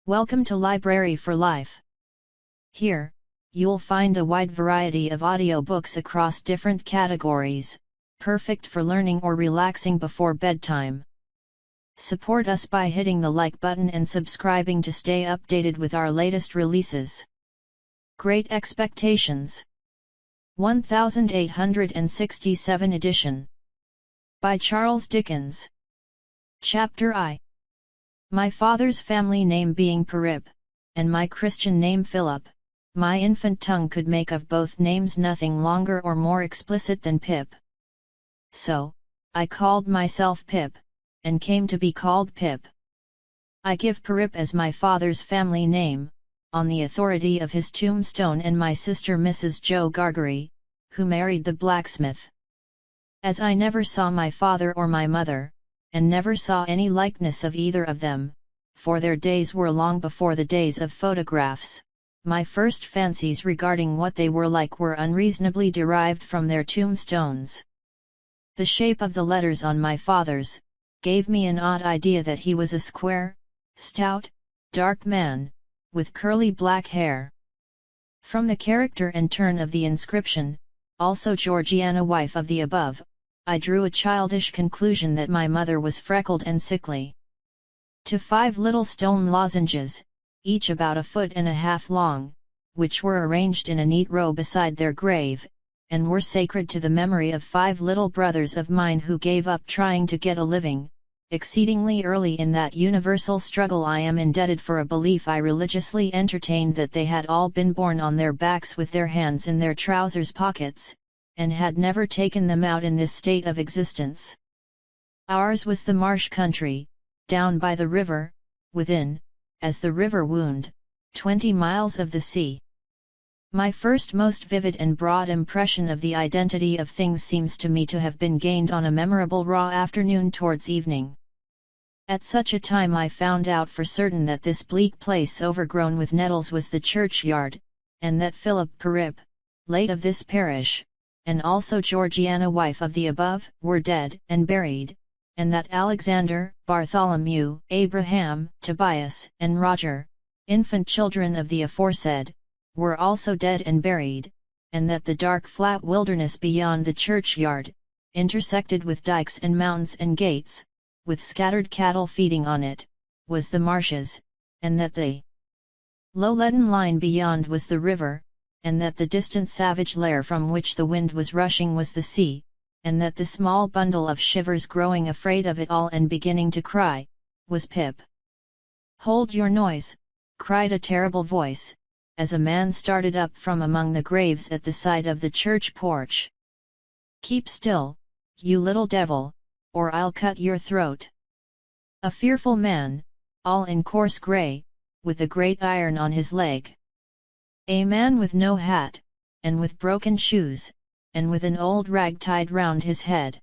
Welcome to Library for Life. Here, you'll find a wide variety of audiobooks across different categories, perfect for learning or relaxing before bedtime. Support us by hitting the like button and subscribing to stay updated with our latest releases. Great Expectations 1867 edition. By Charles Dickens. Chapter I. My father's family name being Pirip, and my Christian name Philip, my infant tongue could make of both names nothing longer or more explicit than Pip. So, I called myself Pip, and came to be called Pip. I give Pirip as my father's family name, on the authority of his tombstone and my sister Mrs. Joe Gargery, who married the blacksmith. As I never saw my father or my mother, and never saw any likeness of either of them, for their days were long before the days of photographs, my first fancies regarding what they were like were unreasonably derived from their tombstones. The shape of the letters on my father's gave me an odd idea that he was a square, stout, dark man, with curly black hair. From the character and turn of the inscription, also Georgiana, wife of the above, I drew a childish conclusion that my mother was freckled and sickly. To 5 little stone lozenges, each about 1.5 feet long, which were arranged in a neat row beside their grave, and were sacred to the memory of 5 little brothers of mine who gave up trying to get a living, exceedingly early in that universal struggle. I am indebted for a belief I religiously entertained that they had all been born on their backs with their hands in their trousers pockets, and had never taken them out in this state of existence. Ours was the marsh country, down by the river, within, as the river wound, 20 miles of the sea. My first most vivid and broad impression of the identity of things seems to me to have been gained on a memorable raw afternoon towards evening. At such a time I found out for certain that this bleak place overgrown with nettles was the churchyard, and that Philip Pirip, late of this parish, and also Georgiana, wife of the above, were dead and buried, and that Alexander, Bartholomew, Abraham, Tobias, and Roger, infant children of the aforesaid, were also dead and buried, and that the dark flat wilderness beyond the churchyard, intersected with dikes and mountains and gates, with scattered cattle feeding on it, was the marshes, and that the low leaden line beyond was the river, and that the distant savage lair from which the wind was rushing was the sea, and that the small bundle of shivers growing afraid of it all and beginning to cry, was Pip. "Hold your noise!" cried a terrible voice, as a man started up from among the graves at the side of the church porch. "Keep still, you little devil, or I'll cut your throat!" A fearful man, all in coarse grey, with a great iron on his leg. A man with no hat, and with broken shoes, and with an old rag tied round his head.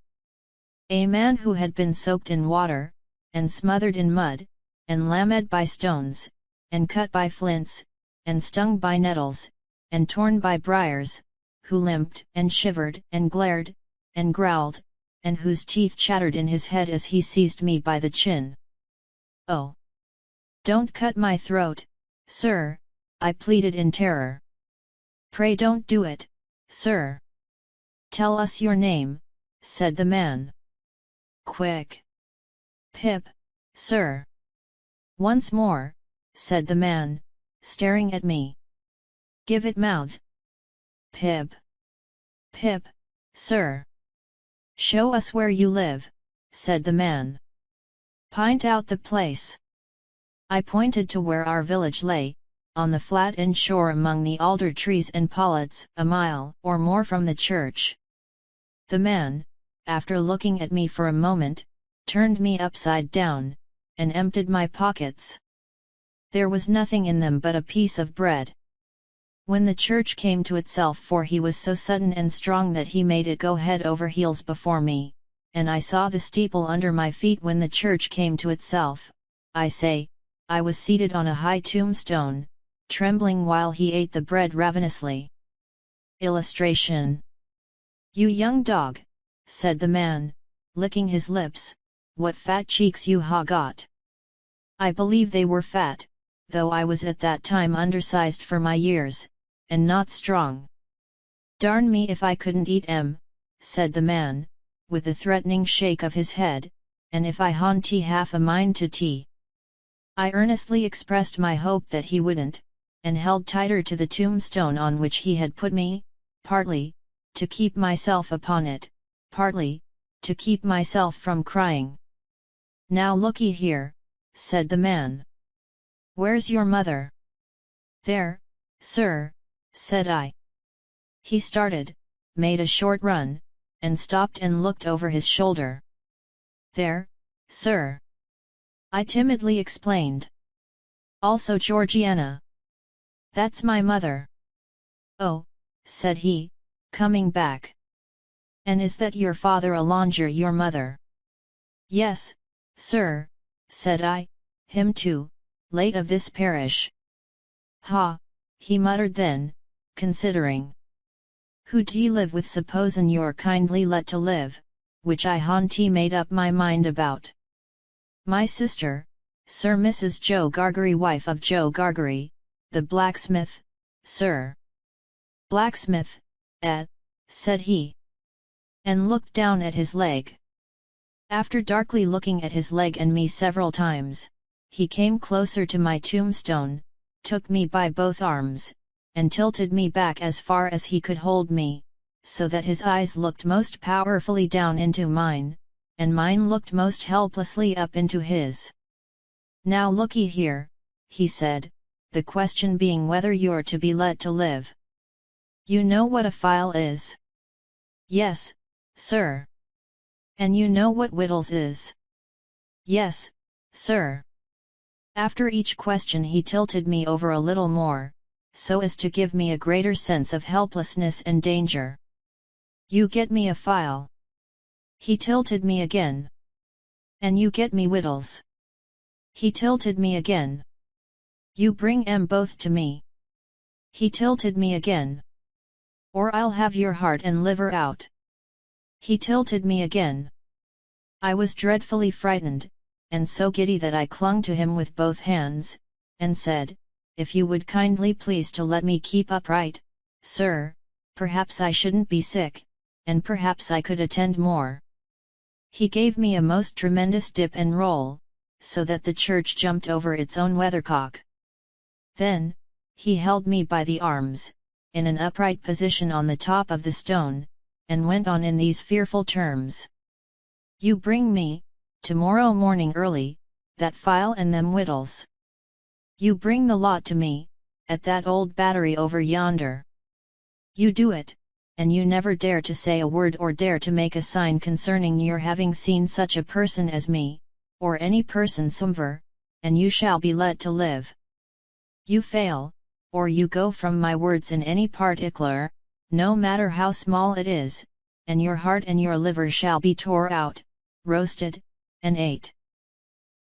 A man who had been soaked in water, and smothered in mud, and lamed by stones, and cut by flints, and stung by nettles, and torn by briars, who limped, and shivered, and glared, and growled, and whose teeth chattered in his head as he seized me by the chin. "Oh! Don't cut my throat, sir!" I pleaded in terror. "Pray don't do it, sir." "Tell us your name," said the man. "Quick!" "Pip, sir." "Once more," said the man, staring at me. "Give it mouth." "Pip." "Pip, sir." "Show us where you live," said the man. "Pint out the place." I pointed to where our village lay, on the flat inshore among the alder trees and pollets, a mile or more from the church. The man, after looking at me for a moment, turned me upside down, and emptied my pockets. There was nothing in them but a piece of bread. When the church came to itself, for he was so sudden and strong that he made it go head over heels before me, and I saw the steeple under my feet when the church came to itself, I say, I was seated on a high tombstone, trembling while he ate the bread ravenously. Illustration. "You young dog," said the man, licking his lips, "what fat cheeks you ha got." I believe they were fat, though I was at that time undersized for my years, and not strong. "Darn me if I couldn't eat 'em," said the man, with a threatening shake of his head, "and if I haun't half a mind to tea." I earnestly expressed my hope that he wouldn't, and held tighter to the tombstone on which he had put me, partly, to keep myself upon it, partly, to keep myself from crying. "Now looky here," said the man. "Where's your mother?" "There, sir," said I. He started, made a short run, and stopped and looked over his shoulder. "There, sir," I timidly explained. "Also Georgiana. That's my mother." "Oh," said he, coming back. "And is that your father Alonga your mother?" "Yes, sir," said I, "him too, late of this parish." "Ha," he muttered then, considering. "Who d'ye live with supposin' you're kindly let to live?" which I haunty made up my mind about. "My sister, Sir Mrs. Joe Gargery, wife of Joe Gargery, the blacksmith, sir." "Blacksmith, said he, and looked down at his leg. After darkly looking at his leg and me several times, he came closer to my tombstone, took me by both arms, and tilted me back as far as he could hold me, so that his eyes looked most powerfully down into mine, and mine looked most helplessly up into his. "Now looky here," he said, "the question being whether you're to be let to live. You know what a file is?" "Yes, sir." "And you know what wittles is?" "Yes, sir." After each question he tilted me over a little more, so as to give me a greater sense of helplessness and danger. "You get me a file." He tilted me again. "And you get me wittles." He tilted me again. "You bring 'em both to me." He tilted me again. "Or I'll have your heart and liver out." He tilted me again. I was dreadfully frightened, and so giddy that I clung to him with both hands, and said, "If you would kindly please to let me keep upright, sir, perhaps I shouldn't be sick, and perhaps I could attend more." He gave me a most tremendous dip and roll, so that the church jumped over its own weathercock. Then, he held me by the arms, in an upright position on the top of the stone, and went on in these fearful terms. "You bring me, tomorrow morning early, that file and them wittles. You bring the lot to me, at that old battery over yonder. You do it, and you never dare to say a word or dare to make a sign concerning your having seen such a person as me, or any person somewhere, and you shall be let to live. You fail, or you go from my words in any particular, no matter how small it is, and your heart and your liver shall be tore out, roasted, and ate.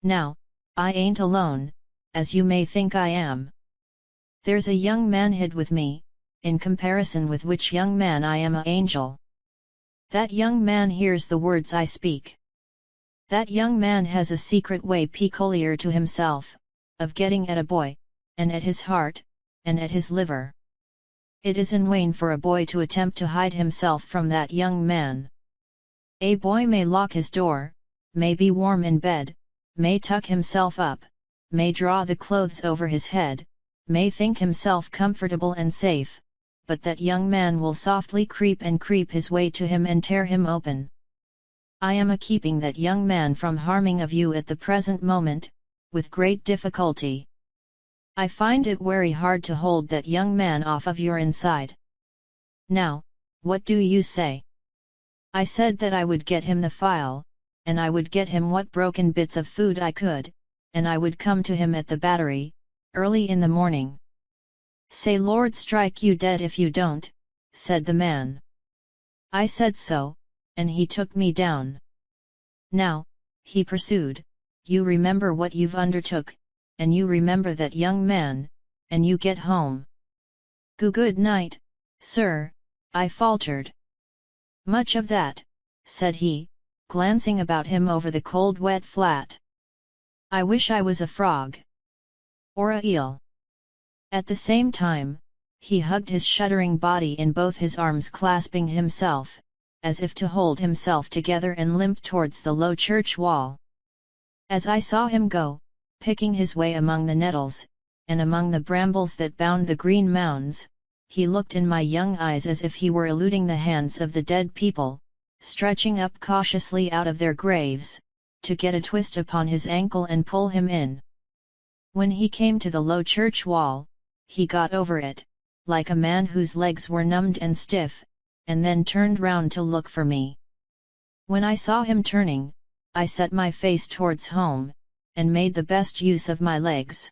Now, I ain't alone, as you may think I am. There's a young man hid with me, in comparison with which young man I am a angel. That young man hears the words I speak. That young man has a secret way peculiar to himself, of getting at a boy, and at his heart, and at his liver. It is in vain for a boy to attempt to hide himself from that young man. A boy may lock his door, may be warm in bed, may tuck himself up, may draw the clothes over his head, may think himself comfortable and safe, but that young man will softly creep his way to him and tear him open. I am a keeping that young man from harming of you at the present moment, with great difficulty. I find it very hard to hold that young man off of your inside. Now, what do you say?" I said that I would get him the file, and I would get him what broken bits of food I could, and I would come to him at the battery, early in the morning. "Say Lord strike you dead if you don't," said the man. I said so, and he took me down. "Now," he pursued, "you remember what you've undertook, and you remember that young man, and you get home." Good night, sir," I faltered. "Much of that," said he, glancing about him over the cold wet flat. "I wish I was a frog." or a eel. At the same time, he hugged his shuddering body in both his arms, clasping himself, as if to hold himself together, and limped towards the low church wall. As I saw him go, picking his way among the nettles, and among the brambles that bound the green mounds, he looked in my young eyes as if he were eluding the hands of the dead people, stretching up cautiously out of their graves, to get a twist upon his ankle and pull him in. When he came to the low church wall, he got over it, like a man whose legs were numbed and stiff, and then turned round to look for me. When I saw him turning, I set my face towards home, and made the best use of my legs.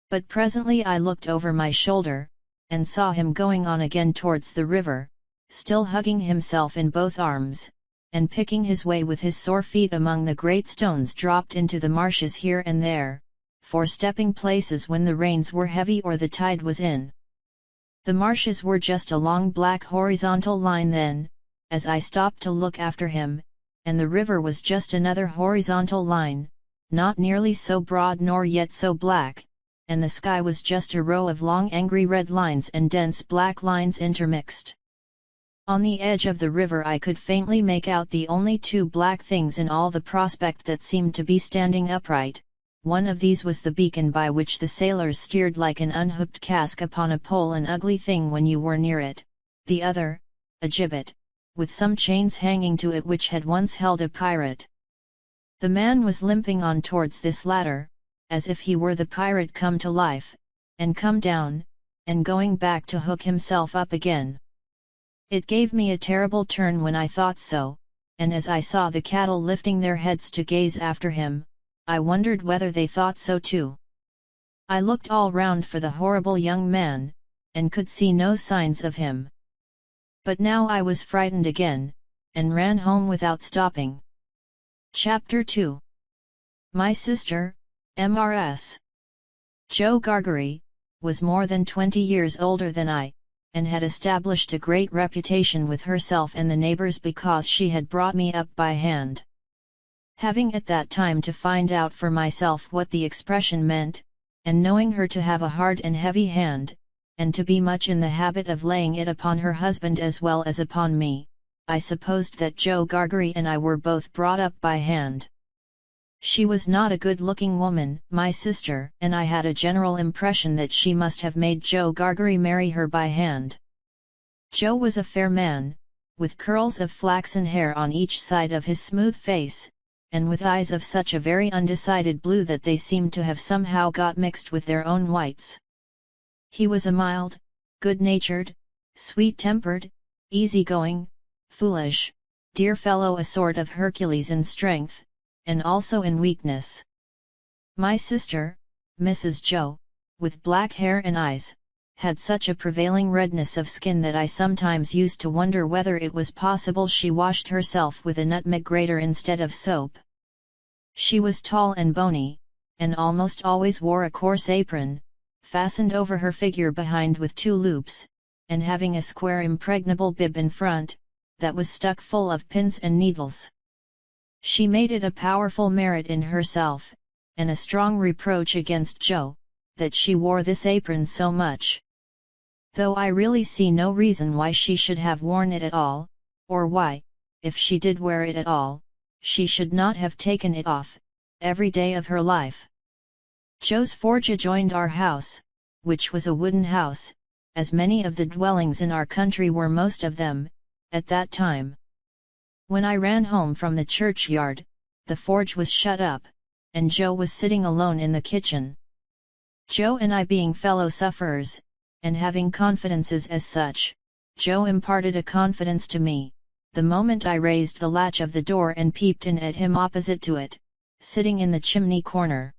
But presently I looked over my shoulder, and saw him going on again towards the river, still hugging himself in both arms, and picking his way with his sore feet among the great stones dropped into the marshes here and there, for stepping places when the rains were heavy or the tide was in. The marshes were just a long black horizontal line then, as I stopped to look after him, and the river was just another horizontal line, not nearly so broad nor yet so black, and the sky was just a row of long angry red lines and dense black lines intermixed. On the edge of the river I could faintly make out the only two black things in all the prospect that seemed to be standing upright. One of these was the beacon by which the sailors steered like an unhooked cask upon a pole, an ugly thing when you were near it; the other, a gibbet, with some chains hanging to it which had once held a pirate. The man was limping on towards this latter, as if he were the pirate come to life, and come down, and going back to hook himself up again. It gave me a terrible turn when I thought so, and as I saw the cattle lifting their heads to gaze after him, I wondered whether they thought so too. I looked all round for the horrible young man, and could see no signs of him. But now I was frightened again, and ran home without stopping. Chapter 2. My sister, Immerse. Jo Gargery, was more than 20 years older than I, and had established a great reputation with herself and the neighbours because she had brought me up by hand. Having at that time to find out for myself what the expression meant, and knowing her to have a hard and heavy hand, and to be much in the habit of laying it upon her husband as well as upon me, I supposed that Jo Gargery and I were both brought up by hand. She was not a good-looking woman, my sister, and I had a general impression that she must have made Jo Gargery marry her by hand. Jo was a fair man, with curls of flaxen hair on each side of his smooth face, and with eyes of such a very undecided blue that they seemed to have somehow got mixed with their own whites. He was a mild, good-natured, sweet-tempered, easy-going, foolish, dear fellow, a sort of Hercules in strength, and also in weakness. My sister, Mrs. Jo, with black hair and eyes, had such a prevailing redness of skin that I sometimes used to wonder whether it was possible she washed herself with a nutmeg grater instead of soap. She was tall and bony, and almost always wore a coarse apron, fastened over her figure behind with 2 loops, and having a square impregnable bib in front, that was stuck full of pins and needles. She made it a powerful merit in herself, and a strong reproach against Jo, that she wore this apron so much. Though I really see no reason why she should have worn it at all, or why, if she did wear it at all, she should not have taken it off, every day of her life. Jo's forge adjoined our house, which was a wooden house, as many of the dwellings in our country were, most of them, at that time. When I ran home from the churchyard, the forge was shut up, and Jo was sitting alone in the kitchen. Jo and I being fellow sufferers, and having confidences as such, Jo imparted a confidence to me, the moment I raised the latch of the door and peeped in at him opposite to it, sitting in the chimney corner.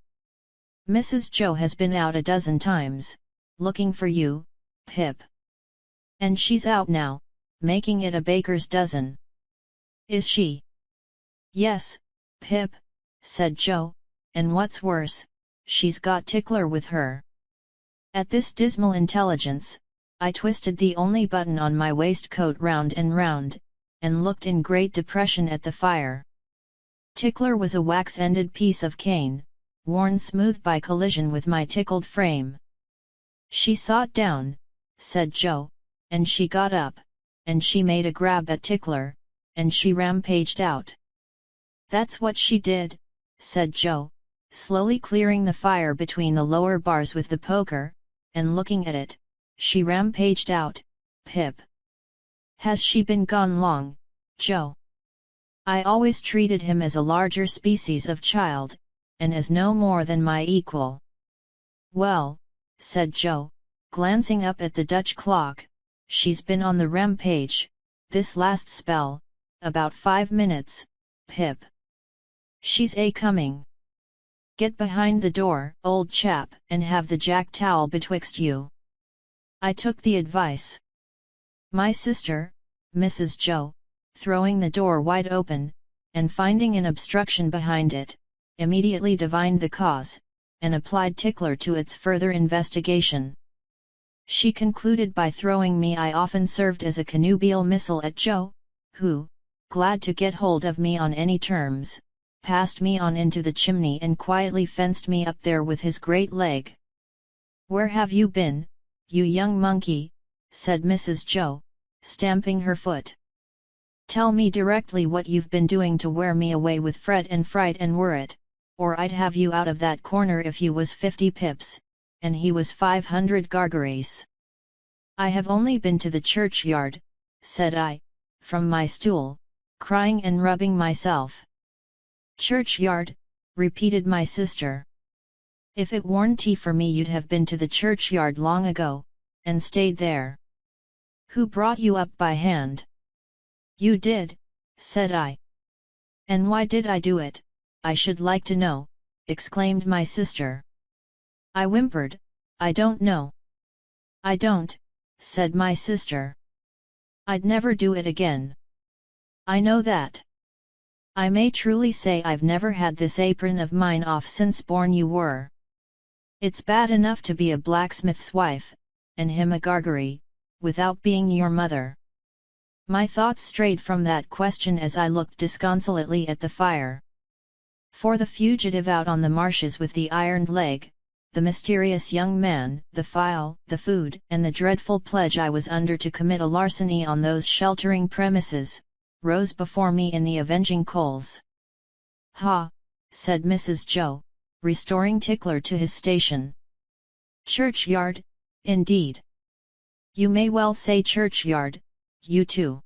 "Mrs. Jo has been out a dozen times, looking for you, Pip. And she's out now, making it a baker's dozen." "Is she?" "Yes, Pip," said Jo, "and what's worse, she's got Tickler with her." At this dismal intelligence, I twisted the only button on my waistcoat round and round, and looked in great depression at the fire. Tickler was a wax-ended piece of cane, worn smooth by collision with my tickled frame. "She sat down," said Joe, "and she got up, and she made a grab at Tickler, and she rampaged out." "That's what she did," said Joe, slowly clearing the fire between the lower bars with the poker, and looking at it. "She rampaged out, Pip." "Has she been gone long, Joe?" "I always treated him as a larger species of child, and as no more than my equal." "Well," said Joe, glancing up at the Dutch clock, "she's been on the rampage, this last spell, about 5 minutes, Pip. She's coming. Get behind the door, old chap, and have the jack towel betwixt you." I took the advice. My sister, Mrs. Joe, throwing the door wide open, and finding an obstruction behind it, immediately divined the cause, and applied Tickler to its further investigation. She concluded by throwing me. I often served as a connubial missile at Joe, who, glad to get hold of me on any terms, passed me on into the chimney and quietly fenced me up there with his great leg. "Where have you been, you young monkey?" said Mrs. Joe, stamping her foot. "Tell me directly what you've been doing to wear me away with fret and fright and worrit, or I'd have you out of that corner if you was 50 pips, and he was 500 gargarees." "I have only been to the churchyard," said I, from my stool, crying and rubbing myself. "Churchyard," repeated my sister. "If it warn't tea for me you'd have been to the churchyard long ago, and stayed there." "Who brought you up by hand?" "You did," said I. "And why did I do it, I should like to know," exclaimed my sister. I whimpered, "I don't know." "I don't," said my sister. "I'd never do it again. I know that. I may truly say I've never had this apron of mine off since born you were. It's bad enough to be a blacksmith's wife, and him a gargary, without being your mother." My thoughts strayed from that question as I looked disconsolately at the fire. For the fugitive out on the marshes with the ironed leg, the mysterious young man, the file, the food, and the dreadful pledge I was under to commit a larceny on those sheltering premises, rose before me in the avenging coals. "Ha!" said Mrs. Joe, restoring Tickler to his station. "Churchyard, indeed! You may well say churchyard, you two."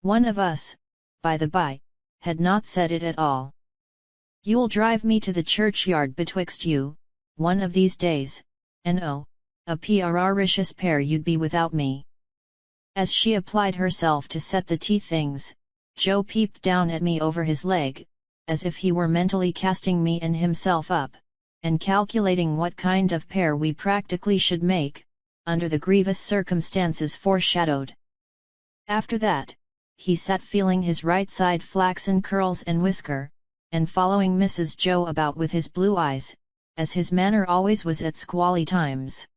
One of us, by the by, had not said it at all. "You'll drive me to the churchyard betwixt you, one of these days, and oh, a precious pair you'd be without me." As she applied herself to set the tea things, Joe peeped down at me over his leg, as if he were mentally casting me and himself up, and calculating what kind of pair we practically should make, under the grievous circumstances foreshadowed. After that, he sat feeling his right side flaxen curls and whisker, and following Mrs. Joe about with his blue eyes, as his manner always was at squally times.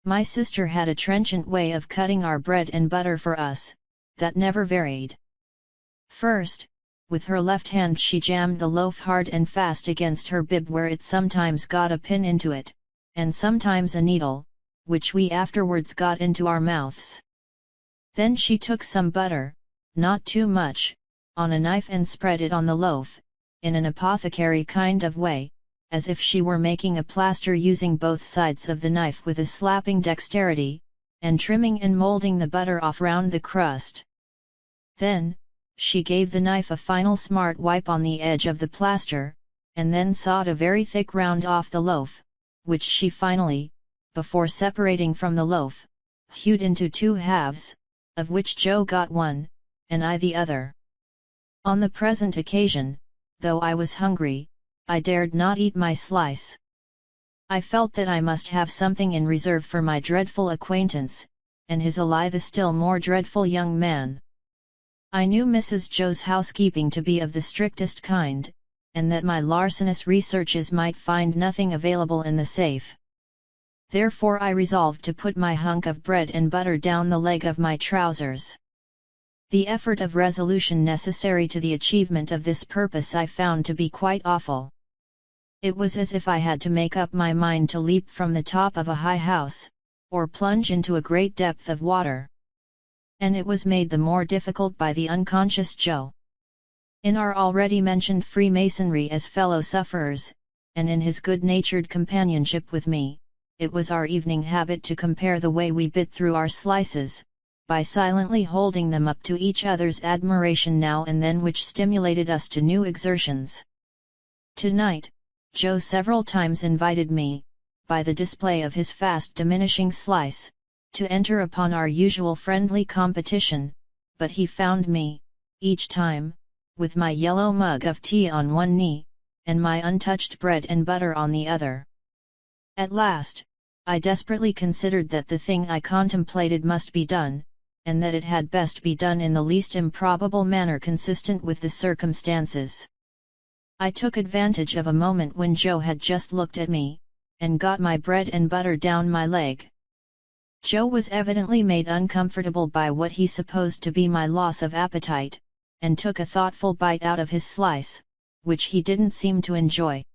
My sister had a trenchant way of cutting our bread and butter for us, that never varied. First, with her left hand she jammed the loaf hard and fast against her bib where it sometimes got a pin into it, and sometimes a needle, which we afterwards got into our mouths. Then she took some butter, not too much, on a knife and spread it on the loaf, in an apothecary kind of way, as if she were making a plaster using both sides of the knife with a slapping dexterity, and trimming and molding the butter off round the crust. Then, she gave the knife a final smart wipe on the edge of the plaster, and then sawed a very thick round off the loaf, which she finally, before separating from the loaf, hewed into 2 halves, of which Joe got one, and I the other. On the present occasion, though I was hungry, I dared not eat my slice. I felt that I must have something in reserve for my dreadful acquaintance, and his ally the still more dreadful young man. I knew Mrs. Joe's housekeeping to be of the strictest kind, and that my larcenous researches might find nothing available in the safe. Therefore I resolved to put my hunk of bread and butter down the leg of my trousers. The effort of resolution necessary to the achievement of this purpose I found to be quite awful. It was as if I had to make up my mind to leap from the top of a high house, or plunge into a great depth of water. And it was made the more difficult by the unconscious Joe. In our already mentioned Freemasonry as fellow sufferers, and in his good-natured companionship with me, it was our evening habit to compare the way we bit through our slices, by silently holding them up to each other's admiration now and then, which stimulated us to new exertions. Tonight, Joe several times invited me, by the display of his fast diminishing slice, to enter upon our usual friendly competition, but he found me, each time, with my yellow mug of tea on one knee, and my untouched bread and butter on the other. At last, I desperately considered that the thing I contemplated must be done, and that it had best be done in the least improbable manner consistent with the circumstances. I took advantage of a moment when Joe had just looked at me, and got my bread and butter down my leg. Joe was evidently made uncomfortable by what he supposed to be my loss of appetite, and took a thoughtful bite out of his slice, which he didn't seem to enjoy.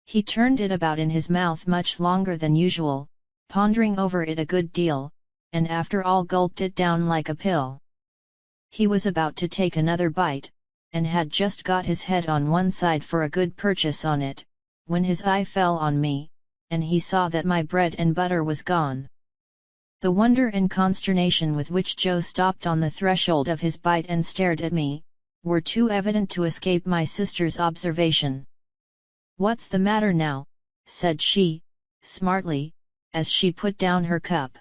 He turned it about in his mouth much longer than usual, pondering over it a good deal, and after all gulped it down like a pill. He was about to take another bite, and had just got his head on one side for a good purchase on it, when his eye fell on me, and he saw that my bread and butter was gone. The wonder and consternation with which Joe stopped on the threshold of his bite and stared at me, were too evident to escape my sister's observation. "What's the matter now?" said she, smartly, as she put down her cup.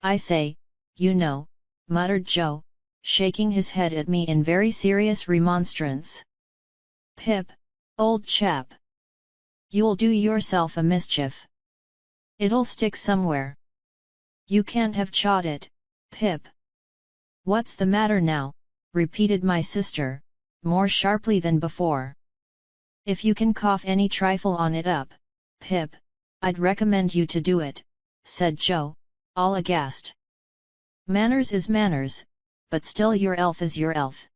"I say, you know," muttered Joe, shaking his head at me in very serious remonstrance. "Pip, old chap! You'll do yourself a mischief. It'll stick somewhere. You can't have chawed it, Pip." "What's the matter now?" repeated my sister, more sharply than before. "If you can cough any trifle on it up, Pip, I'd recommend you to do it," said Joe, all aghast. "Manners is manners, but still your elf is your elf."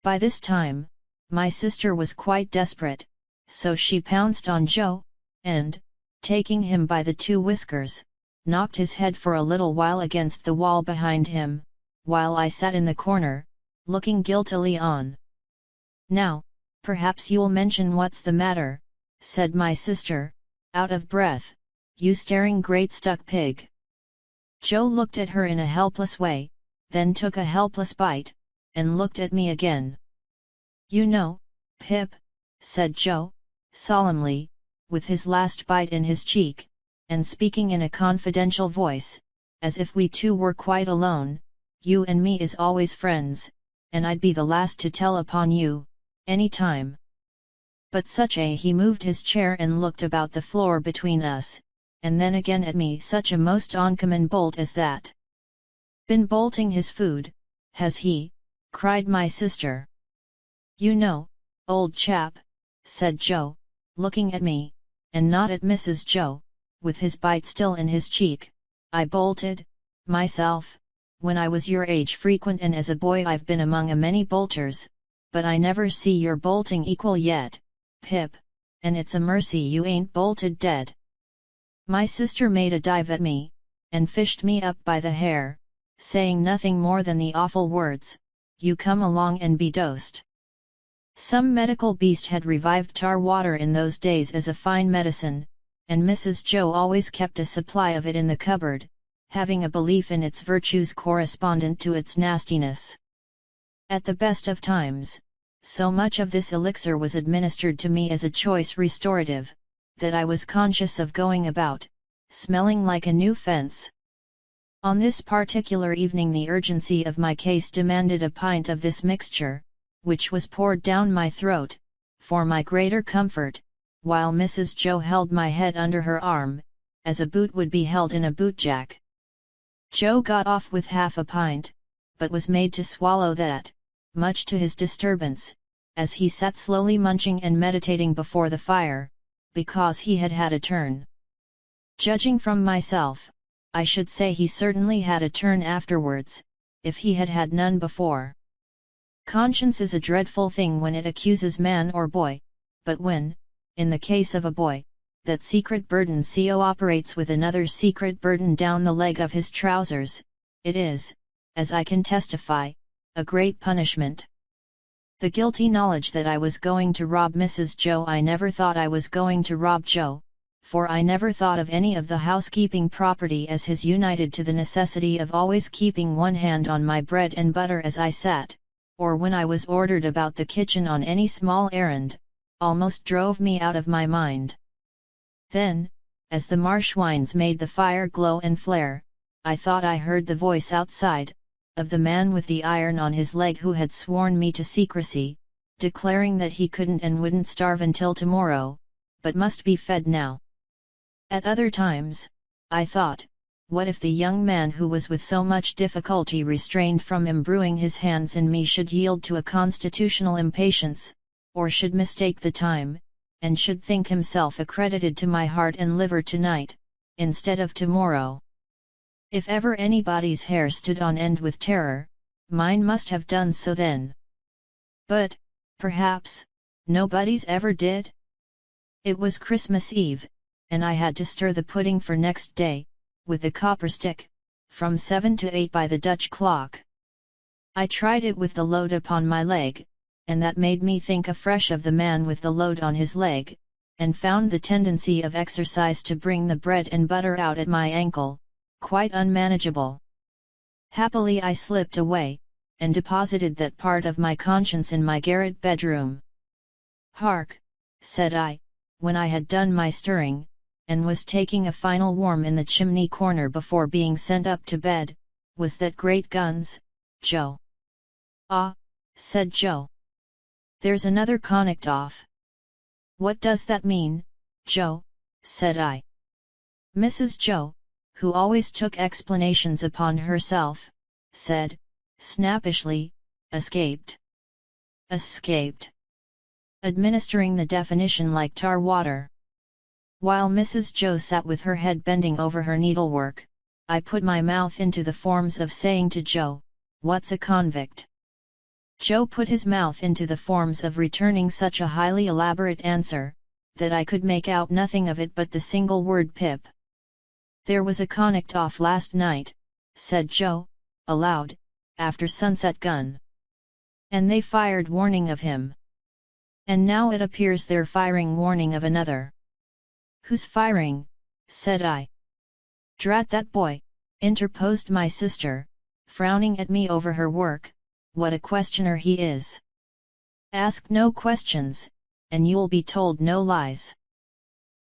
By this time, my sister was quite desperate, so she pounced on Joe, and, taking him by the two whiskers, knocked his head for a little while against the wall behind him, while I sat in the corner, looking guiltily on. "Now, perhaps you'll mention what's the matter," said my sister, out of breath, "you staring great stuck pig." Joe looked at her in a helpless way, then took a helpless bite, and looked at me again. "You know, Pip," said Joe, solemnly, with his last bite in his cheek, and speaking in a confidential voice, as if we two were quite alone, "you and me is always friends, and I'd be the last to tell upon you, any time." But he moved his chair and looked about the floor between us, and then again at me, such a most uncommon bolt as that. "Been bolting his food, has he?" cried my sister. "You know, old chap," said Joe, looking at me, and not at Mrs. Joe, with his bite still in his cheek, "I bolted, myself, when I was your age frequent, and as a boy I've been among a many bolters, but I never see your bolting equal yet, Pip, and it's a mercy you ain't bolted dead." My sister made a dive at me, and fished me up by the hair, saying nothing more than the awful words, "You come along and be dosed." Some medical beast had revived tar water in those days as a fine medicine, and Mrs. Joe always kept a supply of it in the cupboard, having a belief in its virtues correspondent to its nastiness. At the best of times, so much of this elixir was administered to me as a choice restorative, that I was conscious of going about, smelling like a new fence. On this particular evening the urgency of my case demanded a pint of this mixture, which was poured down my throat, for my greater comfort, while Mrs. Joe held my head under her arm, as a boot would be held in a bootjack. Joe got off with half a pint, but was made to swallow that, much to his disturbance, as he sat slowly munching and meditating before the fire, because he had had a turn. Judging from myself, I should say he certainly had a turn afterwards, if he had had none before. Conscience is a dreadful thing when it accuses man or boy, but when, in the case of a boy, that secret burden co-operates with another secret burden down the leg of his trousers, it is, as I can testify, a great punishment. The guilty knowledge that I was going to rob Mrs. Joe. I never thought I was going to rob Joe, for I never thought of any of the housekeeping property as his united to the necessity of always keeping one hand on my bread and butter as I sat, or when I was ordered about the kitchen on any small errand, almost drove me out of my mind. Then, as the marsh winds made the fire glow and flare, I thought I heard the voice outside, of the man with the iron on his leg who had sworn me to secrecy, declaring that he couldn't and wouldn't starve until tomorrow, but must be fed now. At other times, I thought, what if the young man who was with so much difficulty restrained from imbruing his hands in me should yield to a constitutional impatience, or should mistake the time, and should think himself accredited to my heart and liver tonight, instead of tomorrow. If ever anybody's hair stood on end with terror, mine must have done so then. But, perhaps, nobody's ever did? It was Christmas Eve, and I had to stir the pudding for next day, with the copper stick, from 7 to 8 by the Dutch clock. I tried it with the load upon my leg, and that made me think afresh of the man with the load on his leg, and found the tendency of exercise to bring the bread and butter out at my ankle, quite unmanageable. Happily I slipped away, and deposited that part of my conscience in my garret bedroom. "Hark," said I, when I had done my stirring, and was taking a final warm in the chimney corner before being sent up to bed, "was that great guns, Joe?" "Ah," said Joe. "There's another connacht off." "What does that mean, Joe?" said I. Mrs. Joe, who always took explanations upon herself, said, snappishly, "Escaped." Escaped. Administering the definition like tar water. While Mrs. Joe sat with her head bending over her needlework, I put my mouth into the forms of saying to Joe, "What's a convict?" Joe put his mouth into the forms of returning such a highly elaborate answer, that I could make out nothing of it but the single word pip. "There was a connacht off last night," said Joe, aloud, "after sunset gun. And they fired warning of him. And now it appears they're firing warning of another." "Who's firing?" said I. "Drat that boy," interposed my sister, frowning at me over her work, "what a questioner he is. Ask no questions, and you'll be told no lies."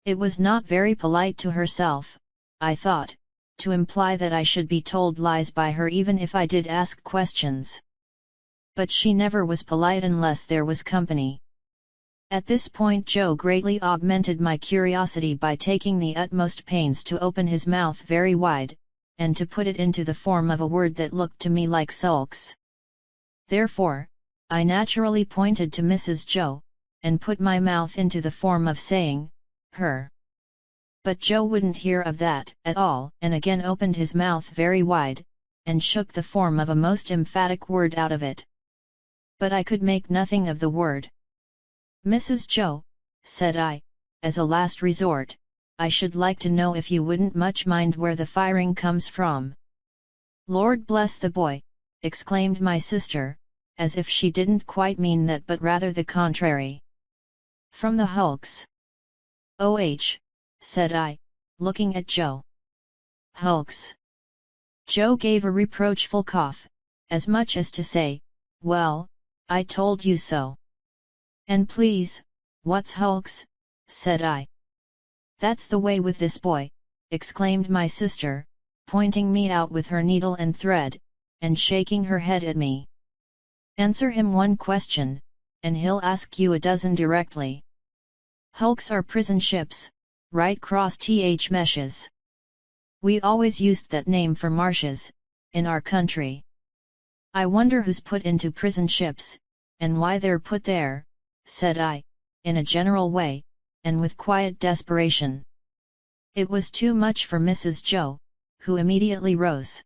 It was not very polite to herself, I thought, to imply that I should be told lies by her even if I did ask questions. But she never was polite unless there was company. At this point Joe greatly augmented my curiosity by taking the utmost pains to open his mouth very wide, and to put it into the form of a word that looked to me like sulks. Therefore, I naturally pointed to Mrs. Joe, and put my mouth into the form of saying, "her." But Joe wouldn't hear of that at all, and again opened his mouth very wide, and shook the form of a most emphatic word out of it. But I could make nothing of the word. "Mrs. Joe," said I, as a last resort, "I should like to know if you wouldn't much mind where the firing comes from." "Lord bless the boy," exclaimed my sister, as if she didn't quite mean that but rather the contrary. "From the hulks." "Oh," said I, looking at Joe. "Hulks." Joe gave a reproachful cough, as much as to say, "Well, I told you so." "And please, what's hulks?" said I. "That's the way with this boy," exclaimed my sister, pointing me out with her needle and thread, and shaking her head at me. "Answer him one question, and he'll ask you a dozen directly. Hulks are prison ships, right cross th meshes. We always used that name for marshes, in our country. I wonder who's put into prison ships, and why they're put there," said I, in a general way, and with quiet desperation. It was too much for Mrs. Joe, who immediately rose.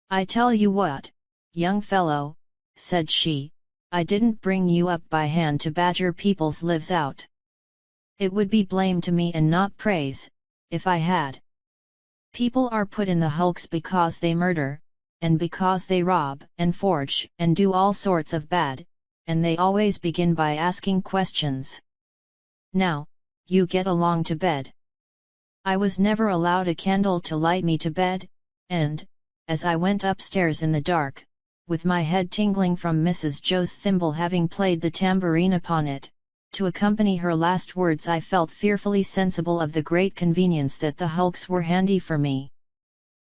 "I tell you what, young fellow," said she, "I didn't bring you up by hand to badger people's lives out. It would be blame to me and not praise, if I had. People are put in the hulks because they murder, and because they rob and forge and do all sorts of bad, and they always begin by asking questions. Now, you get along to bed. I was never allowed a candle to light me to bed, and, as I went upstairs in the dark, with my head tingling from Mrs. Joe's thimble having played the tambourine upon it, to accompany her last words, I felt fearfully sensible of the great convenience that the hulks were handy for me.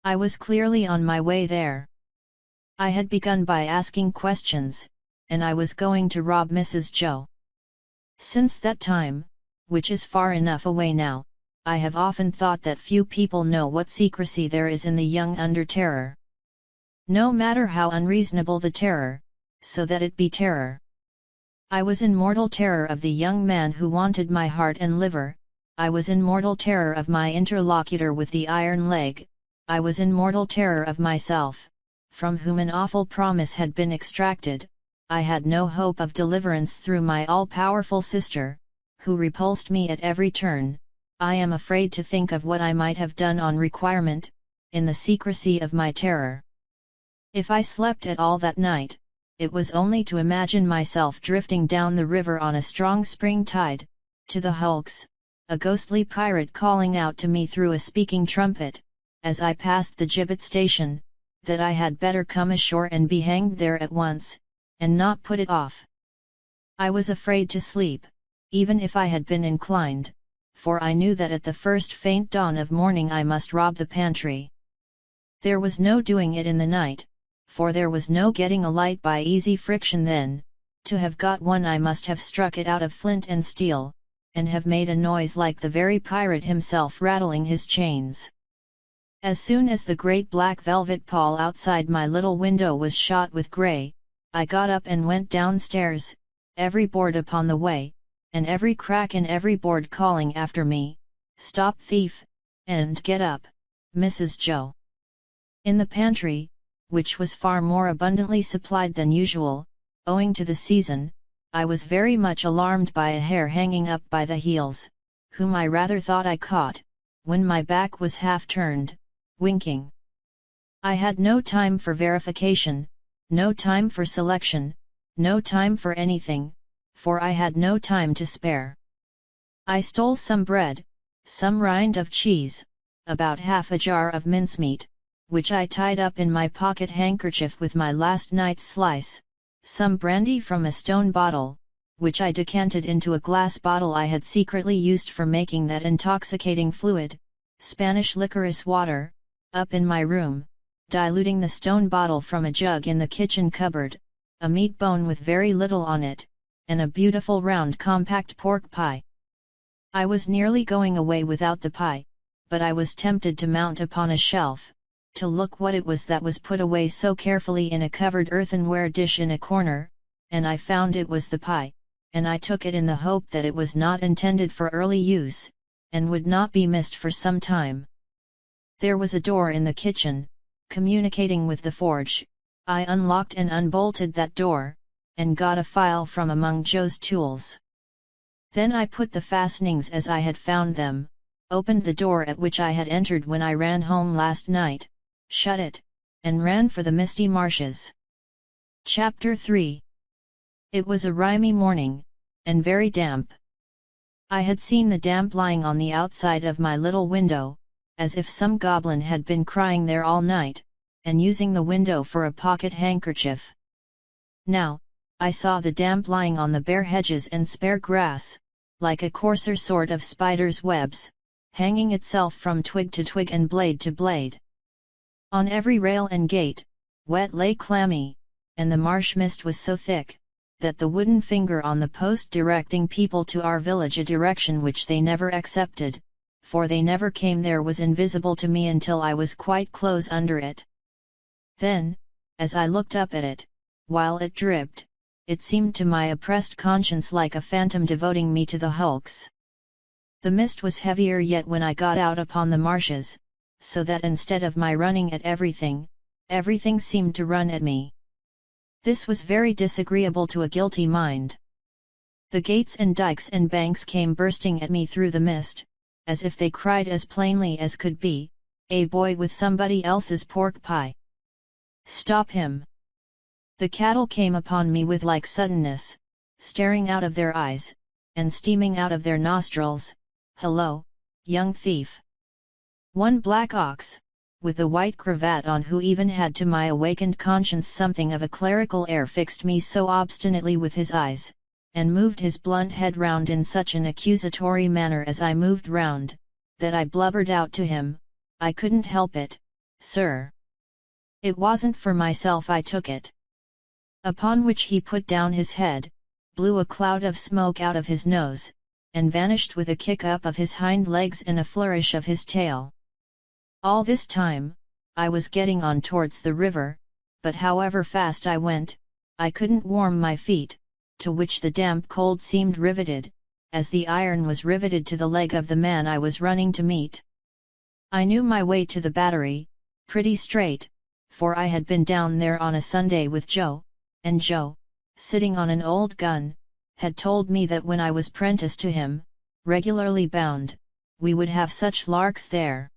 I was clearly on my way there. I had begun by asking questions, and I was going to rob Mrs. Joe. Since that time, which is far enough away now, I have often thought that few people know what secrecy there is in the young under terror. No matter how unreasonable the terror, so that it be terror. I was in mortal terror of the young man who wanted my heart and liver, I was in mortal terror of my interlocutor with the iron leg, I was in mortal terror of myself, from whom an awful promise had been extracted. I had no hope of deliverance through my all-powerful sister, who repulsed me at every turn. I am afraid to think of what I might have done on requirement, in the secrecy of my terror. If I slept at all that night, it was only to imagine myself drifting down the river on a strong spring tide, to the hulks, a ghostly pirate calling out to me through a speaking trumpet, as I passed the gibbet station, that I had better come ashore and be hanged there at once, and not put it off. I was afraid to sleep, even if I had been inclined, for I knew that at the first faint dawn of morning I must rob the pantry. There was no doing it in the night, for there was no getting a light by easy friction then. To have got one I must have struck it out of flint and steel, and have made a noise like the very pirate himself rattling his chains. As soon as the great black velvet pall outside my little window was shot with grey, I got up and went downstairs, every board upon the way, and every crack in every board calling after me, "Stop thief!" and "Get up, Mrs. Joe!" In the pantry, which was far more abundantly supplied than usual, owing to the season, I was very much alarmed by a hare hanging up by the heels, whom I rather thought I caught, when my back was half turned, winking. I had no time for verification, no time for selection, no time for anything, for I had no time to spare. I stole some bread, some rind of cheese, about half a jar of mincemeat, which I tied up in my pocket handkerchief with my last night's slice, some brandy from a stone bottle, which I decanted into a glass bottle I had secretly used for making that intoxicating fluid, Spanish licorice water, up in my room, diluting the stone bottle from a jug in the kitchen cupboard, a meat bone with very little on it, and a beautiful round compact pork pie. I was nearly going away without the pie, but I was tempted to mount upon a shelf, to look what it was that was put away so carefully in a covered earthenware dish in a corner, and I found it was the pie, and I took it in the hope that it was not intended for early use, and would not be missed for some time. There was a door in the kitchen, communicating with the forge. I unlocked and unbolted that door, and got a file from among Joe's tools. Then I put the fastenings as I had found them, opened the door at which I had entered when I ran home last night, shut it, and ran for the misty marshes. Chapter 3. It was a rimy morning, and very damp. I had seen the damp lying on the outside of my little window, as if some goblin had been crying there all night, and using the window for a pocket handkerchief. Now, I saw the damp lying on the bare hedges and spare grass, like a coarser sort of spider's webs, hanging itself from twig to twig and blade to blade. On every rail and gate, wet lay clammy, and the marsh mist was so thick, that the wooden finger on the post directing people to our village a direction which they never accepted, for they never came there, was invisible to me until I was quite close under it. Then, as I looked up at it, while it dripped, it seemed to my oppressed conscience like a phantom devoting me to the hulks. The mist was heavier yet when I got out upon the marshes, so that instead of my running at everything, everything seemed to run at me. This was very disagreeable to a guilty mind. The gates and dikes and banks came bursting at me through the mist, as if they cried as plainly as could be, "A boy with somebody else's pork pie! Stop him!" The cattle came upon me with like suddenness, staring out of their eyes, and steaming out of their nostrils. "Hello, young thief!" One black ox, with the white cravat on, who even had to my awakened conscience something of a clerical air, fixed me so obstinately with his eyes, and moved his blunt head round in such an accusatory manner as I moved round, that I blubbered out to him, "I couldn't help it, sir. It wasn't for myself I took it." Upon which he put down his head, blew a cloud of smoke out of his nose, and vanished with a kick up of his hind legs and a flourish of his tail. All this time, I was getting on towards the river, but however fast I went, I couldn't warm my feet, to which the damp cold seemed riveted, as the iron was riveted to the leg of the man I was running to meet. I knew my way to the battery, pretty straight, for I had been down there on a Sunday with Joe, and Joe, sitting on an old gun, had told me that when I was prentice to him, regularly bound, we would have such larks there.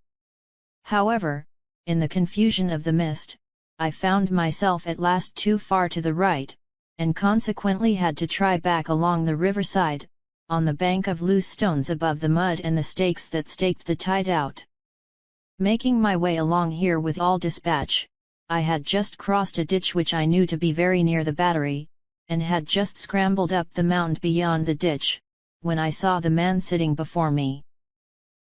However, in the confusion of the mist, I found myself at last too far to the right, and consequently had to try back along the riverside, on the bank of loose stones above the mud and the stakes that staked the tide out. Making my way along here with all dispatch, I had just crossed a ditch which I knew to be very near the battery, and had just scrambled up the mound beyond the ditch, when I saw the man sitting before me.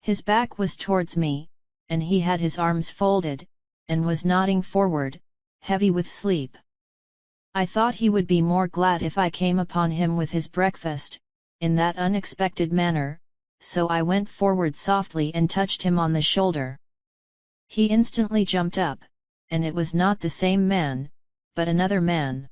His back was towards me, and he had his arms folded, and was nodding forward, heavy with sleep. I thought he would be more glad if I came upon him with his breakfast, in that unexpected manner, so I went forward softly and touched him on the shoulder. He instantly jumped up, and it was not the same man, but another man.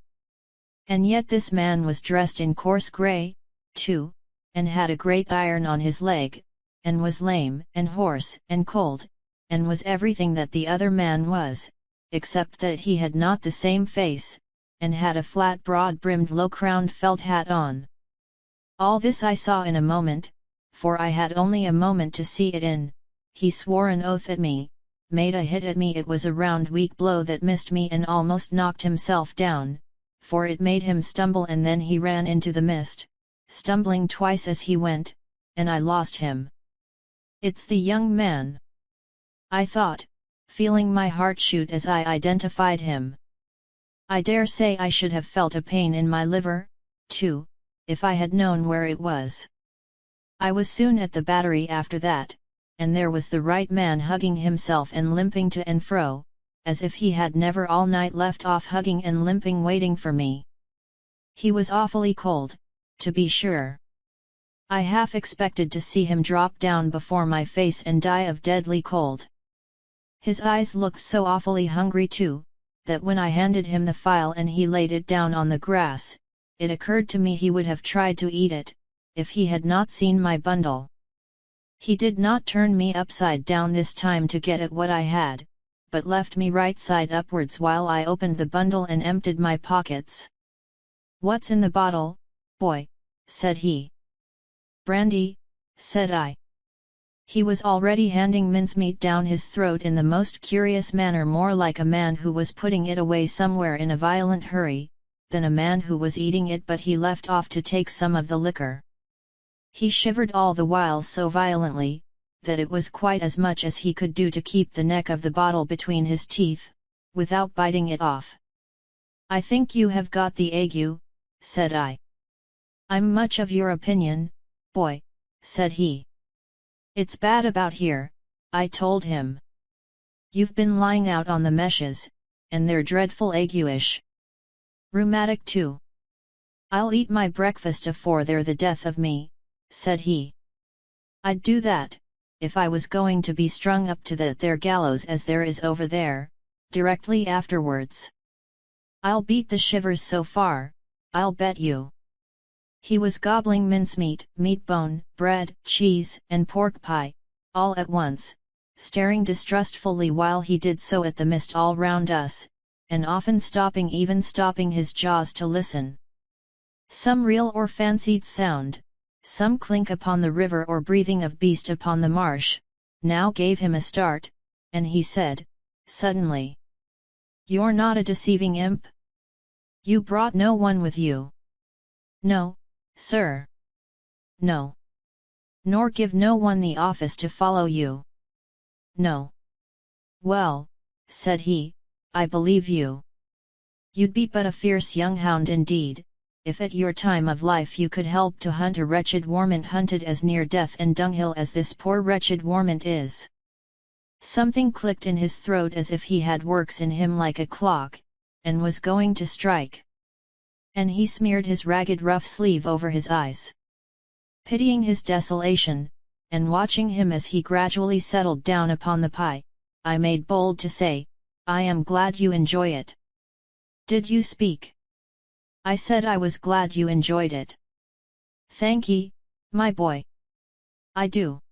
And yet this man was dressed in coarse grey, too, and had a great iron on his leg, and was lame and hoarse and cold, and was everything that the other man was, except that he had not the same face, and had a flat broad-brimmed low-crowned felt hat on. All this I saw in a moment, for I had only a moment to see it in. He swore an oath at me, made a hit at me. It was a round weak blow that missed me and almost knocked himself down, for it made him stumble, and then he ran into the mist, stumbling twice as he went, and I lost him. "It's the young man," I thought, feeling my heart shoot as I identified him. I dare say I should have felt a pain in my liver, too, if I had known where it was. I was soon at the battery after that, and there was the right man hugging himself and limping to and fro, as if he had never all night left off hugging and limping, waiting for me. He was awfully cold, to be sure. I half expected to see him drop down before my face and die of deadly cold. His eyes looked so awfully hungry too, that when I handed him the file and he laid it down on the grass, it occurred to me he would have tried to eat it, if he had not seen my bundle. He did not turn me upside down this time to get at what I had, but left me right side upwards while I opened the bundle and emptied my pockets. "What's in the bottle, boy?" said he. "Brandy," said I. He was already handing mincemeat down his throat in the most curious manner, more like a man who was putting it away somewhere in a violent hurry, than a man who was eating it, but he left off to take some of the liquor. He shivered all the while so violently, that it was quite as much as he could do to keep the neck of the bottle between his teeth, without biting it off. "I think you have got the ague," said I. "I'm much of your opinion, boy," said he. "It's bad about here," I told him. "You've been lying out on the meshes, and they're dreadful ague-ish. Rheumatic too." "I'll eat my breakfast afore they're the death of me," said he. "I'd do that, if I was going to be strung up to that there gallows as there is over there, directly afterwards. I'll beat the shivers so far, I'll bet you." He was gobbling mincemeat, meat bone, bread, cheese, and pork pie, all at once, staring distrustfully while he did so at the mist all round us, and often stopping his jaws to listen. Some real or fancied sound, some clink upon the river or breathing of beast upon the marsh, now gave him a start, and he said, suddenly, "You're not a deceiving imp? You brought no one with you?" "No, sir." "No. Nor give no one the office to follow you?" "No." "Well," said he, "I believe you. You'd be but a fierce young hound indeed, if at your time of life you could help to hunt a wretched warmint hunted as near death and dunghill as this poor wretched warmint is." Something clicked in his throat as if he had works in him like a clock, and was going to strike. And he smeared his ragged rough sleeve over his eyes. Pitying his desolation, and watching him as he gradually settled down upon the pie, I made bold to say, "I am glad you enjoy it." "Did you speak?" "I said I was glad you enjoyed it." "Thank'ee, my boy. I do."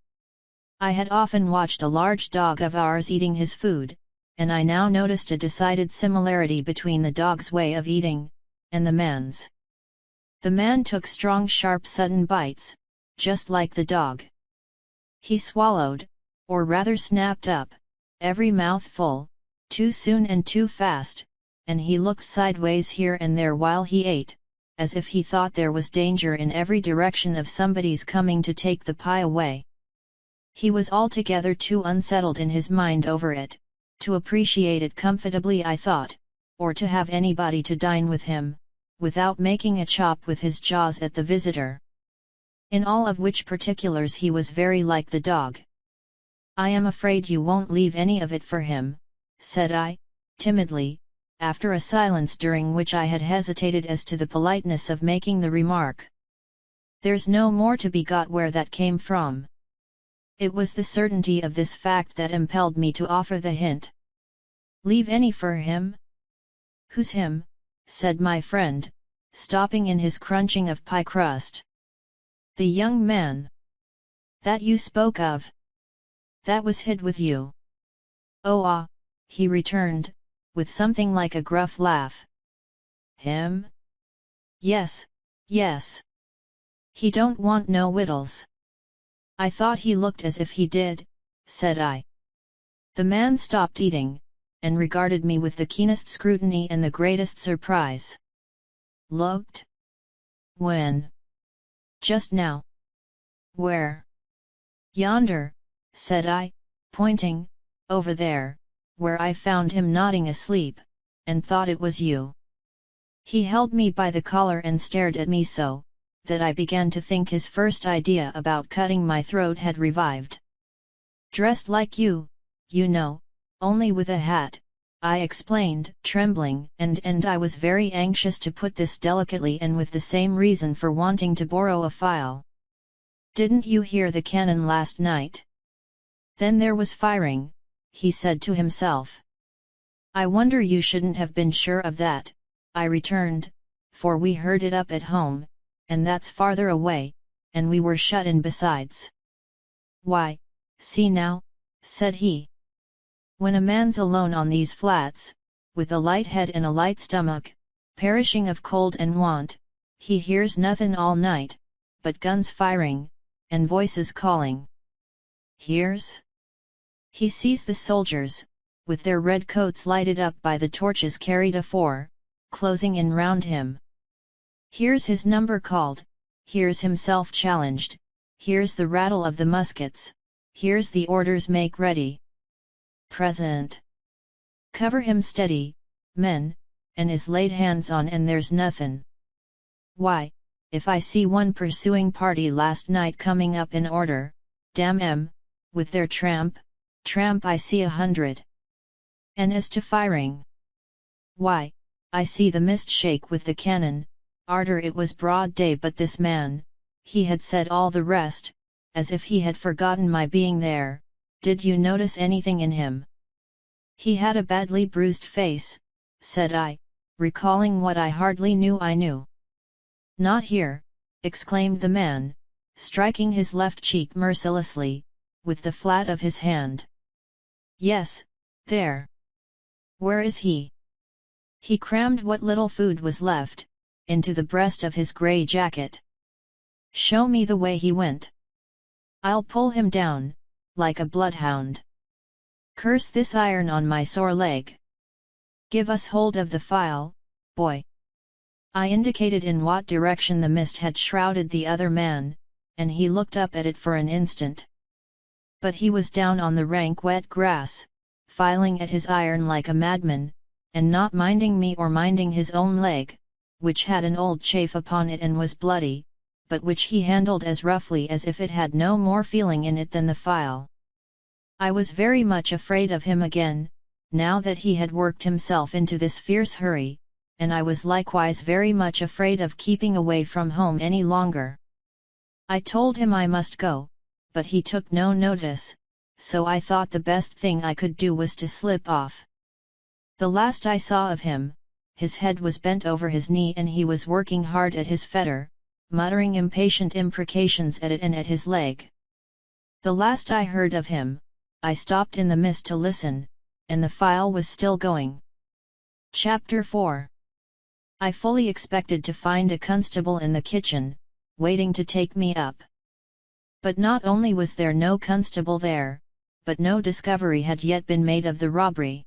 I had often watched a large dog of ours eating his food, and I now noticed a decided similarity between the dog's way of eating, and the man's. The man took strong sharp sudden bites, just like the dog. He swallowed, or rather snapped up, every mouthful, too soon and too fast, and he looked sideways here and there while he ate, as if he thought there was danger in every direction of somebody's coming to take the pie away. He was altogether too unsettled in his mind over it, to appreciate it comfortably, I thought, or to have anybody to dine with him, without making a chop with his jaws at the visitor. In all of which particulars he was very like the dog. "I am afraid you won't leave any of it for him," said I, timidly, after a silence during which I had hesitated as to the politeness of making the remark. "There's no more to be got where that came from." It was the certainty of this fact that impelled me to offer the hint. "Leave any for him?" "Who's him?" said my friend, stopping in his crunching of pie crust. "The young man that you spoke of. That was hid with you." "Oh ah," he returned, with something like a gruff laugh. "Him? Yes, yes. He don't want no wittles." "I thought he looked as if he did," said I. The man stopped eating, and regarded me with the keenest scrutiny and the greatest surprise. "Looked? When?" "Just now." "Where?" "Yonder," said I, pointing, "over there, where I found him nodding asleep, and thought it was you." He held me by the collar and stared at me so, that I began to think his first idea about cutting my throat had revived. "Dressed like you know, only with a hat," I explained, trembling, and I was very anxious to put this delicately and with the same reason for wanting to borrow a file. "Didn't you hear the cannon last night? Then there was firing," he said to himself. "I wonder you shouldn't have been sure of that," I returned, "for we heard it up at home, and that's farther away, and we were shut in besides." "Why, see now," said he. "When a man's alone on these flats, with a light head and a light stomach, perishing of cold and want, he hears nothin' all night, but guns firing, and voices calling. Hears? He sees the soldiers, with their red coats lighted up by the torches carried afore, closing in round him. Hears his number called, hears himself challenged, hears the rattle of the muskets, hears the orders make ready. Present. Cover him steady, men, and is laid hands on and there's nothin'. Why, if I see one pursuing party last night coming up in order, damn 'em, with their tramp, I see 100. And as to firing, why, I see the mist shake with the cannon, arter it was broad day, but this man, he had said all the rest, as if he had forgotten my being there. Did you notice anything in him?" "He had a badly bruised face," said I, recalling what I hardly knew I knew. "Not here," exclaimed the man, striking his left cheek mercilessly, with the flat of his hand. "Yes, there." "Where is he?" "He crammed what little food was left, into the breast of his grey jacket. "Show me the way he went. I'll pull him down, like a bloodhound. Curse this iron on my sore leg. Give us hold of the file, boy." I indicated in what direction the mist had shrouded the other man, and he looked up at it for an instant. But he was down on the rank wet grass, filing at his iron like a madman, and not minding me or minding his own leg, which had an old chafe upon it and was bloody, but which he handled as roughly as if it had no more feeling in it than the file. I was very much afraid of him again, now that he had worked himself into this fierce hurry, and I was likewise very much afraid of keeping away from home any longer. I told him I must go, but he took no notice, so I thought the best thing I could do was to slip off. The last I saw of him, his head was bent over his knee and he was working hard at his fetter, muttering impatient imprecations at it and at his leg. The last I heard of him, I stopped in the mist to listen, and the file was still going. Chapter 4. I fully expected to find a constable in the kitchen, waiting to take me up. But not only was there no constable there, but no discovery had yet been made of the robbery.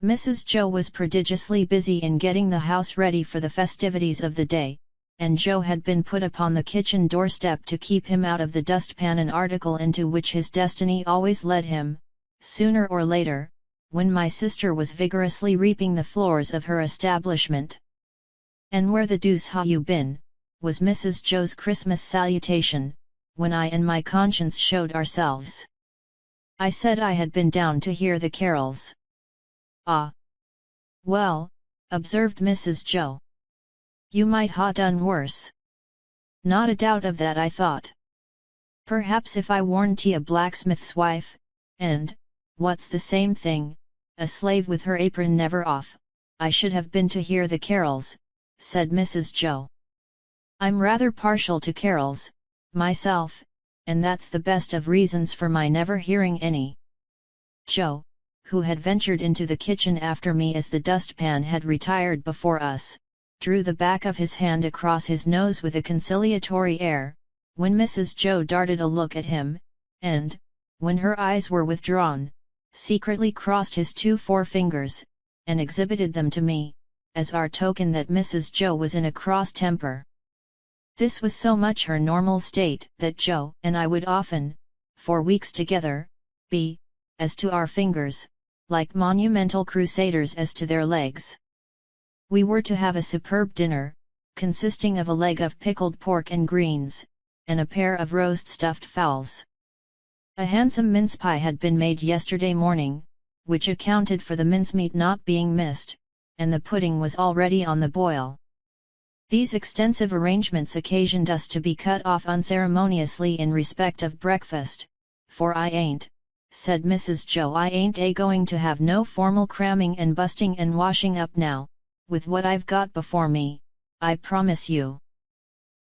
Mrs. Joe was prodigiously busy in getting the house ready for the festivities of the day, and Joe had been put upon the kitchen doorstep to keep him out of the dustpan, an article into which his destiny always led him, sooner or later, when my sister was vigorously reaping the floors of her establishment. "And where the deuce ha' you been?" was Mrs. Joe's Christmas salutation, when I and my conscience showed ourselves. I said I had been down to hear the carols. "Ah! Well," observed Mrs. Joe, "you might ha' done worse." "Not a doubt of that," I thought. "Perhaps if I warn't a blacksmith's wife, and, what's the same thing, a slave with her apron never off, I should have been to hear the carols," said Mrs. Joe. "I'm rather partial to carols, myself, and that's the best of reasons for my never hearing any." Joe, who had ventured into the kitchen after me as the dustpan had retired before us, drew the back of his hand across his nose with a conciliatory air, when Mrs. Joe darted a look at him, and, when her eyes were withdrawn, secretly crossed his 2 forefingers, and exhibited them to me, as our token that Mrs. Joe was in a cross temper. This was so much her normal state that Joe and I would often, for weeks together, be, as to our fingers, like monumental crusaders as to their legs. We were to have a superb dinner, consisting of a leg of pickled pork and greens, and a pair of roast stuffed fowls. A handsome mince pie had been made yesterday morning, which accounted for the mincemeat not being missed, and the pudding was already on the boil. These extensive arrangements occasioned us to be cut off unceremoniously in respect of breakfast, "for I ain't," said Mrs. Joe, "I ain't going to have no formal cramming and busting and washing up now, with what I've got before me, I promise you."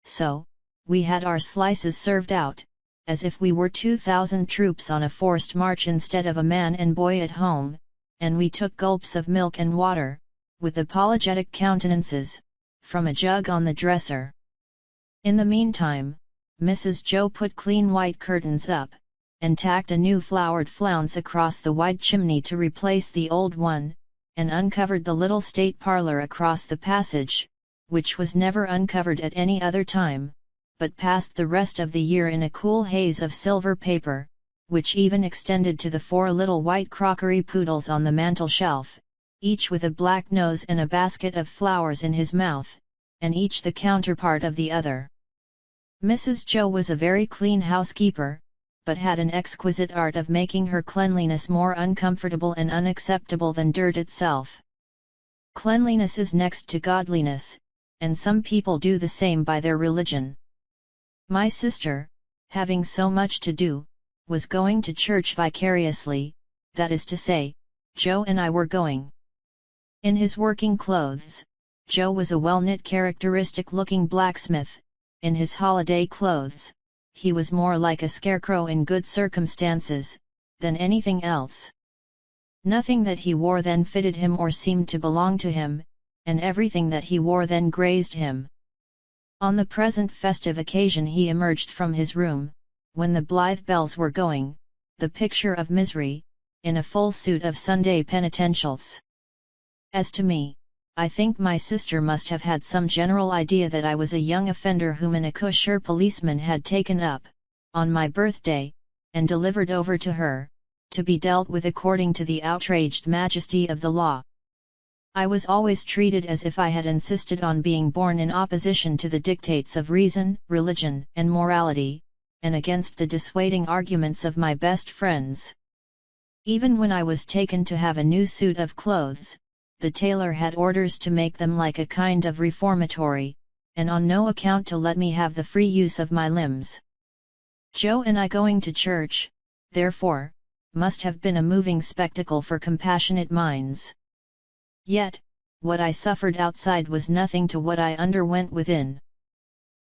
So, we had our slices served out, as if we were 2,000 troops on a forced march instead of a man and boy at home, and we took gulps of milk and water, with apologetic countenances, from a jug on the dresser. In the meantime, Mrs. Joe put clean white curtains up, and tacked a new flowered flounce across the wide chimney to replace the old one, and uncovered the little state parlour across the passage, which was never uncovered at any other time, but passed the rest of the year in a cool haze of silver paper, which even extended to the 4 little white crockery poodles on the mantel-shelf, each with a black nose and a basket of flowers in his mouth, and each the counterpart of the other. Mrs. Joe was a very clean housekeeper, but had an exquisite art of making her cleanliness more uncomfortable and unacceptable than dirt itself. Cleanliness is next to godliness, and some people do the same by their religion. My sister, having so much to do, was going to church vicariously, that is to say, Joe and I were going. In his working clothes, Joe was a well-knit characteristic-looking blacksmith. In his holiday clothes, he was more like a scarecrow in good circumstances, than anything else. Nothing that he wore then fitted him or seemed to belong to him, and everything that he wore then grazed him. On the present festive occasion he emerged from his room, when the blithe bells were going, the picture of misery, in a full suit of Sunday penitentials. As to me, I think my sister must have had some general idea that I was a young offender whom an accoucheur policeman had taken up, on my birthday, and delivered over to her, to be dealt with according to the outraged majesty of the law. I was always treated as if I had insisted on being born in opposition to the dictates of reason, religion, and morality, and against the dissuading arguments of my best friends. Even when I was taken to have a new suit of clothes, the tailor had orders to make them like a kind of reformatory, and on no account to let me have the free use of my limbs. Joe and I going to church, therefore, must have been a moving spectacle for compassionate minds. Yet, what I suffered outside was nothing to what I underwent within.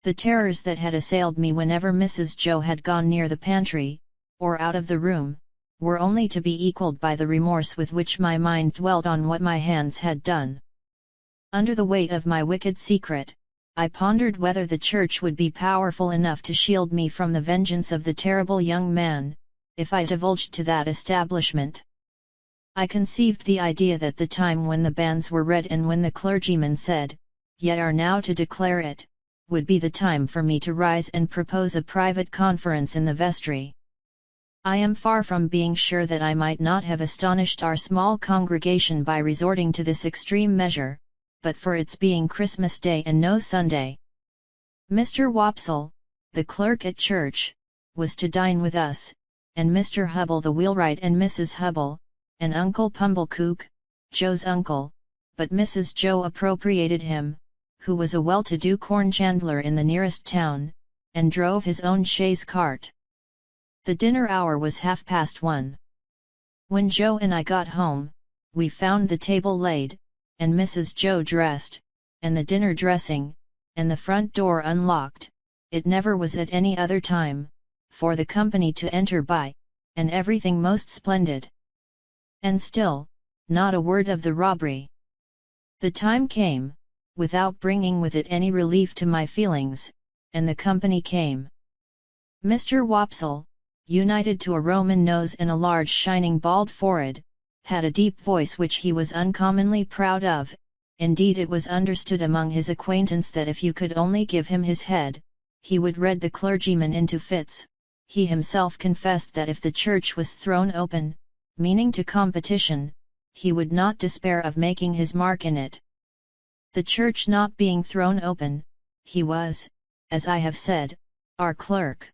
The terrors that had assailed me whenever Mrs. Joe had gone near the pantry, or out of the room, were only to be equalled by the remorse with which my mind dwelt on what my hands had done. Under the weight of my wicked secret, I pondered whether the church would be powerful enough to shield me from the vengeance of the terrible young man, if I divulged to that establishment. I conceived the idea that the time when the banns were read and when the clergyman said, "Ye are now to declare it," would be the time for me to rise and propose a private conference in the vestry. I am far from being sure that I might not have astonished our small congregation by resorting to this extreme measure, but for its being Christmas Day and no Sunday. Mr. Wopsle, the clerk at church, was to dine with us, and Mr. Hubble the wheelwright and Mrs. Hubble, and Uncle Pumblecook, Joe's uncle, but Mrs. Joe appropriated him, who was a well-to-do corn chandler in the nearest town, and drove his own chaise cart. The dinner hour was 1:30. When Joe and I got home, we found the table laid, and Mrs. Joe dressed, and the dinner dressing, and the front door unlocked. It never was at any other time, for the company to enter by, and everything most splendid. And still, not a word of the robbery. The time came, without bringing with it any relief to my feelings, and the company came. Mr. Wopsle, united to a Roman nose and a large shining bald forehead, had a deep voice which he was uncommonly proud of. Indeed, it was understood among his acquaintance that if you could only give him his head, he would read the clergyman into fits. He himself confessed that if the church was thrown open, meaning to competition, he would not despair of making his mark in it. The church not being thrown open, he was, as I have said, our clerk.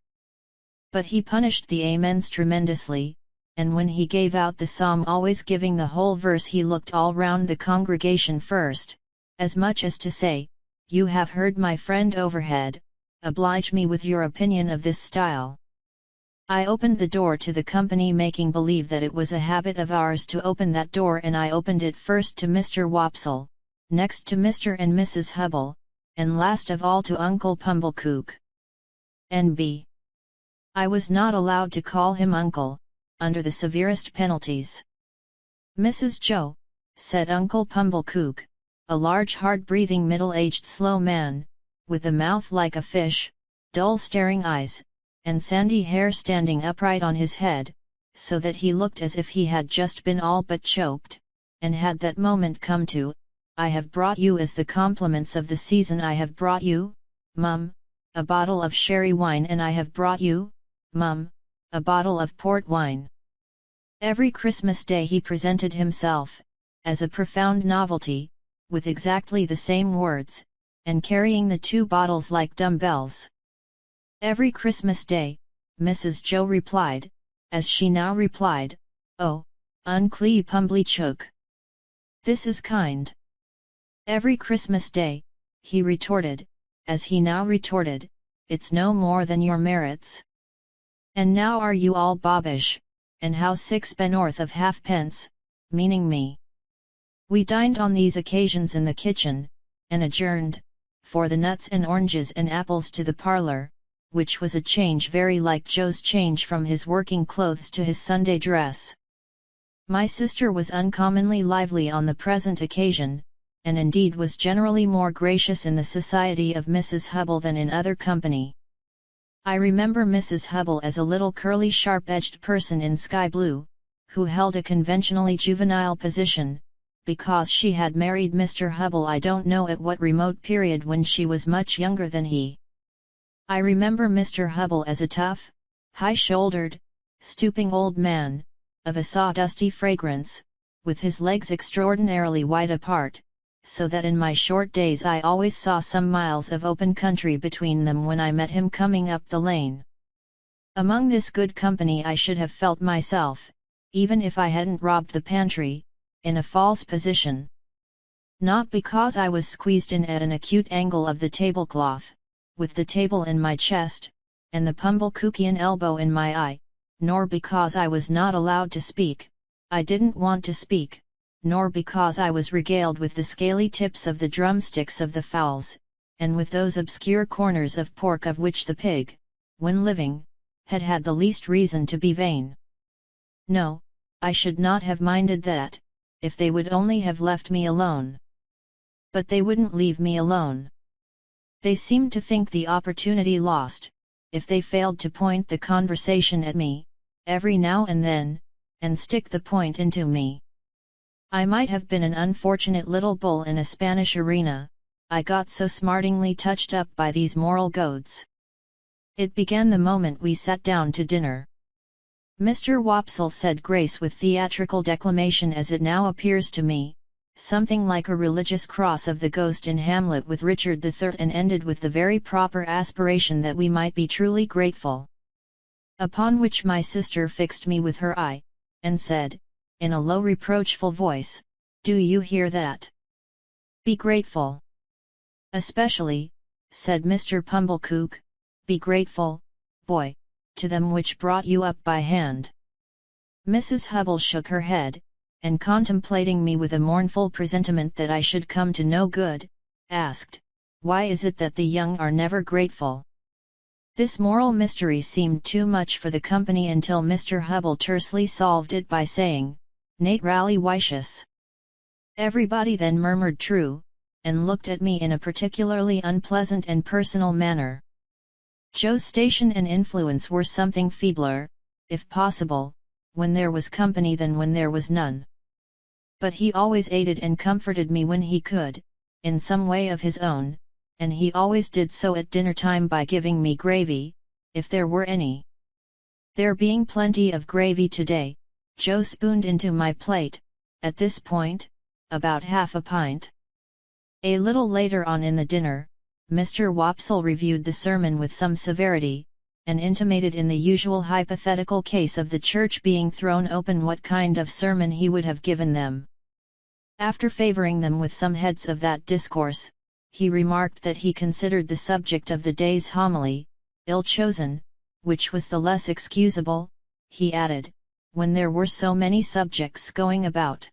But he punished the amens tremendously, and when he gave out the psalm, always giving the whole verse, he looked all round the congregation first, as much as to say, "You have heard my friend overhead, oblige me with your opinion of this style." I opened the door to the company, making believe that it was a habit of ours to open that door, and I opened it first to Mr. Wopsle, next to Mr. and Mrs. Hubble, and last of all to Uncle Pumblecook. N.B. I was not allowed to call him uncle, under the severest penalties. "Mrs. Joe," said Uncle Pumblecook, a large hard-breathing middle-aged slow man, with a mouth like a fish, dull staring eyes, and sandy hair standing upright on his head, so that he looked as if he had just been all but choked, and had that moment come to, "I have brought you as the compliments of the season. I have brought you, mum, a bottle of sherry wine, and I have brought you, mum, a bottle of port wine." Every Christmas Day he presented himself, as a profound novelty, with exactly the same words, and carrying the 2 bottles like dumbbells. Every Christmas Day, Mrs. Joe replied, as she now replied, "Oh, Uncle Pumblechook, this is kind." Every Christmas Day, he retorted, as he now retorted, "It's no more than your merits. And now are you all bobbish, and how 6 of halfpence, meaning me?" We dined on these occasions in the kitchen, and adjourned, for the nuts and oranges and apples, to the parlour, which was a change very like Joe's change from his working clothes to his Sunday dress. My sister was uncommonly lively on the present occasion, and indeed was generally more gracious in the society of Mrs. Hubble than in other company. I remember Mrs. Hubble as a little curly sharp-edged person in sky blue, who held a conventionally juvenile position, because she had married Mr. Hubble I don't know at what remote period when she was much younger than he. I remember Mr. Hubble as a tough, high-shouldered, stooping old man, of a sawdusty fragrance, with his legs extraordinarily wide apart, so that in my short days I always saw some miles of open country between them when I met him coming up the lane. Among this good company I should have felt myself, even if I hadn't robbed the pantry, in a false position. Not because I was squeezed in at an acute angle of the tablecloth, with the table in my chest, and the Pumblecoockian elbow in my eye, nor because I was not allowed to speak, I didn't want to speak, nor because I was regaled with the scaly tips of the drumsticks of the fowls, and with those obscure corners of pork of which the pig, when living, had had the least reason to be vain. No, I should not have minded that, if they would only have left me alone. But they wouldn't leave me alone. They seemed to think the opportunity lost, if they failed to point the conversation at me, every now and then, and stick the point into me. I might have been an unfortunate little bull in a Spanish arena, I got so smartingly touched up by these moral goads. It began the moment we sat down to dinner. Mr. Wopsle said grace with theatrical declamation as it now appears to me, something like a religious cross of the ghost in Hamlet with Richard III, and ended with the very proper aspiration that we might be truly grateful. Upon which my sister fixed me with her eye, and said, in a low reproachful voice, "Do you hear that? Be grateful." "Especially," said Mr. Pumblecook, "be grateful, boy, to them which brought you up by hand." Mrs. Hubble shook her head, and contemplating me with a mournful presentiment that I should come to no good, asked, "Why is it that the young are never grateful?" This moral mystery seemed too much for the company until Mr. Hubble tersely solved it by saying, "Nate rally wicious." Everybody then murmured true, and looked at me in a particularly unpleasant and personal manner. Joe's station and influence were something feebler, if possible, when there was company than when there was none. But he always aided and comforted me when he could, in some way of his own, and he always did so at dinner time by giving me gravy, if there were any. There being plenty of gravy today, Joe spooned into my plate, at this point, about half a pint. A little later on in the dinner, Mr. Wopsle reviewed the sermon with some severity, and intimated in the usual hypothetical case of the church being thrown open what kind of sermon he would have given them. After favouring them with some heads of that discourse, he remarked that he considered the subject of the day's homily ill-chosen, which was the less excusable, he added, when there were so many subjects going about.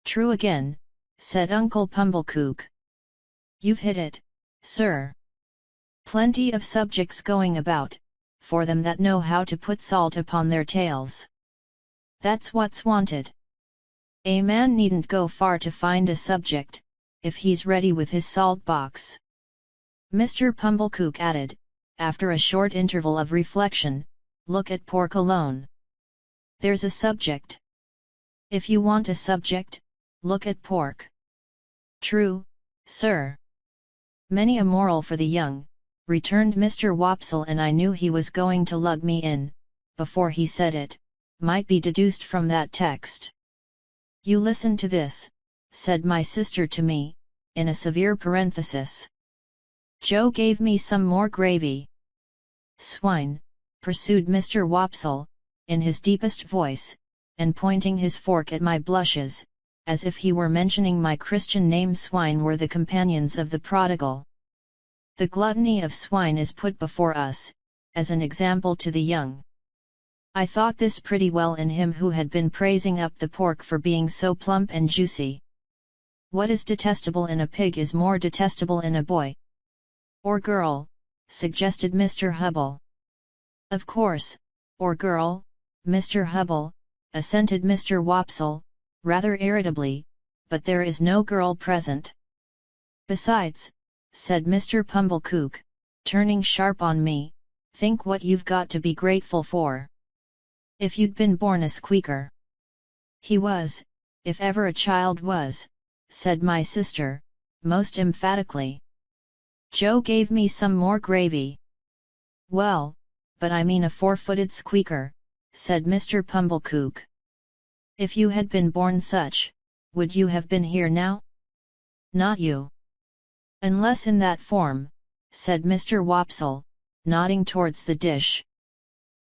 "True again," said Uncle Pumblecook. "You've hit it, sir. Plenty of subjects going about, for them that know how to put salt upon their tails. That's what's wanted. A man needn't go far to find a subject, if he's ready with his salt box." Mr. Pumblecook added, after a short interval of reflection, "Look at pork alone. There's a subject. If you want a subject, look at pork." "True, sir. Many a moral for the young," returned Mr. Wopsle, and I knew he was going to lug me in, before he said it, might be deduced from that text. "You listen to this," said my sister to me, in a severe parenthesis. Joe gave me some more gravy. "Swine," pursued Mr. Wopsle, in his deepest voice, and pointing his fork at my blushes, as if he were mentioning my Christian name. "Swine were the companions of the prodigal. The gluttony of swine is put before us, as an example to the young." I thought this pretty well in him who had been praising up the pork for being so plump and juicy. What is detestable in a pig is more detestable in a boy. "Or girl," suggested Mr. Hubble. "Of course, or girl, Mr. Hubble," assented Mr. Wopsle, rather irritably, but there is no girl present. Besides, said Mr. Pumblechook, turning sharp on me, think what you've got to be grateful for. If you'd been born a squeaker. He was, if ever a child was, said my sister, most emphatically. Joe gave me some more gravy. Well, but I mean a four-footed squeaker, said Mr. Pumblechook. If you had been born such, would you have been here now? Not you. Unless in that form, said Mr. Wopsle, nodding towards the dish.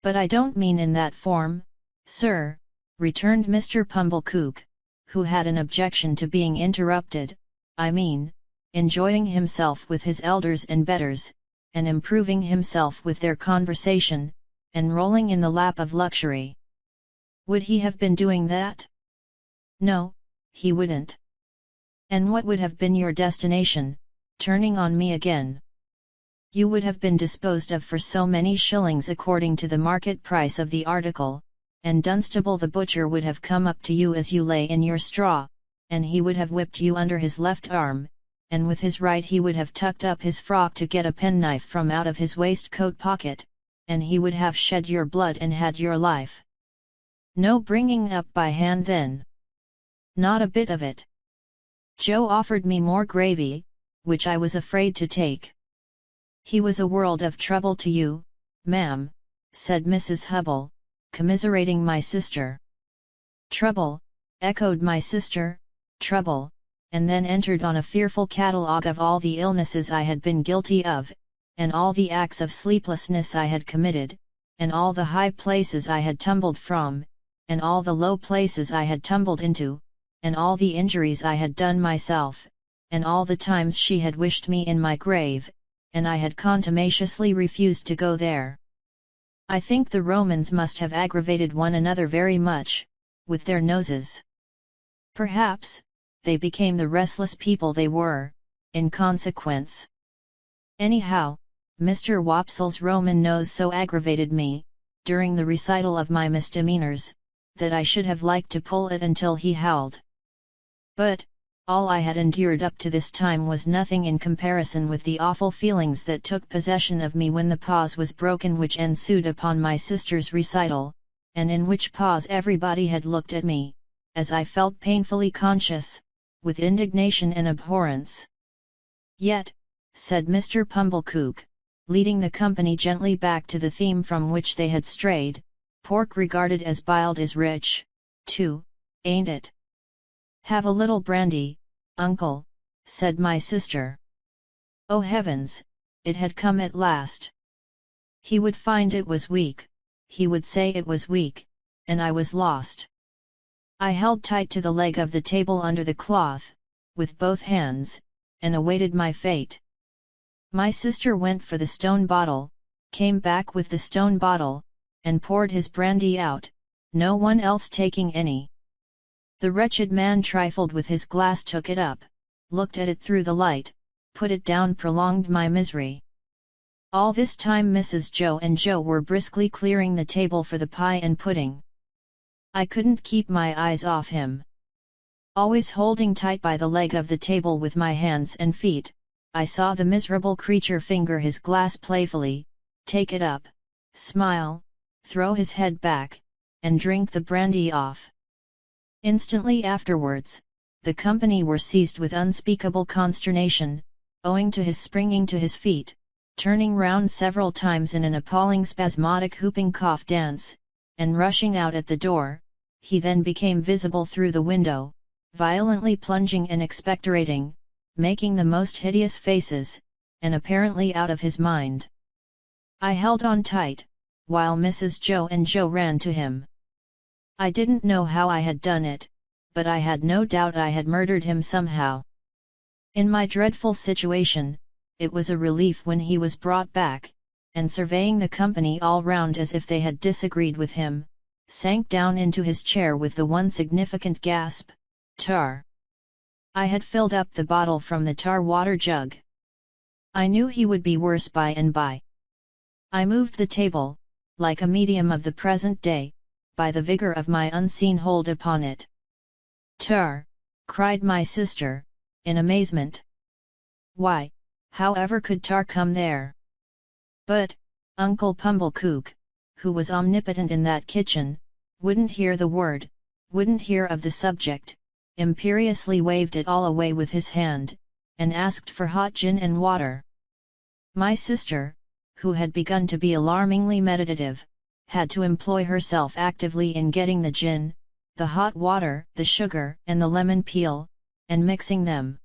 But I don't mean in that form, sir, returned Mr. Pumblechook, who had an objection to being interrupted. I mean, enjoying himself with his elders and betters, and improving himself with their conversation, and rolling in the lap of luxury. Would he have been doing that? No, he wouldn't. And what would have been your destination, turning on me again? You would have been disposed of for so many shillings according to the market price of the article, and Dunstable the butcher would have come up to you as you lay in your straw, and he would have whipped you under his left arm, and with his right he would have tucked up his frock to get a penknife from out of his waistcoat pocket, and he would have shed your blood and had your life. No bringing up by hand then. Not a bit of it. Joe offered me more gravy, which I was afraid to take. He was a world of trouble to you, ma'am, said Mrs. Hubble, commiserating my sister. Trouble, echoed my sister, trouble, and then entered on a fearful catalogue of all the illnesses I had been guilty of, and all the acts of sleeplessness I had committed, and all the high places I had tumbled from, and all the low places I had tumbled into, and all the injuries I had done myself, and all the times she had wished me in my grave, and I had contumaciously refused to go there. I think the Romans must have aggravated one another very much, with their noses. Perhaps, they became the restless people they were, in consequence. Anyhow, Mr. Wopsle's Roman nose so aggravated me, during the recital of my misdemeanors, that I should have liked to pull it until he howled. But, all I had endured up to this time was nothing in comparison with the awful feelings that took possession of me when the pause was broken which ensued upon my sister's recital, and in which pause everybody had looked at me, as I felt painfully conscious, with indignation and abhorrence. Yet, said Mr. Pumblechook, leading the company gently back to the theme from which they had strayed, pork regarded as biled is rich, too, ain't it? Have a little brandy, uncle, said my sister. Oh heavens, it had come at last. He would find it was weak, he would say it was weak, and I was lost. I held tight to the leg of the table under the cloth, with both hands, and awaited my fate. My sister went for the stone bottle, came back with the stone bottle, and poured his brandy out, no one else taking any. The wretched man trifled with his glass, took it up, looked at it through the light, put it down, prolonged my misery. All this time Mrs. Joe and Joe were briskly clearing the table for the pie and pudding. I couldn't keep my eyes off him. Always holding tight by the leg of the table with my hands and feet, I saw the miserable creature finger his glass playfully, take it up, smile, throw his head back, and drink the brandy off. Instantly afterwards, the company were seized with unspeakable consternation, owing to his springing to his feet, turning round several times in an appalling spasmodic whooping cough dance, and rushing out at the door. He then became visible through the window, violently plunging and expectorating, making the most hideous faces, and apparently out of his mind. I held on tight, while Mrs. Joe and Joe ran to him. I didn't know how I had done it, but I had no doubt I had murdered him somehow. In my dreadful situation, it was a relief when he was brought back, and surveying the company all round as if they had disagreed with him, sank down into his chair with the one significant gasp, "Tar." I had filled up the bottle from the tar water jug. I knew he would be worse by and by. I moved the table, like a medium of the present day, by the vigour of my unseen hold upon it. "Tar," cried my sister, in amazement. Why, however could tar come there? But, Uncle Pumblechook, who was omnipotent in that kitchen, wouldn't hear the word, wouldn't hear of the subject, imperiously waved it all away with his hand, and asked for hot gin and water. My sister, who had begun to be alarmingly meditative, had to employ herself actively in getting the gin, the hot water, the sugar, and the lemon peel, and mixing them.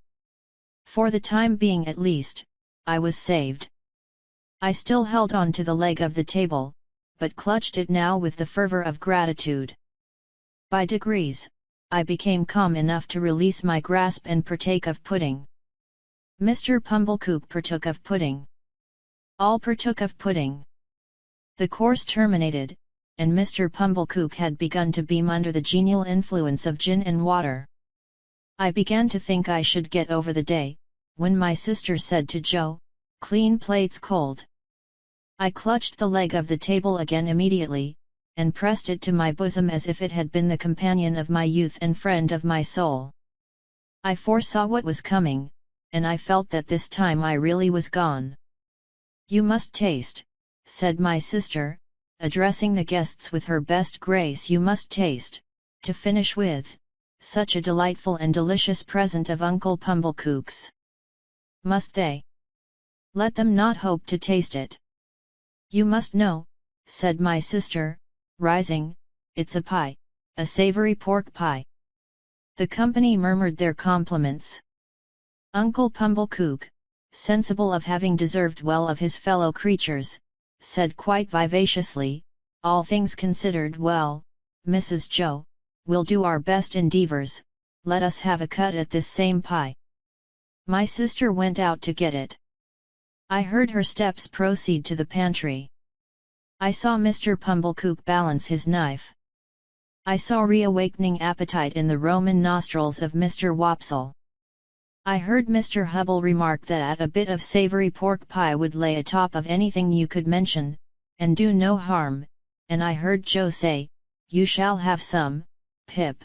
For the time being at least, I was saved. I still held on to the leg of the table, but clutched it now with the fervour of gratitude. By degrees, I became calm enough to release my grasp and partake of pudding. Mr. Pumblechook partook of pudding. All partook of pudding. The course terminated, and Mr. Pumblechook had begun to beam under the genial influence of gin and water. I began to think I should get over the day, when my sister said to Joe, "Clean plates cold." I clutched the leg of the table again immediately, and pressed it to my bosom as if it had been the companion of my youth and friend of my soul. I foresaw what was coming, and I felt that this time I really was gone. "You must taste," said my sister, addressing the guests with her best grace. "You must taste, to finish with, such a delightful and delicious present of Uncle Pumblechook's." "Must they? Let them not hope to taste it." "You must know," said my sister, rising, "it's a pie, a savoury pork pie." The company murmured their compliments. Uncle Pumblechook, sensible of having deserved well of his fellow creatures, said quite vivaciously, "All things considered, well, Mrs. Joe, we'll do our best endeavours, let us have a cut at this same pie." My sister went out to get it. I heard her steps proceed to the pantry. I saw Mr. Pumblechook balance his knife. I saw reawakening appetite in the Roman nostrils of Mr. Wopsle. I heard Mr. Hubble remark that a bit of savoury pork pie would lay atop of anything you could mention, and do no harm, and I heard Joe say, "You shall have some, Pip."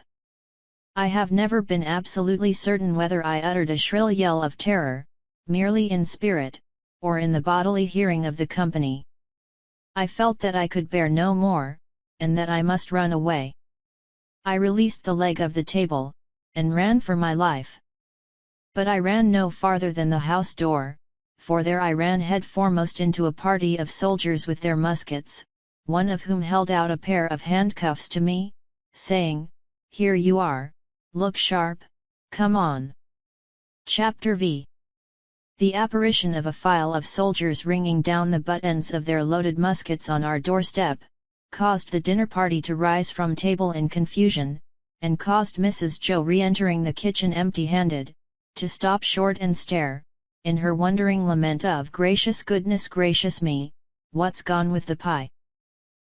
I have never been absolutely certain whether I uttered a shrill yell of terror, merely in spirit, or in the bodily hearing of the company. I felt that I could bear no more, and that I must run away. I released the leg of the table, and ran for my life. But I ran no farther than the house door, for there I ran head foremost into a party of soldiers with their muskets, one of whom held out a pair of handcuffs to me, saying, "Here you are, look sharp, come on." Chapter V. The apparition of a file of soldiers ringing down the butt ends of their loaded muskets on our doorstep, caused the dinner party to rise from table in confusion, and caused Mrs. Joe re-entering the kitchen empty-handed, to stop short and stare, in her wondering lament of "Gracious goodness gracious me, what's gone with the pie?"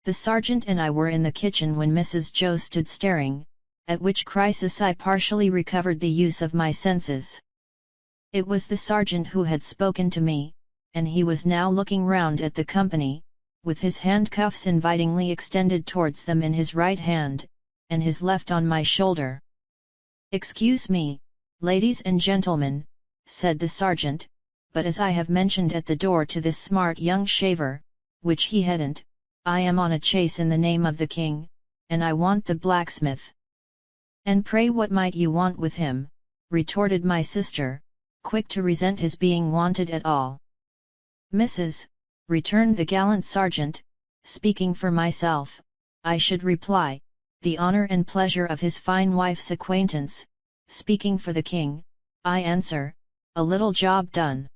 The sergeant and I were in the kitchen when Mrs. Joe stood staring, at which crisis I partially recovered the use of my senses. It was the sergeant who had spoken to me, and he was now looking round at the company, with his handcuffs invitingly extended towards them in his right hand, and his left on my shoulder. "Excuse me, ladies and gentlemen," said the sergeant, "but as I have mentioned at the door to this smart young shaver, which he hadn't, I am on a chase in the name of the king, and I want the blacksmith." "And pray what might you want with him?" retorted my sister, quick to resent his being wanted at all. "Mrs., returned the gallant sergeant, speaking for myself, I should reply, the honour and pleasure of his fine wife's acquaintance; speaking for the king, I answer, a little job done."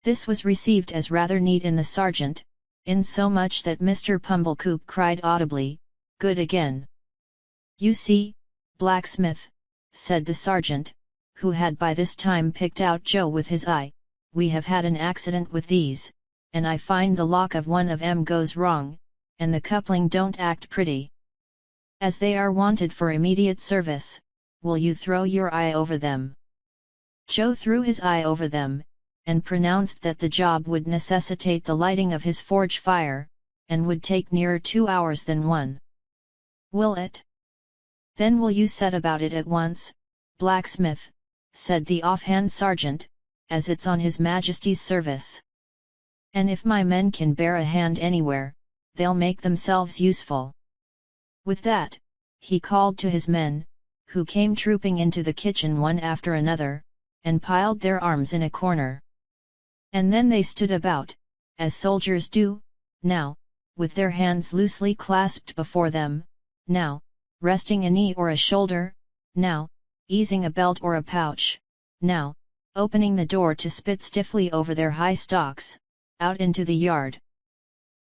This was received as rather neat in the sergeant, insomuch that Mr. Pumblechook cried audibly, "Good again." "You see, blacksmith," said the sergeant, who had by this time picked out Joe with his eye, "we have had an accident with these, and I find the lock of one of 'em goes wrong, and the coupling don't act pretty. As they are wanted for immediate service, will you throw your eye over them?" Joe threw his eye over them, and pronounced that the job would necessitate the lighting of his forge fire, and would take nearer 2 hours than one. "Will it? Then will you set about it at once?" blacksmith," said the offhand sergeant, "as it's on His Majesty's service. And if my men can bear a hand anywhere, they'll make themselves useful." With that, he called to his men, who came trooping into the kitchen one after another, and piled their arms in a corner. And then they stood about, as soldiers do, now, with their hands loosely clasped before them, now, resting a knee or a shoulder, now, easing a belt or a pouch, now, opening the door to spit stiffly over their high stocks, out into the yard.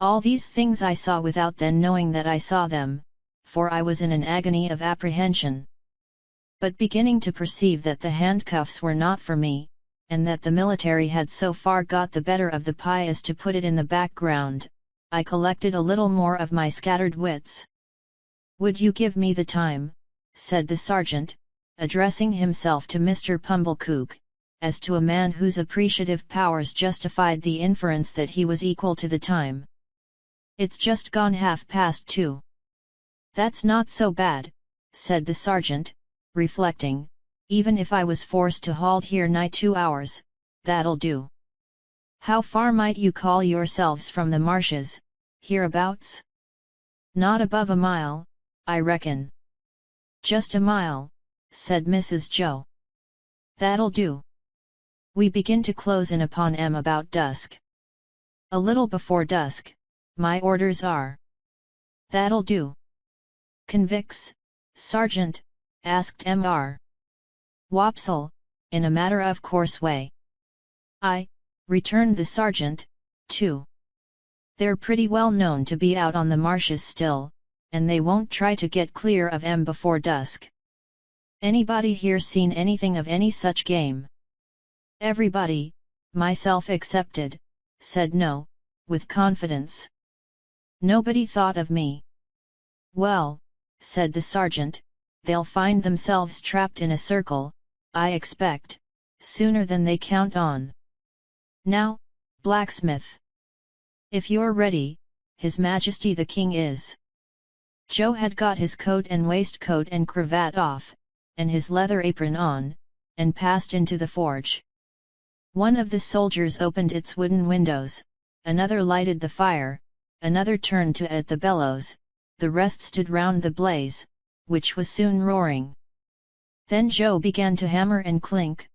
All these things I saw without then knowing that I saw them, for I was in an agony of apprehension. But beginning to perceive that the handcuffs were not for me, and that the military had so far got the better of the pie as to put it in the background, I collected a little more of my scattered wits. "Would you give me the time?" said the sergeant, addressing himself to Mr. Pumblechook, as to a man whose appreciative powers justified the inference that he was equal to the time. "It's just gone 2:30. "That's not so bad," said the sergeant, reflecting, "even if I was forced to halt here nigh 2 hours, that'll do. How far might you call yourselves from the marshes, hereabouts?" "Not above a mile, I reckon." "Just a mile," said Mrs. Joe. "That'll do. We begin to close in upon about dusk." "A little before dusk, my orders are." "That'll do." "Convicts, sergeant?" asked Mr. Wopsle, in a matter-of-course way. "Aye," returned the sergeant, "2. They're pretty well known to be out on the marshes still, and they won't try to get clear of before dusk. Anybody here seen anything of any such game?" Everybody, myself excepted, said no, with confidence. Nobody thought of me. "Well," said the sergeant, "they'll find themselves trapped in a circle, I expect, sooner than they count on. Now, blacksmith. If you're ready, His Majesty the King is." Joe had got his coat and waistcoat and cravat off, and his leather apron on, and passed into the forge. One of the soldiers opened its wooden windows, another lighted the fire, another turned to at the bellows, the rest stood round the blaze, which was soon roaring. Then Joe began to hammer and clink,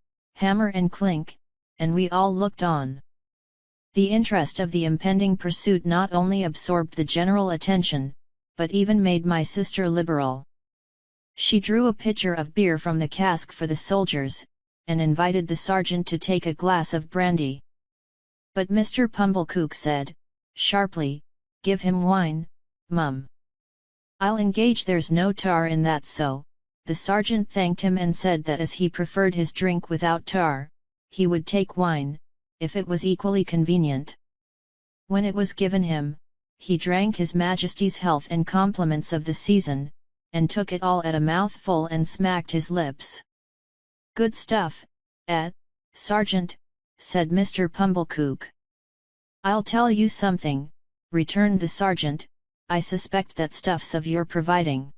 and we all looked on. The interest of the impending pursuit not only absorbed the general attention, but even made my sister liberal. She drew a pitcher of beer from the cask for the soldiers, and invited the sergeant to take a glass of brandy. But Mr. Pumblechook said, sharply, "Give him wine, mum." "I'll engage there's no tar in that." So, the sergeant thanked him and said that as he preferred his drink without tar, he would take wine, if it was equally convenient. When it was given him, he drank His Majesty's health and compliments of the season, and took it all at a mouthful and smacked his lips. "Good stuff, sergeant," said Mr. Pumblechook. "I'll tell you something," returned the sergeant, "I suspect that stuff's of your providing."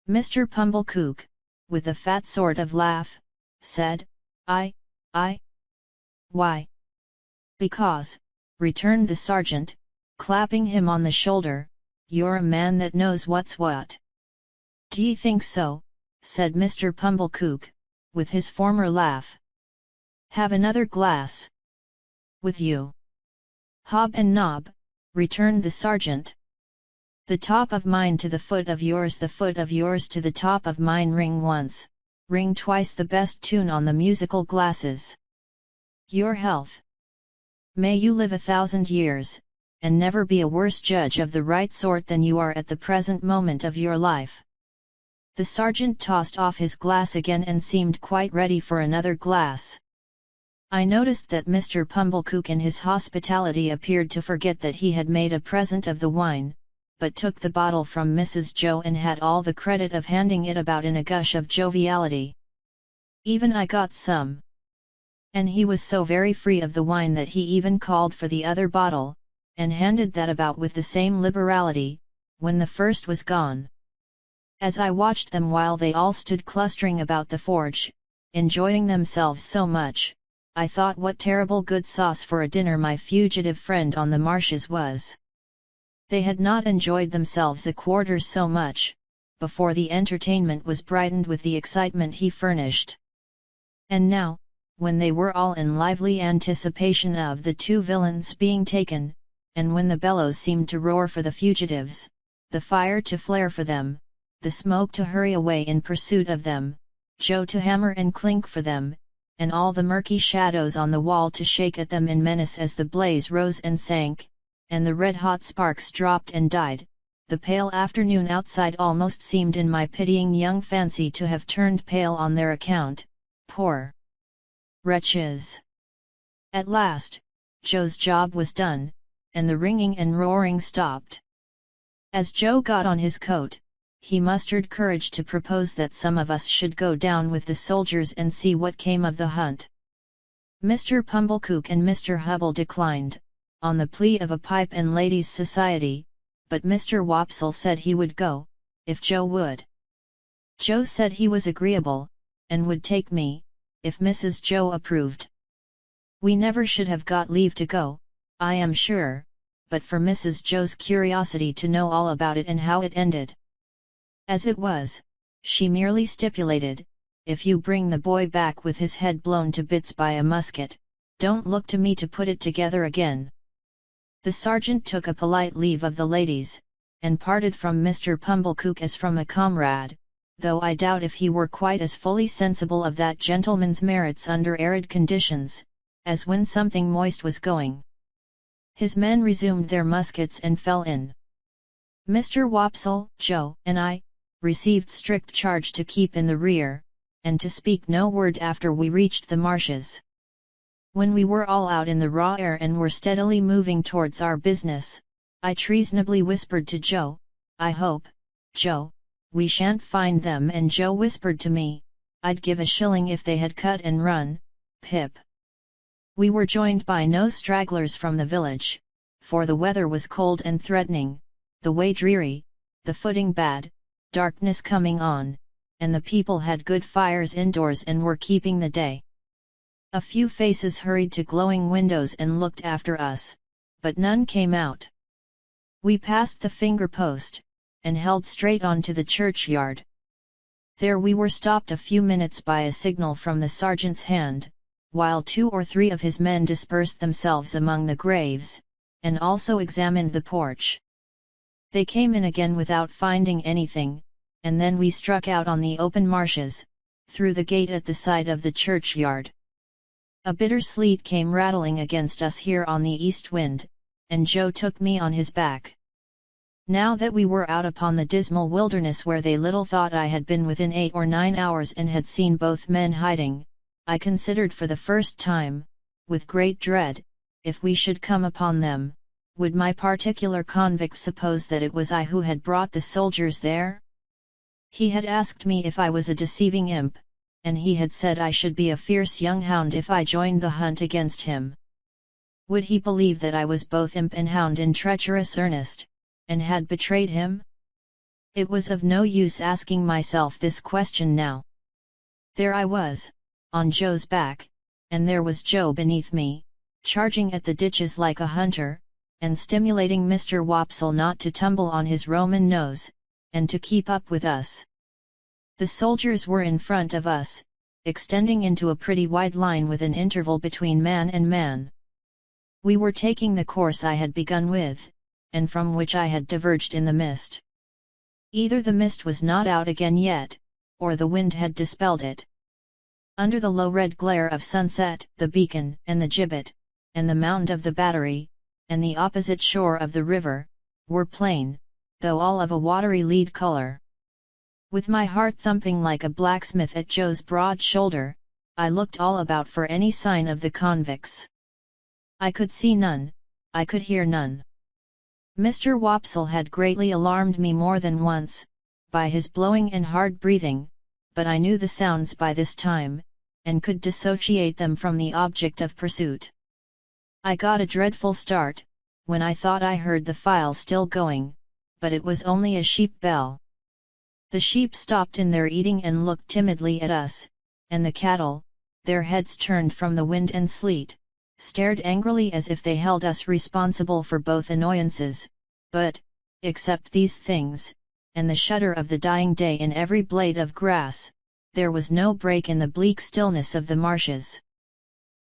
Mr. Pumblechook, with a fat sort of laugh, said, I. "Why?" "Because," returned the sergeant, clapping him on the shoulder, "you're a man that knows what's what." "D'ye think so?" said Mr. Pumblechook, with his former laugh. "Have another glass?" "With you." "Hob and nob," returned the sergeant. "The top of mine to the foot of yours, the foot of yours to the top of mine. Ring once, ring twice, the best tune on the musical glasses." "Your health. May you live 1,000 years, and never be a worse judge of the right sort than you are at the present moment of your life." The sergeant tossed off his glass again and seemed quite ready for another glass. I noticed that Mr. Pumblechook in his hospitality appeared to forget that he had made a present of the wine, but took the bottle from Mrs. Joe and had all the credit of handing it about in a gush of joviality. Even I got some. And he was so very free of the wine that he even called for the other bottle, and handed that about with the same liberality, when the first was gone. As I watched them while they all stood clustering about the forge, enjoying themselves so much, I thought what terrible good sauce for a dinner my fugitive friend on the marshes was. They had not enjoyed themselves a quarter so much, before the entertainment was brightened with the excitement he furnished. And now, when they were all in lively anticipation of the two villains being taken, and when the bellows seemed to roar for the fugitives, the fire to flare for them, the smoke to hurry away in pursuit of them, Joe to hammer and clink for them, and all the murky shadows on the wall to shake at them in menace as the blaze rose and sank, and the red-hot sparks dropped and died, the pale afternoon outside almost seemed in my pitying young fancy to have turned pale on their account, poor wretches. At last, Joe's job was done, and the ringing and roaring stopped. As Joe got on his coat, he mustered courage to propose that some of us should go down with the soldiers and see what came of the hunt. Mr. Pumblechook and Mr. Hubble declined, on the plea of a pipe and ladies' society, but Mr. Wopsle said he would go, if Joe would. Joe said he was agreeable, and would take me, if Mrs. Joe approved. We never should have got leave to go, I am sure, but for Mrs. Joe's curiosity to know all about it and how it ended. As it was, she merely stipulated, if you bring the boy back with his head blown to bits by a musket, don't look to me to put it together again. The sergeant took a polite leave of the ladies, and parted from Mr. Pumblechook as from a comrade, though I doubt if he were quite as fully sensible of that gentleman's merits under arid conditions, as when something moist was going. His men resumed their muskets and fell in. Mr. Wopsle, Joe, and I, received strict charge to keep in the rear, and to speak no word after we reached the marshes. When we were all out in the raw air and were steadily moving towards our business, I treasonably whispered to Joe, I hope, Joe, we shan't find them, and Joe whispered to me, I'd give a shilling if they had cut and run, Pip. We were joined by no stragglers from the village, for the weather was cold and threatening, the way dreary, the footing bad, darkness coming on, and the people had good fires indoors and were keeping the day. A few faces hurried to glowing windows and looked after us, but none came out. We passed the finger post, and held straight on to the churchyard. There we were stopped a few minutes by a signal from the sergeant's hand, while 2 or 3 of his men dispersed themselves among the graves, and also examined the porch. They came in again without finding anything, and then we struck out on the open marshes, through the gate at the side of the churchyard. A bitter sleet came rattling against us here on the east wind, and Joe took me on his back. Now that we were out upon the dismal wilderness where they little thought I had been within 8 or 9 hours and had seen both men hiding, I considered for the first time, with great dread, if we should come upon them, would my particular convict suppose that it was I who had brought the soldiers there? He had asked me if I was a deceiving imp, and he had said I should be a fierce young hound if I joined the hunt against him. Would he believe that I was both imp and hound in treacherous earnest, and had betrayed him? It was of no use asking myself this question now. There I was, on Joe's back, and there was Joe beneath me, charging at the ditches like a hunter, and stimulating Mr. Wopsle not to tumble on his Roman nose, and to keep up with us. The soldiers were in front of us, extending into a pretty wide line with an interval between man and man. We were taking the course I had begun with, and from which I had diverged in the mist. Either the mist was not out again yet, or the wind had dispelled it. Under the low red glare of sunset, the beacon, and the gibbet, and the mound of the battery, and the opposite shore of the river, were plain, though all of a watery lead colour. With my heart thumping like a blacksmith at Joe's broad shoulder, I looked all about for any sign of the convicts. I could see none, I could hear none. Mr. Wopsle had greatly alarmed me more than once, by his blowing and hard breathing, but I knew the sounds by this time, and could dissociate them from the object of pursuit. I got a dreadful start, when I thought I heard the file still going, but it was only a sheep bell. The sheep stopped in their eating and looked timidly at us, and the cattle, their heads turned from the wind and sleet, stared angrily as if they held us responsible for both annoyances, but, except these things, and the shudder of the dying day in every blade of grass, there was no break in the bleak stillness of the marshes.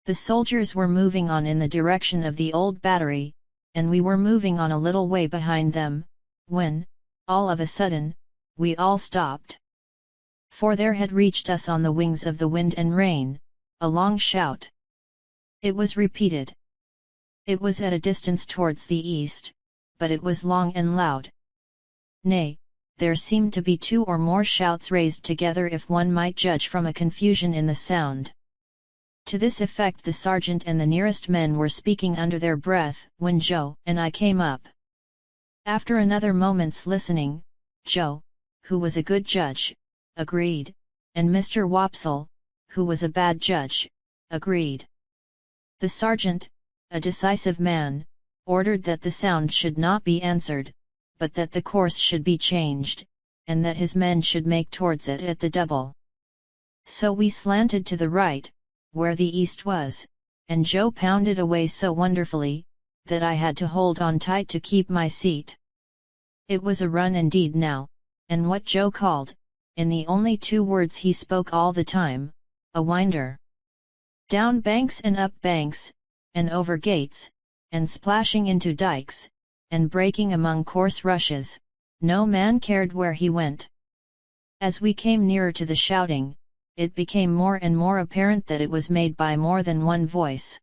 The soldiers were moving on in the direction of the old battery, and we were moving on a little way behind them, when, all of a sudden, we all stopped. For there had reached us on the wings of the wind and rain, a long shout. It was repeated. It was at a distance towards the east, but it was long and loud. Nay, there seemed to be 2 or more shouts raised together if one might judge from a confusion in the sound. To this effect the sergeant and the nearest men were speaking under their breath, when Joe and I came up. After another moment's listening, Joe, who was a good judge, agreed, and Mr. Wopsle, who was a bad judge, agreed. The sergeant, a decisive man, ordered that the sound should not be answered, but that the course should be changed, and that his men should make towards it at the double. So we slanted to the right, where the east was, and Joe pounded away so wonderfully, that I had to hold on tight to keep my seat. It was a run indeed now, and what Joe called, in the only 2 words he spoke all the time, a winder. Down banks and up banks, and over gates, and splashing into dikes, and breaking among coarse rushes, no man cared where he went. As we came nearer to the shouting, it became more and more apparent that it was made by more than one voice.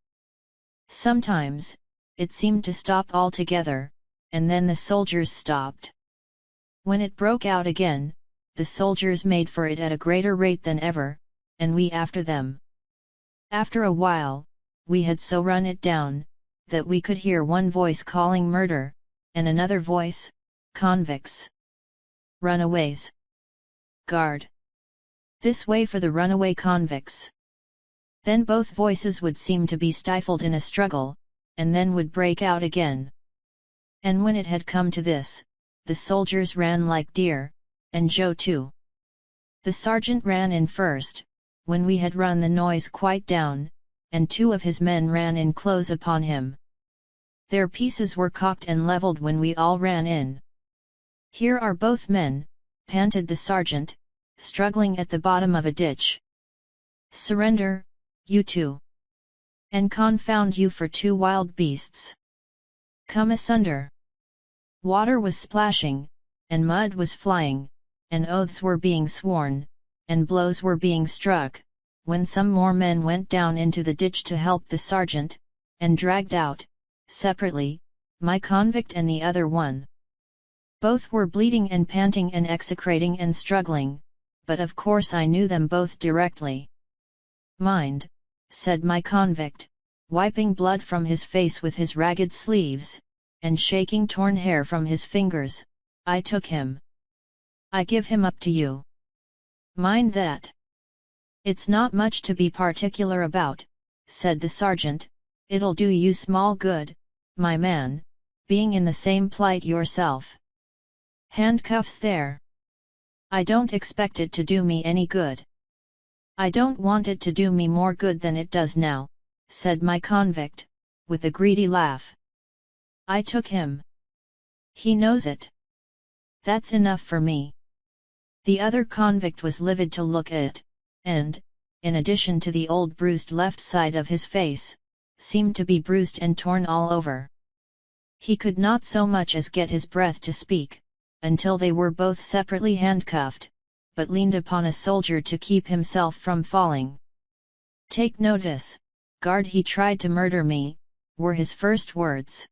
Sometimes, it seemed to stop altogether, and then the soldiers stopped. When it broke out again, the soldiers made for it at a greater rate than ever, and we after them. After a while, we had so run it down, that we could hear one voice calling murder, and another voice, convicts. Runaways. Guard. This way for the runaway convicts. Then both voices would seem to be stifled in a struggle, and then would break out again. And when it had come to this, the soldiers ran like deer, and Joe too. The sergeant ran in first, when we had run the noise quite down, and 2 of his men ran in close upon him. Their pieces were cocked and levelled when we all ran in. Here are both men, panted the sergeant, struggling at the bottom of a ditch. Surrender, you 2. And confound you for 2 wild beasts. Come asunder. Water was splashing, and mud was flying, and oaths were being sworn, and blows were being struck, when some more men went down into the ditch to help the sergeant, and dragged out, separately, my convict and the other one. Both were bleeding and panting and execrating and struggling, but of course I knew them both directly. Mind, said my convict, wiping blood from his face with his ragged sleeves, and shaking torn hair from his fingers, I took him. I give him up to you. Mind that. It's not much to be particular about, said the sergeant, it'll do you small good, my man, being in the same plight yourself. Handcuffs there. I don't expect it to do me any good. I don't want it to do me more good than it does now, said my convict, with a greedy laugh. I took him. He knows it. That's enough for me. The other convict was livid to look at, and, in addition to the old bruised left side of his face, seemed to be bruised and torn all over. He could not so much as get his breath to speak, until they were both separately handcuffed, but leaned upon a soldier to keep himself from falling. Take notice, guard, he tried to murder me, were his first words.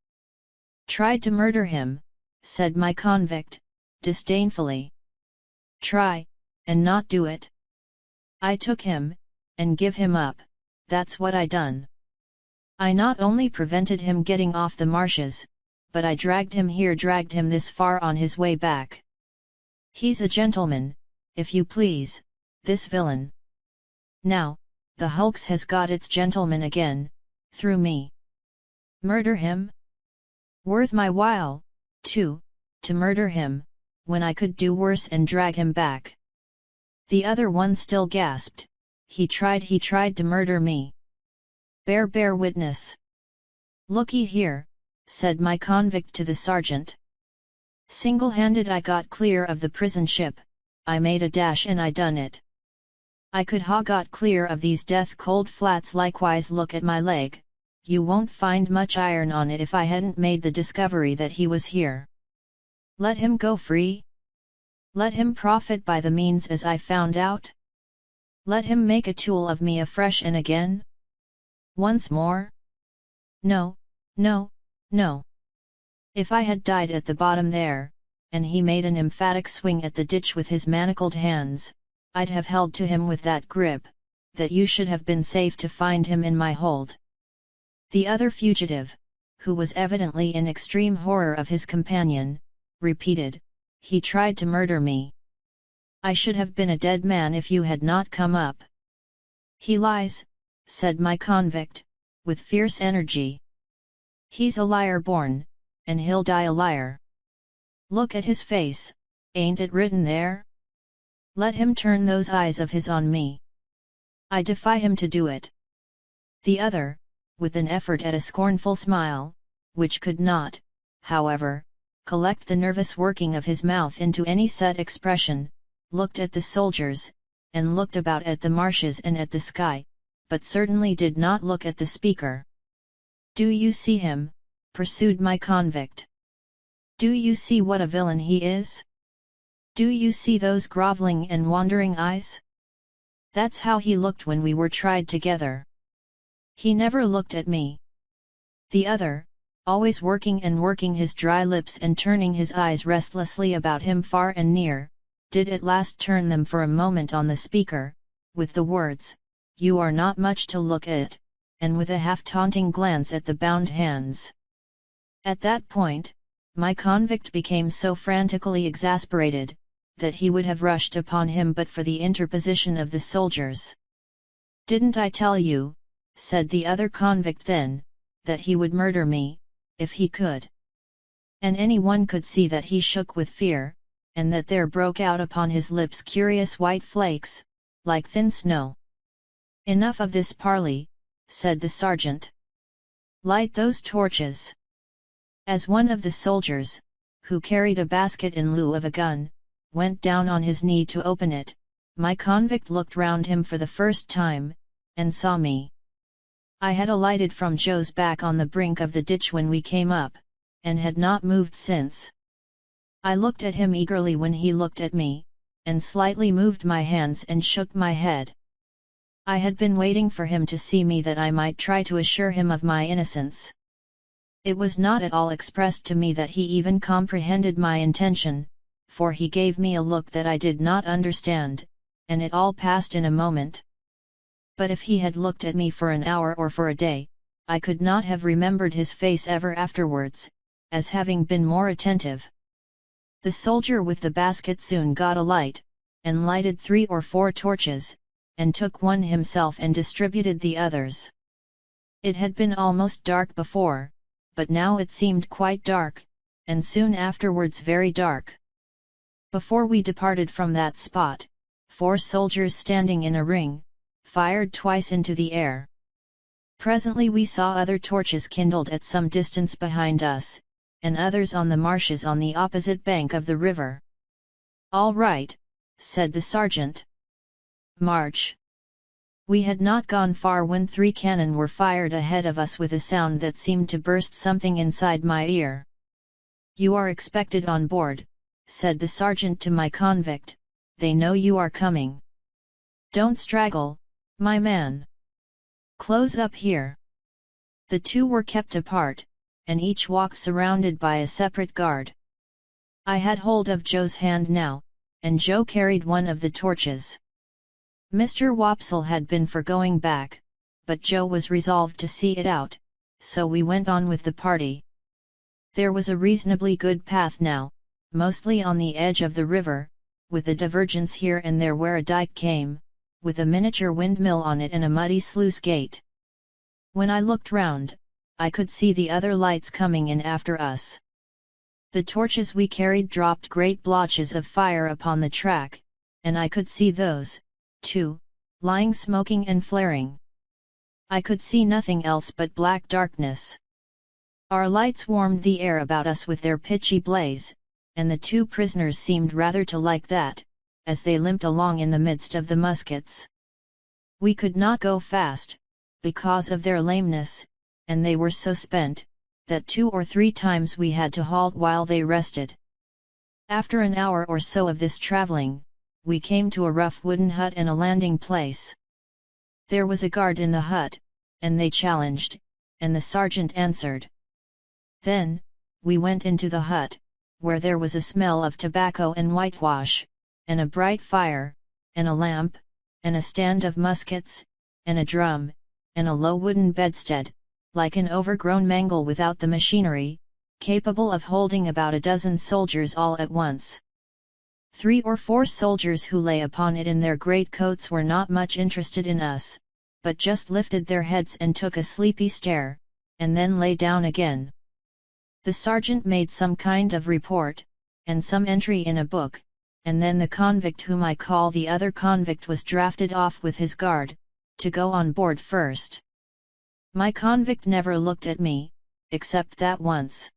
Tried to murder him, said my convict, disdainfully. Try, and not do it. I took him, and give him up, that's what I done. I not only prevented him getting off the marshes, but I dragged him here, dragged him this far on his way back. He's a gentleman, if you please, this villain. Now, the hulks has got its gentleman again, through me. Murder him? Worth my while, too, to murder him, when I could do worse and drag him back." The other one still gasped, he tried to murder me." Bear witness." "Looky here," said my convict to the sergeant. "Single-handed I got clear of the prison ship, I made a dash and I done it. I could ha' got clear of these death-cold flats likewise. Look at my leg, you won't find much iron on it if I hadn't made the discovery that he was here. Let him go free? Let him profit by the means as I found out? Let him make a tool of me afresh and again? Once more? No, no, no. If I had died at the bottom there," and he made an emphatic swing at the ditch with his manacled hands, "I'd have held to him with that grip, that you should have been safe to find him in my hold." The other fugitive, who was evidently in extreme horror of his companion, repeated, "He tried to murder me. I should have been a dead man if you had not come up." "He lies," said my convict, with fierce energy. "He's a liar born, and he'll die a liar. Look at his face, ain't it written there? Let him turn those eyes of his on me. I defy him to do it." The other, with an effort at a scornful smile, which could not, however, collect the nervous working of his mouth into any set expression, looked at the soldiers, and looked about at the marshes and at the sky, but certainly did not look at the speaker. "Do you see him?" pursued my convict. "Do you see what a villain he is? Do you see those grovelling and wandering eyes? That's how he looked when we were tried together. He never looked at me." The other, always working his dry lips and turning his eyes restlessly about him far and near, did at last turn them for a moment on the speaker, with the words, "You are not much to look at," and with a half-taunting glance at the bound hands. At that point, my convict became so frantically exasperated, that he would have rushed upon him but for the interposition of the soldiers. "Didn't I tell you," said the other convict then, "that he would murder me, if he could?" And anyone could see that he shook with fear, and that there broke out upon his lips curious white flakes, like thin snow. "Enough of this parley," said the sergeant. "Light those torches." As one of the soldiers, who carried a basket in lieu of a gun, went down on his knee to open it, my convict looked round him for the first time, and saw me. I had alighted from Joe's back on the brink of the ditch when we came up, and had not moved since. I looked at him eagerly when he looked at me, and slightly moved my hands and shook my head. I had been waiting for him to see me that I might try to assure him of my innocence. It was not at all expressed to me that he even comprehended my intention, for he gave me a look that I did not understand, and it all passed in a moment. But if he had looked at me for an hour or for a day, I could not have remembered his face ever afterwards, as having been more attentive. The soldier with the basket soon got a light, and lighted 3 or 4 torches, and took one himself and distributed the others. It had been almost dark before, but now it seemed quite dark, and soon afterwards very dark. Before we departed from that spot, 4 soldiers standing in a ring, fired twice into the air. Presently we saw other torches kindled at some distance behind us, and others on the marshes on the opposite bank of the river. "All right," said the sergeant. "March." We had not gone far when 3 cannon were fired ahead of us with a sound that seemed to burst something inside my ear. "You are expected on board," said the sergeant to my convict, "they know you are coming. Don't straggle, my man. Close up here." The 2 were kept apart, and each walked surrounded by a separate guard. I had hold of Joe's hand now, and Joe carried one of the torches. Mr. Wopsle had been for going back, but Joe was resolved to see it out, so we went on with the party. There was a reasonably good path now, mostly on the edge of the river, with a divergence here and there where a dike came, with a miniature windmill on it and a muddy sluice gate. When I looked round, I could see the other lights coming in after us. The torches we carried dropped great blotches of fire upon the track, and I could see those, too, lying smoking and flaring. I could see nothing else but black darkness. Our lights warmed the air about us with their pitchy blaze, and the two prisoners seemed rather to like that, as they limped along in the midst of the muskets. We could not go fast, because of their lameness, and they were so spent, that 2 or 3 times we had to halt while they rested. After an hour or so of this travelling, we came to a rough wooden hut and a landing place. There was a guard in the hut, and they challenged, and the sergeant answered. Then, we went into the hut, where there was a smell of tobacco and whitewash, and a bright fire, and a lamp, and a stand of muskets, and a drum, and a low wooden bedstead, like an overgrown mangle without the machinery, capable of holding about a dozen soldiers all at once. 3 or 4 soldiers who lay upon it in their great coats were not much interested in us, but just lifted their heads and took a sleepy stare, and then lay down again. The sergeant made some kind of report, and some entry in a book, and then the convict whom I call the other convict was drafted off with his guard, to go on board first. My convict never looked at me, except that once.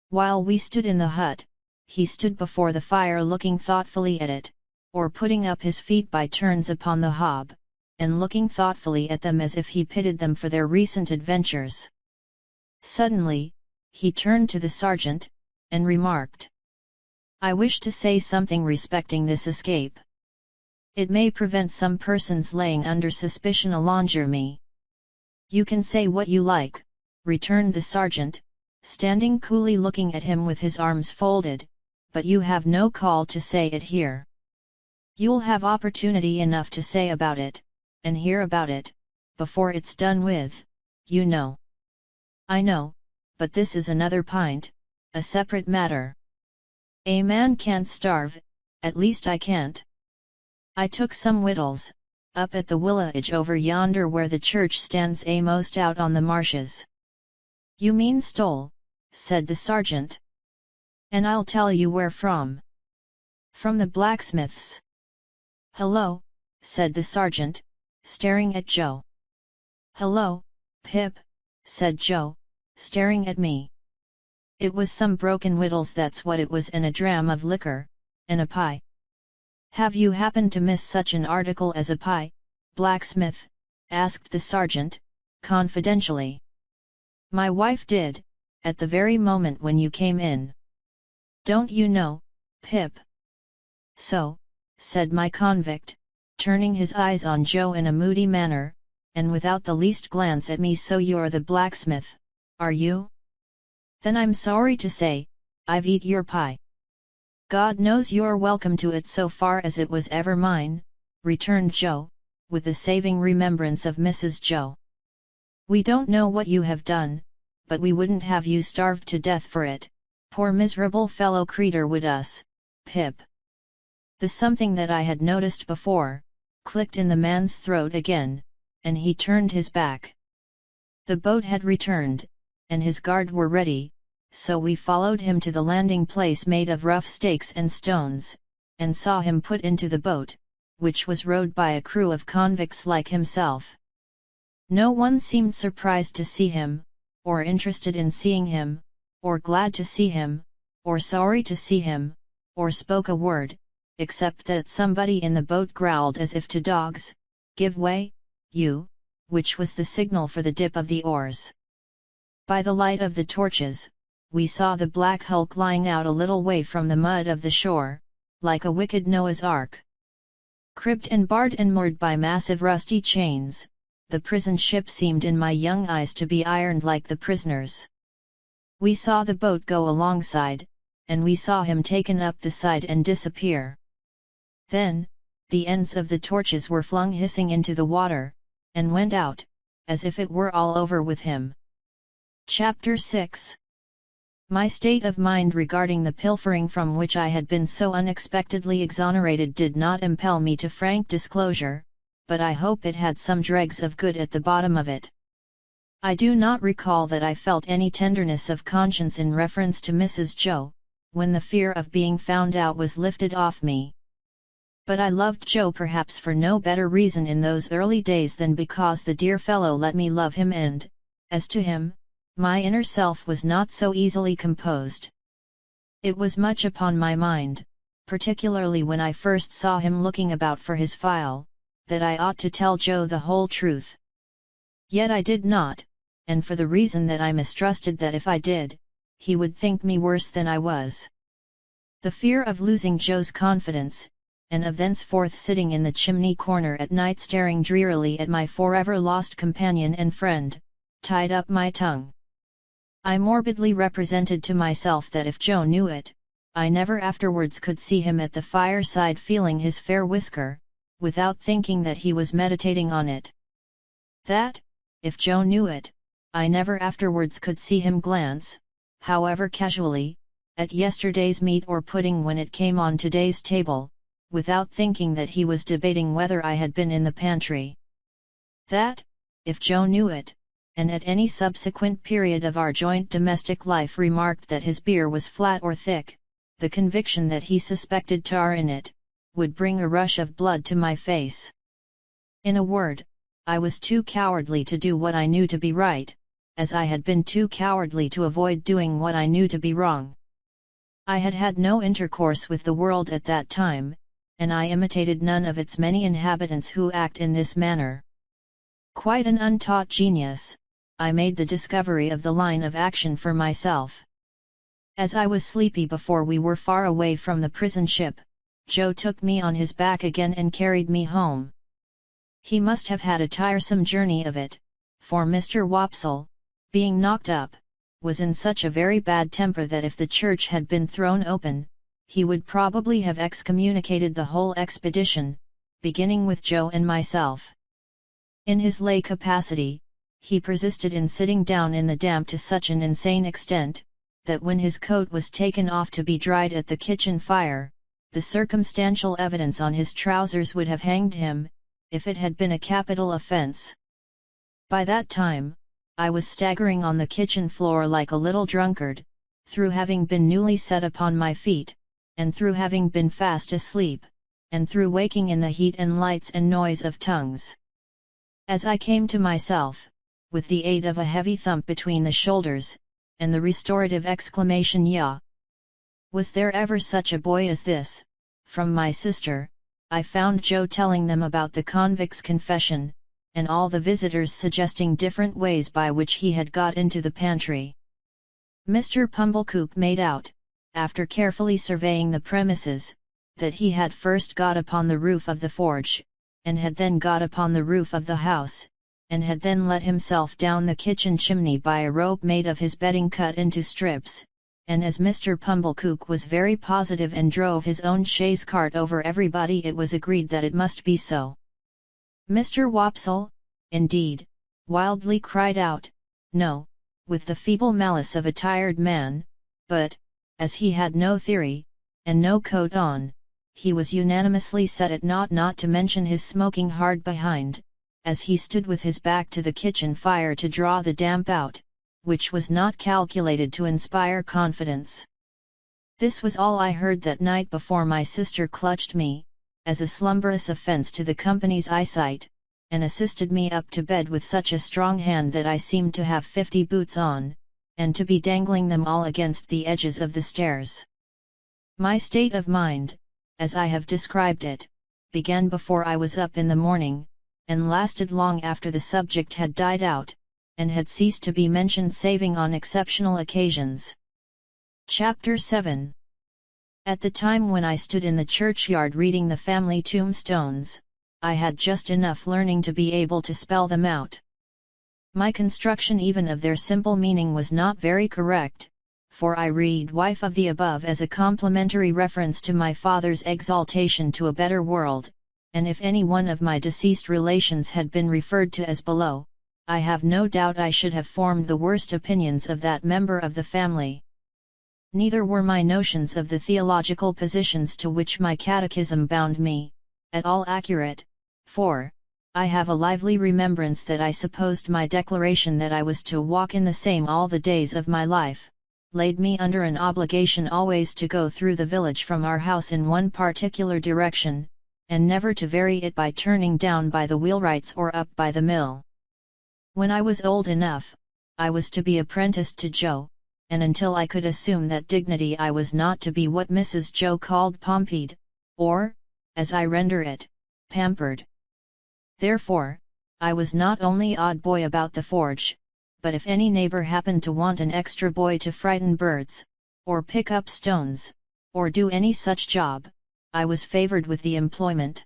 While we stood in the hut, he stood before the fire looking thoughtfully at it, or putting up his feet by turns upon the hob, and looking thoughtfully at them as if he pitied them for their recent adventures. Suddenly, he turned to the sergeant, and remarked, "I wish to say something respecting this escape. It may prevent some persons laying under suspicion along me." "You can say what you like," returned the sergeant, standing coolly looking at him with his arms folded, "but you have no call to say it here. You'll have opportunity enough to say about it, and hear about it, before it's done with, you know." "I know, but this is another pint, a separate matter. A man can't starve, at least I can't. I took some wittles, up at the village over yonder where the church stands a'most out on the marshes." "You mean stole," said the sergeant. "And I'll tell you where from. From the blacksmith's." "Hello," said the sergeant, staring at Joe. "Hello, Pip," said Joe, staring at me. "It was some broken wittles, that's what it was, and a dram of liquor, and a pie." "Have you happened to miss such an article as a pie, blacksmith?" asked the sergeant, confidentially. "My wife did, at the very moment when you came in. Don't you know, Pip?" "So," said my convict, turning his eyes on Joe in a moody manner, and without the least glance at me. "So you're the blacksmith, are you? Then I'm sorry to say, I've eat your pie." "God knows you're welcome to it so far as it was ever mine," returned Joe, with the saving remembrance of Mrs. Joe. "We don't know what you have done, but we wouldn't have you starved to death for it, poor miserable fellow creature would us, Pip." The something that I had noticed before, clicked in the man's throat again, and he turned his back. The boat had returned, and his guard were ready, so we followed him to the landing place made of rough stakes and stones, and saw him put into the boat, which was rowed by a crew of convicts like himself. No one seemed surprised to see him, or interested in seeing him, or glad to see him, or sorry to see him, or spoke a word, except that somebody in the boat growled as if to dogs, "Give way, you," which was the signal for the dip of the oars. By the light of the torches, we saw the black hulk lying out a little way from the mud of the shore, like a wicked Noah's Ark. Cribbed and barred and moored by massive rusty chains, the prison ship seemed in my young eyes to be ironed like the prisoners. We saw the boat go alongside, and we saw him taken up the side and disappear. Then, the ends of the torches were flung hissing into the water, and went out, as if it were all over with him. Chapter 6. My state of mind regarding the pilfering from which I had been so unexpectedly exonerated did not impel me to frank disclosure, but I hope it had some dregs of good at the bottom of it. I do not recall that I felt any tenderness of conscience in reference to Mrs. Joe, when the fear of being found out was lifted off me. But I loved Joe perhaps for no better reason in those early days than because the dear fellow let me love him, and, as to him, my inner self was not so easily composed. It was much upon my mind, particularly when I first saw him looking about for his file, that I ought to tell Joe the whole truth. Yet I did not, and for the reason that I mistrusted that if I did, he would think me worse than I was. The fear of losing Joe's confidence, and of thenceforth sitting in the chimney corner at night staring drearily at my forever lost companion and friend, tied up my tongue. I morbidly represented to myself that if Joe knew it, I never afterwards could see him at the fireside feeling his fair whisker, without thinking that he was meditating on it. That, if Joe knew it, I never afterwards could see him glance, however casually, at yesterday's meat or pudding when it came on today's table, without thinking that he was debating whether I had been in the pantry. That, if Joe knew it, and at any subsequent period of our joint domestic life remarked that his beer was flat or thick, the conviction that he suspected tar in it, would bring a rush of blood to my face. In a word, I was too cowardly to do what I knew to be right, as I had been too cowardly to avoid doing what I knew to be wrong. I had had no intercourse with the world at that time, and I imitated none of its many inhabitants who act in this manner. Quite an untaught genius, I made the discovery of the line of action for myself. As I was sleepy before we were far away from the prison ship, Joe took me on his back again and carried me home. He must have had a tiresome journey of it, for Mr. Wopsle, being knocked up, was in such a very bad temper that if the church had been thrown open, he would probably have excommunicated the whole expedition, beginning with Joe and myself. In his lay capacity, he persisted in sitting down in the damp to such an insane extent, that when his coat was taken off to be dried at the kitchen fire, the circumstantial evidence on his trousers would have hanged him, if it had been a capital offence. By that time, I was staggering on the kitchen floor like a little drunkard, through having been newly set upon my feet, and through having been fast asleep, and through waking in the heat and lights and noise of tongues. As I came to myself, with the aid of a heavy thump between the shoulders, and the restorative exclamation "Yah! Was there ever such a boy as this?" from my sister, I found Joe telling them about the convict's confession, and all the visitors suggesting different ways by which he had got into the pantry. Mr. Pumblechook made out, after carefully surveying the premises, that he had first got upon the roof of the forge, and had then got upon the roof of the house, and had then let himself down the kitchen chimney by a rope made of his bedding cut into strips, and as Mr. Pumblechook was very positive and drove his own chaise cart over everybody, it was agreed that it must be so. Mr. Wopsle, indeed, wildly cried out, "No," with the feeble malice of a tired man, but, as he had no theory, and no coat on, he was unanimously set at naught not to mention his smoking hard behind, as he stood with his back to the kitchen fire to draw the damp out, which was not calculated to inspire confidence. This was all I heard that night before my sister clutched me, as a slumberous offence to the company's eyesight, and assisted me up to bed with such a strong hand that I seemed to have 50 boots on, and to be dangling them all against the edges of the stairs. My state of mind, as I have described it, began before I was up in the morning, and lasted long after the subject had died out, and had ceased to be mentioned saving on exceptional occasions. Chapter 7. At the time when I stood in the churchyard reading the family tombstones, I had just enough learning to be able to spell them out. My construction even of their simple meaning was not very correct, for I read "wife of the above" as a complimentary reference to my father's exaltation to a better world, and if any one of my deceased relations had been referred to as below, I have no doubt I should have formed the worst opinions of that member of the family. Neither were my notions of the theological positions to which my catechism bound me, at all accurate, for, I have a lively remembrance that I supposed my declaration that I was to walk in the same all the days of my life, laid me under an obligation always to go through the village from our house in one particular direction, and never to vary it by turning down by the wheelwrights or up by the mill. When I was old enough, I was to be apprenticed to Joe, and until I could assume that dignity I was not to be what Mrs. Joe called pompied, or, as I render it, pampered. Therefore, I was not only odd boy about the forge, but if any neighbor happened to want an extra boy to frighten birds, or pick up stones, or do any such job, I was favored with the employment.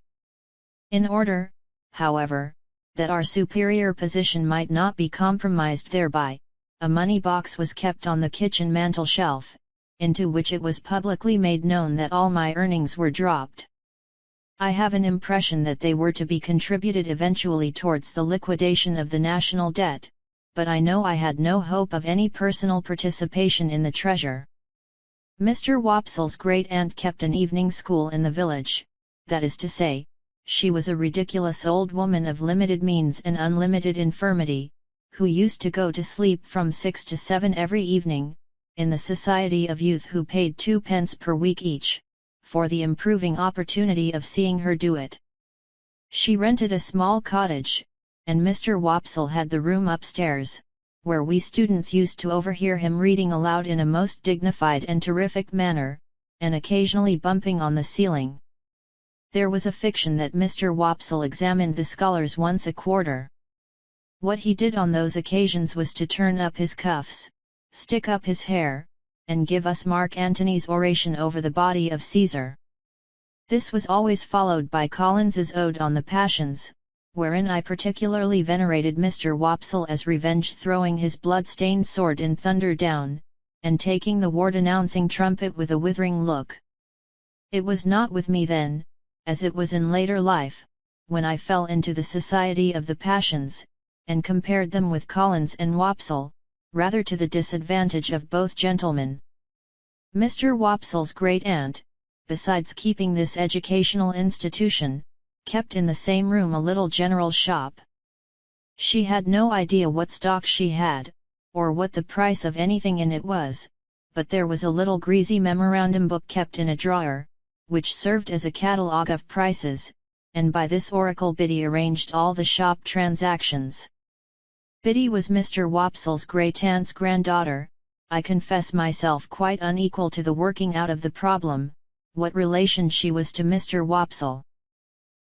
In order, however, that our superior position might not be compromised thereby, a money box was kept on the kitchen mantel shelf, into which it was publicly made known that all my earnings were dropped. I have an impression that they were to be contributed eventually towards the liquidation of the national debt, but I know I had no hope of any personal participation in the treasure. Mr. Wopsle's great-aunt kept an evening school in the village, that is to say, she was a ridiculous old woman of limited means and unlimited infirmity, who used to go to sleep from 6 to 7 every evening, in the society of youth who paid 2d per week each, for the improving opportunity of seeing her do it. She rented a small cottage, and Mr. Wopsle had the room upstairs, where we students used to overhear him reading aloud in a most dignified and terrific manner, and occasionally bumping on the ceiling. There was a fiction that Mr. Wopsle examined the scholars once a quarter. What he did on those occasions was to turn up his cuffs, stick up his hair, and give us Mark Antony's oration over the body of Caesar. This was always followed by Collins's Ode on the Passions, wherein I particularly venerated Mr. Wopsle as revenge throwing his blood-stained sword in thunder down, and taking the ward-announcing trumpet with a withering look. It was not with me then, as it was in later life, when I fell into the society of the passions, and compared them with Collins and Wopsle, rather to the disadvantage of both gentlemen. Mr. Wopsle's great-aunt, besides keeping this educational institution, kept in the same room a little general shop. She had no idea what stock she had, or what the price of anything in it was, but there was a little greasy memorandum book kept in a drawer, which served as a catalogue of prices, and by this oracle Biddy arranged all the shop transactions. Biddy was Mr. Wopsle's great-aunt's granddaughter. I confess myself quite unequal to the working out of the problem, what relation she was to Mr. Wopsle.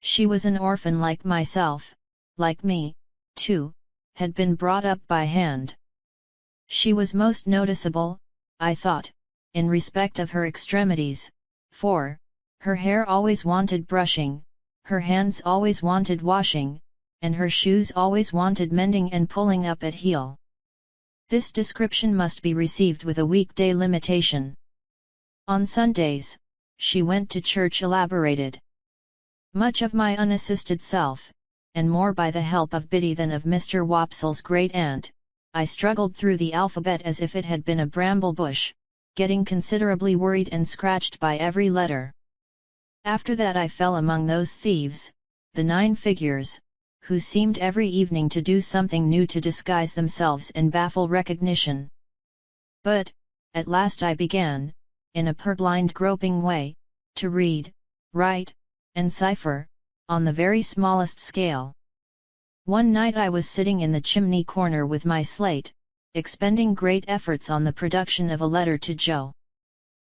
She was an orphan like myself, like me, too, had been brought up by hand. She was most noticeable, I thought, in respect of her extremities, for, her hair always wanted brushing, her hands always wanted washing, and her shoes always wanted mending and pulling up at heel. This description must be received with a weekday limitation. On Sundays, she went to church elaborated. Much of my unassisted self, and more by the help of Biddy than of Mr. Wopsle's great-aunt, I struggled through the alphabet as if it had been a bramble bush, getting considerably worried and scratched by every letter. After that I fell among those thieves, the 9 figures, who seemed every evening to do something new to disguise themselves and baffle recognition. But, at last I began, in a purblind groping way, to read, write, and cipher, on the very smallest scale. One night I was sitting in the chimney corner with my slate, expending great efforts on the production of a letter to Joe.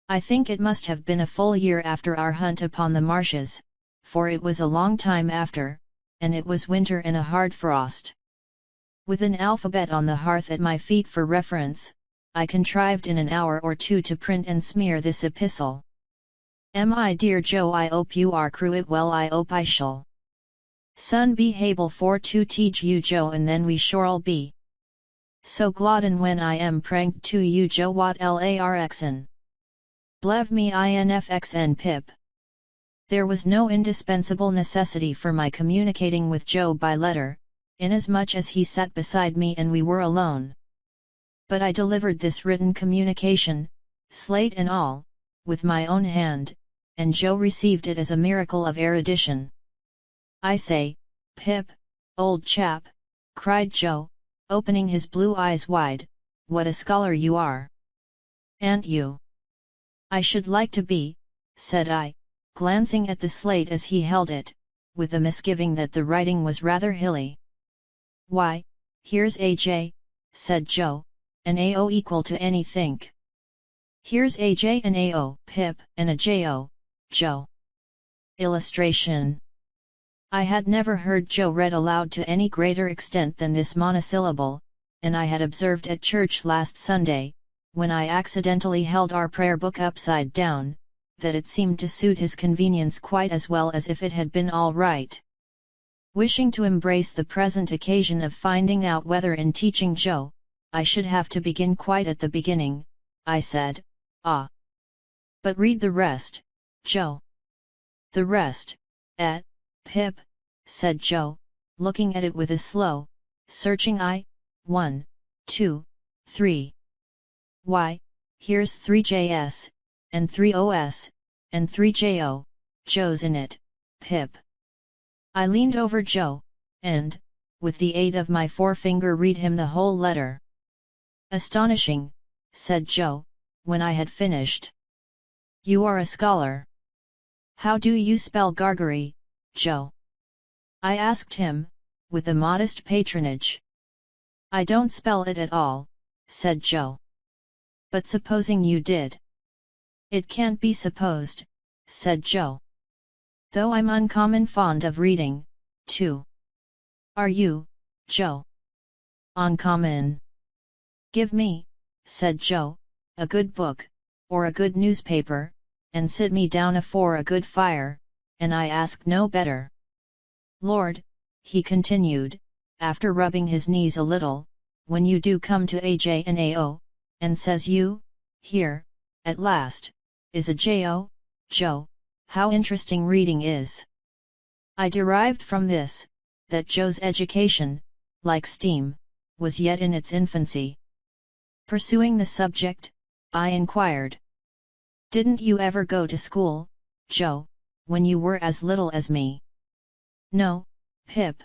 I think it must have been a full year after our hunt upon the marshes, for it was a long time after, and it was winter and a hard frost. With an alphabet on the hearth at my feet for reference, I contrived in an hour or two to print and smear this epistle. My dear Joe, I hope you are cruit well, I hope I shall. Son be able for to teach you Joe, and then we shall be so glad when I am pranked to you Joe what larxn. Blev me infxn pip. There was no indispensable necessity for my communicating with Joe by letter, inasmuch as he sat beside me and we were alone. But I delivered this written communication, slate and all, with my own hand, and Joe received it as a miracle of erudition. I say, Pip, old chap," cried Joe, opening his blue eyes wide, "what a scholar you are! "And you?" "I should like to be," said I, glancing at the slate as he held it, with the misgiving that the writing was rather hilly. "Why, here's a J," said Joe, "an AO equal to anythink. Here's a J and AO, Pip, and a JO, Joe." Illustration. I had never heard Joe read aloud to any greater extent than this monosyllable, and I had observed at church last Sunday, when I accidentally held our prayer book upside down, that it seemed to suit his convenience quite as well as if it had been all right. Wishing to embrace the present occasion of finding out whether in teaching Joe, I should have to begin quite at the beginning, I said, "Ah. But read the rest, Joe." "The rest, eh, Pip?" said Joe, looking at it with a slow, searching eye. 1, 2, 3. "Why, here's 3JS, and 3OS, and 3JO, Joes in it, Pip." I leaned over Joe, and, with the aid of my forefinger, read him the whole letter. "Astonishing," said Joe, when I had finished. "You are a scholar. How do you spell Gargery, Joe?" I asked him, with a modest patronage. "I don't spell it at all," said Joe. "But supposing you did?" "It can't be supposed," said Joe. "Though I'm uncommon fond of reading, too." "Are you, Joe?" "Uncommon." "Give me," said Joe, "a good book, or a good newspaper, and sit me down afore a good fire, and I ask no better. Lord," he continued, after rubbing his knees a little, "when you do come to AJ and AO, and says you, 'Here, at last, is a JO, Joe, how interesting reading is!'" I derived from this, that Joe's education, like steam, was yet in its infancy. Pursuing the subject, I inquired, "Didn't you ever go to school, Joe, when you were as little as me?" "No, Pip."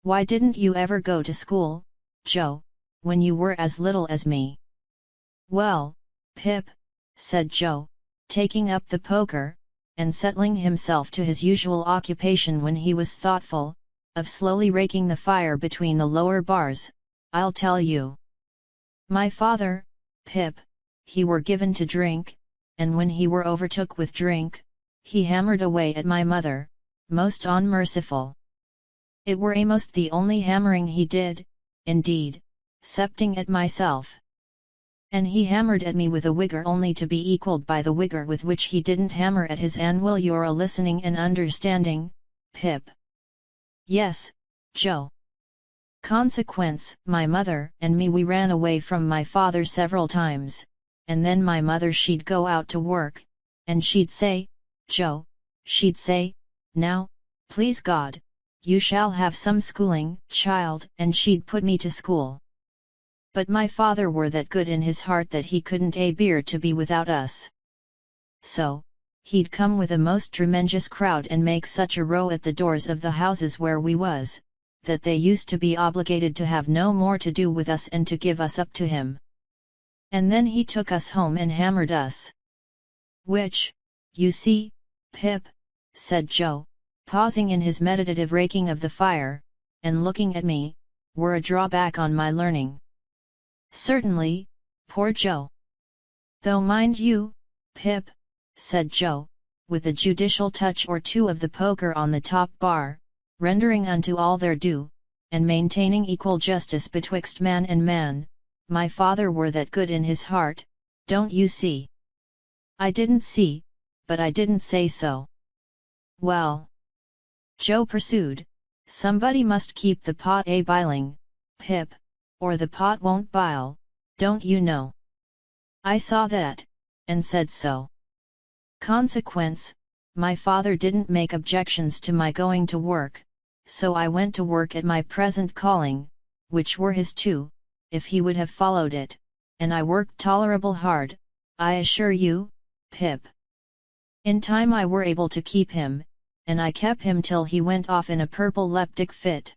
"Why didn't you ever go to school, Joe, when you were as little as me?" "Well, Pip," said Joe, taking up the poker, and settling himself to his usual occupation when he was thoughtful, of slowly raking the fire between the lower bars, "I'll tell you. My father, Pip, he were given to drink, and when he were overtook with drink, he hammered away at my mother, most unmerciful. It were a'most the only hammering he did, indeed, 'cepting at myself. And he hammered at me with a wigger only to be equalled by the wigger with which he didn't hammer at his Ann. Will you're a listening and understanding, Pip?" "Yes, Joe." "Consequence, my mother and me we ran away from my father several times, and then my mother she'd go out to work, and she'd say, 'Joe,' she'd say, 'now, please God, you shall have some schooling, child,' and she'd put me to school. But my father were that good in his heart that he couldn't bear to be without us. So, he'd come with a most tremendous crowd and make such a row at the doors of the houses where we was, that they used to be obligated to have no more to do with us and to give us up to him. And then he took us home and hammered us. Which, you see, Pip," said Joe, pausing in his meditative raking of the fire, and looking at me, "were a drawback on my learning." "Certainly, poor Joe." "Though mind you, Pip," said Joe, with a judicial touch or two of the poker on the top bar, rendering unto all their due, and maintaining equal justice betwixt man and man, "my father were that good in his heart, don't you see?" "I didn't see, but I didn't say so." "Well," Joe pursued, "somebody must keep the pot a-biling, Pip, or the pot won't bile, don't you know? I saw that, and said so. Consequence, my father didn't make objections to my going to work, so I went to work at my present calling, which were his too, if he would have followed it, and I worked tolerable hard, I assure you, Pip. In time I were able to keep him, and I kept him till he went off in a purple-leptic fit.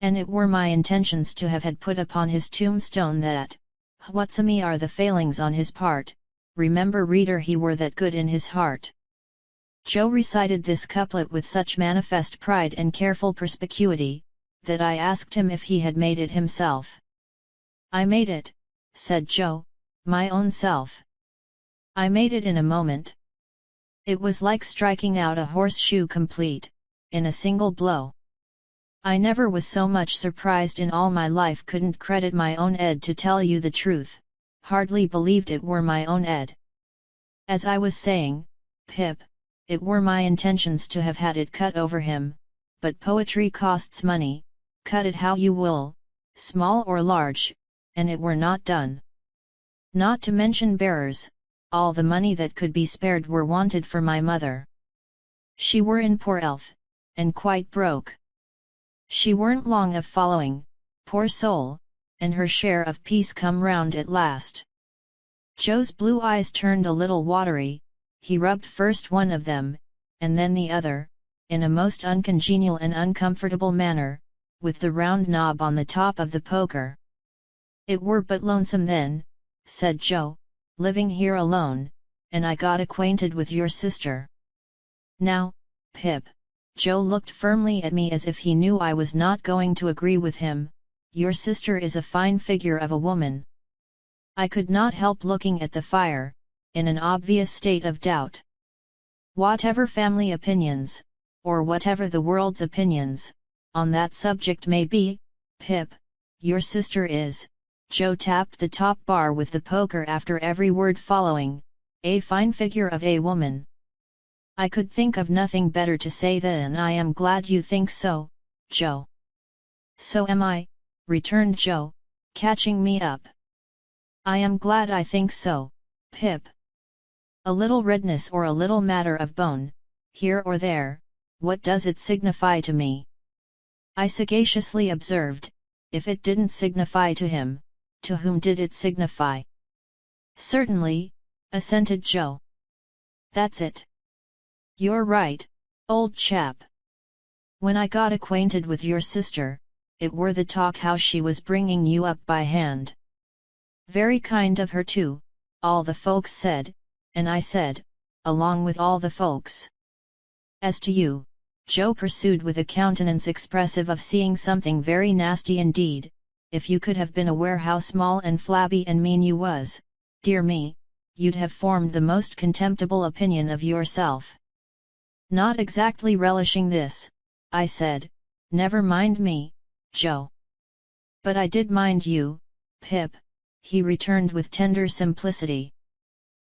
And it were my intentions to have had put upon his tombstone that, whatsome are the failings on his part, remember reader he were that good in his heart. Joe recited this couplet with such manifest pride and careful perspicuity, that I asked him if he had made it himself. I made it, said Joe, my own self. I made it in a moment. It was like striking out a horseshoe complete, in a single blow. I never was so much surprised in all my life, couldn't credit my own ed to tell you the truth, hardly believed it were my own ed. As I was saying, Pip, it were my intentions to have had it cut over him, but poetry costs money, cut it how you will, small or large, and it were not done. Not to mention bearers, all the money that could be spared were wanted for my mother. She were in poor health, and quite broke. She weren't long of following, poor soul, and her share of peace come round at last. Joe's blue eyes turned a little watery, he rubbed first one of them, and then the other, in a most uncongenial and uncomfortable manner, with the round knob on the top of the poker. It were but lonesome then, said Joe, living here alone, and I got acquainted with your sister. Now, Pip, Joe looked firmly at me as if he knew I was not going to agree with him, your sister is a fine figure of a woman. I could not help looking at the fire, in an obvious state of doubt. Whatever family opinions, or whatever the world's opinions, on that subject may be, Pip, your sister is, Joe tapped the top bar with the poker after every word following, a fine figure of a woman. I could think of nothing better to say than I am glad you think so, Joe. So am I, returned Joe, catching me up. I am glad I think so, Pip. A little redness or a little matter of bone, here or there, what does it signify to me? I sagaciously observed, if it didn't signify to him, to whom did it signify? Certainly, assented Joe. That's it. You're right, old chap. When I got acquainted with your sister, it were the talk how she was bringing you up by hand. Very kind of her too, all the folks said, and I said, along with all the folks. As to you, Joe pursued with a countenance expressive of seeing something very nasty indeed, if you could have been aware how small and flabby and mean you was, dear me, you'd have formed the most contemptible opinion of yourself. Not exactly relishing this, I said, never mind me, Joe. But I did mind you, Pip, he returned with tender simplicity.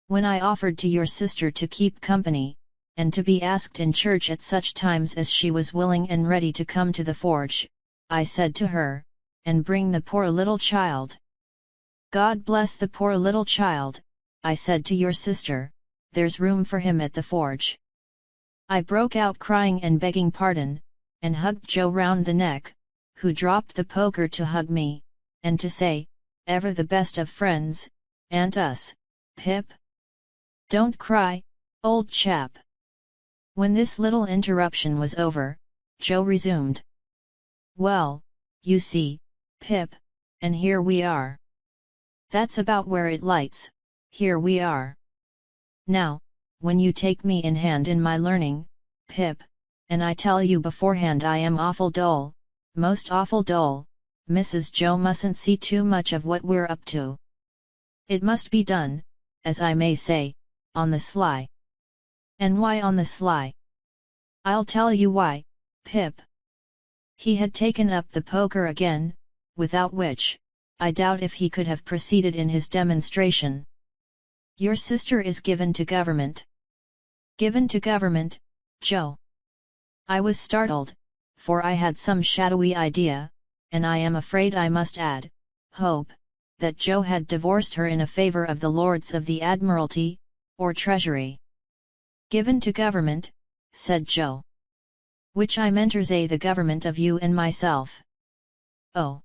When I offered to your sister to keep company, and to be asked in church at such times as she was willing and ready to come to the forge, I said to her, and bring the poor little child. God bless the poor little child, I said to your sister, there's room for him at the forge. I broke out crying and begging pardon, and hugged Joe round the neck, who dropped the poker to hug me, and to say, ever the best of friends, and us, Pip. Don't cry, old chap. When this little interruption was over, Joe resumed. Well, you see, Pip, and here we are. That's about where it lights, here we are. Now, when you take me in hand in my learning, Pip, and I tell you beforehand I am awful dull, most awful dull, Mrs. Joe mustn't see too much of what we're up to. It must be done, as I may say, on the sly. And why on the sly? I'll tell you why, Pip. He had taken up the poker again, without which, I doubt if he could have proceeded in his demonstration. Your sister is given to government. Given to government, Joe. I was startled, for I had some shadowy idea, and I am afraid I must add, hope, that Joe had divorced her in a favor of the Lords of the Admiralty, or Treasury. Given to government, said Joe. Which I menters the government of you and myself. Oh.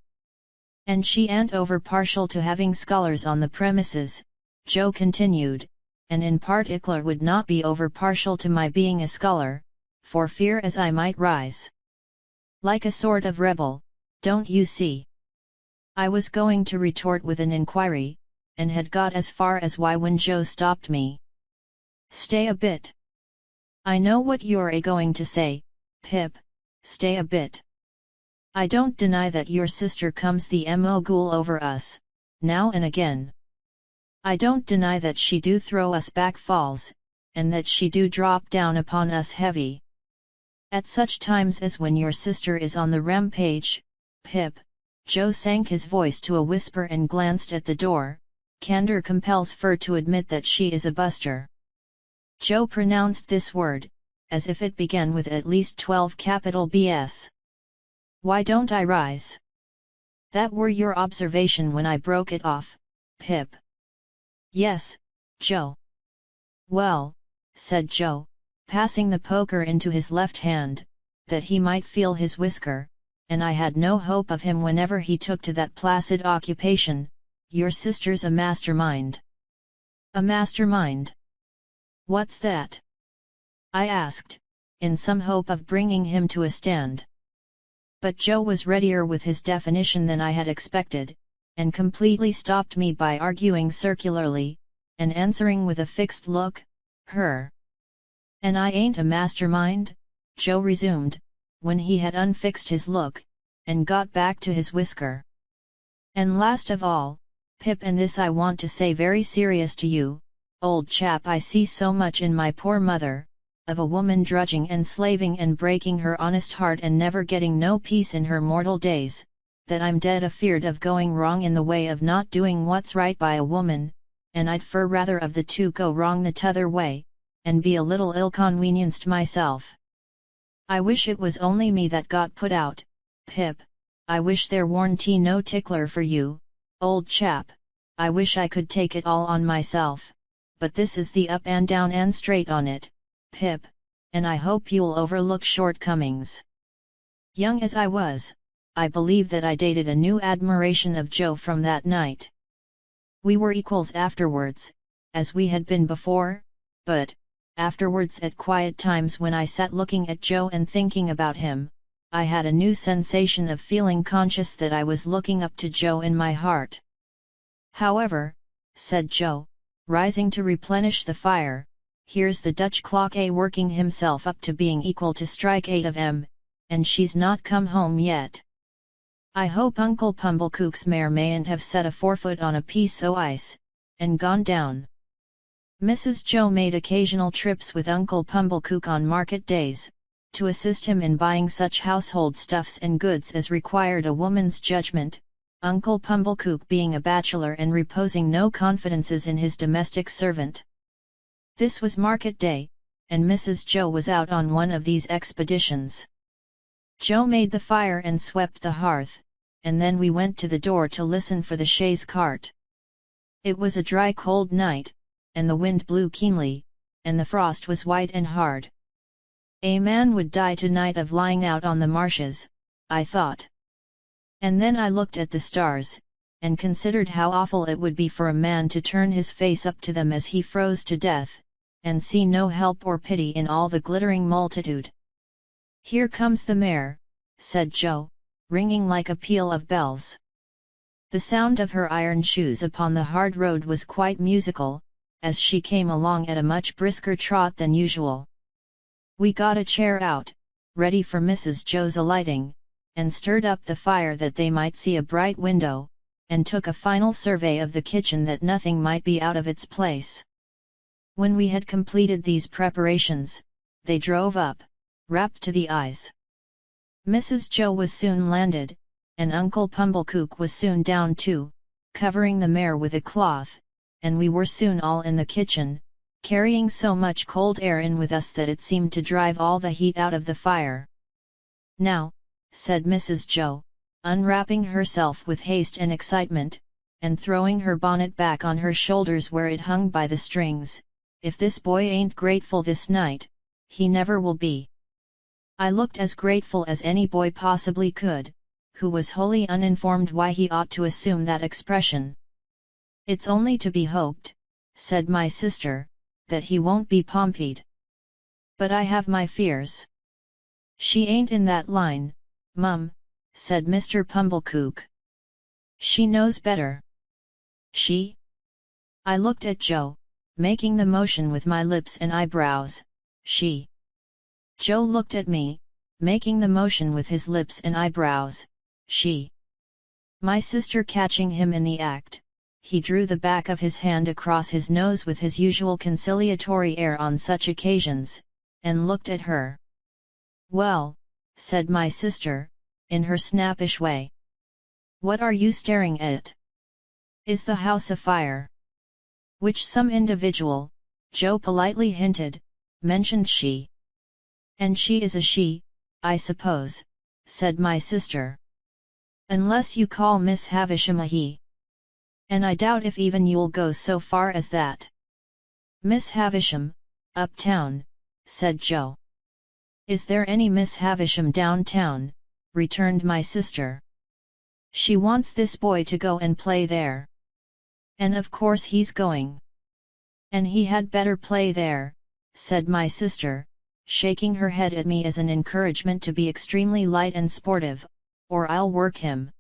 And she ain't over partial to having scholars on the premises, Joe continued, and in particular would not be over partial to my being a scholar, for fear as I might rise like a sort of rebel, don't you see? I was going to retort with an inquiry, and had got as far as why when Joe stopped me. Stay a bit. I know what you're going to say, Pip, stay a bit. I don't deny that your sister comes the mo over us, now and again. I don't deny that she do throw us back falls, and that she do drop down upon us heavy. At such times as when your sister is on the rampage, Pip, Joe sank his voice to a whisper and glanced at the door, candor compels fur to admit that she is a buster. Joe pronounced this word, as if it began with at least 12 capital Bs. Why don't I rise? That were your observation when I broke it off, Pip. Yes, Joe. Well, said Joe, passing the poker into his left hand, that he might feel his whisker, and I had no hope of him whenever he took to that placid occupation, your sister's a mastermind. A mastermind? What's that? I asked, in some hope of bringing him to a stand. But Joe was readier with his definition than I had expected, and completely stopped me by arguing circularly, and answering with a fixed look, her. And I ain't a mastermind, Joe resumed, when he had unfixed his look, and got back to his whisker. And last of all, Pip, and this I want to say very serious to you, old chap, I see so much in my poor mother, of a woman drudging and slaving and breaking her honest heart and never getting no peace in her mortal days, that I'm dead afeard of going wrong in the way of not doing what's right by a woman, and I'd fur rather of the two go wrong the t'other way, and be a little ill-convenienced myself. I wish it was only me that got put out, Pip, I wish there warn't no tickler for you, old chap, I wish I could take it all on myself, but this is the up and down and straight on it, Pip, and I hope you'll overlook shortcomings. Young as I was, I believe that I dated a new admiration of Joe from that night. We were equals afterwards, as we had been before, but, afterwards at quiet times when I sat looking at Joe and thinking about him, I had a new sensation of feeling conscious that I was looking up to Joe in my heart. However, said Joe, rising to replenish the fire, here's the Dutch clock working himself up to being equal to strike 8 of 'em, and she's not come home yet. I hope Uncle Pumblecook's mare mayn't have set a forefoot on a piece o' ice, and gone down. Mrs. Joe made occasional trips with Uncle Pumblecook on market days, to assist him in buying such household stuffs and goods as required a woman's judgment, Uncle Pumblecook being a bachelor and reposing no confidences in his domestic servant. This was market day, and Mrs. Joe was out on one of these expeditions. Joe made the fire and swept the hearth, and then we went to the door to listen for the chaise cart. It was a dry cold night, and the wind blew keenly, and the frost was white and hard. A man would die tonight of lying out on the marshes, I thought. And then I looked at the stars, and considered how awful it would be for a man to turn his face up to them as he froze to death, and see no help or pity in all the glittering multitude. Here comes the mare, said Joe, ringing like a peal of bells. The sound of her iron shoes upon the hard road was quite musical, as she came along at a much brisker trot than usual. We got a chair out, ready for Mrs. Joe's alighting, and stirred up the fire that they might see a bright window, and took a final survey of the kitchen that nothing might be out of its place. When we had completed these preparations, they drove up, wrapped to the eyes. Mrs. Joe was soon landed, and Uncle Pumblecook was soon down too, covering the mare with a cloth, and we were soon all in the kitchen, carrying so much cold air in with us that it seemed to drive all the heat out of the fire. Now, said Mrs. Joe, unwrapping herself with haste and excitement, and throwing her bonnet back on her shoulders where it hung by the strings, if this boy ain't grateful this night, he never will be. I looked as grateful as any boy possibly could, who was wholly uninformed why he ought to assume that expression. It's only to be hoped, said my sister, that he won't be pompied. But I have my fears. She ain't in that line, Mum, said Mr. Pumblechook. She knows better. She? I looked at Joe, making the motion with my lips and eyebrows. She. Joe looked at me, making the motion with his lips and eyebrows. She. My sister catching him in the act, he drew the back of his hand across his nose with his usual conciliatory air on such occasions, and looked at her. Well, said my sister, in her snappish way. What are you staring at? Is the house afire? Which some individual, Joe politely hinted, mentioned she. And she is a she, I suppose, said my sister. Unless you call Miss Havisham a he. And I doubt if even you'll go so far as that. Miss Havisham, uptown, said Joe. Is there any Miss Havisham downtown? Returned my sister. She wants this boy to go and play there. And of course he's going. And he had better play there, said my sister, shaking her head at me as an encouragement to be extremely light and sportive, or I'll work him.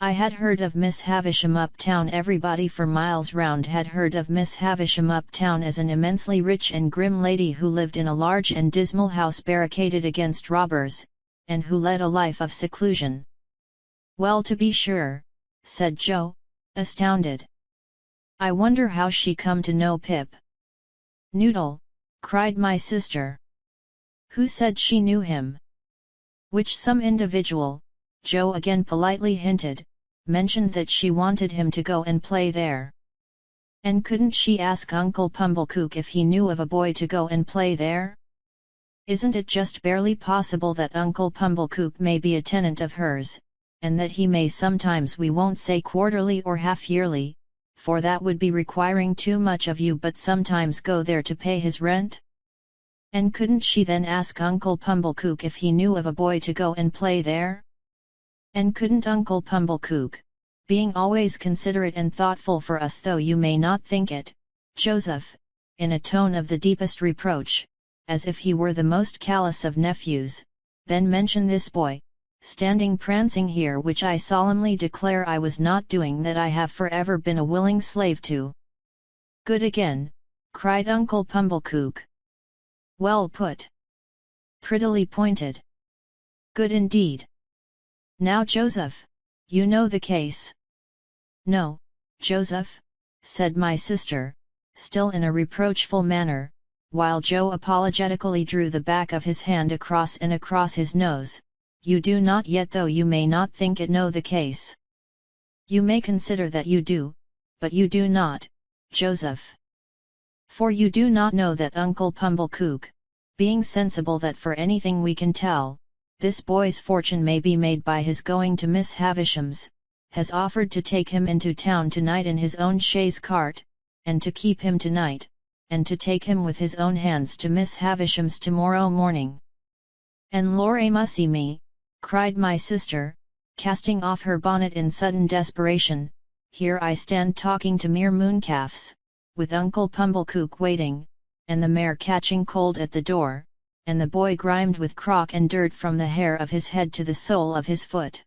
I had heard of Miss Havisham uptown. Everybody for miles round had heard of Miss Havisham uptown as an immensely rich and grim lady who lived in a large and dismal house barricaded against robbers, and who led a life of seclusion. Well, to be sure, said Joe, astounded. I wonder how she come to know Pip. Noodle, cried my sister. Who said she knew him? Which some individual, Joe again politely hinted, mentioned that she wanted him to go and play there. And couldn't she ask Uncle Pumblechook if he knew of a boy to go and play there? Isn't it just barely possible that Uncle Pumblechook may be a tenant of hers, and that he may sometimes, we won't say quarterly or half-yearly, for that would be requiring too much of you, but sometimes go there to pay his rent? And couldn't she then ask Uncle Pumblechook if he knew of a boy to go and play there? And couldn't Uncle Pumblechook, being always considerate and thoughtful for us, though you may not think it, Joseph, in a tone of the deepest reproach, as if he were the most callous of nephews, then mention this boy, standing prancing here, which I solemnly declare I was not doing, that I have forever been a willing slave to. Good again, cried Uncle Pumblechook. Well put. Prettily pointed. Good indeed. Now Joseph, you know the case. No, Joseph, said my sister, still in a reproachful manner, while Joe apologetically drew the back of his hand across his nose. You do not yet, though you may not think it, know the case. You may consider that you do, but you do not, Joseph. For you do not know that Uncle Pumblechook, being sensible that for anything we can tell, this boy's fortune may be made by his going to Miss Havisham's, has offered to take him into town tonight in his own chaise cart, and to keep him tonight, and to take him with his own hands to Miss Havisham's tomorrow morning. And lor-a-mussy me, cried my sister, casting off her bonnet in sudden desperation, here I stand talking to mere mooncalves, with Uncle Pumblechook waiting, and the mare catching cold at the door, and the boy grimed with crock and dirt from the hair of his head to the sole of his foot.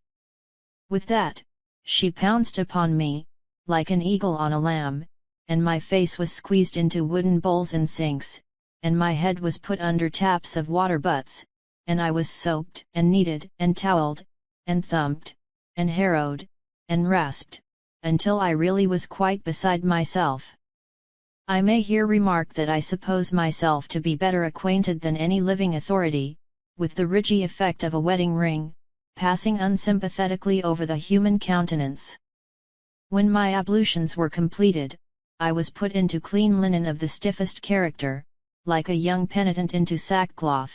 With that, she pounced upon me, like an eagle on a lamb, and my face was squeezed into wooden bowls and sinks, and my head was put under taps of water butts, and I was soaped and kneaded and towelled, and thumped, and harrowed, and rasped, until I really was quite beside myself. I may here remark that I suppose myself to be better acquainted than any living authority, with the ridgy effect of a wedding ring, passing unsympathetically over the human countenance. When my ablutions were completed, I was put into clean linen of the stiffest character, like a young penitent into sackcloth,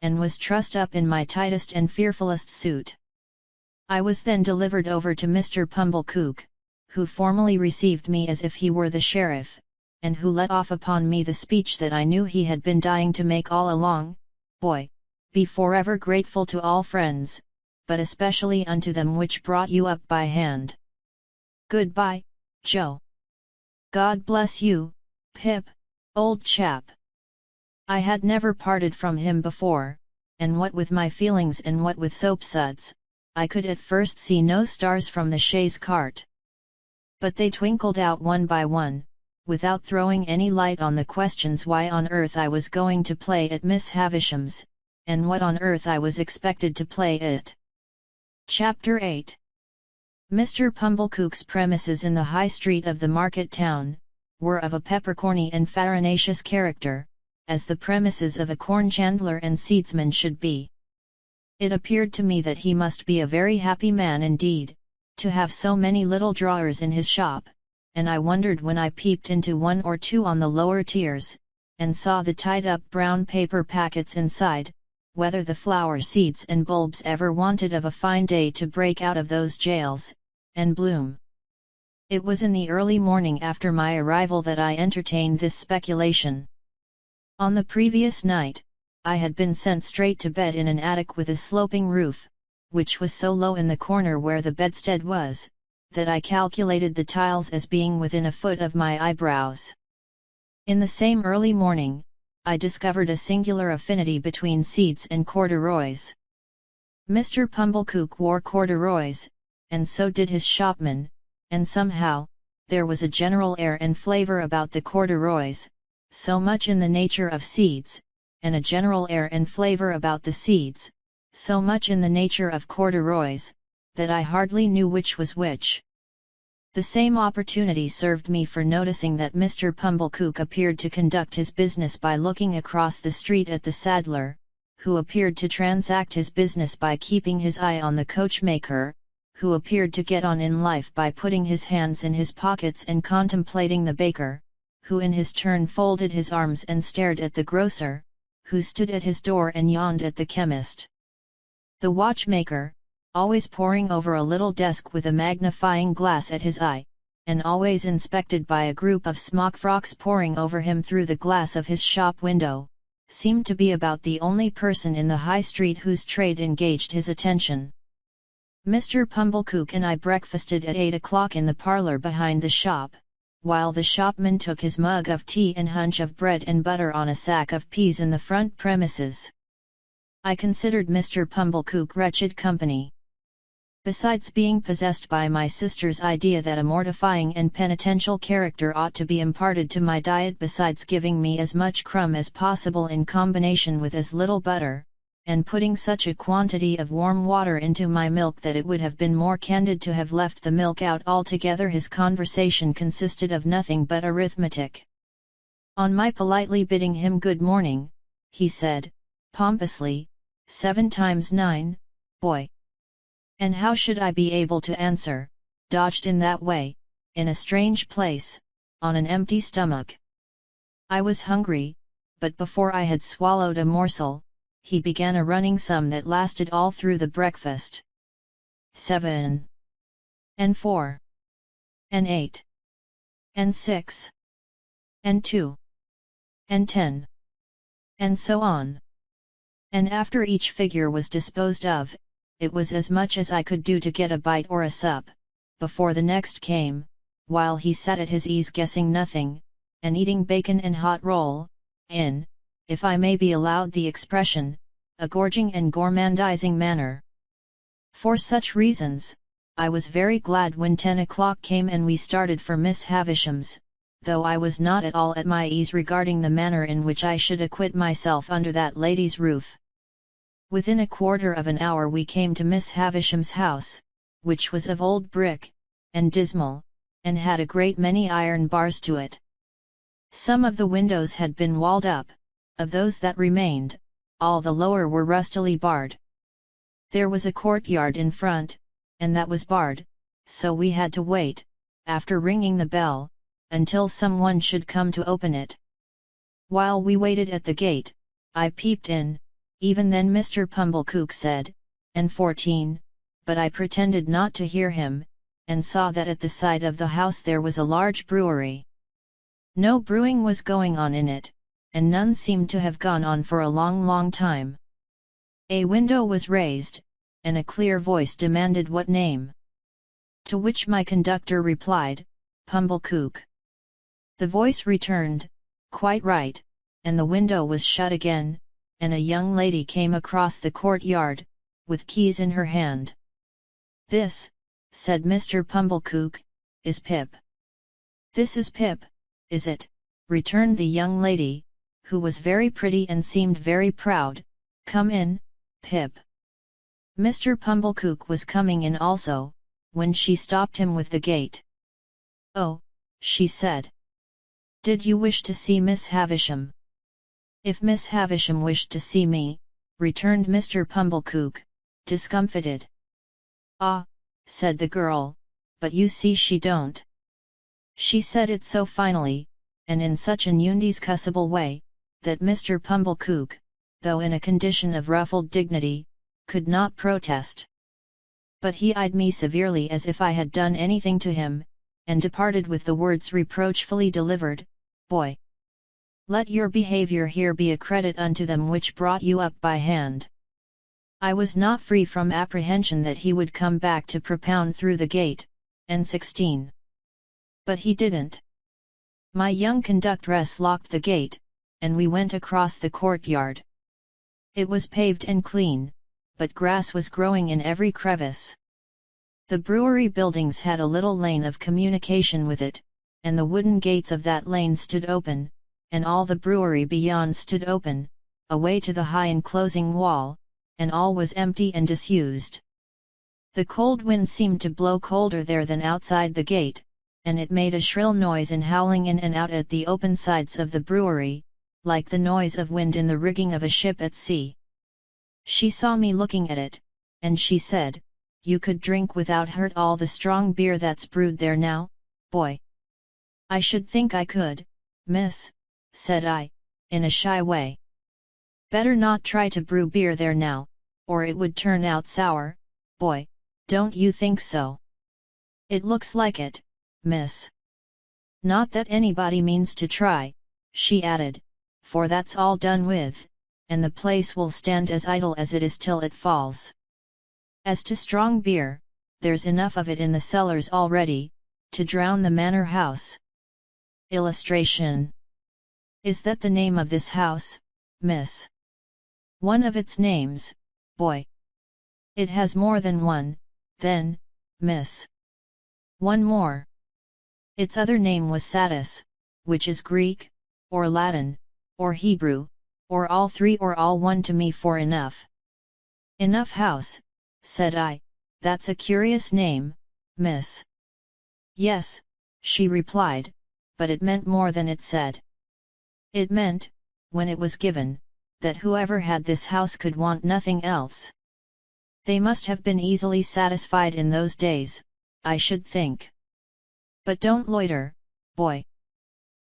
and was trussed up in my tightest and fearfullest suit. I was then delivered over to Mr. Pumblechook, who formally received me as if he were the sheriff, and who let off upon me the speech that I knew he had been dying to make all along: Boy, be forever grateful to all friends, but especially unto them which brought you up by hand. Goodbye, Joe. God bless you, Pip, old chap. I had never parted from him before, and what with my feelings and what with soapsuds, I could at first see no stars from the chaise cart. But they twinkled out one by one, without throwing any light on the questions why on earth I was going to play at Miss Havisham's, and what on earth I was expected to play at. Chapter 8. Mr. Pumblechook's premises in the High Street of the market town were of a peppercorny and farinaceous character, as the premises of a corn chandler and seedsman should be. It appeared to me that he must be a very happy man indeed, to have so many little drawers in his shop, and I wondered when I peeped into one or two on the lower tiers, and saw the tied-up brown paper packets inside, whether the flower seeds and bulbs ever wanted of a fine day to break out of those jails, and bloom. It was in the early morning after my arrival that I entertained this speculation. On the previous night, I had been sent straight to bed in an attic with a sloping roof, which was so low in the corner where the bedstead was, that I calculated the tiles as being within a foot of my eyebrows. In the same early morning, I discovered a singular affinity between seeds and corduroys. Mr. Pumblechook wore corduroys, and so did his shopman, and somehow, there was a general air and flavour about the corduroys, so much in the nature of seeds, and a general air and flavour about the seeds, so much in the nature of corduroys, that I hardly knew which was which. The same opportunity served me for noticing that Mr. Pumblechook appeared to conduct his business by looking across the street at the saddler, who appeared to transact his business by keeping his eye on the coachmaker, who appeared to get on in life by putting his hands in his pockets and contemplating the baker, who in his turn folded his arms and stared at the grocer, who stood at his door and yawned at the chemist. The watchmaker, always poring over a little desk with a magnifying glass at his eye, and always inspected by a group of smock-frocks poring over him through the glass of his shop window, seemed to be about the only person in the High Street whose trade engaged his attention. Mr. Pumblechook and I breakfasted at 8 o'clock in the parlour behind the shop, while the shopman took his mug of tea and hunch of bread and butter on a sack of peas in the front premises. I considered Mr. Pumblechook wretched company. Besides being possessed by my sister's idea that a mortifying and penitential character ought to be imparted to my diet, besides giving me as much crumb as possible in combination with as little butter, and putting such a quantity of warm water into my milk that it would have been more candid to have left the milk out altogether, his conversation consisted of nothing but arithmetic. On my politely bidding him good morning, he said, pompously, 7 times 9, boy. And how should I be able to answer, dodged in that way, in a strange place, on an empty stomach? I was hungry, but before I had swallowed a morsel, he began a running sum that lasted all through the breakfast. 7. And 4. And 8. And 6. And 2. And 10. And so on. And after each figure was disposed of, it was as much as I could do to get a bite or a sup, before the next came, while he sat at his ease guessing nothing, and eating bacon and hot roll, in, if I may be allowed the expression, a gorging and gormandizing manner. For such reasons, I was very glad when 10 o'clock came and we started for Miss Havisham's, though I was not at all at my ease regarding the manner in which I should acquit myself under that lady's roof. Within a quarter of an hour we came to Miss Havisham's house, which was of old brick, and dismal, and had a great many iron bars to it. Some of the windows had been walled up, of those that remained, all the lower were rustily barred. There was a courtyard in front, and that was barred, so we had to wait, after ringing the bell, until some one should come to open it. While we waited at the gate, I peeped in. Even then Mr. Pumblechook said, and 14, but I pretended not to hear him, and saw that at the side of the house there was a large brewery. No brewing was going on in it, and none seemed to have gone on for a long time. A window was raised, and a clear voice demanded what name. To which my conductor replied, Pumblechook. The voice returned, quite right, and the window was shut again, and a young lady came across the courtyard, with keys in her hand. "This," said Mr. Pumblechook, "is Pip." "This is Pip, is it?" returned the young lady, who was very pretty and seemed very proud. "Come in, Pip." Mr. Pumblechook was coming in also, when she stopped him with the gate. "Oh," she said. "Did you wish to see Miss Havisham?" "If Miss Havisham wished to see me," returned Mr. Pumblechook, discomfited. "Ah," said the girl, "but you see she don't." She said it so finally, and in such an undiscussable way, that Mr. Pumblechook, though in a condition of ruffled dignity, could not protest. But he eyed me severely as if I had done anything to him, and departed with the words reproachfully delivered, "Boy! Let your behaviour here be a credit unto them which brought you up by hand." I was not free from apprehension that he would come back to propound through the gate, and 16. But he didn't. My young conductress locked the gate, and we went across the courtyard. It was paved and clean, but grass was growing in every crevice. The brewery buildings had a little lane of communication with it, and the wooden gates of that lane stood open, and all the brewery beyond stood open, away to the high enclosing wall, and all was empty and disused. The cold wind seemed to blow colder there than outside the gate, and it made a shrill noise in howling in and out at the open sides of the brewery, like the noise of wind in the rigging of a ship at sea. She saw me looking at it, and she said, "You could drink without hurt all the strong beer that's brewed there now, boy." "I should think I could, miss," said I, in a shy way. "Better not try to brew beer there now, or it would turn out sour, boy, don't you think so?" "It looks like it, miss. Not that anybody means to try," she added, "for that's all done with, and the place will stand as idle as it is till it falls. As to strong beer, there's enough of it in the cellars already, to drown the manor house." Illustration. Is that the name of this house, miss? "One of its names, boy." "It has more than one, then, miss." "One more." "Its other name was Satis, which is Greek, or Latin, or Hebrew, or all three or all one to me for enough." "Enough House," said I, "that's a curious name, miss." "Yes," she replied, "but it meant more than it said. It meant, when it was given, that whoever had this house could want nothing else. They must have been easily satisfied in those days, I should think. But don't loiter, boy."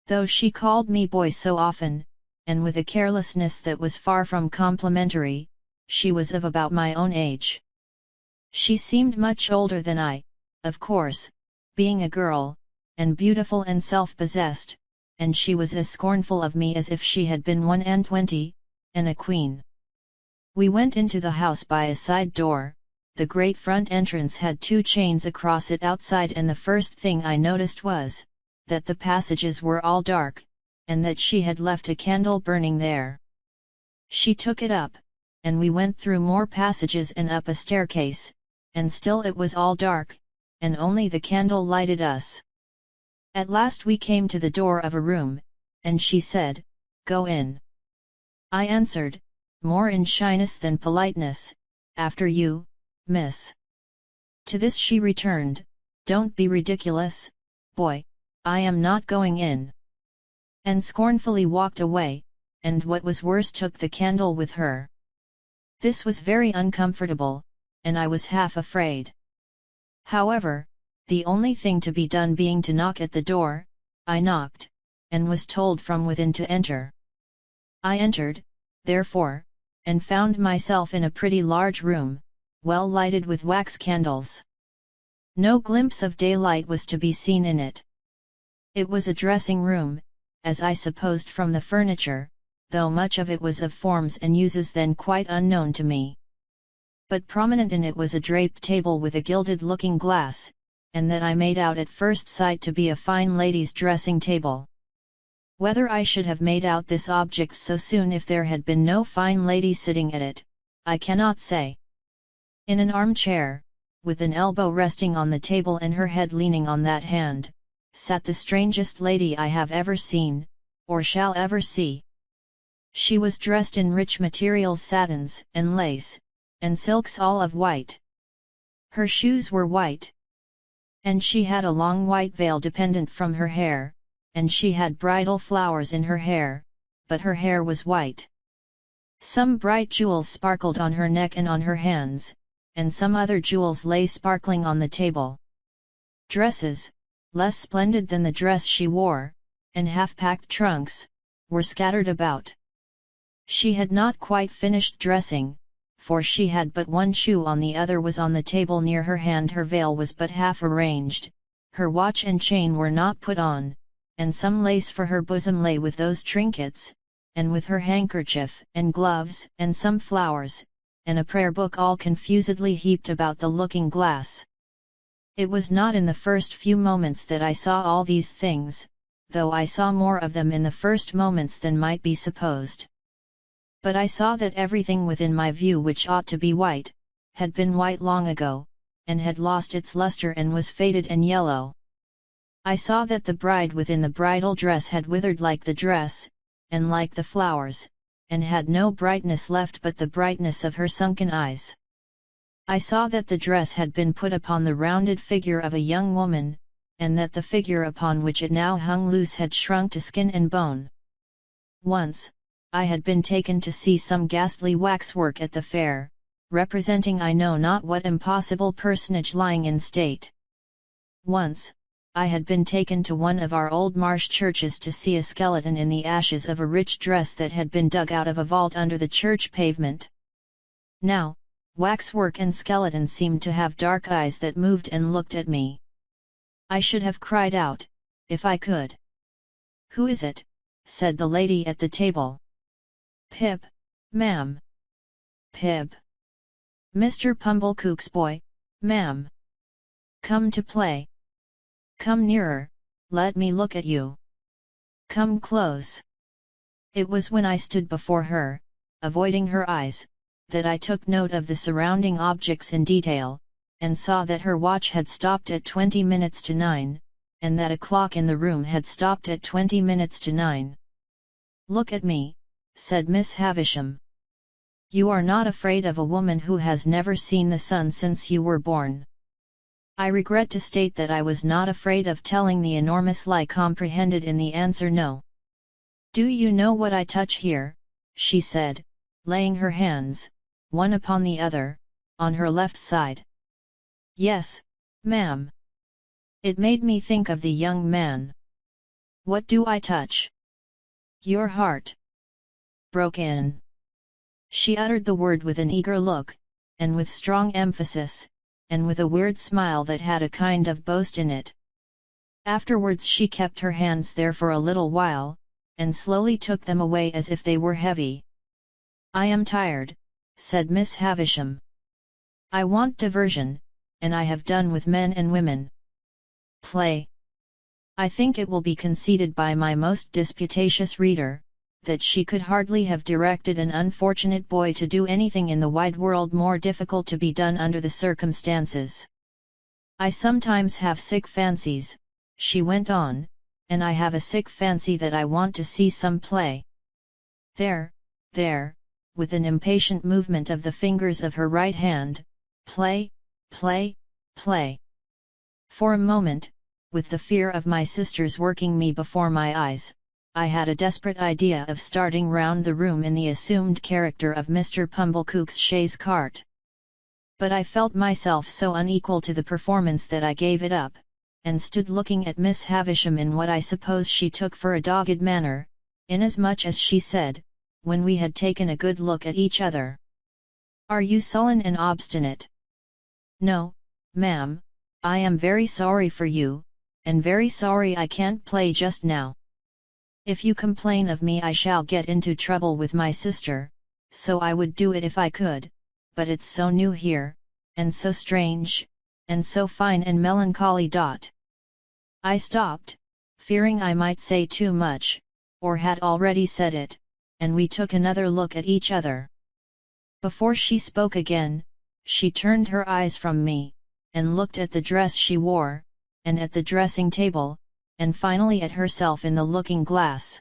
Though she called me boy so often, and with a carelessness that was far from complimentary, she was of about my own age. She seemed much older than I, of course, being a girl, and beautiful and self-possessed, and she was as scornful of me as if she had been 21, and a queen. We went into the house by a side door. The great front entrance had 2 chains across it outside, and the first thing I noticed was, that the passages were all dark, and that she had left a candle burning there. She took it up, and we went through more passages and up a staircase, and still it was all dark, and only the candle lighted us. At last we came to the door of a room, and she said, "Go in." I answered, more in shyness than politeness, "After you, miss." To this she returned, "Don't be ridiculous, boy, I am not going in," and scornfully walked away, and what was worse took the candle with her. This was very uncomfortable, and I was half afraid. However, the only thing to be done being to knock at the door, I knocked, and was told from within to enter. I entered, therefore, and found myself in a pretty large room, well lighted with wax candles. No glimpse of daylight was to be seen in it. It was a dressing room, as I supposed from the furniture, though much of it was of forms and uses then quite unknown to me. But prominent in it was a draped table with a gilded looking glass, and that I made out at first sight to be a fine lady's dressing table. Whether I should have made out this object so soon if there had been no fine lady sitting at it, I cannot say. In an armchair, with an elbow resting on the table and her head leaning on that hand, sat the strangest lady I have ever seen, or shall ever see. She was dressed in rich materials, satins, and lace, and silks all of white. Her shoes were white. And she had a long white veil dependent from her hair, and she had bridal flowers in her hair, but her hair was white. Some bright jewels sparkled on her neck and on her hands, and some other jewels lay sparkling on the table. Dresses, less splendid than the dress she wore, and half-packed trunks, were scattered about. She had not quite finished dressing, for she had but one shoe on, the other was on the table near her hand. Her veil was but half arranged, her watch and chain were not put on, and some lace for her bosom lay with those trinkets, and with her handkerchief and gloves and some flowers, and a prayer book all confusedly heaped about the looking-glass. It was not in the first few moments that I saw all these things, though I saw more of them in the first moments than might be supposed. But I saw that everything within my view which ought to be white, had been white long ago, and had lost its luster and was faded and yellow. I saw that the bride within the bridal dress had withered like the dress, and like the flowers, and had no brightness left but the brightness of her sunken eyes. I saw that the dress had been put upon the rounded figure of a young woman, and that the figure upon which it now hung loose had shrunk to skin and bone. Once, I had been taken to see some ghastly waxwork at the fair, representing I know not what impossible personage lying in state. Once, I had been taken to one of our old marsh churches to see a skeleton in the ashes of a rich dress that had been dug out of a vault under the church pavement. Now, waxwork and skeleton seemed to have dark eyes that moved and looked at me. I should have cried out, if I could. "Who is it?" said the lady at the table. "Pip, ma'am." "Pip? Mr. Pumblechook's boy, ma'am. Come to play. Come nearer, let me look at you. Come close." It was when I stood before her, avoiding her eyes, that I took note of the surrounding objects in detail, and saw that her watch had stopped at 20 minutes to 9, and that a clock in the room had stopped at 20 minutes to 9. "Look at me," said Miss Havisham. "You are not afraid of a woman who has never seen the sun since you were born." I regret to state that I was not afraid of telling the enormous lie comprehended in the answer no. "Do you know what I touch here?" she said, laying her hands, one upon the other, on her left side. "Yes, ma'am." It made me think of the young man. "What do I touch?" "Your heart." Broke in. She uttered the word with an eager look, and with strong emphasis, and with a weird smile that had a kind of boast in it. Afterwards she kept her hands there for a little while, and slowly took them away as if they were heavy. "I am tired," said Miss Havisham. "I want diversion, and I have done with men and women. Play." I think it will be conceded by my most disputatious reader, that she could hardly have directed an unfortunate boy to do anything in the wide world more difficult to be done under the circumstances. "I sometimes have sick fancies," she went on, "and I have a sick fancy that I want to see some play. There, there," with an impatient movement of the fingers of her right hand, "play, play, play." For a moment, with the fear of my sisters working me before my eyes, I had a desperate idea of starting round the room in the assumed character of Mr. Pumblechook's chaise cart. But I felt myself so unequal to the performance that I gave it up, and stood looking at Miss Havisham in what I suppose she took for a dogged manner, inasmuch as she said, when we had taken a good look at each other, "Are you sullen and obstinate?" "No, ma'am, I am very sorry for you, and very sorry I can't play just now. If you complain of me I shall get into trouble with my sister, so I would do it if I could, but it's so new here, and so strange, and so fine and melancholy. I stopped, fearing I might say too much, or had already said it, and we took another look at each other. Before she spoke again, she turned her eyes from me, and looked at the dress she wore, and at the dressing table, and finally at herself in the looking glass.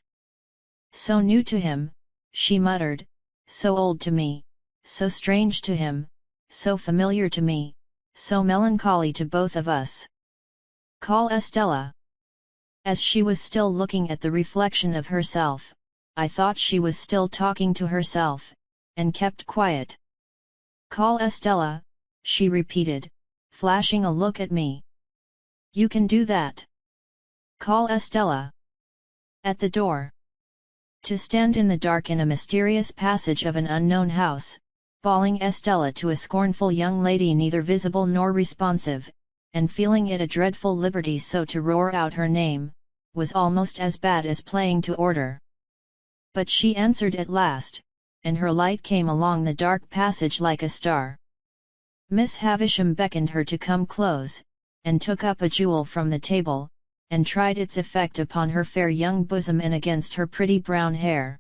So new to him, she muttered, so old to me, so strange to him, so familiar to me, so melancholy to both of us. Call Estella. As she was still looking at the reflection of herself, I thought she was still talking to herself, and kept quiet. Call Estella, she repeated, flashing a look at me. You can do that. Call Estella. At the door. To stand in the dark in a mysterious passage of an unknown house, bawling Estella to a scornful young lady neither visible nor responsive, and feeling it a dreadful liberty so to roar out her name, was almost as bad as playing to order. But she answered at last, and her light came along the dark passage like a star. Miss Havisham beckoned her to come close, and took up a jewel from the table, and tried its effect upon her fair young bosom and against her pretty brown hair.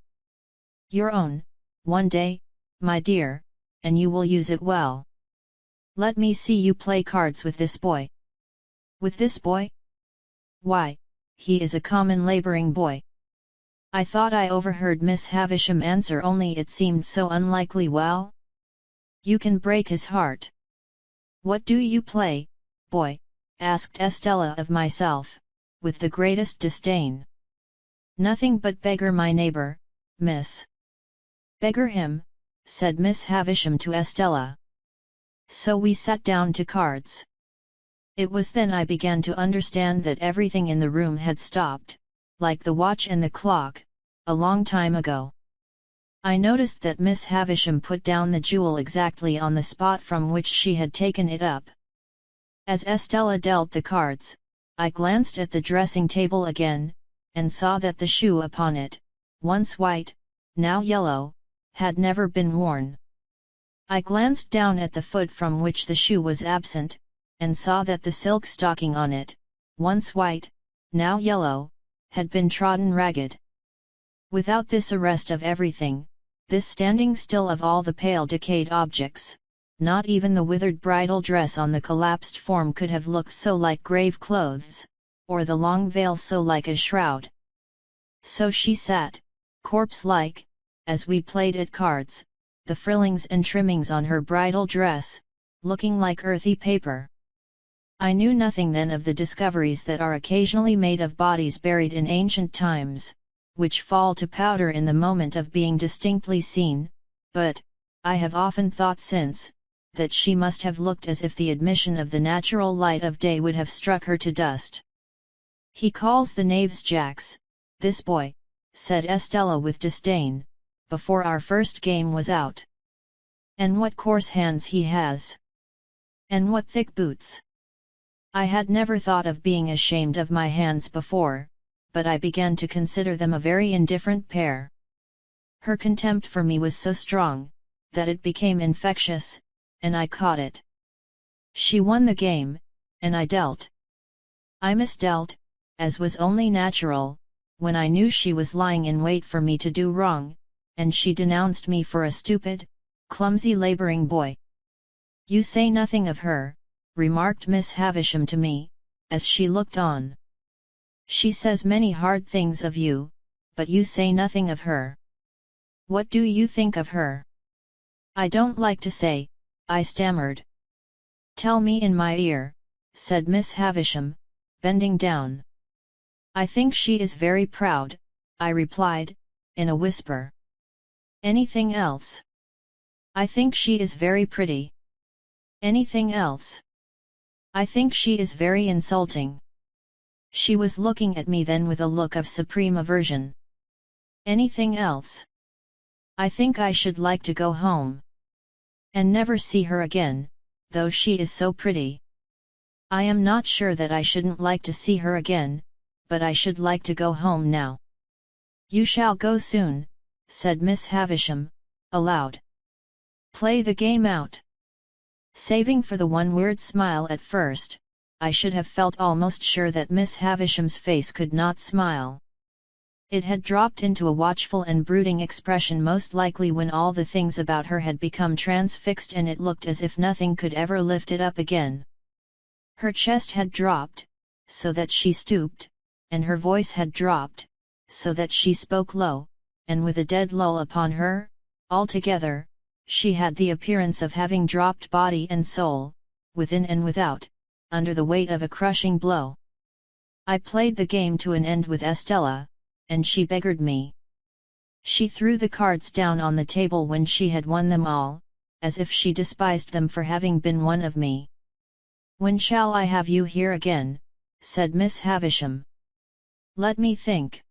Your own, one day, my dear, and you will use it well. Let me see you play cards with this boy. With this boy? Why, he is a common labouring boy. I thought I overheard Miss Havisham answer, only it seemed so unlikely. Well, you can break his heart. What do you play, boy? Asked Estella of myself, with the greatest disdain. Nothing but beggar my neighbour, miss. Beggar him, said Miss Havisham to Estella. So we sat down to cards. It was then I began to understand that everything in the room had stopped, like the watch and the clock, a long time ago. I noticed that Miss Havisham put down the jewel exactly on the spot from which she had taken it up. As Estella dealt the cards, I glanced at the dressing table again, and saw that the shoe upon it, once white, now yellow, had never been worn. I glanced down at the foot from which the shoe was absent, and saw that the silk stocking on it, once white, now yellow, had been trodden ragged. Without this arrest of everything, this standing still of all the pale decayed objects, not even the withered bridal dress on the collapsed form could have looked so like grave clothes, or the long veil so like a shroud. So she sat, corpse-like, as we played at cards, the frillings and trimmings on her bridal dress, looking like earthy paper. I knew nothing then of the discoveries that are occasionally made of bodies buried in ancient times, which fall to powder in the moment of being distinctly seen, but, I have often thought since, that she must have looked as if the admission of the natural light of day would have struck her to dust. He calls the knaves jacks, this boy, said Estella with disdain, before our first game was out. And what coarse hands he has! And what thick boots! I had never thought of being ashamed of my hands before, but I began to consider them a very indifferent pair. Her contempt for me was so strong, that it became infectious, and I caught it. She won the game, and I dealt. I misdealt, as was only natural, when I knew she was lying in wait for me to do wrong, and she denounced me for a stupid, clumsy labouring boy. You say nothing of her, remarked Miss Havisham to me, as she looked on. She says many hard things of you, but you say nothing of her. What do you think of her? I don't like to say, I stammered. Tell me in my ear, said Miss Havisham, bending down. I think she is very proud, I replied, in a whisper. Anything else? I think she is very pretty. Anything else? I think she is very insulting. She was looking at me then with a look of supreme aversion. Anything else? I think I should like to go home. And never see her again, though she is so pretty. I am not sure that I shouldn't like to see her again, but I should like to go home now. You shall go soon, said Miss Havisham, aloud. Play the game out. Saving for the one weird smile at first, I should have felt almost sure that Miss Havisham's face could not smile. It had dropped into a watchful and brooding expression, most likely when all the things about her had become transfixed, and it looked as if nothing could ever lift it up again. Her chest had dropped, so that she stooped, and her voice had dropped, so that she spoke low, and with a dead lull upon her. Altogether, she had the appearance of having dropped body and soul, within and without, under the weight of a crushing blow. I played the game to an end with Estella, and she beggared me. She threw the cards down on the table when she had won them all, as if she despised them for having been one of me. "When shall I have you here again?" said Miss Havisham. "Let me think."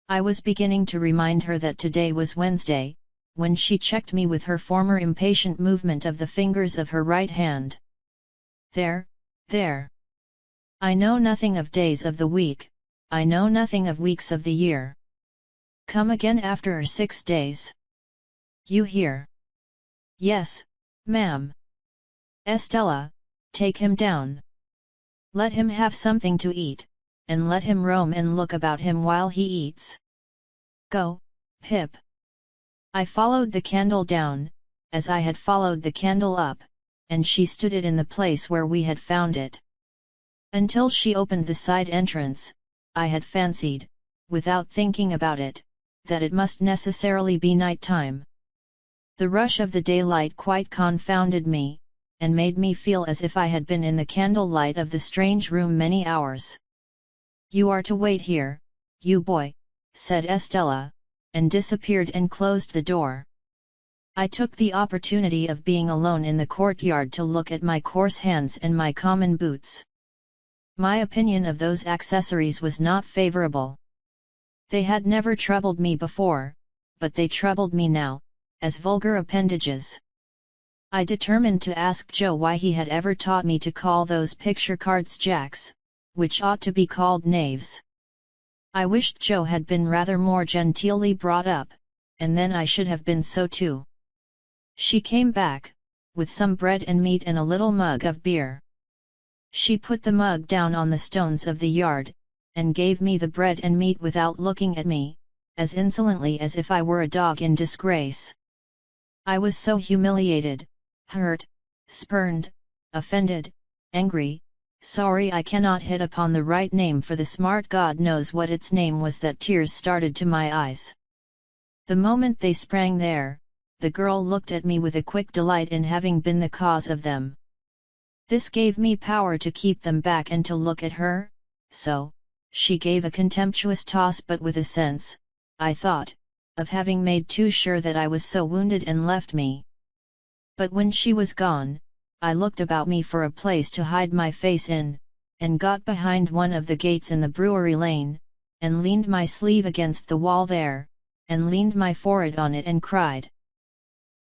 I was beginning to remind her that today was Wednesday, when she checked me with her former impatient movement of the fingers of her right hand. "There, there. I know nothing of days of the week, I know nothing of weeks of the year. Come again after 6 days. You hear?" "Yes, ma'am." "Estella, take him down. Let him have something to eat, and let him roam and look about him while he eats. Go, Pip." I followed the candle down, as I had followed the candle up, and she stood it in the place where we had found it. Until she opened the side entrance, I had fancied, without thinking about it, that it must necessarily be night time. The rush of the daylight quite confounded me, and made me feel as if I had been in the candlelight of the strange room many hours. "You are to wait here, you boy," said Estella, and disappeared and closed the door. I took the opportunity of being alone in the courtyard to look at my coarse hands and my common boots. My opinion of those accessories was not favourable. They had never troubled me before, but they troubled me now, as vulgar appendages. I determined to ask Joe why he had ever taught me to call those picture cards jacks, which ought to be called knaves. I wished Joe had been rather more genteelly brought up, and then I should have been so too. She came back, with some bread and meat and a little mug of beer. She put the mug down on the stones of the yard, and gave me the bread and meat without looking at me, as insolently as if I were a dog in disgrace. I was so humiliated, hurt, spurned, offended, angry, sorry, I cannot hit upon the right name for the smart God knows what its name was, that tears started to my eyes. The moment they sprang there, the girl looked at me with a quick delight in having been the cause of them. This gave me power to keep them back and to look at her, so, she gave a contemptuous toss, but with a sense, I thought, of having made too sure that I was so wounded, and left me. But when she was gone, I looked about me for a place to hide my face in, and got behind one of the gates in the brewery lane, and leaned my sleeve against the wall there, and leaned my forehead on it and cried.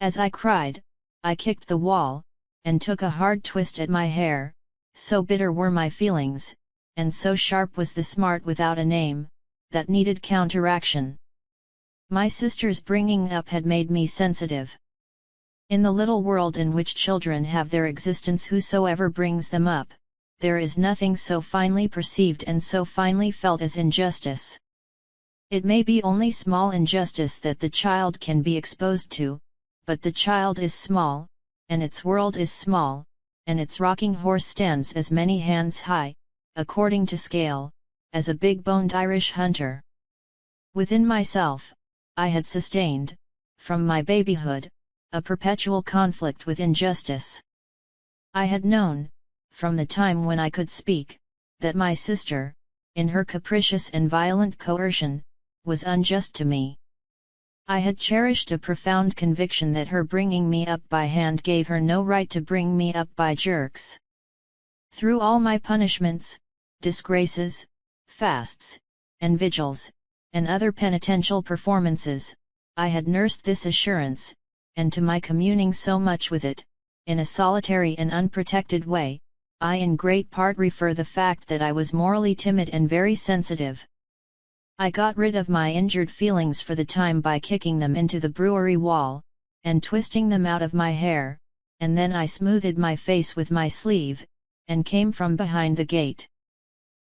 As I cried, I kicked the wall, and took a hard twist at my hair, so bitter were my feelings, and so sharp was the smart without a name, that needed counteraction. My sister's bringing up had made me sensitive. In the little world in which children have their existence, whosoever brings them up, there is nothing so finely perceived and so finely felt as injustice. It may be only small injustice that the child can be exposed to, but the child is small, and its world is small, and its rocking horse stands as many hands high, according to scale, as a big-boned Irish hunter. Within myself, I had sustained, from my babyhood, a perpetual conflict with injustice. I had known, from the time when I could speak, that my sister, in her capricious and violent coercion, was unjust to me. I had cherished a profound conviction that her bringing me up by hand gave her no right to bring me up by jerks. Through all my punishments, disgraces, fasts, and vigils, and other penitential performances, I had nursed this assurance, and to my communing so much with it, in a solitary and unprotected way, I in great part refer the fact that I was morally timid and very sensitive. I got rid of my injured feelings for the time by kicking them into the brewery wall, and twisting them out of my hair, and then I smoothed my face with my sleeve, and came from behind the gate.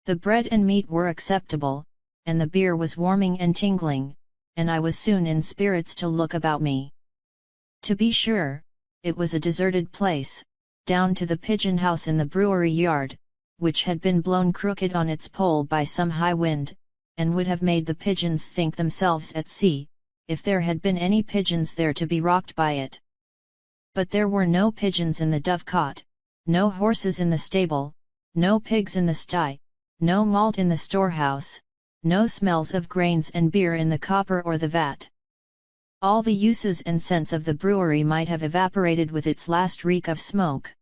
The bread and meat were acceptable, and the beer was warming and tingling, and I was soon in spirits to look about me. To be sure, it was a deserted place, down to the pigeon house in the brewery yard, which had been blown crooked on its pole by some high wind, and would have made the pigeons think themselves at sea, if there had been any pigeons there to be rocked by it. But there were no pigeons in the dovecot, no horses in the stable, no pigs in the sty, no malt in the storehouse, no smells of grains and beer in the copper or the vat. All the uses and scents of the brewery might have evaporated with its last reek of smoke.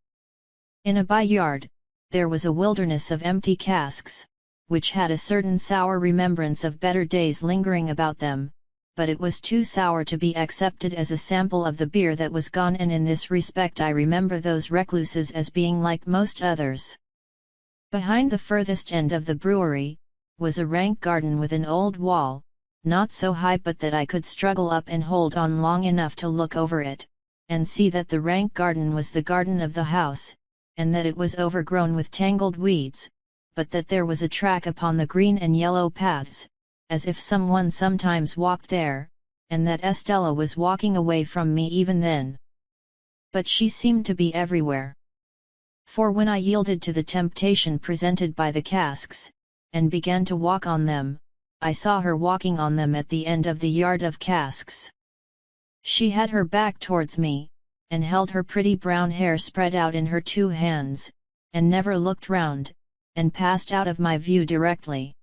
In a by-yard, there was a wilderness of empty casks, which had a certain sour remembrance of better days lingering about them, but it was too sour to be accepted as a sample of the beer that was gone, and in this respect I remember those recluses as being like most others. Behind the furthest end of the brewery, was a rank garden with an old wall, not so high but that I could struggle up and hold on long enough to look over it, and see that the rank garden was the garden of the house, and that it was overgrown with tangled weeds, but that there was a track upon the green and yellow paths, as if someone sometimes walked there, and that Estella was walking away from me even then. But she seemed to be everywhere. For when I yielded to the temptation presented by the casks, and began to walk on them, I saw her walking on them at the end of the yard of casks. She had her back towards me, and held her pretty brown hair spread out in her two hands, and never looked round, and passed out of my view directly.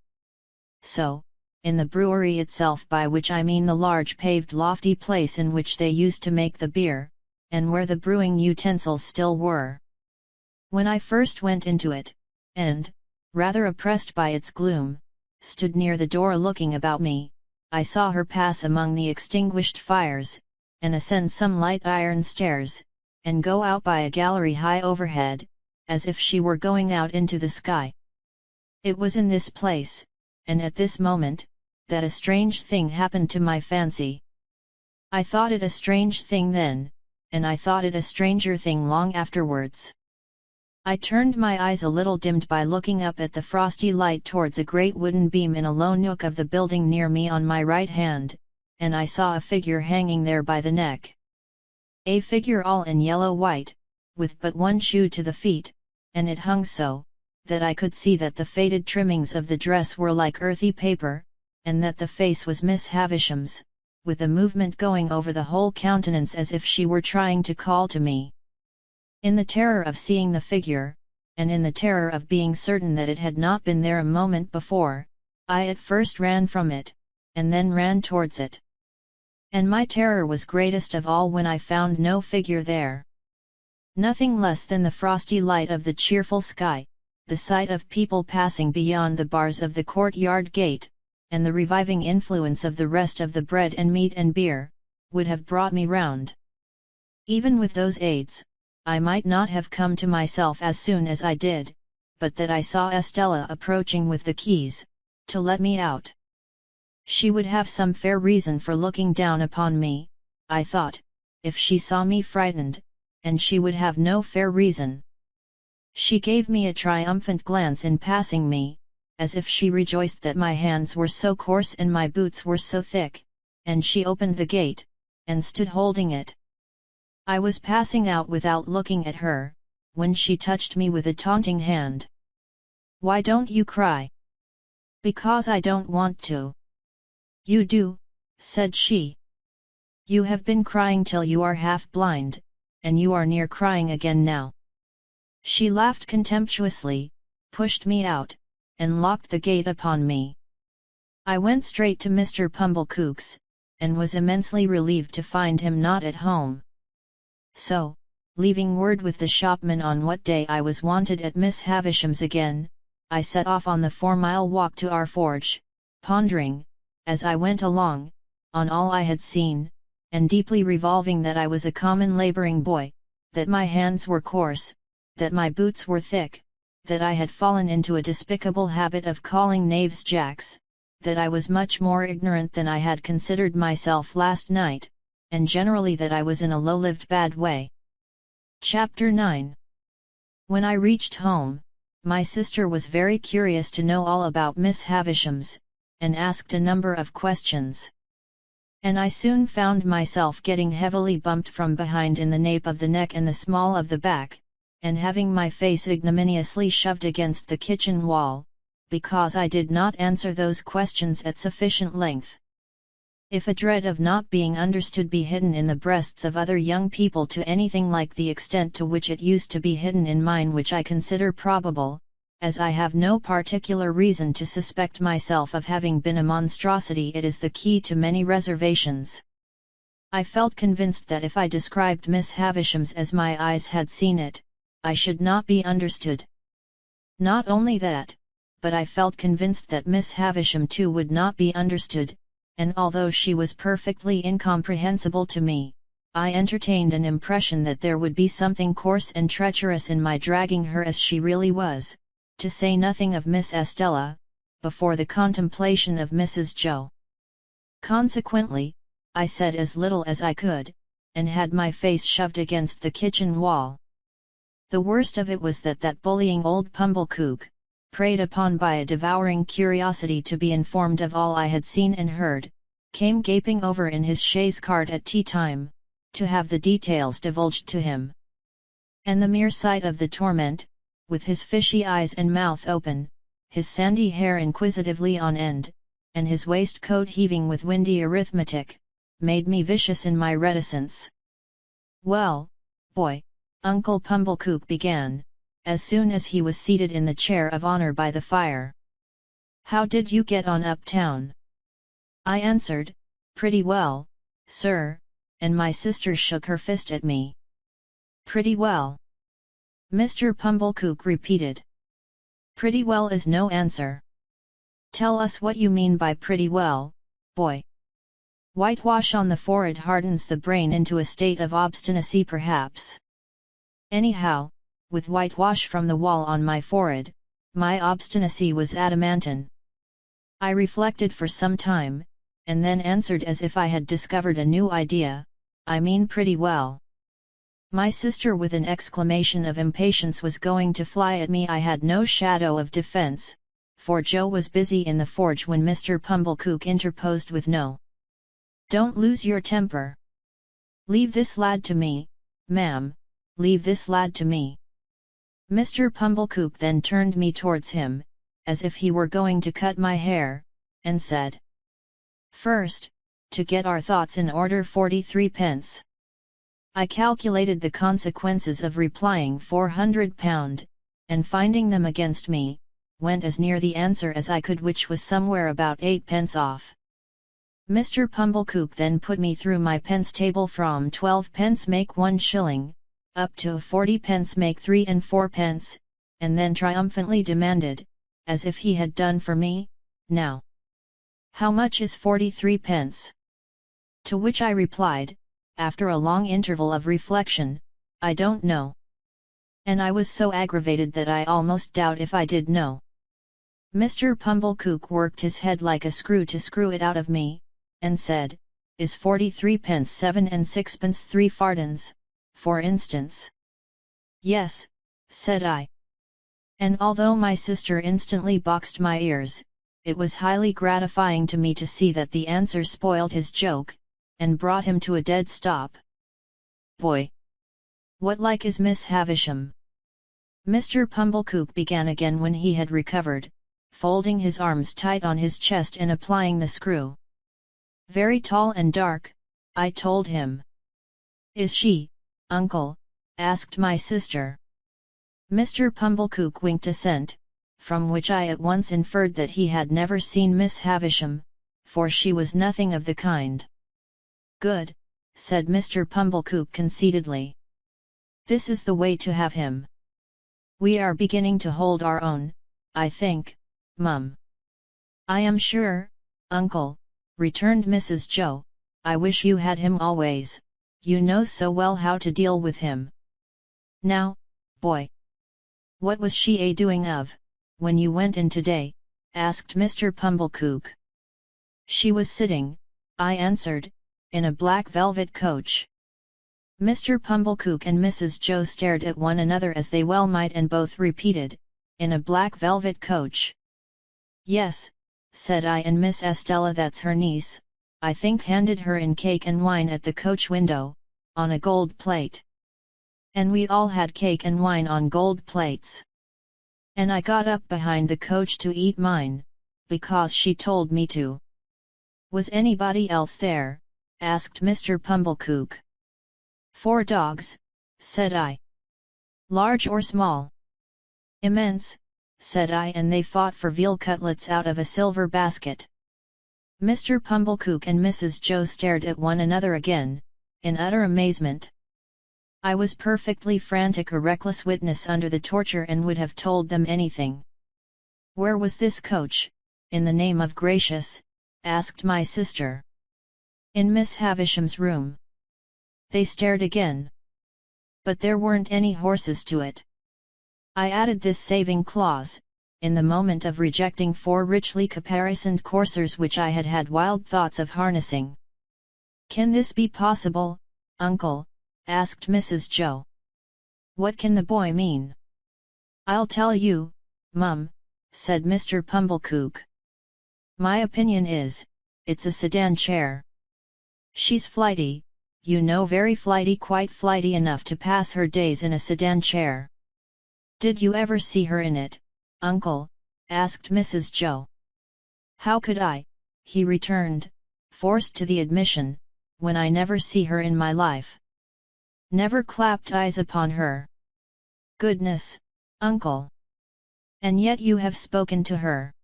So, in the brewery itself, by which I mean the large paved lofty place in which they used to make the beer, and where the brewing utensils still were. When I first went into it, and, rather oppressed by its gloom, stood near the door looking about me, I saw her pass among the extinguished fires, and ascend some light iron stairs, and go out by a gallery high overhead, as if she were going out into the sky. It was in this place, and at this moment, that a strange thing happened to my fancy. I thought it a strange thing then, and I thought it a stranger thing long afterwards. I turned my eyes a little dimmed by looking up at the frosty light towards a great wooden beam in a low nook of the building near me on my right hand, and I saw a figure hanging there by the neck. A figure all in yellow-white, with but one shoe to the feet, and it hung so, that I could see that the faded trimmings of the dress were like earthy paper, and that the face was Miss Havisham's, with a movement going over the whole countenance as if she were trying to call to me. In the terror of seeing the figure, and in the terror of being certain that it had not been there a moment before, I at first ran from it, and then ran towards it. And my terror was greatest of all when I found no figure there. Nothing less than the frosty light of the cheerful sky, the sight of people passing beyond the bars of the courtyard gate, and the reviving influence of the rest of the bread and meat and beer, would have brought me round. Even with those aids, I might not have come to myself as soon as I did, but that I saw Estella approaching with the keys, to let me out. She would have some fair reason for looking down upon me, I thought, if she saw me frightened, and she would have no fair reason. She gave me a triumphant glance in passing me, as if she rejoiced that my hands were so coarse and my boots were so thick, and she opened the gate, and stood holding it. I was passing out without looking at her, when she touched me with a taunting hand. "Why don't you cry?" "Because I don't want to." "You do," said she. "You have been crying till you are half blind, and you are near crying again now." She laughed contemptuously, pushed me out, and locked the gate upon me. I went straight to Mr. Pumblechook's, and was immensely relieved to find him not at home. So, leaving word with the shopman on what day I was wanted at Miss Havisham's again, I set off on the 4-mile walk to our forge, pondering, as I went along, on all I had seen, and deeply revolving that I was a common labouring boy, that my hands were coarse, that my boots were thick, that I had fallen into a despicable habit of calling knaves jacks, that I was much more ignorant than I had considered myself last night, and generally that I was in a low-lived bad way. Chapter 9. When I reached home, my sister was very curious to know all about Miss Havisham's, and asked a number of questions. And I soon found myself getting heavily bumped from behind in the nape of the neck and the small of the back, and having my face ignominiously shoved against the kitchen wall, because I did not answer those questions at sufficient length. If a dread of not being understood be hidden in the breasts of other young people to anything like the extent to which it used to be hidden in mine, which I consider probable, as I have no particular reason to suspect myself of having been a monstrosity, it is the key to many reservations. I felt convinced that if I described Miss Havisham's as my eyes had seen it, I should not be understood. Not only that, but I felt convinced that Miss Havisham too would not be understood, and although she was perfectly incomprehensible to me, I entertained an impression that there would be something coarse and treacherous in my dragging her as she really was, to say nothing of Miss Estella, before the contemplation of Mrs. Joe. Consequently, I said as little as I could, and had my face shoved against the kitchen wall. The worst of it was that bullying old Pumblecook, preyed upon by a devouring curiosity to be informed of all I had seen and heard, came gaping over in his chaise cart at tea time, to have the details divulged to him. And the mere sight of the torment, with his fishy eyes and mouth open, his sandy hair inquisitively on end, and his waistcoat heaving with windy arithmetic, made me vicious in my reticence. "Well, boy," Uncle Pumblecook began, as soon as he was seated in the chair of honor by the fire. "How did you get on uptown?" I answered, "Pretty well, sir," and my sister shook her fist at me. "Pretty well?" Mr. Pumblecook repeated. "Pretty well is no answer. Tell us what you mean by pretty well, boy." "Whitewash on the forehead hardens the brain into a state of obstinacy perhaps. Anyhow, with whitewash from the wall on my forehead, my obstinacy was adamantine." I reflected for some time, and then answered as if I had discovered a new idea, "I mean pretty well." My sister with an exclamation of impatience was going to fly at me. I had no shadow of defence, for Joe was busy in the forge when Mr. Pumblecook interposed with, "No. Don't lose your temper. Leave this lad to me, ma'am, leave this lad to me." Mr. Pumblecook then turned me towards him, as if he were going to cut my hair, and said, "First, to get our thoughts in order, 43 pence. I calculated the consequences of replying £400, and finding them against me, went as near the answer as I could, which was somewhere about 8 pence off. Mr. Pumblecook then put me through my pence table from 12 pence make 1 shilling, up to 40 pence make 3 and 4 pence, and then triumphantly demanded, as if he had done for me, "Now, how much is 43 pence? To which I replied, after a long interval of reflection, "I don't know." And I was so aggravated that I almost doubt if I did know. Mr. Pumblecook worked his head like a screw to screw it out of me, and said, "Is 43 pence 7 and 6pence 3 fardens, for instance?" "Yes," said I. And although my sister instantly boxed my ears, it was highly gratifying to me to see that the answer spoiled his joke, and brought him to a dead stop. "Boy! What like is Miss Havisham?" Mr. Pumblecook began again when he had recovered, folding his arms tight on his chest and applying the screw. "Very tall and dark," I told him. "Is she, uncle?" asked my sister. Mr. Pumblecook winked assent, from which I at once inferred that he had never seen Miss Havisham, for she was nothing of the kind. "Good," said Mr. Pumblecook conceitedly. "This is the way to have him. We are beginning to hold our own, I think, mum." "I am sure, uncle," returned Mrs. Joe, "I wish you had him always, you know so well how to deal with him. Now, boy, what was she doing of, when you went in today?" asked Mr. Pumblecook. "She was sitting," I answered, "in a black velvet coach." Mr. Pumblecook and Mrs. Joe stared at one another as they well might, and both repeated, "In a black velvet coach." "Yes," said I, and Miss Estella, that's her niece, I think, handed her in cake and wine at the coach window, on a gold plate. And we all had cake and wine on gold plates. And I got up behind the coach to eat mine, because she told me to. Was anybody else there? Asked Mr. Pumblechook. 4 dogs, said I. Large or small? Immense, said I, and they fought for veal cutlets out of a silver basket. Mr. Pumblechook and Mrs. Joe stared at one another again, in utter amazement. I was perfectly frantic, a reckless witness under the torture, and would have told them anything. Where was this coach, in the name of gracious? Asked my sister. In Miss Havisham's room. They stared again. But there weren't any horses to it. I added this saving clause, in the moment of rejecting 4 richly caparisoned coursers which I had had wild thoughts of harnessing. Can this be possible, uncle? Asked Mrs. Joe. What can the boy mean? I'll tell you, mum, said Mr. Pumblechook. My opinion is, it's a sedan chair. She's flighty, you know, very flighty, quite flighty enough to pass her days in a sedan chair. Did you ever see her in it, uncle? Asked Mrs. Joe. How could I? He returned, forced to the admission, when I never see her in my life. Never clapped eyes upon her. Goodness, uncle! And yet you have spoken to her.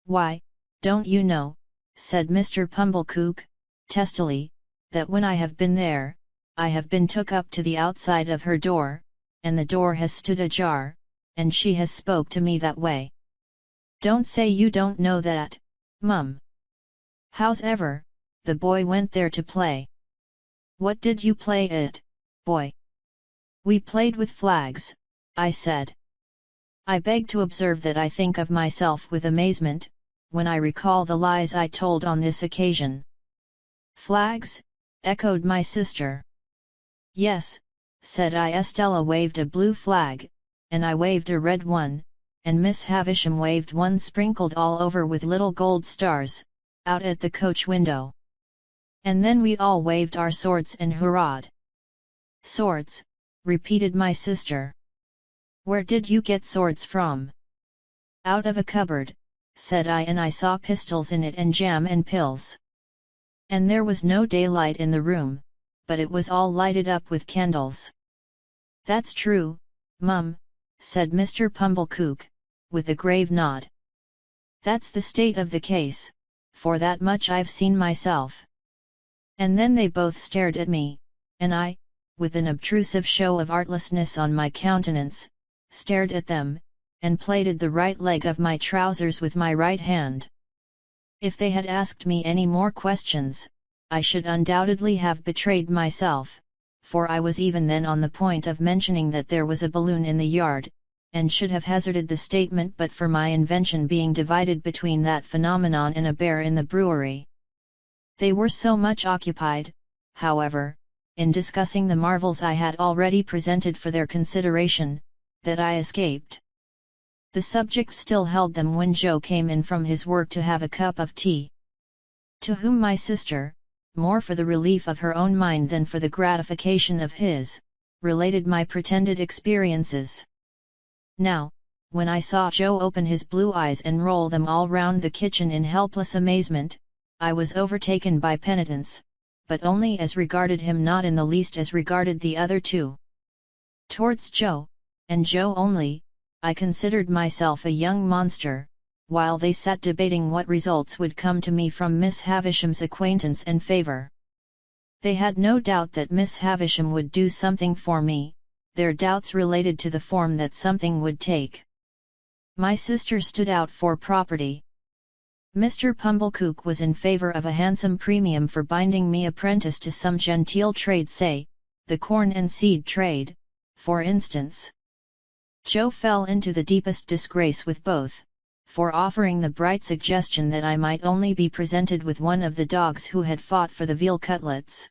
Why, don't you know, said Mr. Pumblechook, testily, that when I have been there, I have been took up to the outside of her door, and the door has stood ajar, and she has spoke to me that way. Don't say you don't know that, mum. Hows'ever, the boy went there to play. What did you play at, boy? We played with flags, I said. I beg to observe that I think of myself with amazement, when I recall the lies I told on this occasion. Flags? Echoed my sister. Yes, said I. Estella waved a blue flag, and I waved a red one, and Miss Havisham waved one sprinkled all over with little gold stars, out at the coach window. And then we all waved our swords and hurrahed. Swords, repeated my sister. Where did you get swords from? Out of a cupboard, said I, and I saw pistols in it and jam and pills. And there was no daylight in the room, but it was all lighted up with candles. That's true, mum, said Mr. Pumblechook, with a grave nod. That's the state of the case, for that much I've seen myself. And then they both stared at me, and I, with an obtrusive show of artlessness on my countenance, stared at them, and plaited the right leg of my trousers with my right hand. If they had asked me any more questions, I should undoubtedly have betrayed myself, for I was even then on the point of mentioning that there was a balloon in the yard, and should have hazarded the statement but for my invention being divided between that phenomenon and a bear in the brewery. They were so much occupied, however, in discussing the marvels I had already presented for their consideration, that I escaped. The subject still held them when Joe came in from his work to have a cup of tea. To whom my sister, more for the relief of her own mind than for the gratification of his, related my pretended experiences. Now, when I saw Joe open his blue eyes and roll them all round the kitchen in helpless amazement, I was overtaken by penitence, but only as regarded him, not in the least as regarded the other two. Towards Joe, and Joe only, I considered myself a young monster, while they sat debating what results would come to me from Miss Havisham's acquaintance and favour. They had no doubt that Miss Havisham would do something for me, their doubts related to the form that something would take. My sister stood out for property. Mr. Pumblechook was in favour of a handsome premium for binding me apprentice to some genteel trade, say, the corn and seed trade, for instance. Joe fell into the deepest disgrace with both, for offering the bright suggestion that I might only be presented with one of the dogs who had fought for the veal cutlets.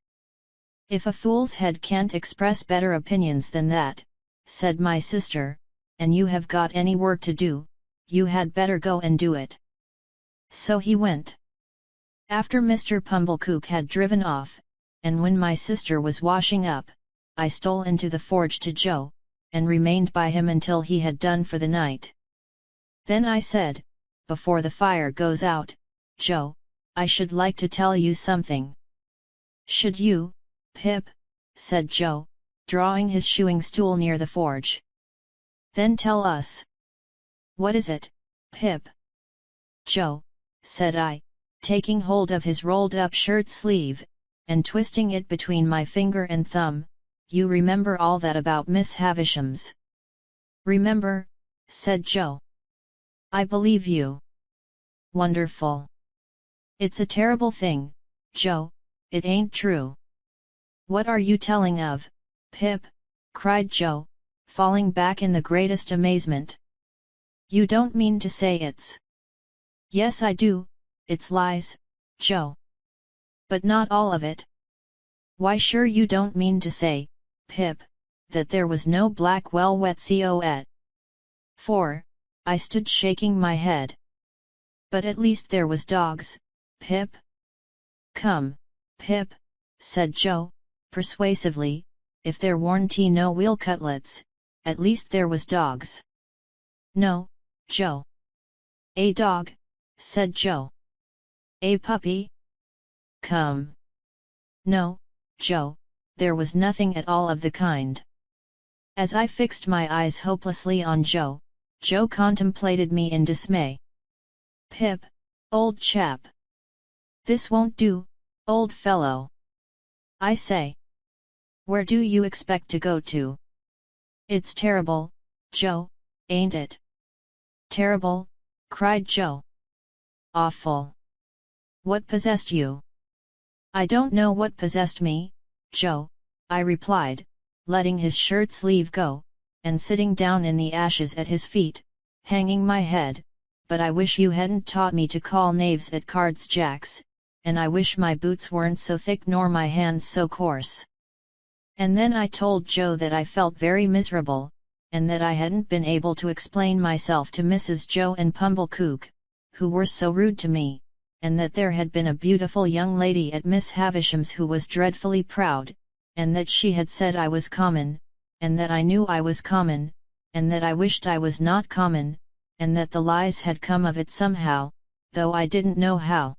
If a fool's head can't express better opinions than that, said my sister, and you have got any work to do, you had better go and do it. So he went. After Mr. Pumblechook had driven off, and when my sister was washing up, I stole into the forge to Joe, and remained by him until he had done for the night. Then I said, "Before the fire goes out, Joe, I should like to tell you something." "Should you, Pip?" said Joe, drawing his shoeing stool near the forge. "Then tell us." "What is it, Pip?" "Joe," said I, taking hold of his rolled-up shirt sleeve, and twisting it between my finger and thumb, "you remember all that about Miss Havisham's?" "Remember?" said Joe. "I believe you." "Wonderful." "It's a terrible thing, Joe, it ain't true." "What are you telling of, Pip?" cried Joe, falling back in the greatest amazement. "You don't mean to say it's—" "Yes I do, it's lies, Joe." "But not all of it." "Why sure you don't mean to say, Pip, that there was no black velvet coat?" "For," I stood shaking my head. "But at least there was dogs, Pip." "Come, Pip," said Joe, persuasively, "if there warn't no veal cutlets, at least there was dogs." "No, Joe." "A dog," said Joe. "A puppy?" "Come." "No, Joe, there was nothing at all of the kind." As I fixed my eyes hopelessly on Joe, Joe contemplated me in dismay. "Pip, old chap. This won't do, old fellow. I say. Where do you expect to go to?" "It's terrible, Joe, ain't it?" "Terrible?" cried Joe. "Awful. What possessed you?" "I don't know what possessed me, Joe," I replied, letting his shirt sleeve go, and sitting down in the ashes at his feet, hanging my head, "but I wish you hadn't taught me to call knaves at cards jacks, and I wish my boots weren't so thick nor my hands so coarse." And then I told Joe that I felt very miserable, and that I hadn't been able to explain myself to Mrs. Joe and Pumblechook, who were so rude to me, and that there had been a beautiful young lady at Miss Havisham's who was dreadfully proud, and that she had said I was common, and that I knew I was common, and that I wished I was not common, and that the lies had come of it somehow, though I didn't know how.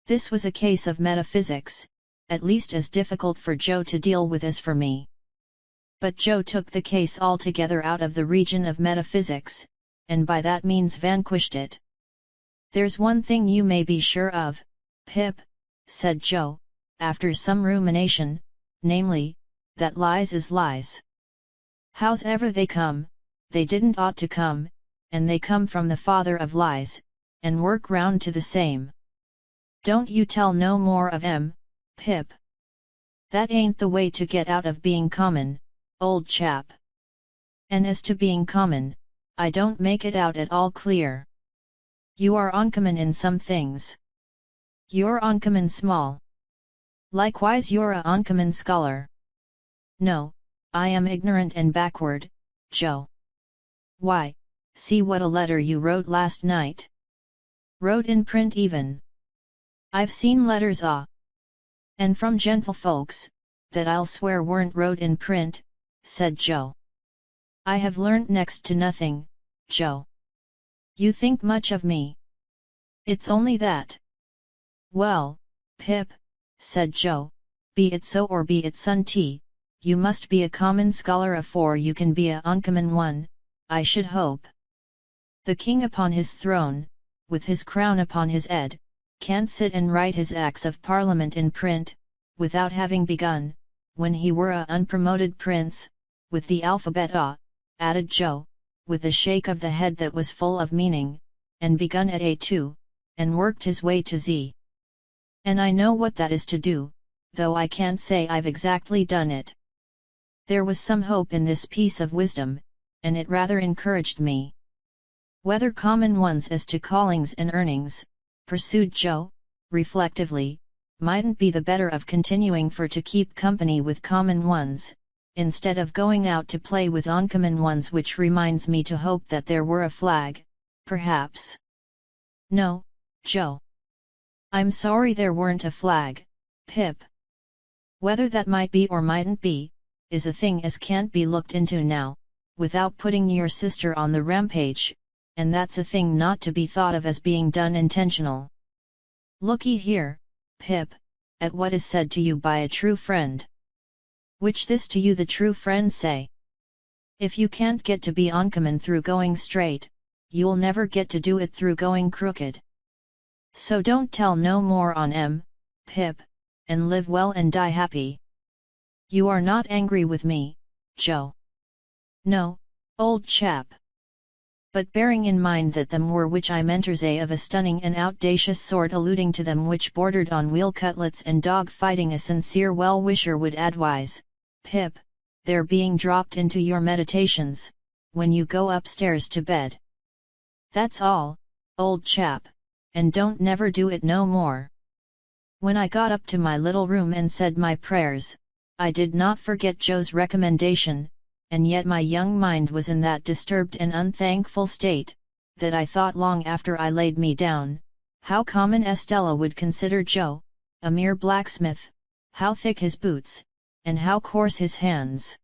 This was a case of metaphysics, at least as difficult for Joe to deal with as for me. But Joe took the case altogether out of the region of metaphysics, and by that means vanquished it. "There's one thing you may be sure of, Pip," said Joe, after some rumination, "namely, that lies is lies. Hows'ever they come, they didn't ought to come, and they come from the father of lies, and work round to the same. Don't you tell no more of 'em, Pip. That ain't the way to get out of being common, old chap. And as to being common, I don't make it out at all clear. You are uncommon in some things. You're uncommon small. Likewise you're a uncommon scholar." "No, I am ignorant and backward, Joe." "Why, see what a letter you wrote last night. Wrote in print even." "I've seen letters and from gentlefolks, that I'll swear weren't wrote in print," said Joe. "I have learnt next to nothing, Joe." "You think much of me." "It's only that." "Well, Pip," said Joe, "be it so or be it sunty, you must be a common scholar afore you can be a uncommon one, I should hope. The king upon his throne, with his crown upon his head, can't sit and write his acts of parliament in print, without having begun, when he were a unpromoted prince, with the alphabet added Joe, with a shake of the head that was full of meaning, and begun at A too, and worked his way to Z. And I know what that is to do, though I can't say I've exactly done it." There was some hope in this piece of wisdom, and it rather encouraged me. "Whether common ones as to callings and earnings," pursued Joe, reflectively, "mightn't be the better of continuing for to keep company with common ones, instead of going out to play with uncommon ones, which reminds me to hope that there were a flag, perhaps." "No, Joe. I'm sorry there weren't a flag, Pip. Whether that might be or mightn't be, is a thing as can't be looked into now, without putting your sister on the rampage, and that's a thing not to be thought of as being done intentional. Looky here, Pip, at what is said to you by a true friend. Which this to you the true friend say. If you can't get to be uncommon through going straight, you'll never get to do it through going crooked. So don't tell no more on Pip, and live well and die happy. You are not angry with me, Joe? No, old chap. But bearing in mind that them were which I mentors of a stunning and outdacious sort, alluding to them which bordered on wheel cutlets and dog fighting, a sincere well-wisher would advise, Pip, they're being dropped into your meditations, when you go upstairs to bed. That's all, old chap, and don't never do it no more. When I got up to my little room and said my prayers, I did not forget Joe's recommendation, and yet my young mind was in that disturbed and unthankful state, that I thought long after I laid me down, how common Estella would consider Joe, a mere blacksmith, how thick his boots, and how coarse his hands.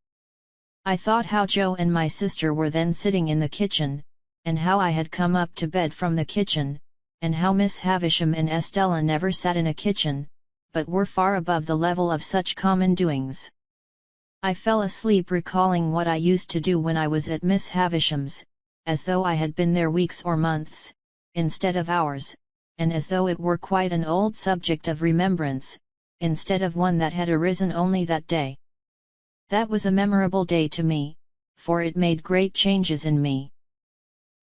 I thought how Joe and my sister were then sitting in the kitchen, and how I had come up to bed from the kitchen, and how Miss Havisham and Estella never sat in a kitchen, but were far above the level of such common doings. I fell asleep recalling what I used to do when I was at Miss Havisham's, as though I had been there weeks or months, instead of hours, and as though it were quite an old subject of remembrance, instead of one that had arisen only that day. That was a memorable day to me, for it made great changes in me.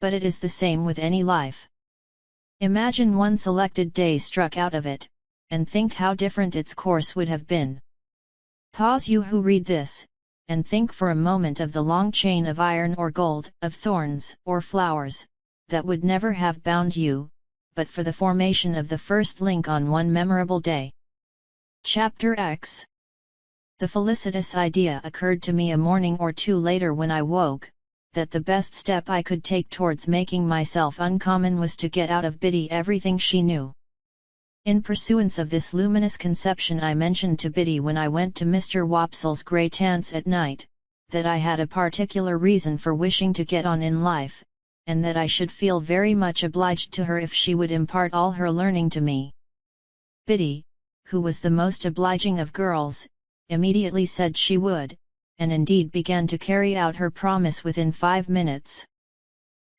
But it is the same with any life. Imagine one selected day struck out of it, and think how different its course would have been. Pause, you who read this, and think for a moment of the long chain of iron or gold, of thorns or flowers, that would never have bound you, but for the formation of the first link on one memorable day. Chapter X. The felicitous idea occurred to me a morning or two later when I woke, that the best step I could take towards making myself uncommon was to get out of Biddy everything she knew. In pursuance of this luminous conception, I mentioned to Biddy when I went to Mr. Wopsle's great aunt's at night, that I had a particular reason for wishing to get on in life, and that I should feel very much obliged to her if she would impart all her learning to me. Biddy, who was the most obliging of girls, immediately said she would, and indeed began to carry out her promise within 5 minutes.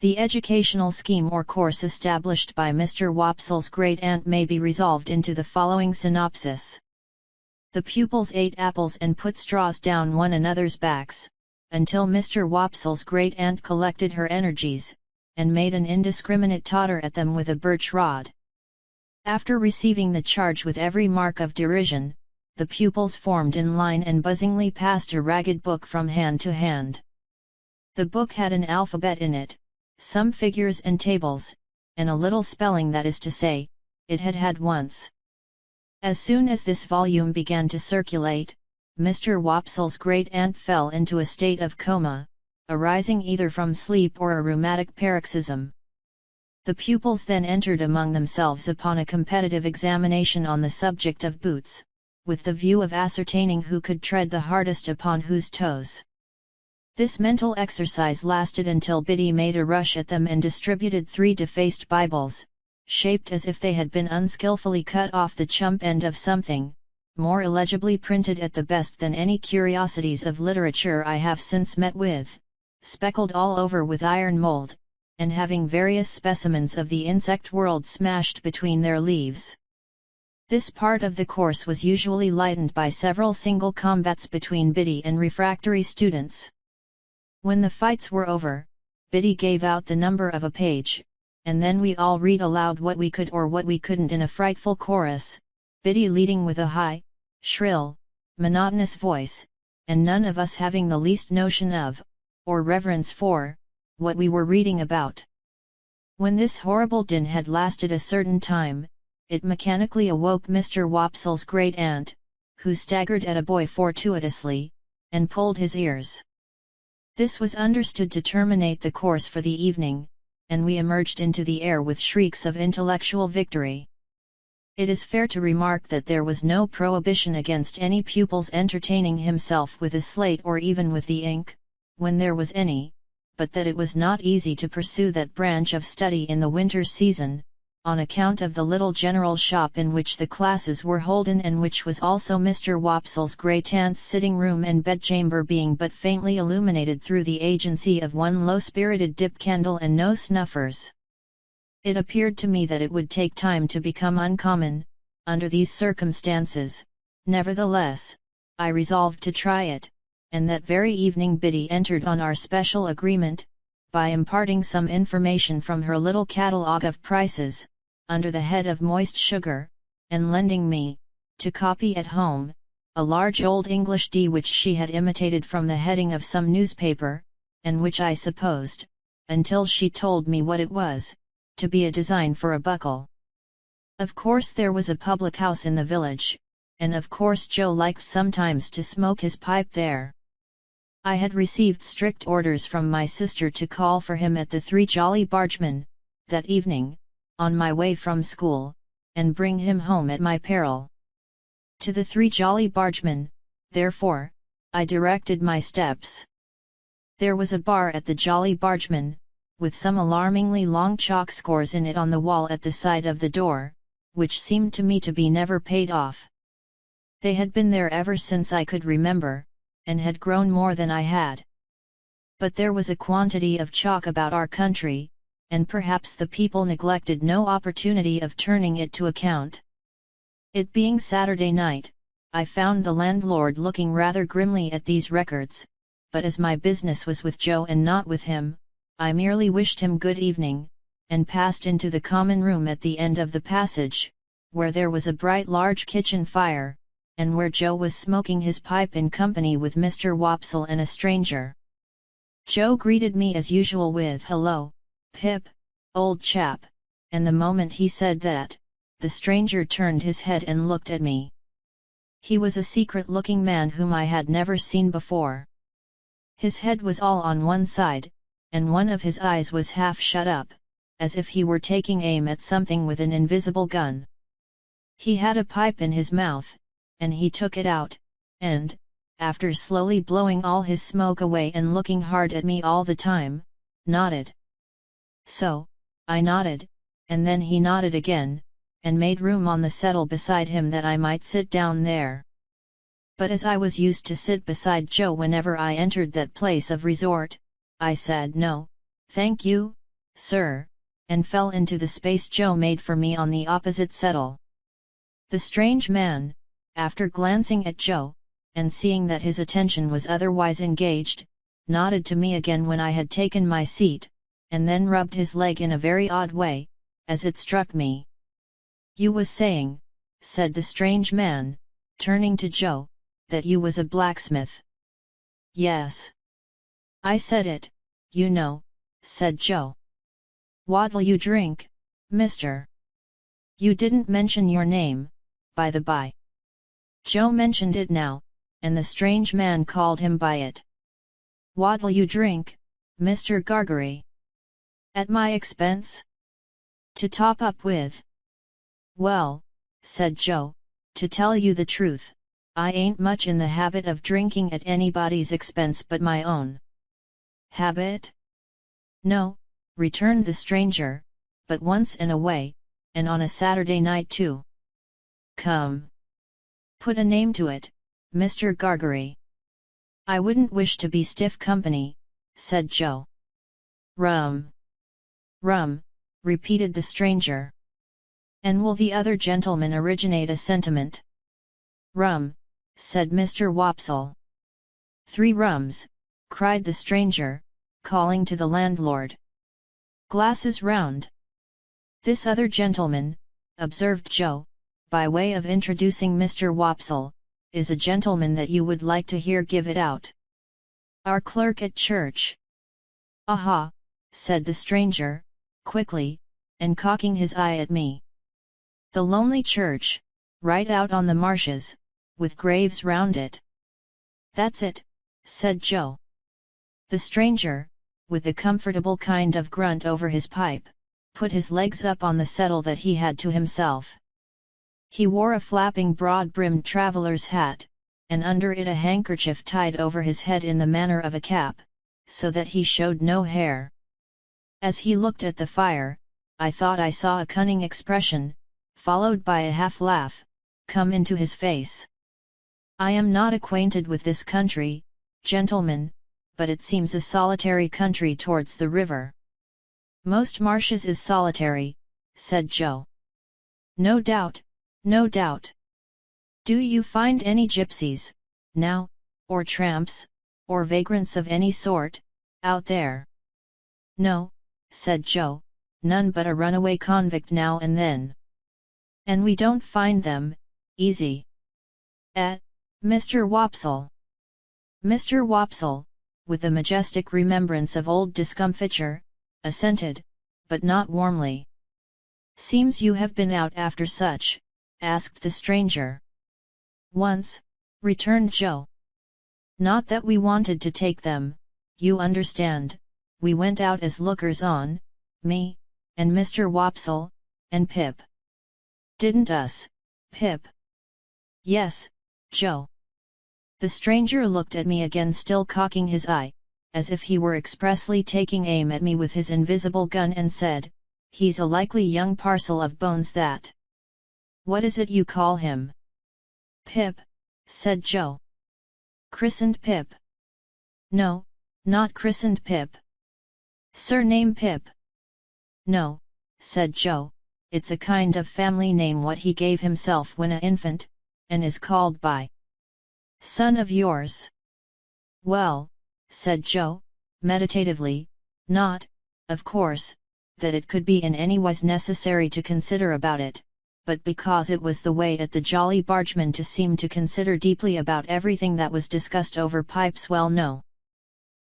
The educational scheme or course established by Mr. Wopsle's great-aunt may be resolved into the following synopsis. The pupils ate apples and put straws down one another's backs, until Mr. Wopsle's great-aunt collected her energies, and made an indiscriminate totter at them with a birch rod. After receiving the charge with every mark of derision, the pupils formed in line and buzzingly passed a ragged book from hand to hand. The book had an alphabet in it, some figures and tables, and a little spelling, that is to say, it had had once. As soon as this volume began to circulate, Mr. Wopsle's great-aunt fell into a state of coma, arising either from sleep or a rheumatic paroxysm. The pupils then entered among themselves upon a competitive examination on the subject of boots, with the view of ascertaining who could tread the hardest upon whose toes. This mental exercise lasted until Biddy made a rush at them and distributed 3 defaced Bibles, shaped as if they had been unskillfully cut off the chump end of something, more illegibly printed at the best than any curiosities of literature I have since met with, speckled all over with iron mold, and having various specimens of the insect world smashed between their leaves. This part of the course was usually lightened by several single combats between Biddy and refractory students. When the fights were over, Biddy gave out the number of a page, and then we all read aloud what we could or what we couldn't in a frightful chorus, Biddy leading with a high, shrill, monotonous voice, and none of us having the least notion of, or reverence for, what we were reading about. When this horrible din had lasted a certain time, it mechanically awoke Mr. Wopsle's great-aunt, who staggered at a boy fortuitously, and pulled his ears. This was understood to terminate the course for the evening, and we emerged into the air with shrieks of intellectual victory. It is fair to remark that there was no prohibition against any pupil's entertaining himself with a slate or even with the ink, when there was any, but that it was not easy to pursue that branch of study in the winter season, on account of the little general shop in which the classes were holden, and which was also Mr. Wopsle's great-aunt's sitting-room and bedchamber, being but faintly illuminated through the agency of one low-spirited dip candle and no snuffers. It appeared to me that it would take time to become uncommon, under these circumstances. Nevertheless, I resolved to try it, and that very evening Biddy entered on our special agreement, by imparting some information from her little catalogue of prices, under the head of moist sugar, and lending me, to copy at home, a large Old English D which she had imitated from the heading of some newspaper, and which I supposed, until she told me what it was, to be a design for a buckle. Of course there was a public house in the village, and of course Joe liked sometimes to smoke his pipe there. I had received strict orders from my sister to call for him at the Three Jolly Bargemen, that evening, on my way from school, and bring him home at my peril. To the Three Jolly Bargemen, therefore, I directed my steps. There was a bar at the Jolly Bargemen, with some alarmingly long chalk scores in it on the wall at the side of the door, which seemed to me to be never paid off. They had been there ever since I could remember, and had grown more than I had. But there was a quantity of chalk about our country, and perhaps the people neglected no opportunity of turning it to account. It being Saturday night, I found the landlord looking rather grimly at these records, but as my business was with Joe and not with him, I merely wished him good evening, and passed into the common room at the end of the passage, where there was a bright large kitchen fire, and where Joe was smoking his pipe in company with Mr. Wopsle and a stranger. Joe greeted me as usual with "Hello, Pip, old chap," and the moment he said that, the stranger turned his head and looked at me. He was a secret-looking man whom I had never seen before. His head was all on one side, and one of his eyes was half shut up, as if he were taking aim at something with an invisible gun. He had a pipe in his mouth, and he took it out, and, after slowly blowing all his smoke away and looking hard at me all the time, nodded. So, I nodded, and then he nodded again, and made room on the settle beside him that I might sit down there. But as I was used to sit beside Joe whenever I entered that place of resort, I said "No, thank you, sir," and fell into the space Joe made for me on the opposite settle. The strange man, after glancing at Joe, and seeing that his attention was otherwise engaged, nodded to me again when I had taken my seat, and then rubbed his leg in a very odd way, as it struck me. "You was saying," said the strange man, turning to Joe, "that you was a blacksmith." "Yes. I said it, you know," said Joe. "What'll you drink, mister? You didn't mention your name, by the by." Joe mentioned it now, and the strange man called him by it. "What'll you drink, Mr. Gargery? At my expense? To top up with?" "Well," said Joe, "to tell you the truth, I ain't much in the habit of drinking at anybody's expense but my own." "Habit? No," returned the stranger, "but once in a way, and on a Saturday night too." "Come. Put a name to it, Mr. Gargery." "I wouldn't wish to be stiff company," said Joe. "Rum. Rum," repeated the stranger. "And will the other gentleman originate a sentiment?" "Rum," said Mr. Wopsle. "3 rums," cried the stranger, calling to the landlord. "Glasses round." "This other gentleman," observed Joe, by way of introducing Mr. Wopsle, "is a gentleman that you would like to hear give it out. Our clerk at church." "Aha!" said the stranger, quickly, and cocking his eye at me. "The lonely church, right out on the marshes, with graves round it." "That's it," said Joe. The stranger, with a comfortable kind of grunt over his pipe, put his legs up on the settle that he had to himself. He wore a flapping broad-brimmed traveller's hat, and under it a handkerchief tied over his head in the manner of a cap, so that he showed no hair. As he looked at the fire, I thought I saw a cunning expression, followed by a half-laugh, come into his face. "I am not acquainted with this country, gentlemen, but it seems a solitary country towards the river." "Most marshes is solitary," said Joe. "No doubt, no doubt. Do you find any gypsies, now, or tramps, or vagrants of any sort, out there?" "No," said Joe, "none but a runaway convict now and then. And we don't find them easy." Mr. Wopsle." Mr. Wopsle, with a majestic remembrance of old discomfiture, assented, but not warmly. "Seems you have been out after such?" asked the stranger. "Once," returned Joe. "Not that we wanted to take them, you understand, we went out as lookers-on, me, and Mr. Wopsle, and Pip." "Didn't us, Pip?" "Yes, Joe." The stranger looked at me again, still cocking his eye, as if he were expressly taking aim at me with his invisible gun, and said, "He's a likely young parcel of bones that." "What is it you call him?" "Pip," said Joe. "Christened Pip?" "No, not christened Pip." "Surname Pip?" "No," said Joe, "it's a kind of family name what he gave himself when a infant, and is called by." "Son of yours?" "Well," said Joe, meditatively, "not, of course, that it could be in any wise necessary to consider about it, but because it was the way at the Jolly Bargeman to seem to consider deeply about everything that was discussed over pipes. Well, no.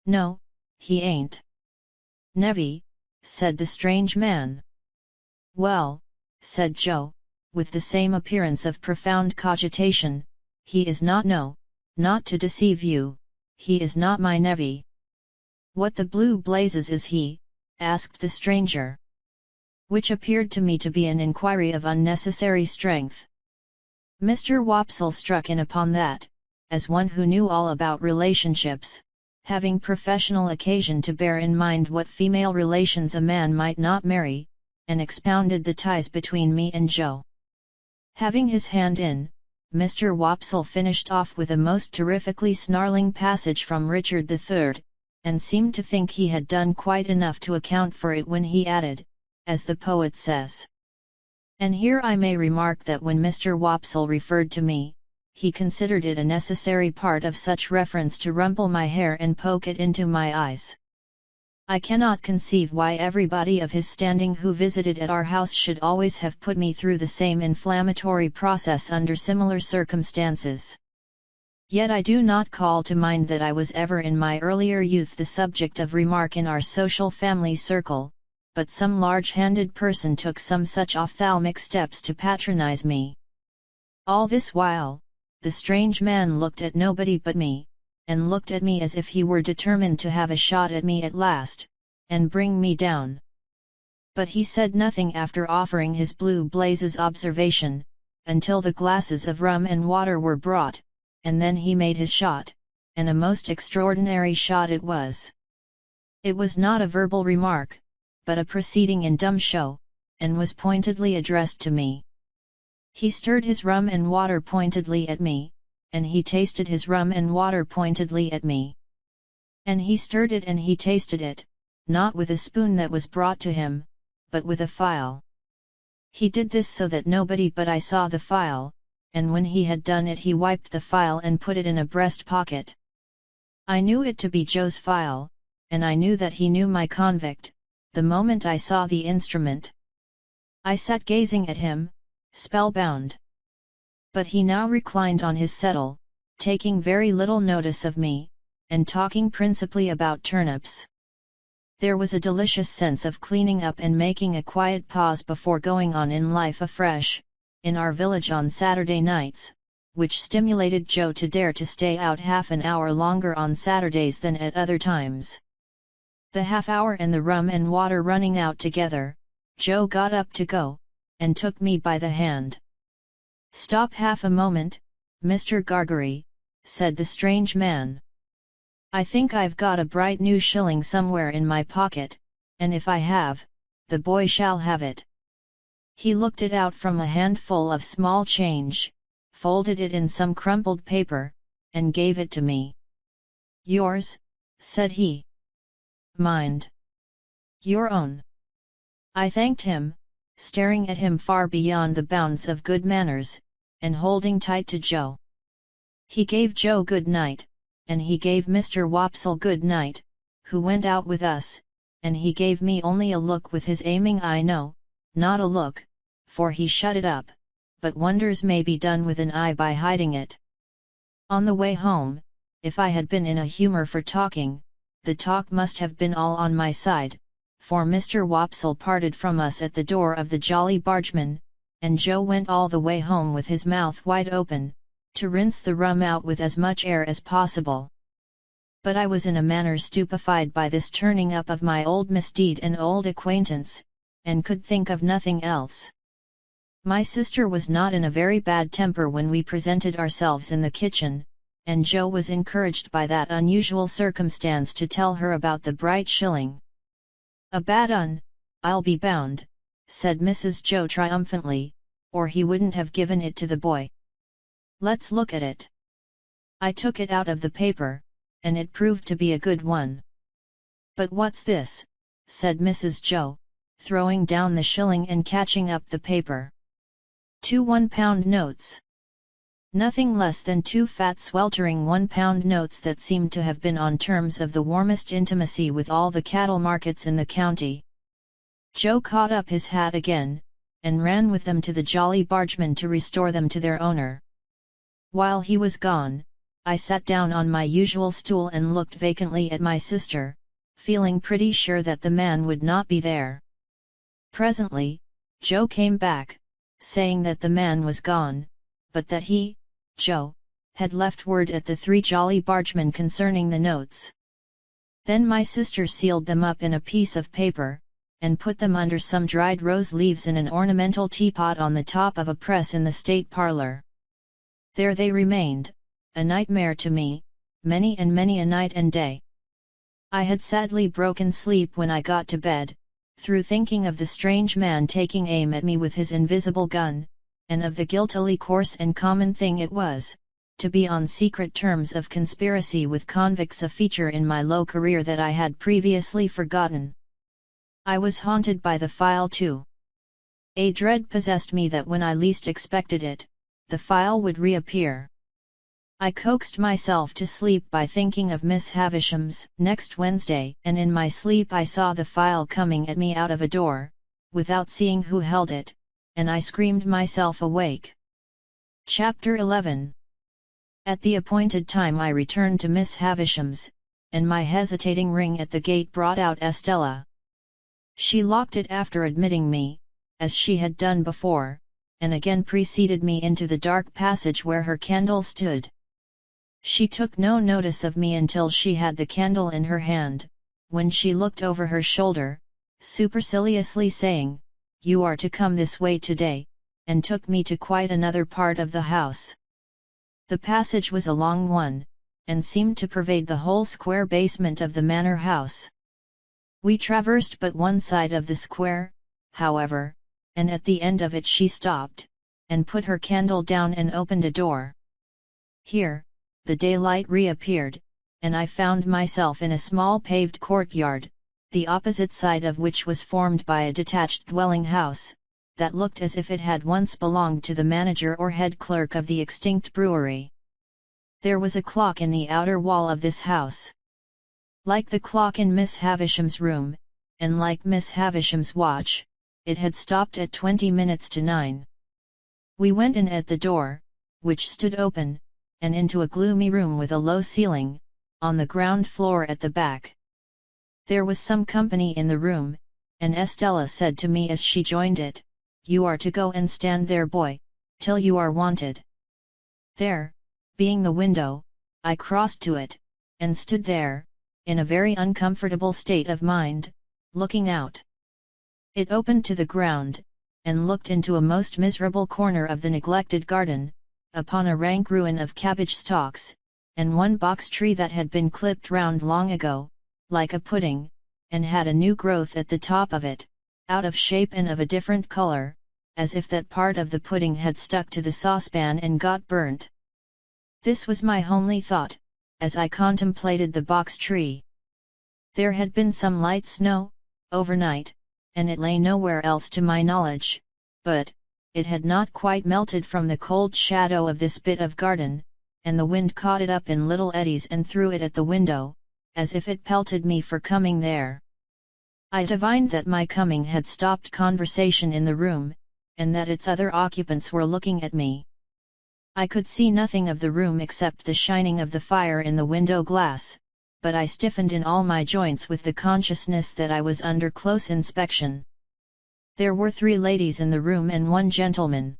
No, he ain't." "Nevy," said the strange man. "Well," said Joe, with the same appearance of profound cogitation, "he is not, no, not to deceive you, he is not my nevy." "What the blue blazes is he?" asked the stranger. Which appeared to me to be an inquiry of unnecessary strength. Mr. Wopsle struck in upon that, as one who knew all about relationships, having professional occasion to bear in mind what female relations a man might not marry, and expounded the ties between me and Joe. Having his hand in, Mr. Wopsle finished off with a most terrifically snarling passage from Richard III, and seemed to think he had done quite enough to account for it when he added, as the poet says. And here I may remark that when Mr. Wopsle referred to me, he considered it a necessary part of such reference to rumple my hair and poke it into my eyes. I cannot conceive why everybody of his standing who visited at our house should always have put me through the same inflammatory process under similar circumstances. Yet I do not call to mind that I was ever in my earlier youth the subject of remark in our social family circle, but some large-handed person took some such ophthalmic steps to patronize me. All this while, the strange man looked at nobody but me, and looked at me as if he were determined to have a shot at me at last, and bring me down. But he said nothing after offering his blue blazes observation, until the glasses of rum and water were brought, and then he made his shot, and a most extraordinary shot it was. It was not a verbal remark, but a proceeding in dumb show, and was pointedly addressed to me. He stirred his rum and water pointedly at me, and he tasted his rum and water pointedly at me. And he stirred it and he tasted it, not with a spoon that was brought to him, but with a file. He did this so that nobody but I saw the file, and when he had done it he wiped the file and put it in a breast pocket. I knew it to be Joe's file, and I knew that he knew my convict, the moment I saw the instrument. I sat gazing at him, spellbound. But he now reclined on his settle, taking very little notice of me, and talking principally about turnips. There was a delicious sense of cleaning up and making a quiet pause before going on in life afresh, in our village on Saturday nights, which stimulated Joe to dare to stay out half an hour longer on Saturdays than at other times. The half-hour and the rum and water running out together, Joe got up to go, and took me by the hand. "Stop half a moment, Mr. Gargery," said the strange man. "I think I've got a bright new shilling somewhere in my pocket, and if I have, the boy shall have it." He looked it out from a handful of small change, folded it in some crumpled paper, and gave it to me. "Yours?" said he. "Mind." "Your own." I thanked him, staring at him far beyond the bounds of good manners, and holding tight to Joe. He gave Joe good night, and he gave Mr. Wopsle good night, who went out with us, and he gave me only a look with his aiming eye. No, not a look, for he shut it up, but wonders may be done with an eye by hiding it. On the way home, if I had been in a humour for talking, the talk must have been all on my side, for Mr. Wopsle parted from us at the door of the Jolly Bargeman, and Joe went all the way home with his mouth wide open, to rinse the rum out with as much air as possible. But I was in a manner stupefied by this turning up of my old misdeed and old acquaintance, and could think of nothing else. My sister was not in a very bad temper when we presented ourselves in the kitchen, and Joe was encouraged by that unusual circumstance to tell her about the bright shilling. "A bad 'un, I'll be bound," said Mrs. Joe triumphantly, "or he wouldn't have given it to the boy. Let's look at it." I took it out of the paper, and it proved to be a good one. "But what's this?" said Mrs. Joe, throwing down the shilling and catching up the paper. "Two £1 notes." Nothing less than two fat sweltering £1 notes that seemed to have been on terms of the warmest intimacy with all the cattle markets in the county. Joe caught up his hat again, and ran with them to the Jolly Bargeman to restore them to their owner. While he was gone, I sat down on my usual stool and looked vacantly at my sister, feeling pretty sure that the man would not be there. Presently, Joe came back, saying that the man was gone, but that he, Joe, had left word at the Three Jolly Bargemen concerning the notes. Then my sister sealed them up in a piece of paper, and put them under some dried rose leaves in an ornamental teapot on the top of a press in the state parlour. There they remained, a nightmare to me, many and many a night and day. I had sadly broken sleep when I got to bed, through thinking of the strange man taking aim at me with his invisible gun, and of the guiltily coarse and common thing it was, to be on secret terms of conspiracy with convicts, a feature in my low career that I had previously forgotten. I was haunted by the file too. A dread possessed me that when I least expected it, the file would reappear. I coaxed myself to sleep by thinking of Miss Havisham's next Wednesday, and in my sleep I saw the file coming at me out of a door, without seeing who held it, and I screamed myself awake. Chapter 11. At the appointed time I returned to Miss Havisham's, and my hesitating ring at the gate brought out Estella. She locked it after admitting me, as she had done before, and again preceded me into the dark passage where her candle stood. She took no notice of me until she had the candle in her hand, when she looked over her shoulder, superciliously saying, "You are to come this way today," and took me to quite another part of the house. The passage was a long one, and seemed to pervade the whole square basement of the manor house. We traversed but one side of the square, however, and at the end of it she stopped, and put her candle down and opened a door. Here, the daylight reappeared, and I found myself in a small paved courtyard, the opposite side of which was formed by a detached dwelling house, that looked as if it had once belonged to the manager or head clerk of the extinct brewery. There was a clock in the outer wall of this house. Like the clock in Miss Havisham's room, and like Miss Havisham's watch, it had stopped at 20 minutes to 9. We went in at the door, which stood open, and into a gloomy room with a low ceiling, on the ground floor at the back. There was some company in the room, and Estella said to me as she joined it, "You are to go and stand there, boy, till you are wanted." There, being the window, I crossed to it, and stood there, in a very uncomfortable state of mind, looking out. It opened to the ground, and looked into a most miserable corner of the neglected garden, upon a rank ruin of cabbage stalks, and one box tree that had been clipped round long ago, like a pudding, and had a new growth at the top of it, out of shape and of a different colour, as if that part of the pudding had stuck to the saucepan and got burnt. This was my homely thought, as I contemplated the box tree. There had been some light snow, overnight, and it lay nowhere else to my knowledge, but, it had not quite melted from the cold shadow of this bit of garden, and the wind caught it up in little eddies and threw it at the window, as if it pelted me for coming there. I divined that my coming had stopped conversation in the room, and that its other occupants were looking at me. I could see nothing of the room except the shining of the fire in the window glass, but I stiffened in all my joints with the consciousness that I was under close inspection. There were 3 ladies in the room and 1 gentleman.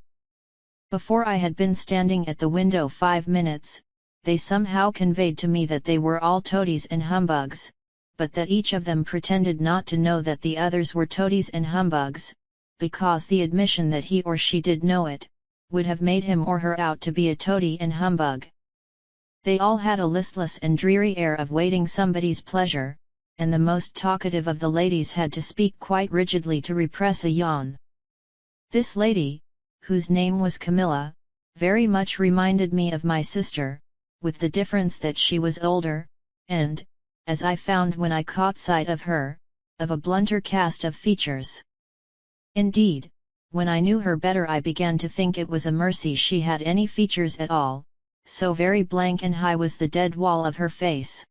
Before I had been standing at the window 5 minutes, they somehow conveyed to me that they were all toadies and humbugs, but that each of them pretended not to know that the others were toadies and humbugs, because the admission that he or she did know it, would have made him or her out to be a toady and humbug. They all had a listless and dreary air of waiting somebody's pleasure, and the most talkative of the ladies had to speak quite rigidly to repress a yawn. This lady, whose name was Camilla, very much reminded me of my sister, with the difference that she was older, and, as I found when I caught sight of her, of a blunter cast of features. Indeed, when I knew her better I began to think it was a mercy she had any features at all, so very blank and high was the dead wall of her face.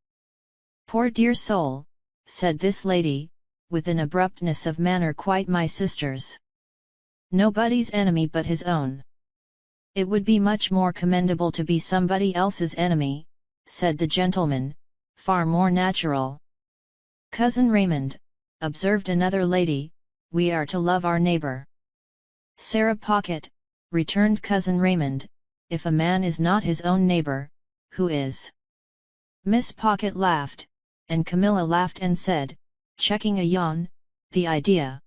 "Poor dear soul," said this lady, with an abruptness of manner quite my sister's. "Nobody's enemy but his own." "It would be much more commendable to be somebody else's enemy," said the gentleman, "far more natural." "Cousin Raymond," observed another lady, "we are to love our neighbour." "Sarah Pocket," returned Cousin Raymond, "if a man is not his own neighbour, who is?" Miss Pocket laughed, and Camilla laughed and said, checking a yawn, "The idea!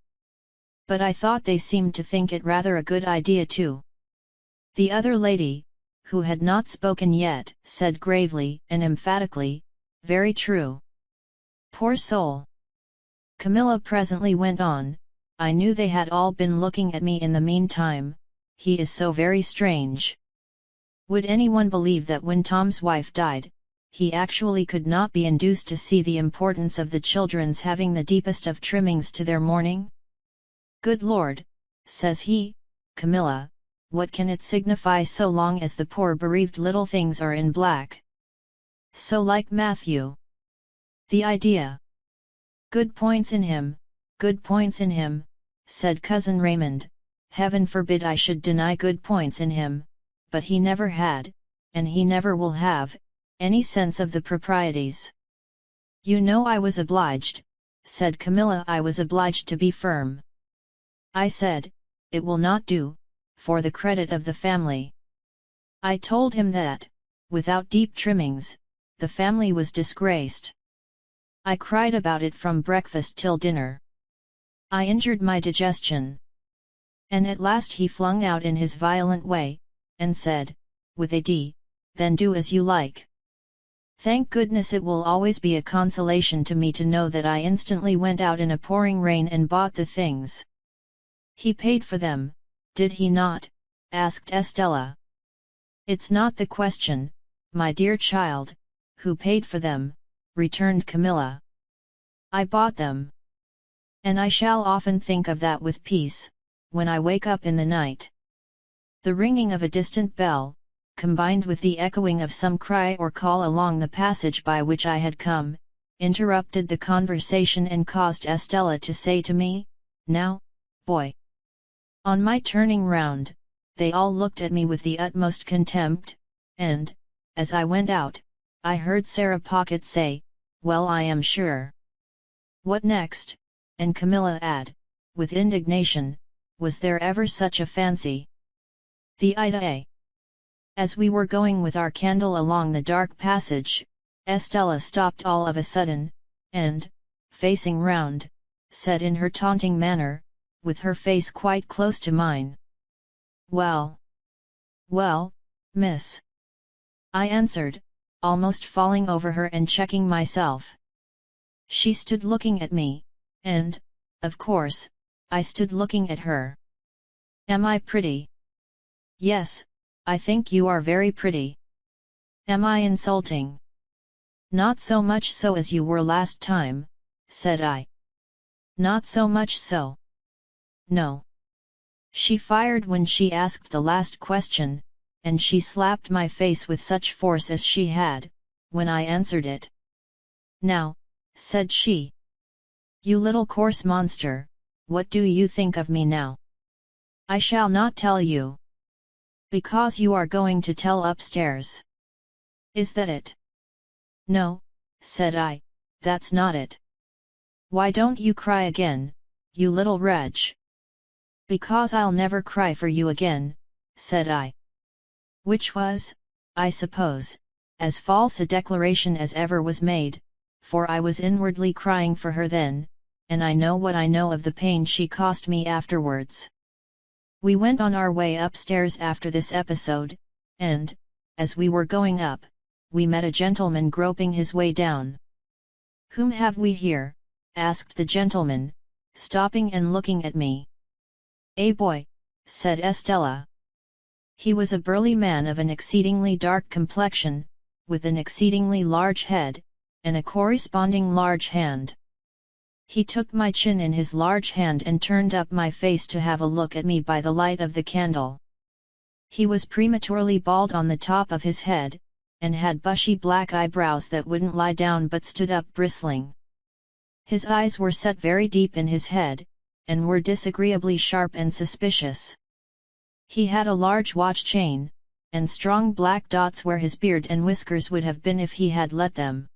But I thought they seemed to think it rather a good idea too." The other lady, who had not spoken yet, said gravely and emphatically, "Very true." "Poor soul!" Camilla presently went on, "I knew they had all been looking at me in the meantime, he is so very strange. Would anyone believe that when Tom's wife died, he actually could not be induced to see the importance of the children's having the deepest of trimmings to their mourning? Good Lord, says he, Camilla, what can it signify so long as the poor bereaved little things are in black? So like Matthew. The idea! Good points in him, good points in him, said Cousin Raymond. Heaven forbid I should deny good points in him, but he never had, and he never will have, any sense of the proprieties. You know I was obliged, said Camilla, I was obliged to be firm. I said, it will not do, for the credit of the family. I told him that, without deep trimmings, the family was disgraced. I cried about it from breakfast till dinner. I injured my digestion. And at last he flung out in his violent way, and said, with a D, then do as you like. Thank goodness it will always be a consolation to me to know that I instantly went out in a pouring rain and bought the things. He paid for them, did he not? Asked Estella. It's not the question, my dear child, who paid for them, returned Camilla. I bought them. And I shall often think of that with peace, when I wake up in the night. The ringing of a distant bell, combined with the echoing of some cry or call along the passage by which I had come, interrupted the conversation and caused Estella to say to me, Now, boy. On my turning round, they all looked at me with the utmost contempt, and, as I went out, I heard Sarah Pocket say, Well, I am sure. What next? And Camilla add, with indignation, was there ever such a fancy? The idea! As we were going with our candle along the dark passage, Estella stopped all of a sudden, and, facing round, said in her taunting manner, with her face quite close to mine. "Well, well, miss," I answered, almost falling over her and checking myself. She stood looking at me, and, of course, I stood looking at her. "Am I pretty?" "Yes, I think you are very pretty." "Am I insulting?" "Not so much so as you were last time," said I. "Not so much so?" "No." She fired when she asked the last question, and she slapped my face with such force as she had, when I answered it. "Now," said she, "you little coarse monster, what do you think of me now?" "I shall not tell you." "Because you are going to tell upstairs. Is that it?" "No," said I, "that's not it." "Why don't you cry again, you little wretch?" "Because I'll never cry for you again," said I. Which was, I suppose, as false a declaration as ever was made, for I was inwardly crying for her then, and I know what I know of the pain she cost me afterwards. We went on our way upstairs after this episode, and, as we were going up, we met a gentleman groping his way down. "Whom have we here?" asked the gentleman, stopping and looking at me. "A boy," said Estella. He was a burly man of an exceedingly dark complexion, with an exceedingly large head, and a corresponding large hand. He took my chin in his large hand and turned up my face to have a look at me by the light of the candle. He was prematurely bald on the top of his head, and had bushy black eyebrows that wouldn't lie down but stood up bristling. His eyes were set very deep in his head, and were disagreeably sharp and suspicious. He had a large watch chain, and strong black dots where his beard and whiskers would have been if he had let them.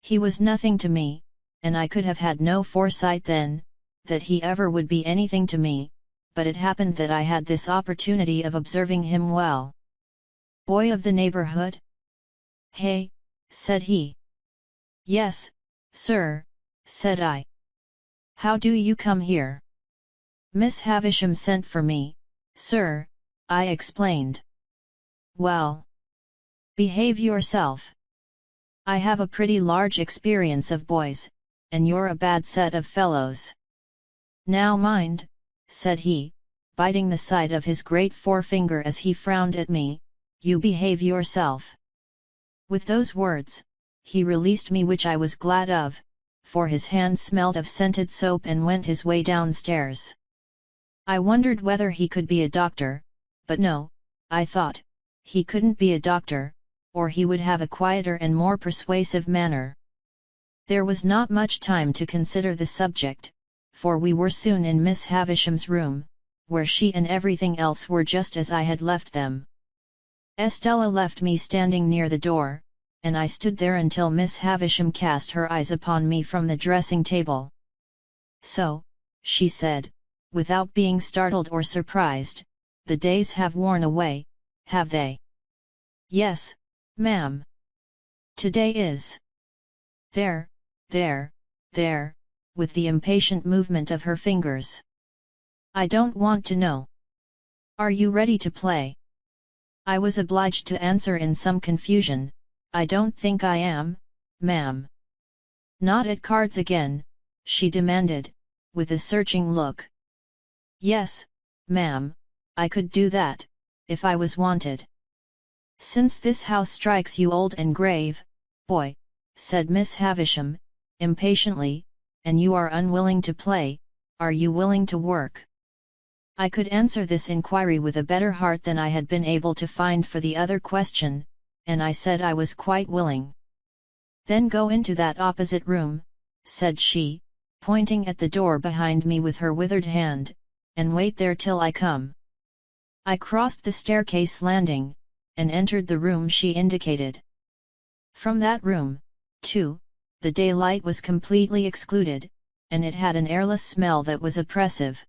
He was nothing to me, and I could have had no foresight then, that he ever would be anything to me, but it happened that I had this opportunity of observing him well. "Boy of the neighborhood?" "Hey," said he. "Yes, sir," said I. "How do you come here?" "Miss Havisham sent for me, sir," I explained. "Well, behave yourself. I have a pretty large experience of boys, and you're a bad set of fellows." "Now mind," said he, biting the side of his great forefinger as he frowned at me, "you behave yourself." With those words, he released me, which I was glad of, for his hand smelled of scented soap, and went his way downstairs. I wondered whether he could be a doctor, but no, I thought, he couldn't be a doctor, or he would have a quieter and more persuasive manner. There was not much time to consider the subject, for we were soon in Miss Havisham's room, where she and everything else were just as I had left them. Estella left me standing near the door, and I stood there until Miss Havisham cast her eyes upon me from the dressing table. "So," she said, without being startled or surprised, "the days have worn away, have they?" "Yes, ma'am. Today is." There, with the impatient movement of her fingers. "I don't want to know. Are you ready to play?" I was obliged to answer in some confusion, "I don't think I am, ma'am." "Not at cards again?" she demanded, with a searching look. "Yes, ma'am, I could do that, if I was wanted." "Since this house strikes you old and grave, boy," said Miss Havisham, impatiently, "and you are unwilling to play, are you willing to work?" I could answer this inquiry with a better heart than I had been able to find for the other question, and I said I was quite willing. "Then go into that opposite room," said she, pointing at the door behind me with her withered hand, "and wait there till I come." I crossed the staircase landing, and entered the room she indicated. From that room, too, the daylight was completely excluded, and it had an airless smell that was oppressive.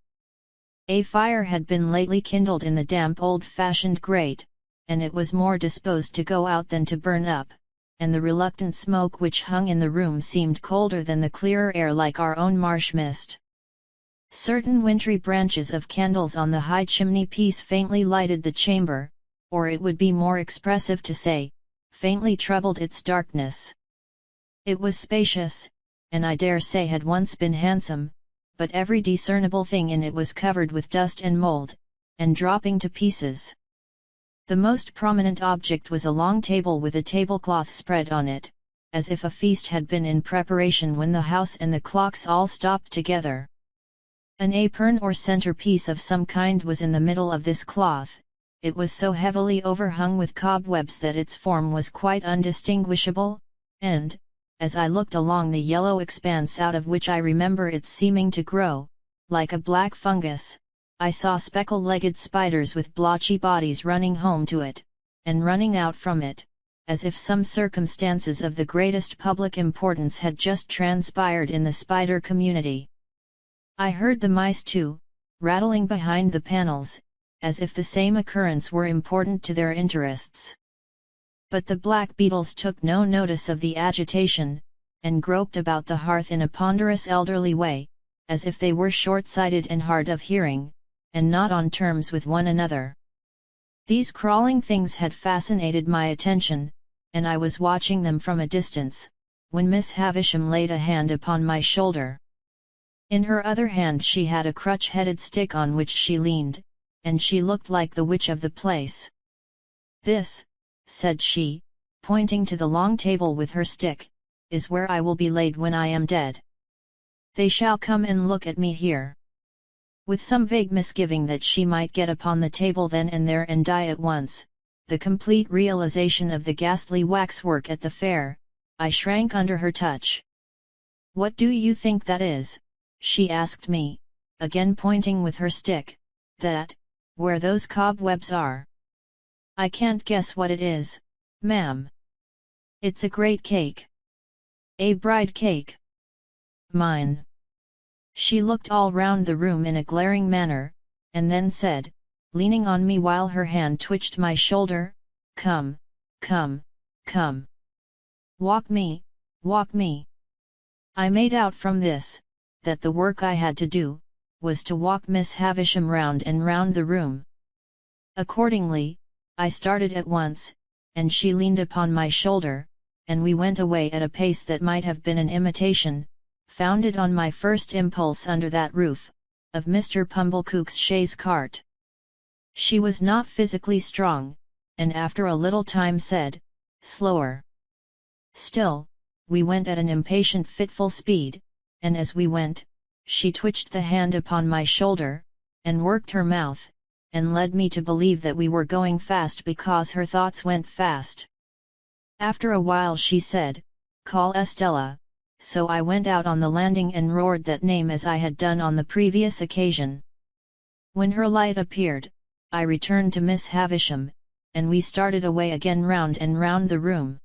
A fire had been lately kindled in the damp old-fashioned grate, and it was more disposed to go out than to burn up, and the reluctant smoke which hung in the room seemed colder than the clearer air like our own marsh mist. Certain wintry branches of candles on the high chimney-piece faintly lighted the chamber, or it would be more expressive to say, faintly troubled its darkness. It was spacious, and I dare say had once been handsome, but every discernible thing in it was covered with dust and mould, and dropping to pieces. The most prominent object was a long table with a tablecloth spread on it, as if a feast had been in preparation when the house and the clocks all stopped together. An apron or centerpiece of some kind was in the middle of this cloth. It was so heavily overhung with cobwebs that its form was quite undistinguishable, and, as I looked along the yellow expanse out of which I remember its seeming to grow, like a black fungus, I saw speckle-legged spiders with blotchy bodies running home to it, and running out from it, as if some circumstances of the greatest public importance had just transpired in the spider community. I heard the mice too, rattling behind the panels, as if the same occurrence were important to their interests. But the black beetles took no notice of the agitation, and groped about the hearth in a ponderous elderly way, as if they were short-sighted and hard of hearing, and not on terms with one another. These crawling things had fascinated my attention, and I was watching them from a distance, when Miss Havisham laid a hand upon my shoulder. In her other hand she had a crutch-headed stick on which she leaned, and she looked like the witch of the place. "This," said she, pointing to the long table with her stick, "is where I will be laid when I am dead. They shall come and look at me here." With some vague misgiving that she might get upon the table then and there and die at once, the complete realization of the ghastly waxwork at the fair, I shrank under her touch. "What do you think that is?" she asked me, again pointing with her stick. "That, where those cobwebs are." "I can't guess what it is, ma'am." "It's a great cake." "A bride cake." "Mine." She looked all round the room in a glaring manner, and then said, leaning on me while her hand twitched my shoulder, "Come, come, come. Walk me, walk me." I made out from this, that the work I had to do, was to walk Miss Havisham round and round the room. Accordingly, I started at once, and she leaned upon my shoulder, and we went away at a pace that might have been an imitation, founded on my first impulse under that roof, of Mr. Pumblecook's chaise cart. She was not physically strong, and after a little time said, "Slower." Still, we went at an impatient fitful speed, and as we went, she twitched the hand upon my shoulder, and worked her mouth, and led me to believe that we were going fast because her thoughts went fast. After a while she said, "Call Estella," so I went out on the landing and roared that name as I had done on the previous occasion. When her light appeared, I returned to Miss Havisham, and we started away again round and round the room.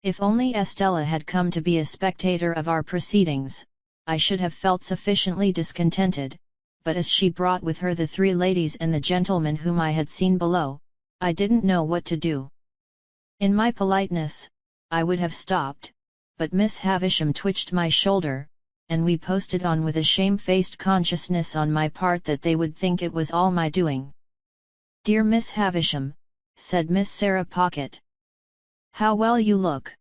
If only Estella had come to be a spectator of our proceedings, I should have felt sufficiently discontented, but as she brought with her the three ladies and the gentleman whom I had seen below, I didn't know what to do. In my politeness, I would have stopped, but Miss Havisham twitched my shoulder, and we posted on with a shamefaced consciousness on my part that they would think it was all my doing. "Dear Miss Havisham," said Miss Sarah Pocket. "How well you look."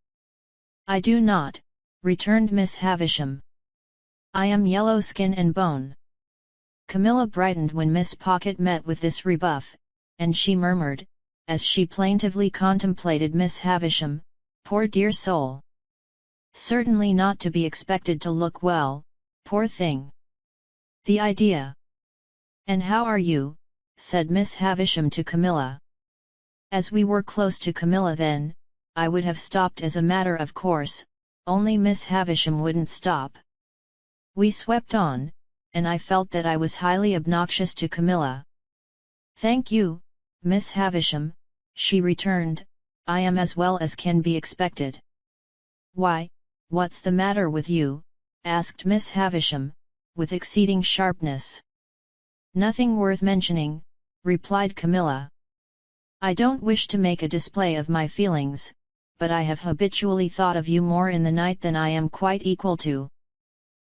"I do not," returned Miss Havisham. "I am yellow skin and bone." Camilla brightened when Miss Pocket met with this rebuff, and she murmured, as she plaintively contemplated Miss Havisham, "Poor dear soul! Certainly not to be expected to look well, poor thing! The idea!" "And how are you?" said Miss Havisham to Camilla. As we were close to Camilla then, I would have stopped as a matter of course, only Miss Havisham wouldn't stop. We swept on, and I felt that I was highly obnoxious to Camilla. "Thank you, Miss Havisham," she returned, "I am as well as can be expected." "Why, what's the matter with you?" asked Miss Havisham, with exceeding sharpness. "Nothing worth mentioning," replied Camilla. "I don't wish to make a display of my feelings, but I have habitually thought of you more in the night than I am quite equal to."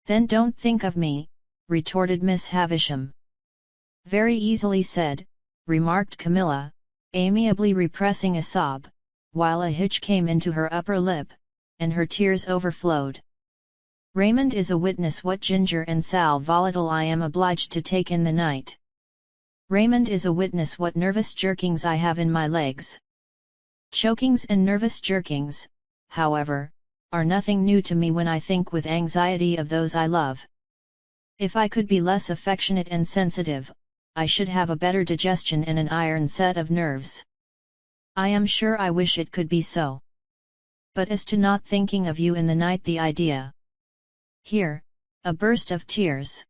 "Then don't think of me," retorted Miss Havisham. "Very easily said," remarked Camilla, amiably repressing a sob, while a hitch came into her upper lip, and her tears overflowed. "Raymond is a witness what ginger and sal volatile I am obliged to take in the night. Raymond is a witness what nervous jerkings I have in my legs. Chokings and nervous jerkings, however, are nothing new to me when I think with anxiety of those I love. If I could be less affectionate and sensitive, I should have a better digestion and an iron set of nerves. I am sure I wish it could be so. But as to not thinking of you in the night, the idea—" Here, a burst of tears.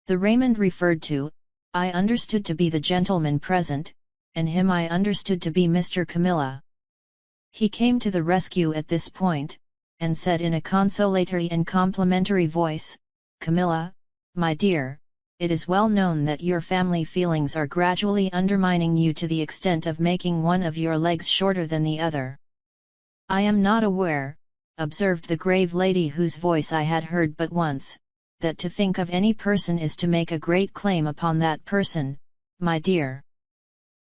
The Raymond referred to, I understood to be the gentleman present, and him I understood to be Mr. Camilla. He came to the rescue at this point, and said in a consolatory and complimentary voice, "Camilla, my dear, it is well known that your family feelings are gradually undermining you to the extent of making one of your legs shorter than the other." "I am not aware," observed the grave lady whose voice I had heard but once, "that to think of any person is to make a great claim upon that person, my dear."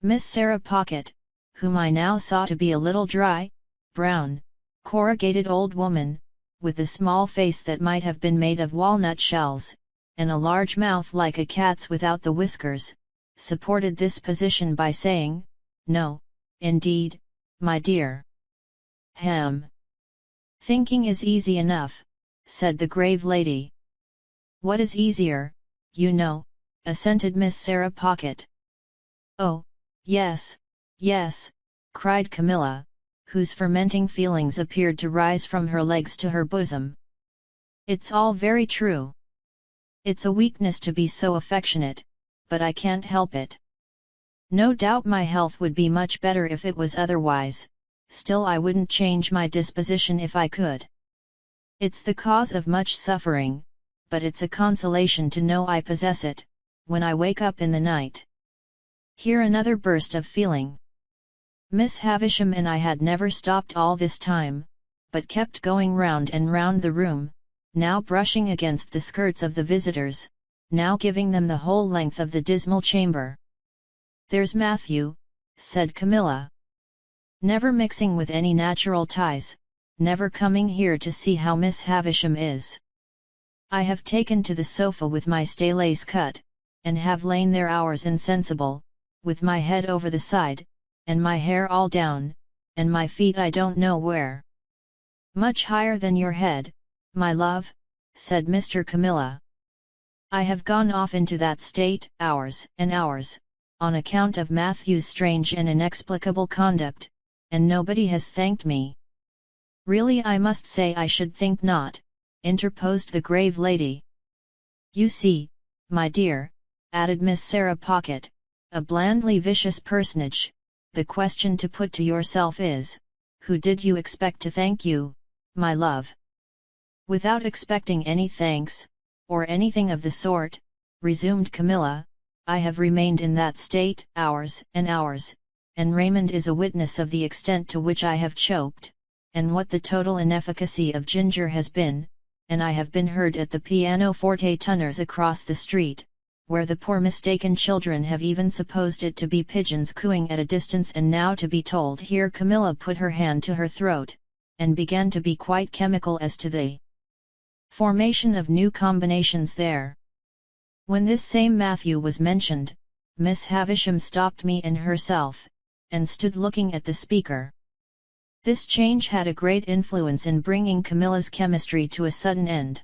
Miss Sarah Pocket, whom I now saw to be a little dry, brown, corrugated old woman, with a small face that might have been made of walnut shells, and a large mouth like a cat's without the whiskers, supported this position by saying, "No, indeed, my dear." "Hem! Thinking is easy enough," said the grave lady. "What is easier, you know," assented Miss Sarah Pocket. "Oh, yes, yes," cried Camilla, whose fermenting feelings appeared to rise from her legs to her bosom. "It's all very true. It's a weakness to be so affectionate, but I can't help it. No doubt my health would be much better if it was otherwise, still I wouldn't change my disposition if I could. It's the cause of much suffering, but it's a consolation to know I possess it, when I wake up in the night." Here another burst of feeling. Miss Havisham and I had never stopped all this time, but kept going round and round the room, now brushing against the skirts of the visitors, now giving them the whole length of the dismal chamber. "There's Matthew," said Camilla. "Never mixing with any natural ties, never coming here to see how Miss Havisham is. I have taken to the sofa with my staylace cut, and have lain there hours insensible, with my head over the side, and my hair all down, and my feet I don't know where." "Much higher than your head, my love," said Mr. Camilla. "I have gone off into that state hours and hours, on account of Matthew's strange and inexplicable conduct, and nobody has thanked me." "Really I must say I should think not," interposed the grave lady. "You see, my dear," added Miss Sarah Pocket, a blandly vicious personage, "the question to put to yourself is, who did you expect to thank you, my love?" "Without expecting any thanks, or anything of the sort," resumed Camilla, "I have remained in that state hours and hours, and Raymond is a witness of the extent to which I have choked, and what the total inefficacy of ginger has been, and I have been heard at the pianoforte tunners across the street, where the poor mistaken children have even supposed it to be pigeons cooing at a distance, and now to be told—" Here Camilla put her hand to her throat, and began to be quite chemical as to the formation of new combinations there. When this same Matthew was mentioned, Miss Havisham stopped me and herself, and stood looking at the speaker. This change had a great influence in bringing Camilla's chemistry to a sudden end.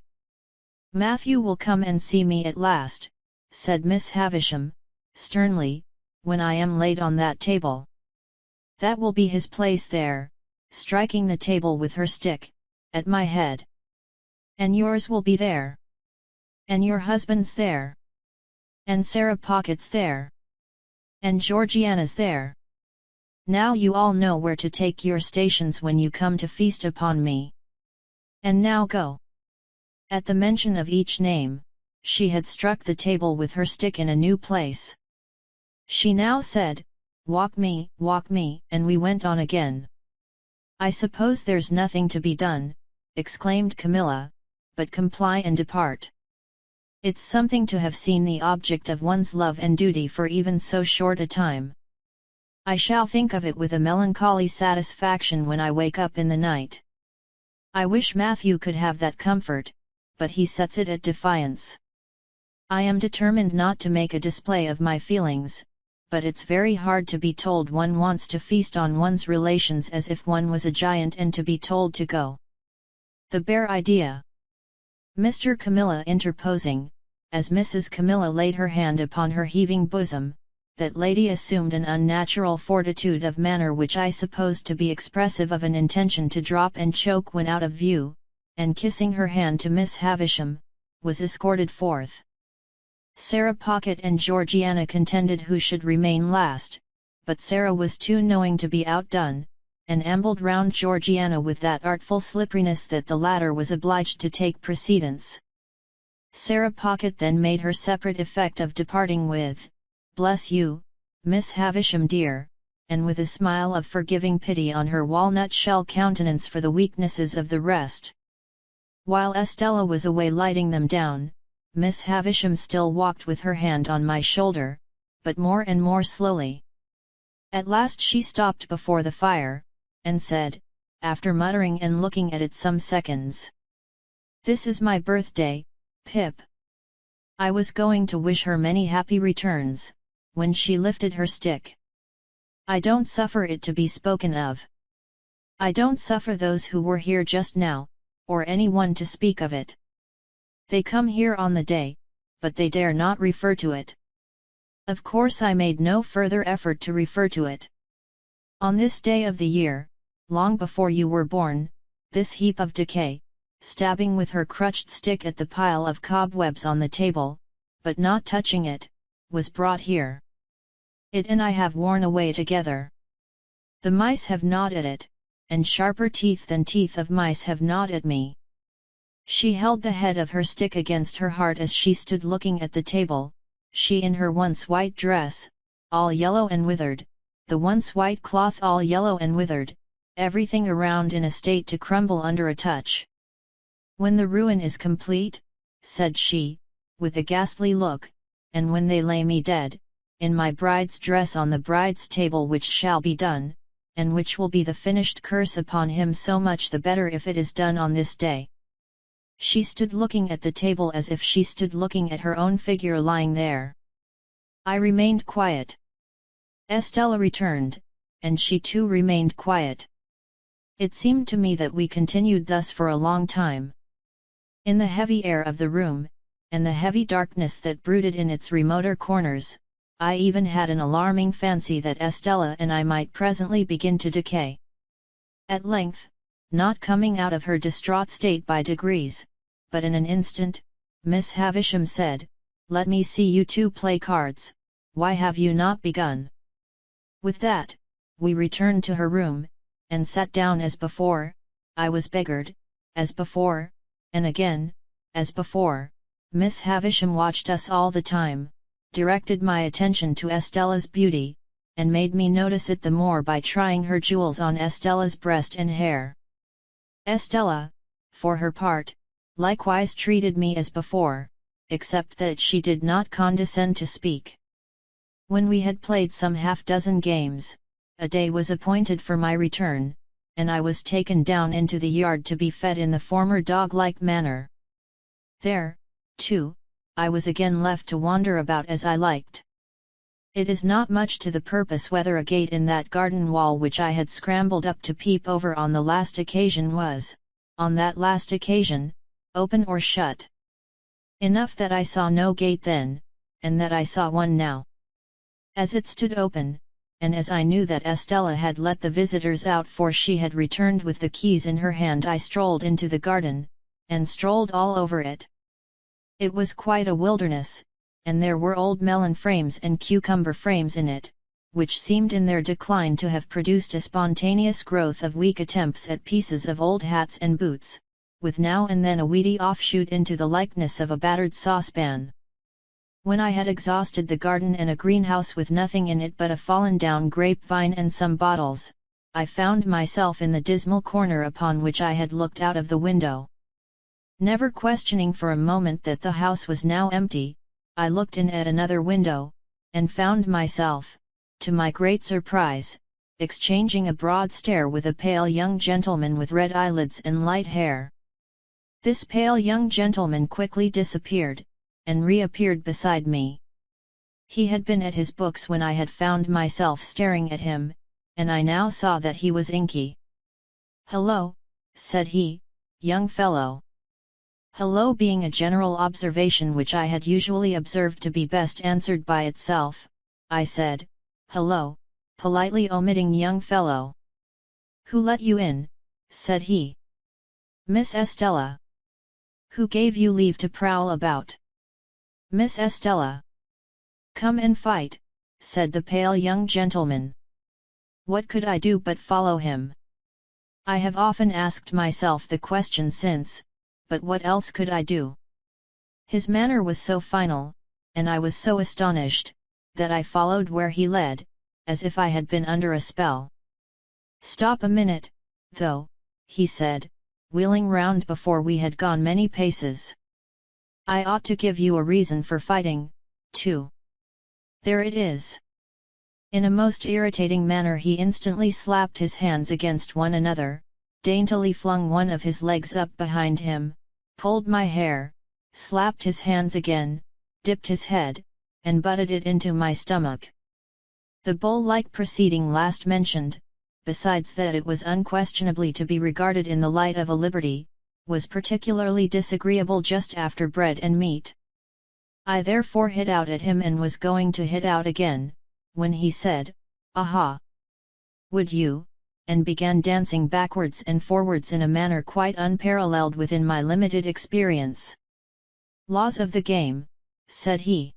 "Matthew will come and see me at last," said Miss Havisham, sternly, "when I am laid on that table. That will be his place there," striking the table with her stick, "at my head. And yours will be there. And your husband's there. And Sarah Pocket's there. And Georgiana's there. Now you all know where to take your stations when you come to feast upon me. And now go." At the mention of each name, she had struck the table with her stick in a new place. She now said, walk me," and we went on again. "I suppose there's nothing to be done," exclaimed Camilla, "but comply and depart. It's something to have seen the object of one's love and duty for even so short a time. I shall think of it with a melancholy satisfaction when I wake up in the night. I wish Matthew could have that comfort, but he sets it at defiance. I am determined not to make a display of my feelings, but it's very hard to be told one wants to feast on one's relations as if one was a giant and to be told to go. The bare idea." Mr. Camilla interposing, as Mrs. Camilla laid her hand upon her heaving bosom, that lady assumed an unnatural fortitude of manner which I supposed to be expressive of an intention to drop and choke when out of view, and kissing her hand to Miss Havisham, was escorted forth. Sarah Pocket and Georgiana contended who should remain last, but Sarah was too knowing to be outdone, and ambled round Georgiana with that artful slipperiness that the latter was obliged to take precedence. Sarah Pocket then made her separate effect of departing with, "Bless you, Miss Havisham dear," and with a smile of forgiving pity on her walnut-shell countenance for the weaknesses of the rest. While Estella was away lighting them down, Miss Havisham still walked with her hand on my shoulder, but more and more slowly. At last she stopped before the fire, and said, after muttering and looking at it some seconds, "This is my birthday, Pip." I was going to wish her many happy returns, when she lifted her stick. "I don't suffer it to be spoken of. I don't suffer those who were here just now, or anyone to speak of it. They come here on the day, but they dare not refer to it. Of course I made no further effort to refer to it. On this day of the year, long before you were born, this heap of decay," stabbing with her crutched stick at the pile of cobwebs on the table, but not touching it, "was brought here. It and I have worn away together. The mice have gnawed at it, and sharper teeth than teeth of mice have gnawed at me." She held the head of her stick against her heart as she stood looking at the table, she in her once white dress, all yellow and withered, the once white cloth all yellow and withered, everything around in a state to crumble under a touch. "When the ruin is complete," said she, with a ghastly look, "and when they lay me dead, in my bride's dress on the bride's table, which shall be done, and which will be the finished curse upon him, so much the better if it is done on this day." She stood looking at the table as if she stood looking at her own figure lying there. I remained quiet. Estella returned, and she too remained quiet. It seemed to me that we continued thus for a long time. In the heavy air of the room, and the heavy darkness that brooded in its remoter corners, I even had an alarming fancy that Estella and I might presently begin to decay. At length, not coming out of her distraught state by degrees, but in an instant, Miss Havisham said, "Let me see you two play cards. Why have you not begun?" With that, we returned to her room, and sat down as before. I was beggared, as before, and again, as before. Miss Havisham watched us all the time, directed my attention to Estella's beauty, and made me notice it the more by trying her jewels on Estella's breast and hair. Estella, for her part, likewise treated me as before, except that she did not condescend to speak. When we had played some half-dozen games, a day was appointed for my return, and I was taken down into the yard to be fed in the former dog-like manner. There, too, I was again left to wander about as I liked. It is not much to the purpose whether a gate in that garden wall which I had scrambled up to peep over on the last occasion was, on that last occasion, open or shut. Enough that I saw no gate then, and that I saw one now. As it stood open, and as I knew that Estella had let the visitors out, for she had returned with the keys in her hand, I strolled into the garden, and strolled all over it. It was quite a wilderness, and there were old melon frames and cucumber frames in it, which seemed in their decline to have produced a spontaneous growth of weak attempts at pieces of old hats and boots, with now and then a weedy offshoot into the likeness of a battered saucepan. When I had exhausted the garden and a greenhouse with nothing in it but a fallen-down grapevine and some bottles, I found myself in the dismal corner upon which I had looked out of the window. Never questioning for a moment that the house was now empty, I looked in at another window, and found myself, to my great surprise, exchanging a broad stare with a pale young gentleman with red eyelids and light hair. This pale young gentleman quickly disappeared, and reappeared beside me. He had been at his books when I had found myself staring at him, and I now saw that he was inky. "Hello," said he, "young fellow." Hello being a general observation which I had usually observed to be best answered by itself, I said, "Hello," politely omitting young fellow. "Who let you in?" said he. "Miss Estella." "Who gave you leave to prowl about?" "Miss Estella." "Come and fight," said the pale young gentleman. What could I do but follow him? I have often asked myself the question since, but what else could I do? His manner was so final, and I was so astonished, that I followed where he led, as if I had been under a spell. "Stop a minute, though," he said, wheeling round before we had gone many paces. "I ought to give you a reason for fighting, too. There it is." In a most irritating manner he instantly slapped his hands against one another, daintily flung one of his legs up behind him, pulled my hair, slapped his hands again, dipped his head, and butted it into my stomach. The bull-like proceeding last mentioned, besides that it was unquestionably to be regarded in the light of a liberty, was particularly disagreeable just after bread and meat. I therefore hit out at him and was going to hit out again, when he said, "Aha! Would you?" and began dancing backwards and forwards in a manner quite unparalleled within my limited experience. "Laws of the game," said he.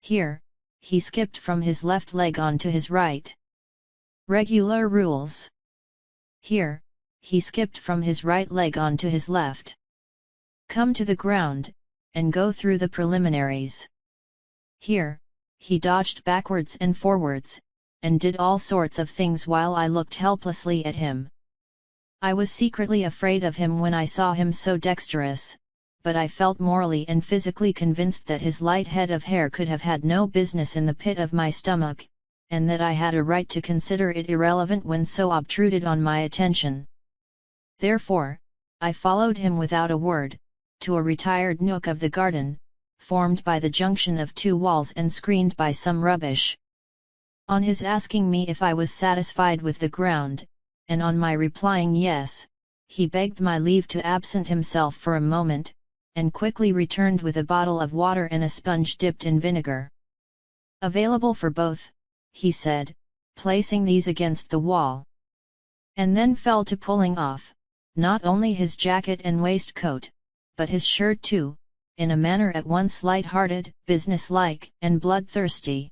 Here, he skipped from his left leg onto his right. "Regular rules." Here, he skipped from his right leg onto his left. "Come to the ground, and go through the preliminaries." Here, he dodged backwards and forwards, and did all sorts of things while I looked helplessly at him. I was secretly afraid of him when I saw him so dexterous, but I felt morally and physically convinced that his light head of hair could have had no business in the pit of my stomach, and that I had a right to consider it irrelevant when so obtruded on my attention. Therefore, I followed him without a word, to a retired nook of the garden, formed by the junction of two walls and screened by some rubbish. On his asking me if I was satisfied with the ground, and on my replying yes, he begged my leave to absent himself for a moment, and quickly returned with a bottle of water and a sponge dipped in vinegar. "Available for both," he said, placing these against the wall. And then fell to pulling off, not only his jacket and waistcoat, but his shirt too, in a manner at once light-hearted, business-like, and bloodthirsty.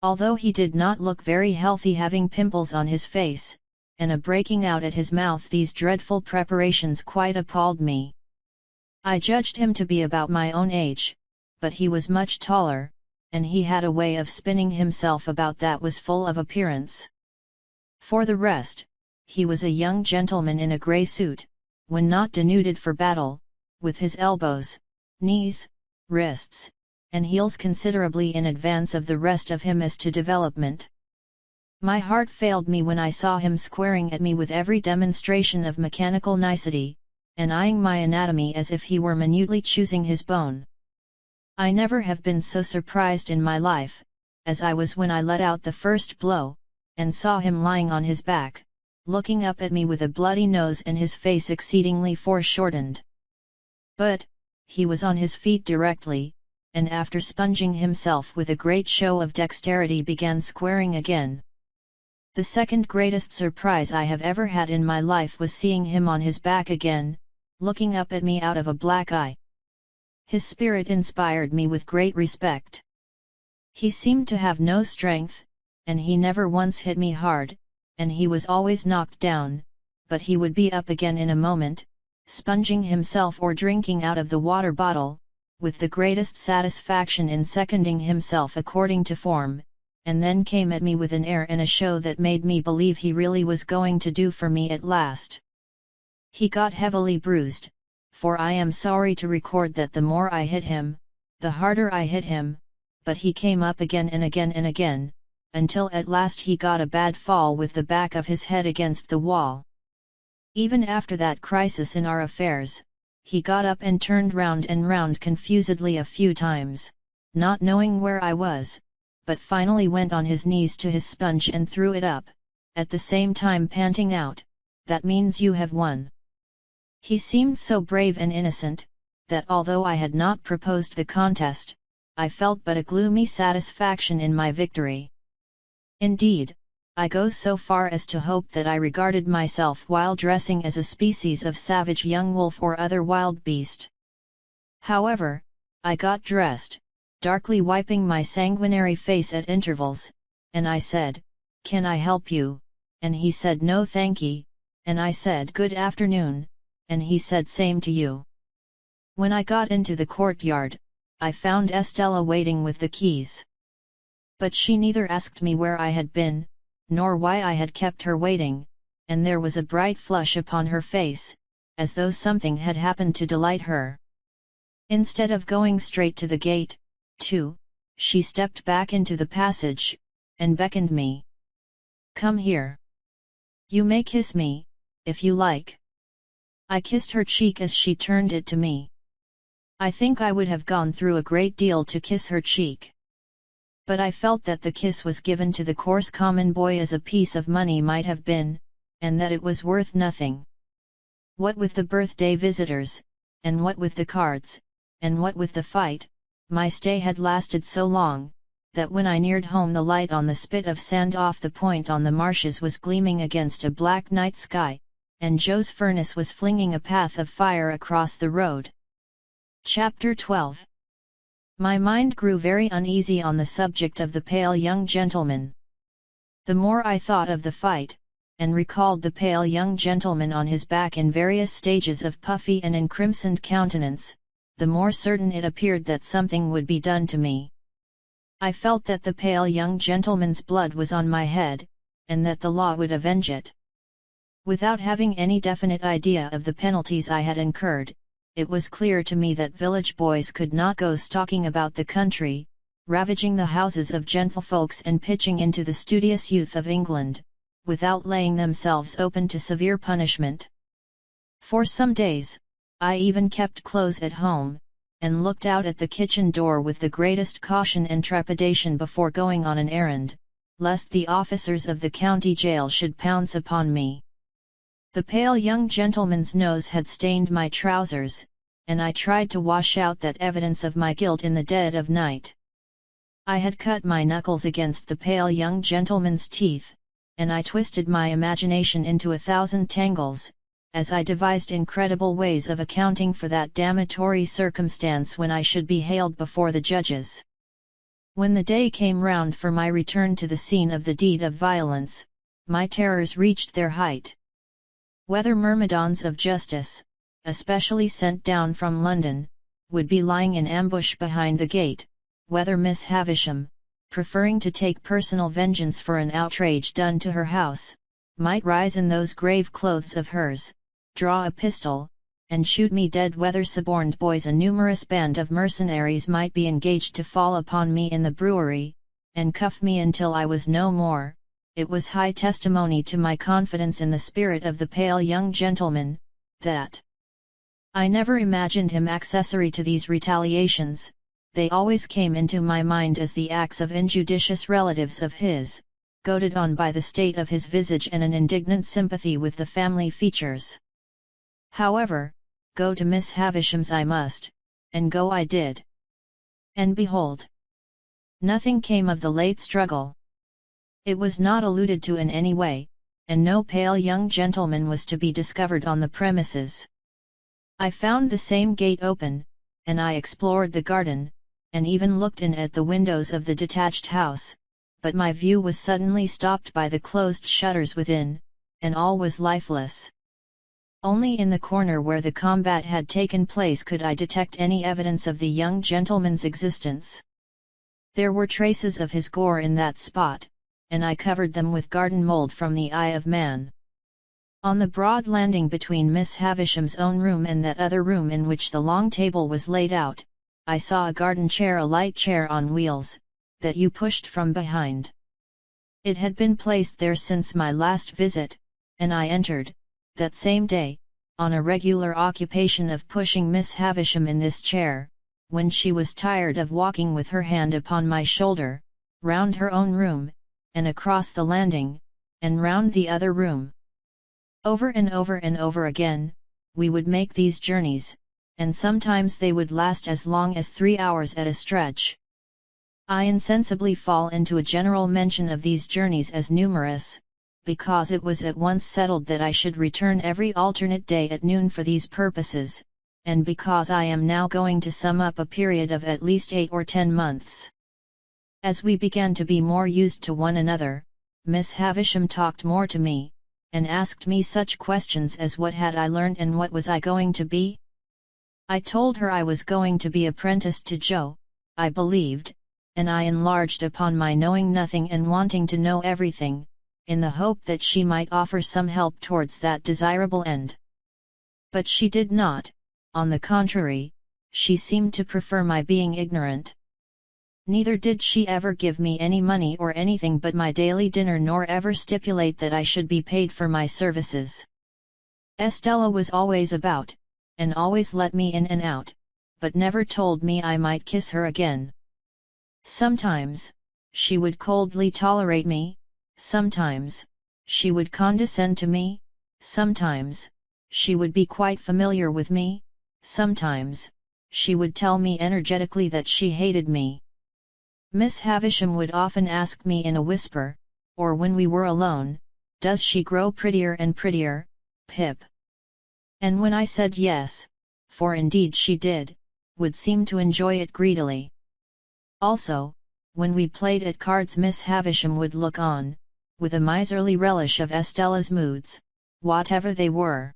Although he did not look very healthy, having pimples on his face, and a breaking out at his mouth, these dreadful preparations quite appalled me. I judged him to be about my own age, but he was much taller, and he had a way of spinning himself about that was full of appearance. For the rest, he was a young gentleman in a grey suit, when not denuded for battle, with his elbows, knees, wrists, and heels considerably in advance of the rest of him as to development. My heart failed me when I saw him squaring at me with every demonstration of mechanical nicety, and eyeing my anatomy as if he were minutely choosing his bone. I never have been so surprised in my life, as I was when I let out the first blow, and saw him lying on his back, looking up at me with a bloody nose and his face exceedingly foreshortened. But, he was on his feet directly, and after sponging himself with a great show of dexterity began squaring again. The second greatest surprise I have ever had in my life was seeing him on his back again, looking up at me out of a black eye. His spirit inspired me with great respect. He seemed to have no strength, and he never once hit me hard, and he was always knocked down, but he would be up again in a moment, sponging himself or drinking out of the water bottle, with the greatest satisfaction in seconding himself according to form, and then came at me with an air and a show that made me believe he really was going to do for me at last. He got heavily bruised, for I am sorry to record that the more I hit him, the harder I hit him, but he came up again and again and again, until at last he got a bad fall with the back of his head against the wall. Even after that crisis in our affairs, he got up and turned round and round confusedly a few times, not knowing where I was, but finally went on his knees to his sponge and threw it up, at the same time panting out, "That means you have won." He seemed so brave and innocent, that although I had not proposed the contest, I felt but a gloomy satisfaction in my victory. Indeed, I go so far as to hope that I regarded myself while dressing as a species of savage young wolf or other wild beast. However, I got dressed, darkly wiping my sanguinary face at intervals, and I said, "Can I help you?" and he said, "No thanky," and I said, "Good afternoon," and he said, "Same to you." When I got into the courtyard, I found Estella waiting with the keys. But she neither asked me where I had been, nor why I had kept her waiting, and there was a bright flush upon her face, as though something had happened to delight her. Instead of going straight to the gate, too, she stepped back into the passage, and beckoned me. "Come here. You may kiss me, if you like." I kissed her cheek as she turned it to me. I think I would have gone through a great deal to kiss her cheek. But I felt that the kiss was given to the coarse common boy as a piece of money might have been, and that it was worth nothing. What with the birthday visitors, and what with the cards, and what with the fight, my stay had lasted so long, that when I neared home the light on the spit of sand off the point on the marshes was gleaming against a black night sky, and Joe's furnace was flinging a path of fire across the road. Chapter 12. My mind grew very uneasy on the subject of the pale young gentleman. The more I thought of the fight, and recalled the pale young gentleman on his back in various stages of puffy and encrimsoned countenance, the more certain it appeared that something would be done to me. I felt that the pale young gentleman's blood was on my head, and that the law would avenge it. Without having any definite idea of the penalties I had incurred, it was clear to me that village boys could not go stalking about the country, ravaging the houses of gentlefolks and pitching into the studious youth of England, without laying themselves open to severe punishment. For some days, I even kept close at home, and looked out at the kitchen door with the greatest caution and trepidation before going on an errand, lest the officers of the county jail should pounce upon me. The pale young gentleman's nose had stained my trousers, and I tried to wash out that evidence of my guilt in the dead of night. I had cut my knuckles against the pale young gentleman's teeth, and I twisted my imagination into 1,000 tangles, as I devised incredible ways of accounting for that damnatory circumstance when I should be haled before the judges. When the day came round for my return to the scene of the deed of violence, my terrors reached their height. Whether myrmidons of justice, especially sent down from London, would be lying in ambush behind the gate, whether Miss Havisham, preferring to take personal vengeance for an outrage done to her house, might rise in those grave clothes of hers, draw a pistol, and shoot me dead, whether suborned boys, a numerous band of mercenaries, might be engaged to fall upon me in the brewery, and cuff me until I was no more, it was high testimony to my confidence in the spirit of the pale young gentleman, that I never imagined him accessory to these retaliations. They always came into my mind as the acts of injudicious relatives of his, goaded on by the state of his visage and an indignant sympathy with the family features. However, go to Miss Havisham's I must, and go I did. And behold, nothing came of the late struggle. It was not alluded to in any way, and no pale young gentleman was to be discovered on the premises. I found the same gate open, and I explored the garden, and even looked in at the windows of the detached house, but my view was suddenly stopped by the closed shutters within, and all was lifeless. Only in the corner where the combat had taken place could I detect any evidence of the young gentleman's existence. There were traces of his gore in that spot, and I covered them with garden mold from the eye of man. On the broad landing between Miss Havisham's own room and that other room in which the long table was laid out, I saw a garden chair, a light chair on wheels, that you pushed from behind. It had been placed there since my last visit, and I entered, that same day, on a regular occupation of pushing Miss Havisham in this chair, when she was tired of walking with her hand upon my shoulder, round her own room, and across the landing, and round the other room. Over and over and over again, we would make these journeys, and sometimes they would last as long as 3 hours at a stretch. I insensibly fall into a general mention of these journeys as numerous, because it was at once settled that I should return every alternate day at noon for these purposes, and because I am now going to sum up a period of at least 8 or 10 months. As we began to be more used to one another, Miss Havisham talked more to me, and asked me such questions as what had I learned and what was I going to be? I told her I was going to be apprenticed to Joe, I believed, and I enlarged upon my knowing nothing and wanting to know everything, in the hope that she might offer some help towards that desirable end. But she did not, on the contrary, she seemed to prefer my being ignorant. Neither did she ever give me any money or anything but my daily dinner, nor ever stipulate that I should be paid for my services. Estella was always about, and always let me in and out, but never told me I might kiss her again. Sometimes, she would coldly tolerate me, sometimes, she would condescend to me, sometimes, she would be quite familiar with me, sometimes, she would tell me energetically that she hated me. Miss Havisham would often ask me in a whisper, or when we were alone, "Does she grow prettier and prettier, Pip?" And when I said yes, for indeed she did, would seem to enjoy it greedily. Also, when we played at cards, Miss Havisham would look on, with a miserly relish of Estella's moods, whatever they were.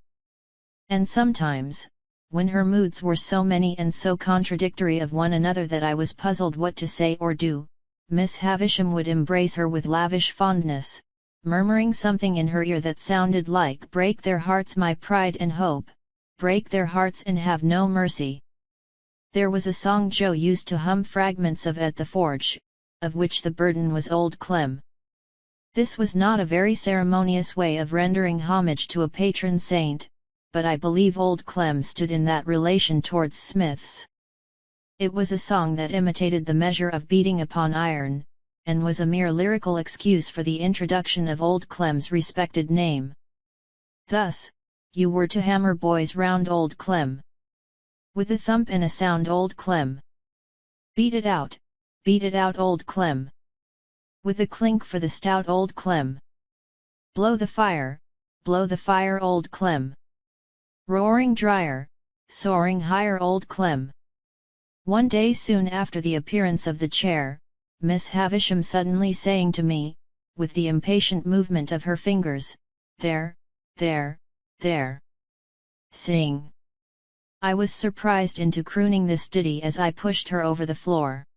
And sometimes, when her moods were so many and so contradictory of one another that I was puzzled what to say or do, Miss Havisham would embrace her with lavish fondness, murmuring something in her ear that sounded like "Break their hearts, my pride and hope, break their hearts and have no mercy." There was a song Joe used to hum fragments of at the forge, of which the burden was Old Clem. This was not a very ceremonious way of rendering homage to a patron saint, but I believe Old Clem stood in that relation towards smiths. It was a song that imitated the measure of beating upon iron, and was a mere lyrical excuse for the introduction of Old Clem's respected name. Thus, you were to hammer boys round Old Clem. With a thump and a sound, Old Clem. Beat it out, Old Clem. With a clink for the stout Old Clem. Blow the fire, Old Clem. Roaring drier, soaring higher, Old Clem. One day soon after the appearance of the chair, Miss Havisham suddenly saying to me, with the impatient movement of her fingers, "There, there, there. Sing." I was surprised into crooning this ditty as I pushed her over the floor.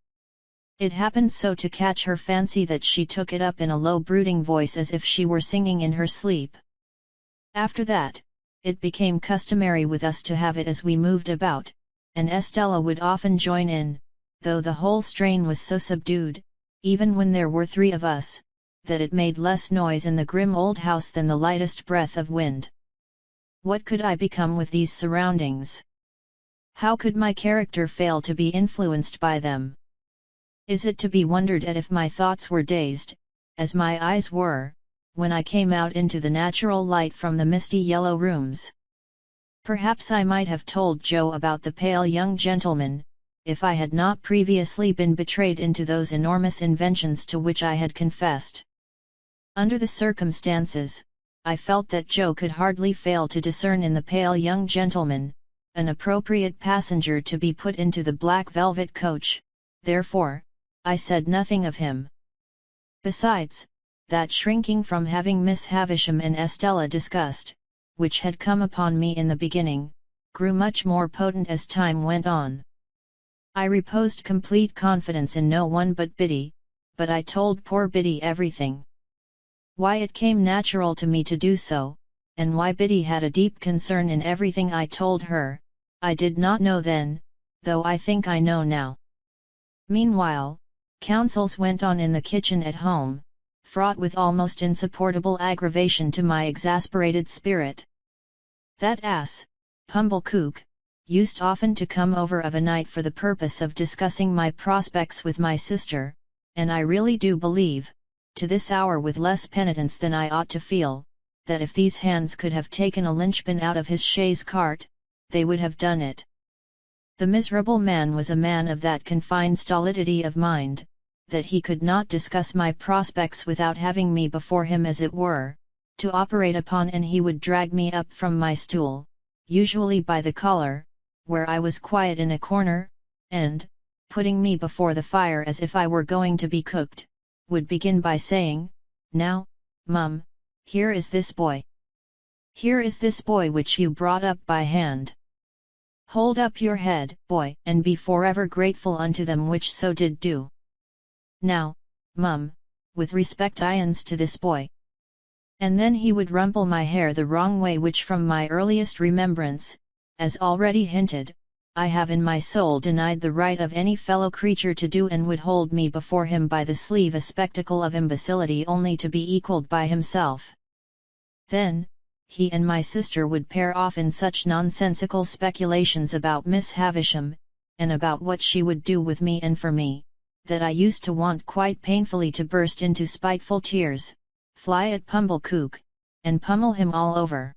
It happened so to catch her fancy that she took it up in a low brooding voice as if she were singing in her sleep. After that, it became customary with us to have it as we moved about, and Estella would often join in, though the whole strain was so subdued, even when there were 3 of us, that it made less noise in the grim old house than the lightest breath of wind. What could I become with these surroundings? How could my character fail to be influenced by them? Is it to be wondered at if my thoughts were dazed, as my eyes were, when I came out into the natural light from the misty yellow rooms? Perhaps I might have told Joe about the pale young gentleman, if I had not previously been betrayed into those enormous inventions to which I had confessed. Under the circumstances, I felt that Joe could hardly fail to discern in the pale young gentleman an appropriate passenger to be put into the black velvet coach, therefore, I said nothing of him. Besides, that shrinking from having Miss Havisham and Estella discussed, which had come upon me in the beginning, grew much more potent as time went on. I reposed complete confidence in no one but Biddy, but I told poor Biddy everything. Why it came natural to me to do so, and why Biddy had a deep concern in everything I told her, I did not know then, though I think I know now. Meanwhile, councils went on in the kitchen at home, fraught with almost insupportable aggravation to my exasperated spirit. That ass, Pumblecook, used often to come over of a night for the purpose of discussing my prospects with my sister, and I really do believe, to this hour with less penitence than I ought to feel, that if these hands could have taken a linchpin out of his chaise cart, they would have done it. The miserable man was a man of that confined stolidity of mind, that he could not discuss my prospects without having me before him as it were, to operate upon, and he would drag me up from my stool, usually by the collar, where I was quiet in a corner, and, putting me before the fire as if I were going to be cooked, would begin by saying, "Now, Mum, here is this boy. Here is this boy which you brought up by hand. Hold up your head, boy, and be forever grateful unto them which so did do. Now, Mum, with respect ions to this boy." And then he would rumple my hair the wrong way, which from my earliest remembrance, as already hinted, I have in my soul denied the right of any fellow creature to do, and would hold me before him by the sleeve, a spectacle of imbecility only to be equalled by himself. Then, he and my sister would pair off in such nonsensical speculations about Miss Havisham, and about what she would do with me and for me, that I used to want quite painfully to burst into spiteful tears, fly at Pumblecook, and pummel him all over.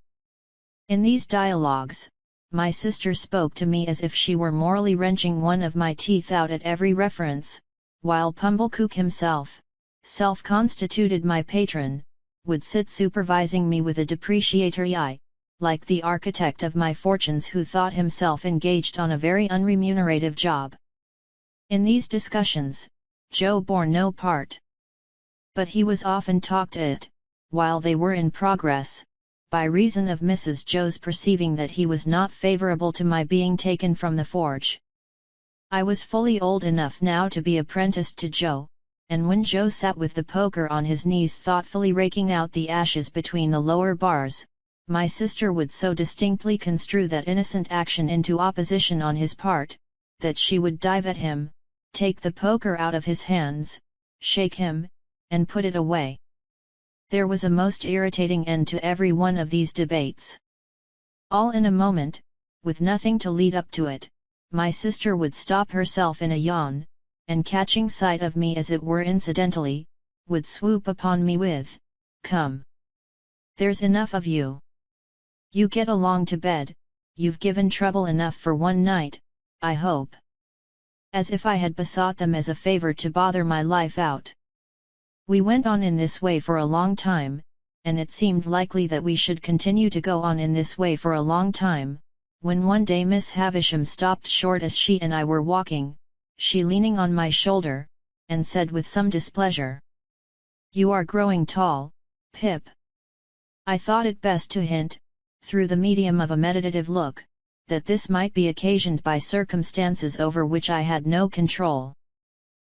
In these dialogues, my sister spoke to me as if she were morally wrenching one of my teeth out at every reference, while Pumblecook himself, self-constituted my patron, would sit supervising me with a depreciatory eye, like the architect of my fortunes who thought himself engaged on a very unremunerative job. In these discussions, Joe bore no part. But he was often talked at, while they were in progress, by reason of Mrs. Joe's perceiving that he was not favourable to my being taken from the forge. I was fully old enough now to be apprenticed to Joe, and when Joe sat with the poker on his knees thoughtfully raking out the ashes between the lower bars, my sister would so distinctly construe that innocent action into opposition on his part, that she would dive at him, take the poker out of his hands, shake him, and put it away. There was a most irritating end to every one of these debates. All in a moment, with nothing to lead up to it, my sister would stop herself in a yawn, and catching sight of me as it were incidentally, would swoop upon me with, "Come! There's enough of you. You get along to bed, you've given trouble enough for one night, I hope." As if I had besought them as a favour to bother my life out. We went on in this way for a long time, and it seemed likely that we should continue to go on in this way for a long time, when one day Miss Havisham stopped short as she and I were walking, she leaning on my shoulder, and said with some displeasure, "You are growing tall, Pip." I thought it best to hint, through the medium of a meditative look, that this might be occasioned by circumstances over which I had no control.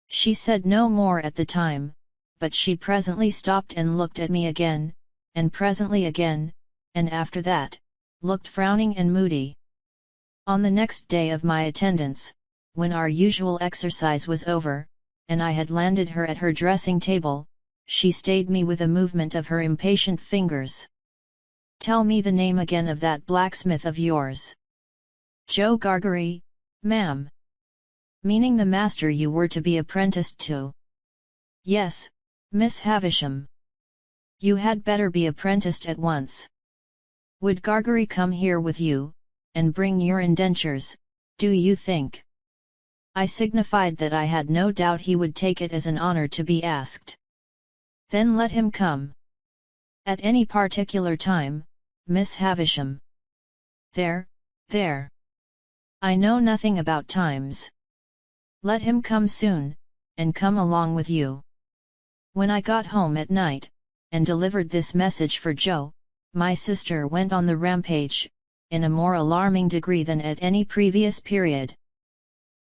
She said no more at the time, but she presently stopped and looked at me again, and presently again, and after that, looked frowning and moody. On the next day of my attendance, when our usual exercise was over, and I had landed her at her dressing table, she stayed me with a movement of her impatient fingers. "Tell me the name again of that blacksmith of yours." "Joe Gargery, ma'am." "Meaning the master you were to be apprenticed to?" "Yes, Miss Havisham." "You had better be apprenticed at once. Would Gargery come here with you, and bring your indentures, do you think?" I signified that I had no doubt he would take it as an honour to be asked. "Then let him come." "At any particular time, Miss Havisham?" There. I know nothing about times." "Let him come soon, and come along with you." When I got home at night, and delivered this message for Joe, my sister went on the rampage, in a more alarming degree than at any previous period.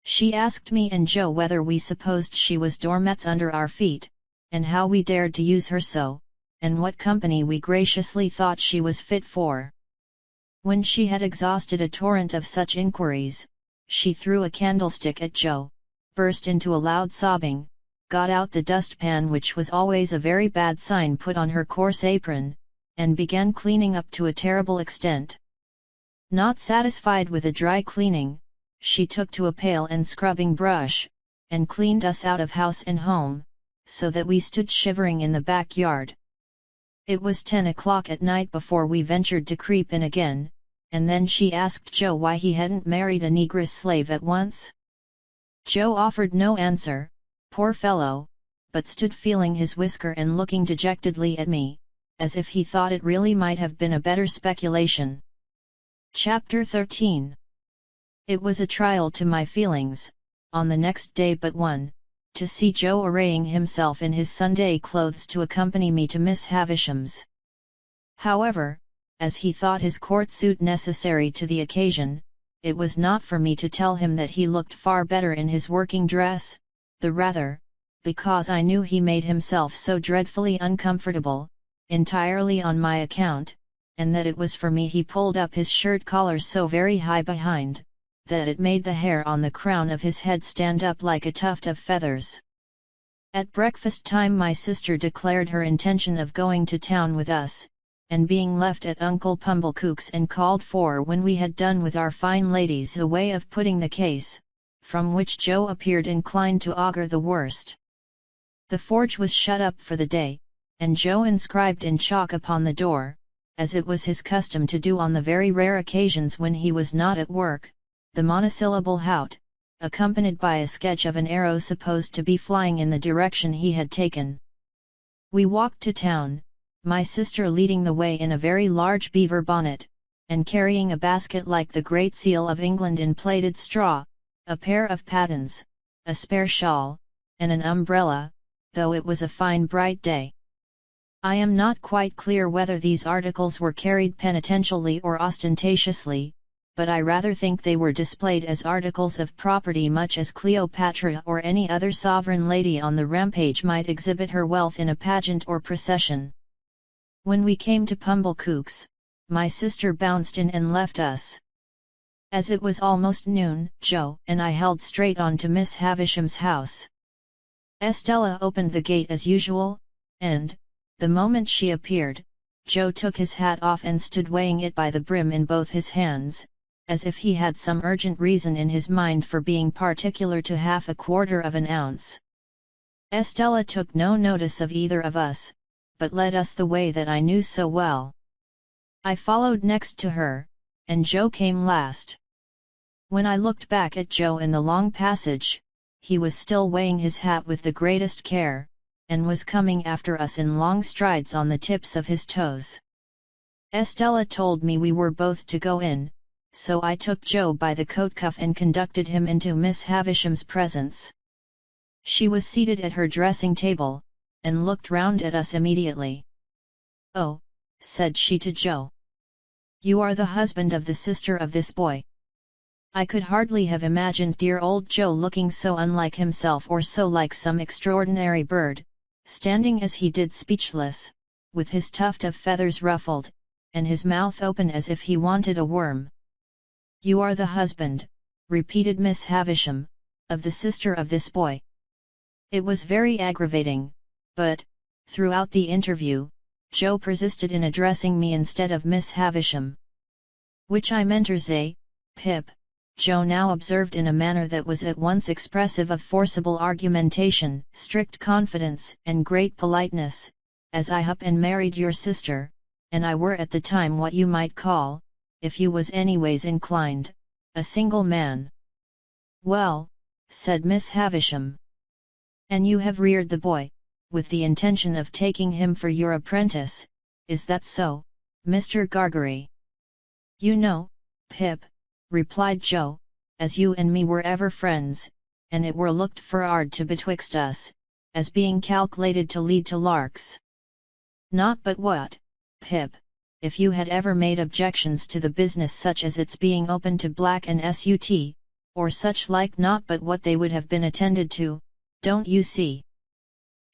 She asked me and Joe whether we supposed she was doormats under our feet, and how we dared to use her so, and what company we graciously thought she was fit for. When she had exhausted a torrent of such inquiries, she threw a candlestick at Joe, burst into a loud sobbing, got out the dustpan which was always a very bad sign, put on her coarse apron, and began cleaning up to a terrible extent. Not satisfied with a dry cleaning, she took to a pail and scrubbing brush, and cleaned us out of house and home, so that we stood shivering in the backyard. It was 10 o'clock at night before we ventured to creep in again, and then she asked Joe why he hadn't married a negress slave at once. Joe offered no answer, poor fellow, but stood feeling his whisker and looking dejectedly at me, as if he thought it really might have been a better speculation. Chapter 13. It was a trial to my feelings, on the next day but one, to see Joe arraying himself in his Sunday clothes to accompany me to Miss Havisham's. However, as he thought his court suit necessary to the occasion, it was not for me to tell him that he looked far better in his working dress, the rather, because I knew he made himself so dreadfully uncomfortable, entirely on my account, and that it was for me he pulled up his shirt collar so very high behind, that it made the hair on the crown of his head stand up like a tuft of feathers. At breakfast time my sister declared her intention of going to town with us, and being left at Uncle Pumblecook's and called for when we had done with our fine ladies a way of putting the case, from which Joe appeared inclined to augur the worst. The forge was shut up for the day, and Joe inscribed in chalk upon the door, as it was his custom to do on the very rare occasions when he was not at work, the monosyllable hout, accompanied by a sketch of an arrow supposed to be flying in the direction he had taken. We walked to town, my sister leading the way in a very large beaver bonnet, and carrying a basket like the Great Seal of England in plaited straw, a pair of pattens, a spare shawl, and an umbrella, though it was a fine bright day. I am not quite clear whether these articles were carried penitentially or ostentatiously, but I rather think they were displayed as articles of property, much as Cleopatra or any other sovereign lady on the rampage might exhibit her wealth in a pageant or procession. When we came to Pumblecook's, my sister bounced in and left us. As it was almost noon, Joe and I held straight on to Miss Havisham's house. Estella opened the gate as usual, and, the moment she appeared, Joe took his hat off and stood weighing it by the brim in both his hands, as if he had some urgent reason in his mind for being particular to half a quarter of an ounce. Estella took no notice of either of us, but led us the way that I knew so well. I followed next to her, and Joe came last. When I looked back at Joe in the long passage, he was still weighing his hat with the greatest care, and was coming after us in long strides on the tips of his toes. Estella told me we were both to go in, so I took Joe by the coat cuff and conducted him into Miss Havisham's presence. She was seated at her dressing table, and looked round at us immediately. "Oh," said she to Joe. "You are the husband of the sister of this boy." I could hardly have imagined dear old Joe looking so unlike himself or so like some extraordinary bird, standing as he did speechless, with his tuft of feathers ruffled, and his mouth open as if he wanted a worm. "You are the husband," repeated Miss Havisham, "of the sister of this boy." It was very aggravating, but, throughout the interview, Joe persisted in addressing me instead of Miss Havisham. "Which I menters, Pip," Joe now observed in a manner that was at once expressive of forcible argumentation, strict confidence, and great politeness, "as I hup and married your sister, and I were at the time what you might call, if you was anyways inclined, a single man." "Well," said Miss Havisham. "And you have reared the boy, with the intention of taking him for your apprentice, is that so, Mr. Gargery?" "You know, Pip," replied Joe, "as you and me were ever friends, and it were looked for'ard to betwixt us, as being calculated to lead to larks." "Not but what, Pip, if you had ever made objections to the business such as its being open to black and sut, or such like not but what they would have been attended to, don't you see?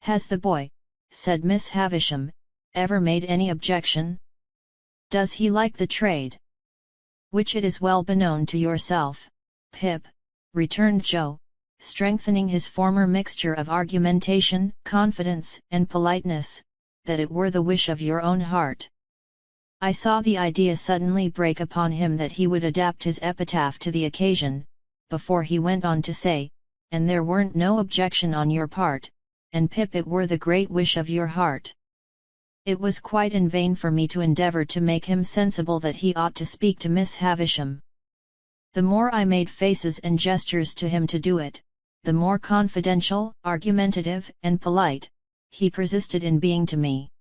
Has the boy, said Miss Havisham, ever made any objection? Does he like the trade? Which it is well beknown to yourself, Pip, returned Joe, strengthening his former mixture of argumentation, confidence, and politeness, that it were the wish of your own heart. I saw the idea suddenly break upon him that he would adapt his epitaph to the occasion, before he went on to say, and there weren't no objection on your part, and Pip it were the great wish of your heart. It was quite in vain for me to endeavour to make him sensible that he ought to speak to Miss Havisham. The more I made faces and gestures to him to do it, the more confidential, argumentative, and polite, he persisted in being to me.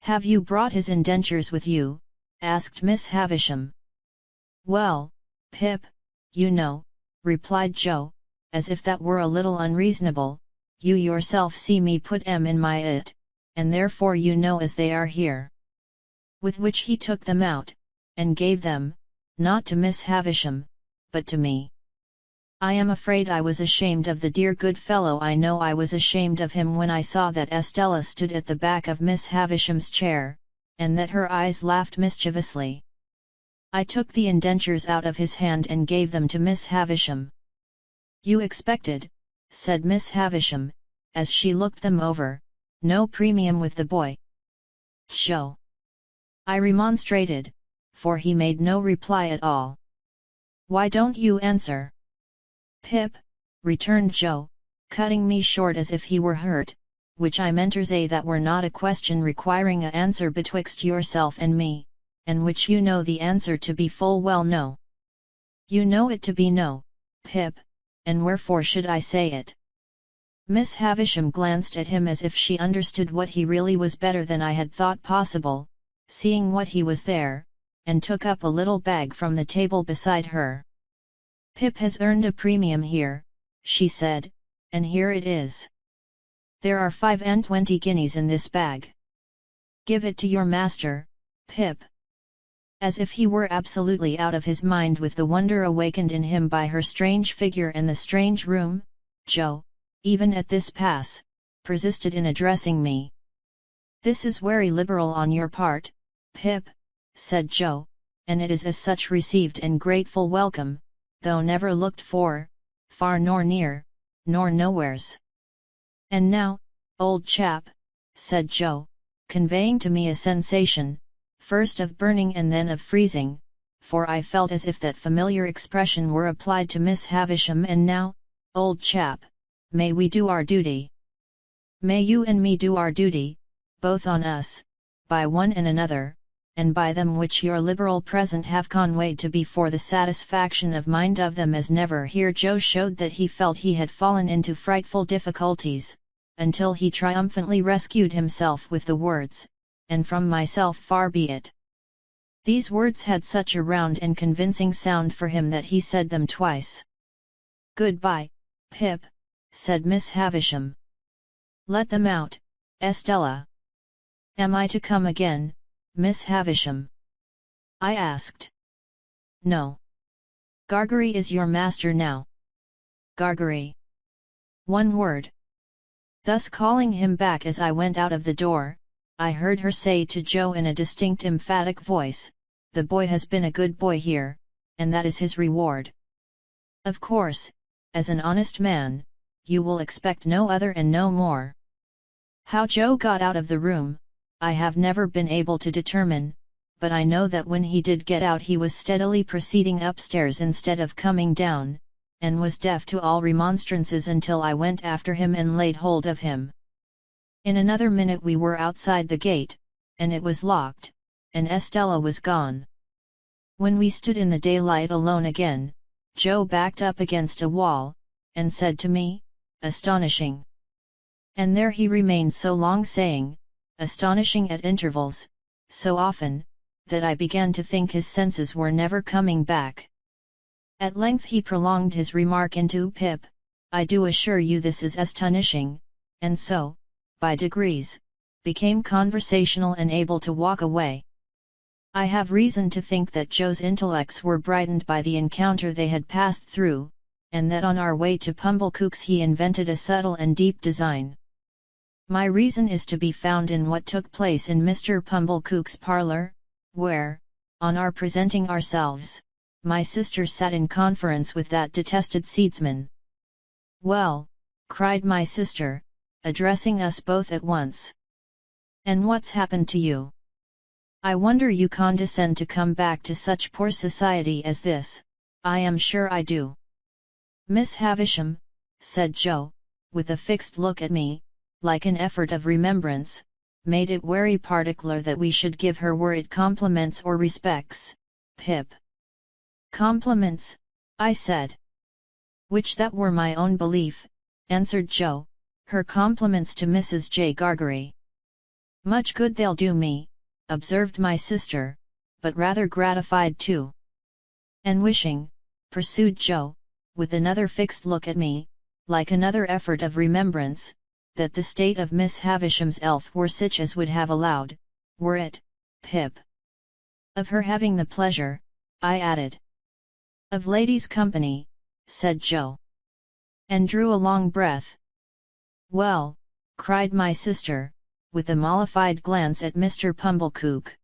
Have you brought his indentures with you? Asked Miss Havisham. Well, Pip, you know, replied Joe, as if that were a little unreasonable, you yourself see me put 'em in my it, and therefore you know as they are here. With which he took them out, and gave them, not to Miss Havisham, but to me. I am afraid I was ashamed of the dear good fellow. I know I was ashamed of him when I saw that Estella stood at the back of Miss Havisham's chair, and that her eyes laughed mischievously. I took the indentures out of his hand and gave them to Miss Havisham. You expected, said Miss Havisham, as she looked them over, no premium with the boy. Joe. I remonstrated, for he made no reply at all. Why don't you answer? Pip, returned Joe, cutting me short as if he were hurt, which I meant to say that were not a question requiring a answer betwixt yourself and me, and which you know the answer to be full well no. You know it to be no, Pip, and wherefore should I say it? Miss Havisham glanced at him as if she understood what he really was better than I had thought possible, seeing what he was there, and took up a little bag from the table beside her. Pip has earned a premium here, she said, and here it is. There are 25 guineas in this bag. Give it to your master, Pip. As if he were absolutely out of his mind with the wonder awakened in him by her strange figure and the strange room, Joe, even at this pass, persisted in addressing me. This is very liberal on your part, Pip, said Joe, and it is as such received and grateful welcome, though never looked for, far nor near, nor nowheres. And now, old chap, said Joe, conveying to me a sensation, first of burning and then of freezing, for I felt as if that familiar expression were applied to Miss Havisham. And now, old chap, may we do our duty? May you and me do our duty, both on us, by one and another, and by them which your liberal present have conveyed to be for the satisfaction of mind of them as never. Here Joe showed that he felt he had fallen into frightful difficulties, until he triumphantly rescued himself with the words, and from myself far be it. These words had such a round and convincing sound for him that he said them twice. Goodbye, Pip, said Miss Havisham. Let them out, Estella. Am I to come again, Miss Havisham? I asked. No. Gargery is your master now. Gargery. One word. Thus calling him back as I went out of the door, I heard her say to Joe in a distinct emphatic voice, the boy has been a good boy here, and that is his reward. Of course, as an honest man, you will expect no other and no more. How Joe got out of the room, I have never been able to determine, but I know that when he did get out he was steadily proceeding upstairs instead of coming down, and was deaf to all remonstrances until I went after him and laid hold of him. In another minute we were outside the gate, and it was locked, and Estella was gone. When we stood in the daylight alone again, Joe backed up against a wall, and said to me, "Astonishing." And there he remained so long saying, "Astonishing" at intervals, so often, that I began to think his senses were never coming back. At length he prolonged his remark into, "Pip, I do assure you this is astonishing," and so, by degrees, became conversational and able to walk away. I have reason to think that Joe's intellects were brightened by the encounter they had passed through, and that on our way to Pumblecook's he invented a subtle and deep design. My reason is to be found in what took place in Mr. Pumblecook's parlour, where, on our presenting ourselves, my sister sat in conference with that detested seedsman. "Well," cried my sister, addressing us both at once. "And what's happened to you? I wonder you condescend to come back to such poor society as this." "I am sure I do. Miss Havisham," said Joe, with a fixed look at me, like an effort of remembrance, "made it wery particular that we should give her were it compliments or respects, Pip." "Compliments," I said. "Which that were my own belief," answered Joe, "her compliments to Mrs. J. Gargery." "Much good they'll do me," observed my sister, "but rather gratified too. And wishing," pursued Joe, with another fixed look at me, like another effort of remembrance, "that the state of Miss Havisham's health were sich as would have allowed, were it, Pip, of her having the pleasure," I added. "Of ladies' company," said Joe, and drew a long breath. "Well," cried my sister, with a mollified glance at Mr. Pumblecook,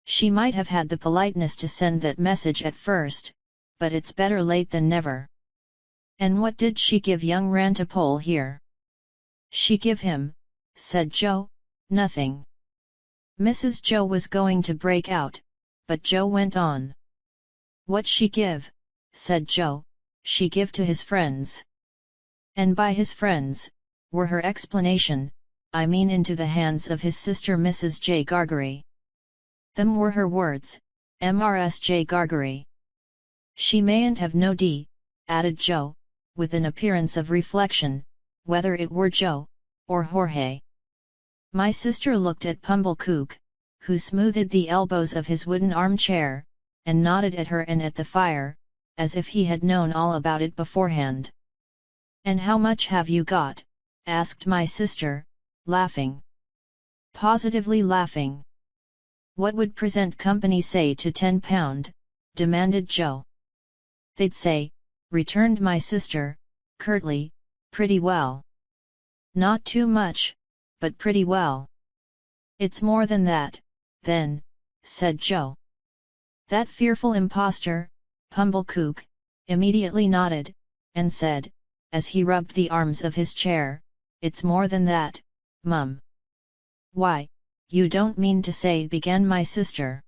"she might have had the politeness to send that message at first, but it's better late than never." "And what did she give young Rantipole here?" "She give him," said Joe, "nothing." Mrs. Joe was going to break out, but Joe went on. "What she give," said Joe, "she give to his friends." And by his friends, were her explanation, I mean into the hands of his sister Mrs. J. Gargery. Them were her words, Mrs. J. Gargery. "She mayn't have no d," added Joe, with an appearance of reflection, "whether it were Joe, or Jorge." My sister looked at Pumblecook, who smoothed the elbows of his wooden armchair, and nodded at her and at the fire, as if he had known all about it beforehand. "And how much have you got?" asked my sister, laughing. Positively laughing. "What would present company say to £10?" demanded Joe. "They'd say," returned my sister, curtly, "pretty well. Not too much, but pretty well." "It's more than that, then," said Joe. "That fearful impostor," Pumblecook, immediately nodded, and said, as he rubbed the arms of his chair, "It's more than that, mum." "Why, you don't mean to say," began my sister.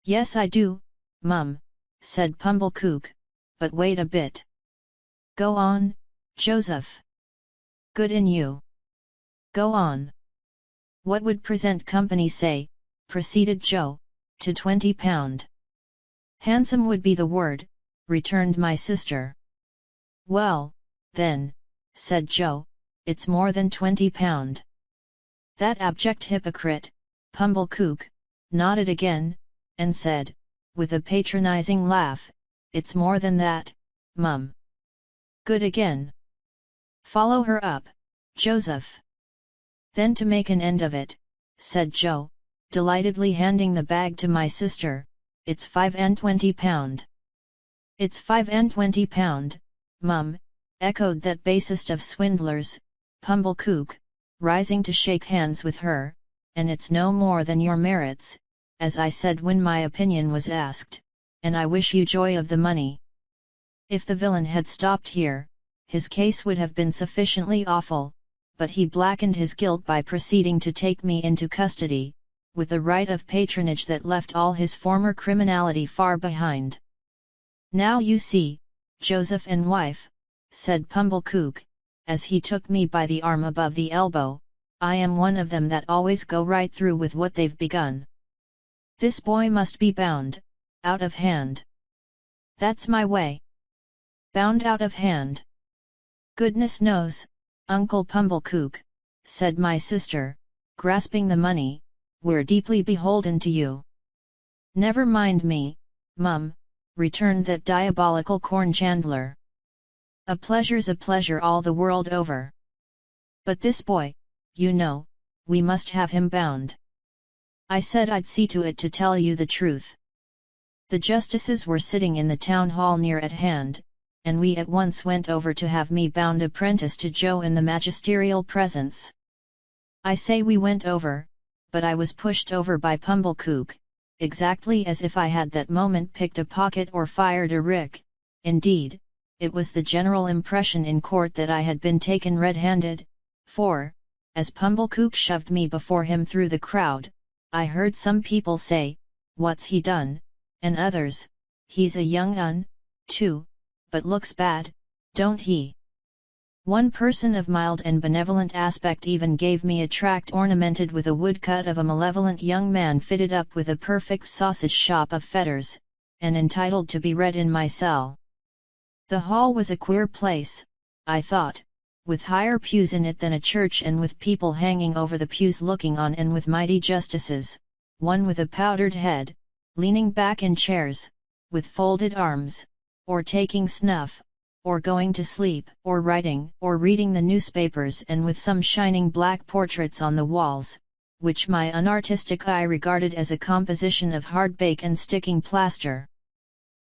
"Yes I do, mum," said Pumblecook, "but wait a bit." "Go on, Joseph." "Good in you. Go on." "What would present company say," proceeded Joe, "to £20? Handsome would be the word," returned my sister. "Well, then," said Joe, "it's more than £20. That abject hypocrite," Pumblecook, nodded again, and said, with a patronizing laugh, "It's more than that, mum." "Good again. Follow her up, Joseph." "Then to make an end of it," said Joe, delightedly handing the bag to my sister, "it's £25. "It's £25, mum," echoed that basest of swindlers, Pumblecook, rising to shake hands with her, "and it's no more than your merits, as I said when my opinion was asked, and I wish you joy of the money." If the villain had stopped here, his case would have been sufficiently awful, but he blackened his guilt by proceeding to take me into custody, with a right of patronage that left all his former criminality far behind. "Now you see, Joseph and wife," said Pumblecook, as he took me by the arm above the elbow, "I am one of them that always go right through with what they've begun. This boy must be bound, out of hand. That's my way. Bound out of hand." "Goodness knows, Uncle Pumblecook," said my sister, grasping the money, "we're deeply beholden to you." "Never mind me, mum," returned that diabolical corn chandler. "A pleasure's a pleasure all the world over. But this boy, you know, we must have him bound." I said I'd see to it to tell you the truth. The justices were sitting in the town hall near at hand, and we at once went over to have me bound apprentice to Joe in the magisterial presence. I say we went over, but I was pushed over by Pumblechook, exactly as if I had that moment picked a pocket or fired a rick. Indeed, it was the general impression in court that I had been taken red-handed, for, as Pumblechook shoved me before him through the crowd, I heard some people say, "What's he done?" and others, "He's a young un, too, but looks bad, don't he?" One person of mild and benevolent aspect even gave me a tract ornamented with a woodcut of a malevolent young man fitted up with a perfect sausage shop of fetters, and entitled to be read in my cell. The hall was a queer place, I thought, with higher pews in it than a church and with people hanging over the pews looking on and with mighty justices, one with a powdered head, leaning back in chairs, with folded arms, or taking snuff, or going to sleep, or writing, or reading the newspapers, and with some shining black portraits on the walls, which my unartistic eye regarded as a composition of hardbake and sticking plaster.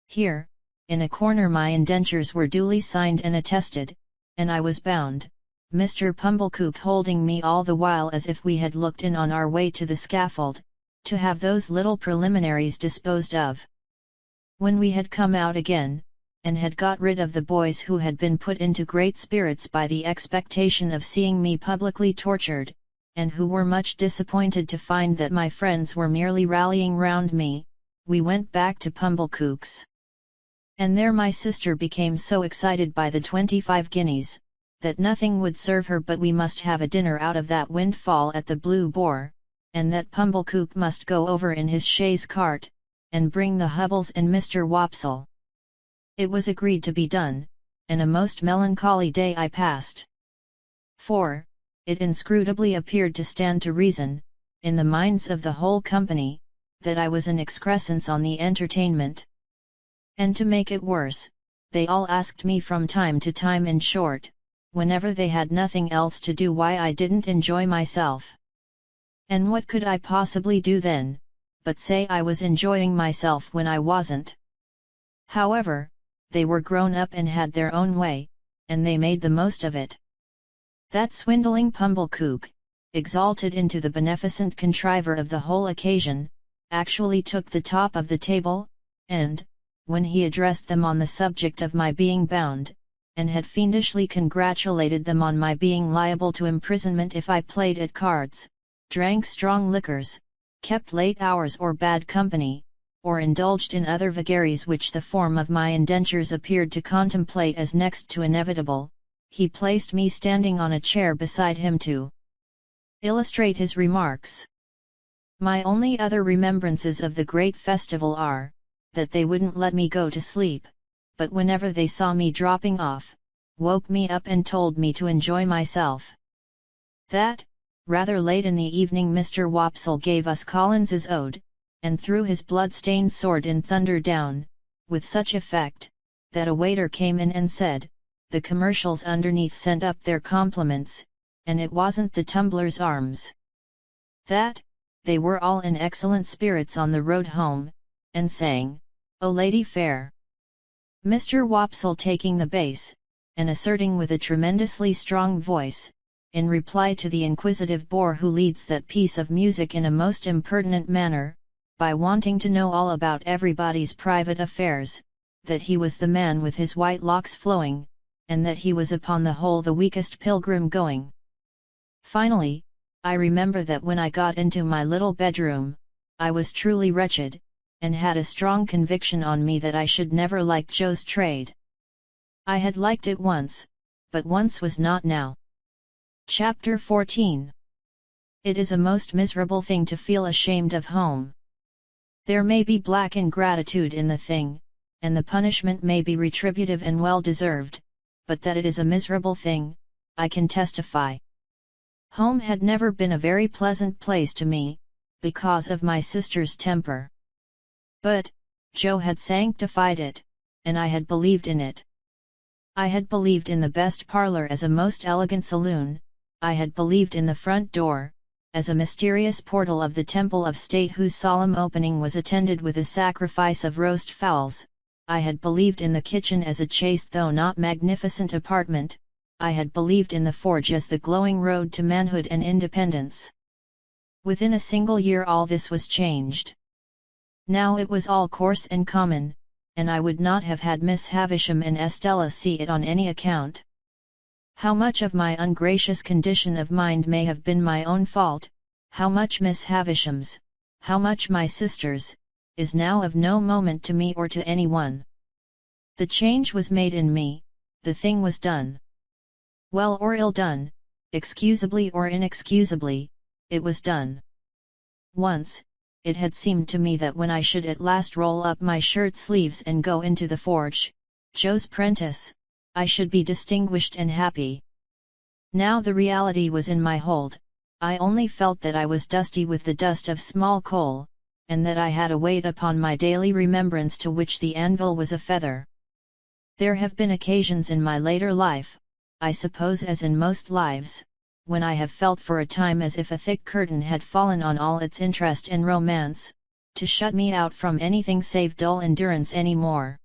Here, in a corner, my indentures were duly signed and attested, and I was bound, Mr. Pumblechook holding me all the while as if we had looked in on our way to the scaffold, to have those little preliminaries disposed of. When we had come out again, and had got rid of the boys who had been put into great spirits by the expectation of seeing me publicly tortured, and who were much disappointed to find that my friends were merely rallying round me, we went back to Pumblechook's. And there my sister became so excited by the 25 guineas, that nothing would serve her but we must have a dinner out of that windfall at the Blue Boar, and that Pumblechook must go over in his chaise cart, and bring the Hubbles and Mr. Wopsle. It was agreed to be done, and a most melancholy day I passed. For, it inscrutably appeared to stand to reason, in the minds of the whole company, that I was an excrescence on the entertainment. And to make it worse, they all asked me from time to time, in short, whenever they had nothing else to do, why I didn't enjoy myself. And what could I possibly do then, but say I was enjoying myself when I wasn't? However, they were grown up and had their own way, and they made the most of it. That swindling Pumblechook, exalted into the beneficent contriver of the whole occasion, actually took the top of the table, and, when he addressed them on the subject of my being bound, and had fiendishly congratulated them on my being liable to imprisonment if I played at cards, drank strong liquors, kept late hours or bad company, or indulged in other vagaries which the form of my indentures appeared to contemplate as next to inevitable, he placed me standing on a chair beside him to illustrate his remarks. My only other remembrances of the great festival are, that they wouldn't let me go to sleep, but whenever they saw me dropping off, woke me up and told me to enjoy myself. That, rather late in the evening, Mr. Wopsle gave us Collins's Ode, and threw his blood-stained sword in thunder down, with such effect, that a waiter came in and said, the commercials underneath sent up their compliments, and it wasn't the Tumbler's Arms. That, they were all in excellent spirits on the road home, and sang, O Lady Fair. Mr. Wopsle taking the bass, and asserting with a tremendously strong voice, in reply to the inquisitive bore who leads that piece of music in a most impertinent manner, by wanting to know all about everybody's private affairs, that he was the man with his white locks flowing, and that he was upon the whole the weakest pilgrim going. Finally, I remember that when I got into my little bedroom, I was truly wretched, and had a strong conviction on me that I should never like Joe's trade. I had liked it once, but once was not now. Chapter 14. It is a most miserable thing to feel ashamed of home. There may be black ingratitude in the thing, and the punishment may be retributive and well deserved, but that it is a miserable thing, I can testify. Home had never been a very pleasant place to me, because of my sister's temper. But, Joe had sanctified it, and I had believed in it. I had believed in the best parlour as a most elegant saloon, I had believed in the front door, as a mysterious portal of the temple of state whose solemn opening was attended with a sacrifice of roast fowls. I had believed in the kitchen as a chaste though not magnificent apartment. I had believed in the forge as the glowing road to manhood and independence. Within a single year all this was changed. Now it was all coarse and common, and I would not have had Miss Havisham and Estella see it on any account. How much of my ungracious condition of mind may have been my own fault, how much Miss Havisham's, how much my sister's, is now of no moment to me or to any one. The change was made in me, the thing was done. Well or ill done, excusably or inexcusably, it was done. Once, it had seemed to me that when I should at last roll up my shirt sleeves and go into the forge, Joe's prentice, I should be distinguished and happy. Now the reality was in my hold. I only felt that I was dusty with the dust of small coal, and that I had a weight upon my daily remembrance to which the anvil was a feather. There have been occasions in my later life, I suppose as in most lives, when I have felt for a time as if a thick curtain had fallen on all its interest and romance, to shut me out from anything save dull endurance any more.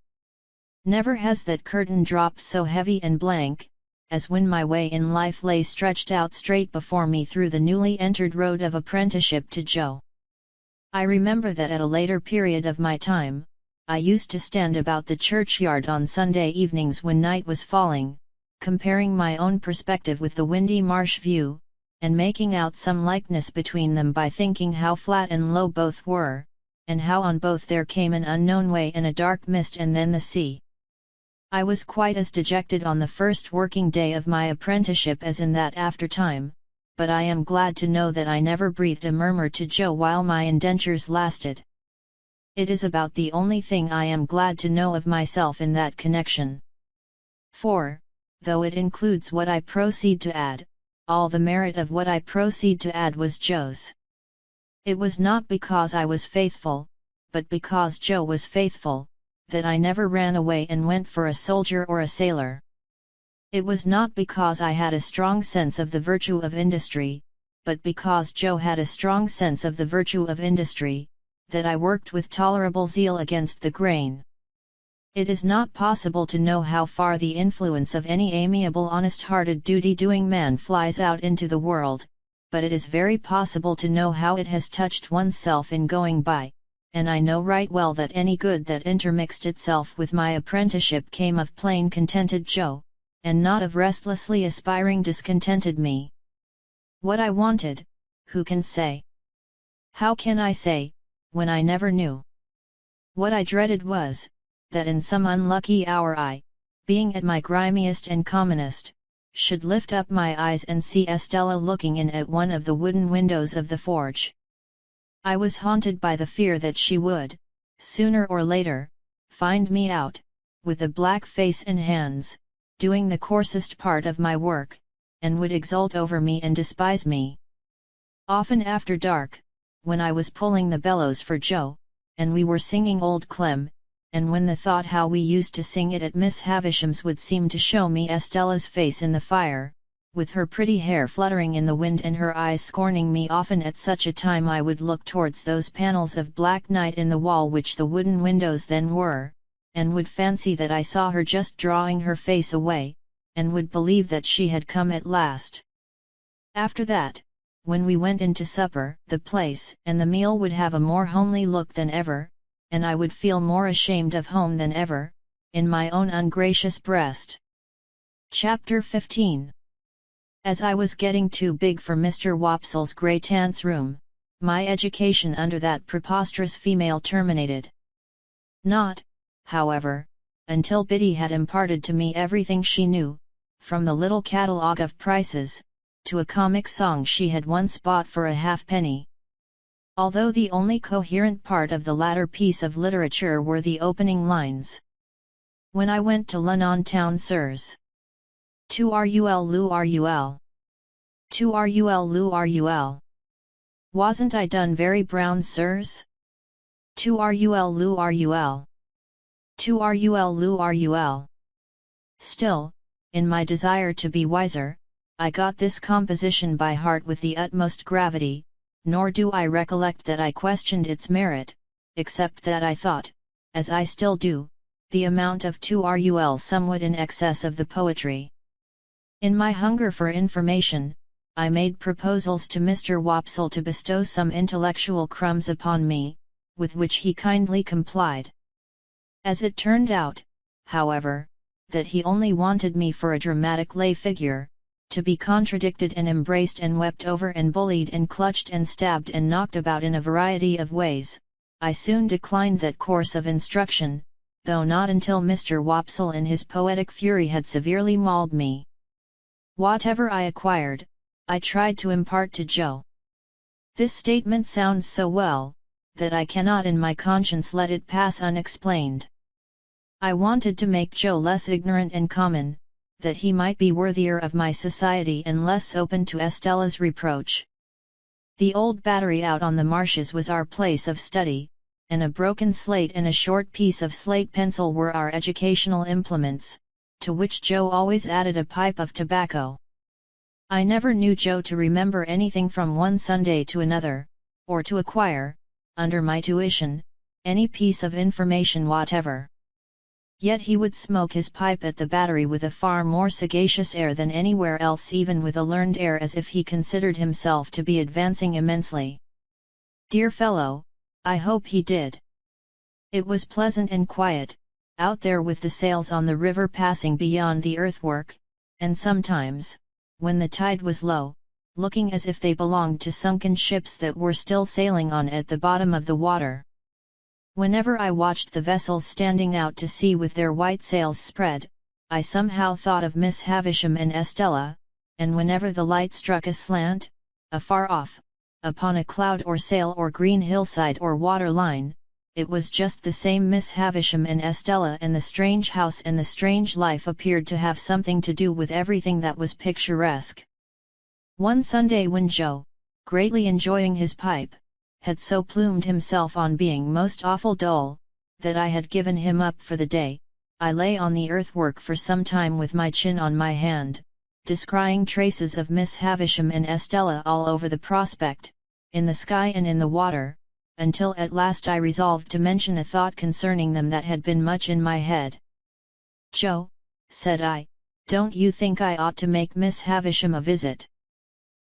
Never has that curtain dropped so heavy and blank, as when my way in life lay stretched out straight before me through the newly entered road of apprenticeship to Joe. I remember that at a later period of my time, I used to stand about the churchyard on Sunday evenings when night was falling, comparing my own perspective with the windy marsh view, and making out some likeness between them by thinking how flat and low both were, and how on both there came an unknown way and a dark mist and then the sea. I was quite as dejected on the first working day of my apprenticeship as in that after time, but I am glad to know that I never breathed a murmur to Joe while my indentures lasted. It is about the only thing I am glad to know of myself in that connection. For, though it includes what I proceed to add, all the merit of what I proceed to add was Joe's. It was not because I was faithful, but because Joe was faithful, that I never ran away and went for a soldier or a sailor. It was not because I had a strong sense of the virtue of industry, but because Joe had a strong sense of the virtue of industry, that I worked with tolerable zeal against the grain. It is not possible to know how far the influence of any amiable honest-hearted duty-doing man flies out into the world, but it is very possible to know how it has touched oneself in going by, and I know right well that any good that intermixed itself with my apprenticeship came of plain contented Joe, and not of restlessly aspiring discontented me. What I wanted, who can say? How can I say, when I never knew? What I dreaded was, that in some unlucky hour I, being at my grimiest and commonest, should lift up my eyes and see Estella looking in at one of the wooden windows of the forge. I was haunted by the fear that she would, sooner or later, find me out, with a black face and hands, doing the coarsest part of my work, and would exult over me and despise me. Often after dark, when I was pulling the bellows for Joe, and we were singing Old Clem, and when the thought how we used to sing it at Miss Havisham's would seem to show me Estella's face in the fire, with her pretty hair fluttering in the wind and her eyes scorning me, often at such a time I would look towards those panels of black night in the wall which the wooden windows then were, and would fancy that I saw her just drawing her face away, and would believe that she had come at last. After that, when we went into supper, the place and the meal would have a more homely look than ever, and I would feel more ashamed of home than ever, in my own ungracious breast. Chapter 15. As I was getting too big for Mr. Wopsle's great aunt's room, my education under that preposterous female terminated. Not, however, until Biddy had imparted to me everything she knew, from the little catalogue of prices, to a comic song she had once bought for a halfpenny. Although the only coherent part of the latter piece of literature were the opening lines. When I went to Lunnon town, sirs. To rul lu rul. To rul lu rul. Wasn't I done very brown, sirs? To rul lu rul. To rul lu rul. Still, in my desire to be wiser, I got this composition by heart with the utmost gravity, nor do I recollect that I questioned its merit, except that I thought, as I still do, the amount of 2 rul somewhat in excess of the poetry. In my hunger for information, I made proposals to Mr. Wopsle to bestow some intellectual crumbs upon me, with which he kindly complied. As it turned out, however, that he only wanted me for a dramatic lay figure, to be contradicted and embraced and wept over and bullied and clutched and stabbed and knocked about in a variety of ways, I soon declined that course of instruction, though not until Mr. Wopsle in his poetic fury had severely mauled me. Whatever I acquired, I tried to impart to Joe. This statement sounds so well, that I cannot in my conscience let it pass unexplained. I wanted to make Joe less ignorant and common, that he might be worthier of my society and less open to Estella's reproach. The old battery out on the marshes was our place of study, and a broken slate and a short piece of slate pencil were our educational implements, to which Joe always added a pipe of tobacco. I never knew Joe to remember anything from one Sunday to another, or to acquire, under my tuition, any piece of information whatever. Yet he would smoke his pipe at the battery with a far more sagacious air than anywhere else, even with a learned air, as if he considered himself to be advancing immensely. Dear fellow, I hope he did. It was pleasant and quiet, out there with the sails on the river passing beyond the earthwork, and sometimes, when the tide was low, looking as if they belonged to sunken ships that were still sailing on at the bottom of the water. Whenever I watched the vessels standing out to sea with their white sails spread, I somehow thought of Miss Havisham and Estella, and whenever the light struck aslant, afar off, upon a cloud or sail or green hillside or water line, it was just the same Miss Havisham and Estella, and the strange house and the strange life appeared to have something to do with everything that was picturesque. One Sunday when Joe, greatly enjoying his pipe, had so plumed himself on being most awful dull, that I had given him up for the day, I lay on the earthwork for some time with my chin on my hand, descrying traces of Miss Havisham and Estella all over the prospect, in the sky and in the water, until at last I resolved to mention a thought concerning them that had been much in my head. "Joe," said I, "don't you think I ought to make Miss Havisham a visit?"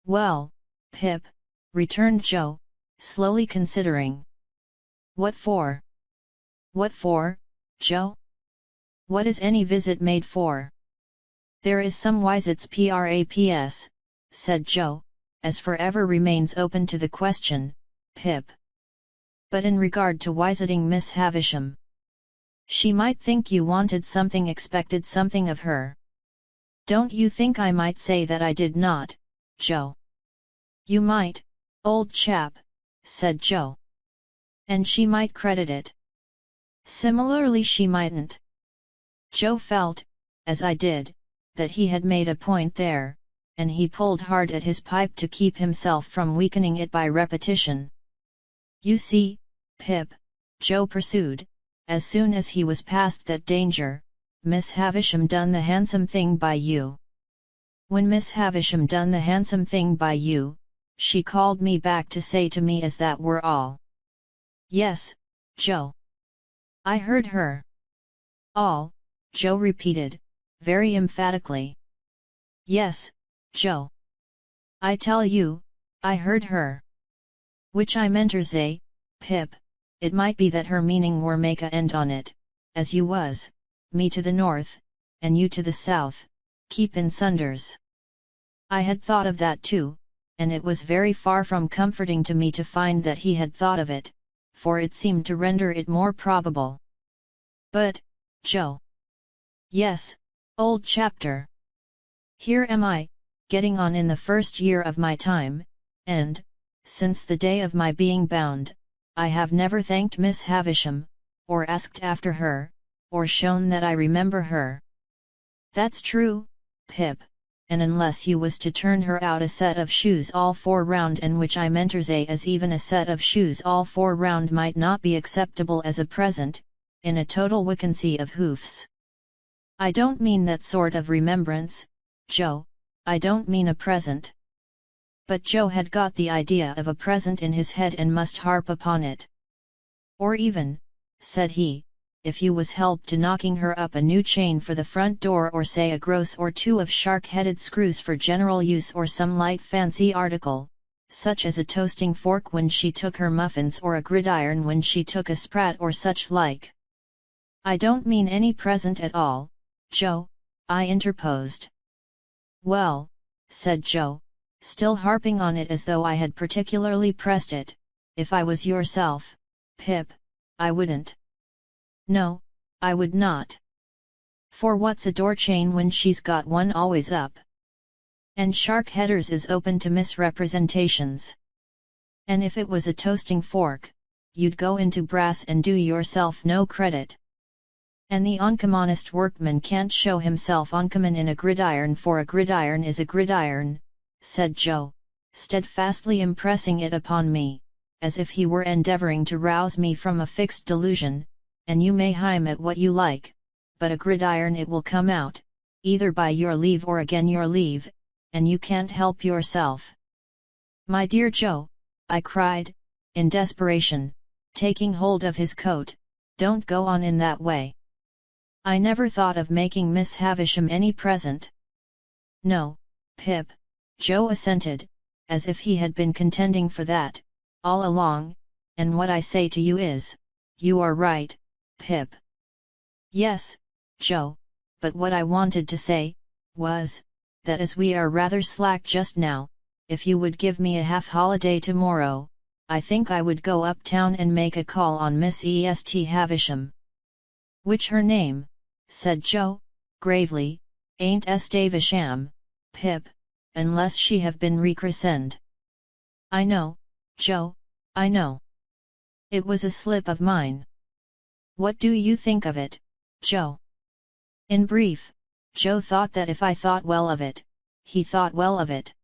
"Well, Pip," returned Joe, slowly considering. "What for?" "What for, Joe? What is any visit made for?" "There is some wise it's praps," said Joe, "as forever remains open to the question, Pip. But in regard to visiting Miss Havisham, she might think you wanted something, expected something of her. Don't you think I might say that I did not, Joe?" "You might, old chap," said Joe. "And she might credit it. Similarly she mightn't." Joe felt, as I did, that he had made a point there, and he pulled hard at his pipe to keep himself from weakening it by repetition. "You see, Pip," Joe pursued, "as soon as he was past that danger, Miss Havisham done the handsome thing by you. When Miss Havisham done the handsome thing by you, she called me back to say to me as that were all." "Yes, Joe. I heard her." "All," Joe repeated, very emphatically. "Yes, Joe. I tell you, I heard her. Which I meanter say, Pip, it might be that her meaning were make a end on it, as you was, me to the north, and you to the south, keep in sunders." I had thought of that too, and it was very far from comforting to me to find that he had thought of it, for it seemed to render it more probable. "But, Joe." "Yes, old chapter. Here am I, getting on in the first year of my time, and, since the day of my being bound, I have never thanked Miss Havisham, or asked after her, or shown that I remember her." "That's true, Pip, and unless you was to turn her out a set of shoes all four round, and which I meanter say as even a set of shoes all four round might not be acceptable as a present, in a total vacancy of hoofs. I don't mean that sort of remembrance, Joe, I don't mean a present. But Joe had got the idea of a present in his head and must harp upon it. Or even, said he, if you was helped to knocking her up a new chain for the front door, or say a gross or two of shark-headed screws for general use, or some light fancy article, such as a toasting fork when she took her muffins, or a gridiron when she took a sprat, or such like. I don't mean any present at all, Joe, I interposed. Well, said Joe, still harping on it as though I had particularly pressed it, if I was yourself, Pip, I wouldn't. No, I would not. For what's a door chain when she's got one always up? And shark headers is open to misrepresentations. And if it was a toasting fork, you'd go into brass and do yourself no credit. And the uncommonest workman can't show himself uncommon in a gridiron, for a gridiron is a gridiron, said Joe, steadfastly impressing it upon me, as if he were endeavouring to rouse me from a fixed delusion. And you may hime at what you like, but a gridiron it will come out, either by your leave or again your leave, and you can't help yourself. My dear Joe, I cried, in desperation, taking hold of his coat, don't go on in that way. I never thought of making Miss Havisham any present. No, Pip, Joe assented, as if he had been contending for that, all along, and what I say to you is, you are right, Pip. Yes, Joe, but what I wanted to say, was, that as we are rather slack just now, if you would give me a half-holiday tomorrow, I think I would go uptown and make a call on Miss Est Havisham. Which her name, said Joe, gravely, ain't Stavisham, Pip, unless she have been rechristened. I know, Joe, I know. It was a slip of mine. What do you think of it, Joe? In brief, Joe thought that if I thought well of it, he thought well of it.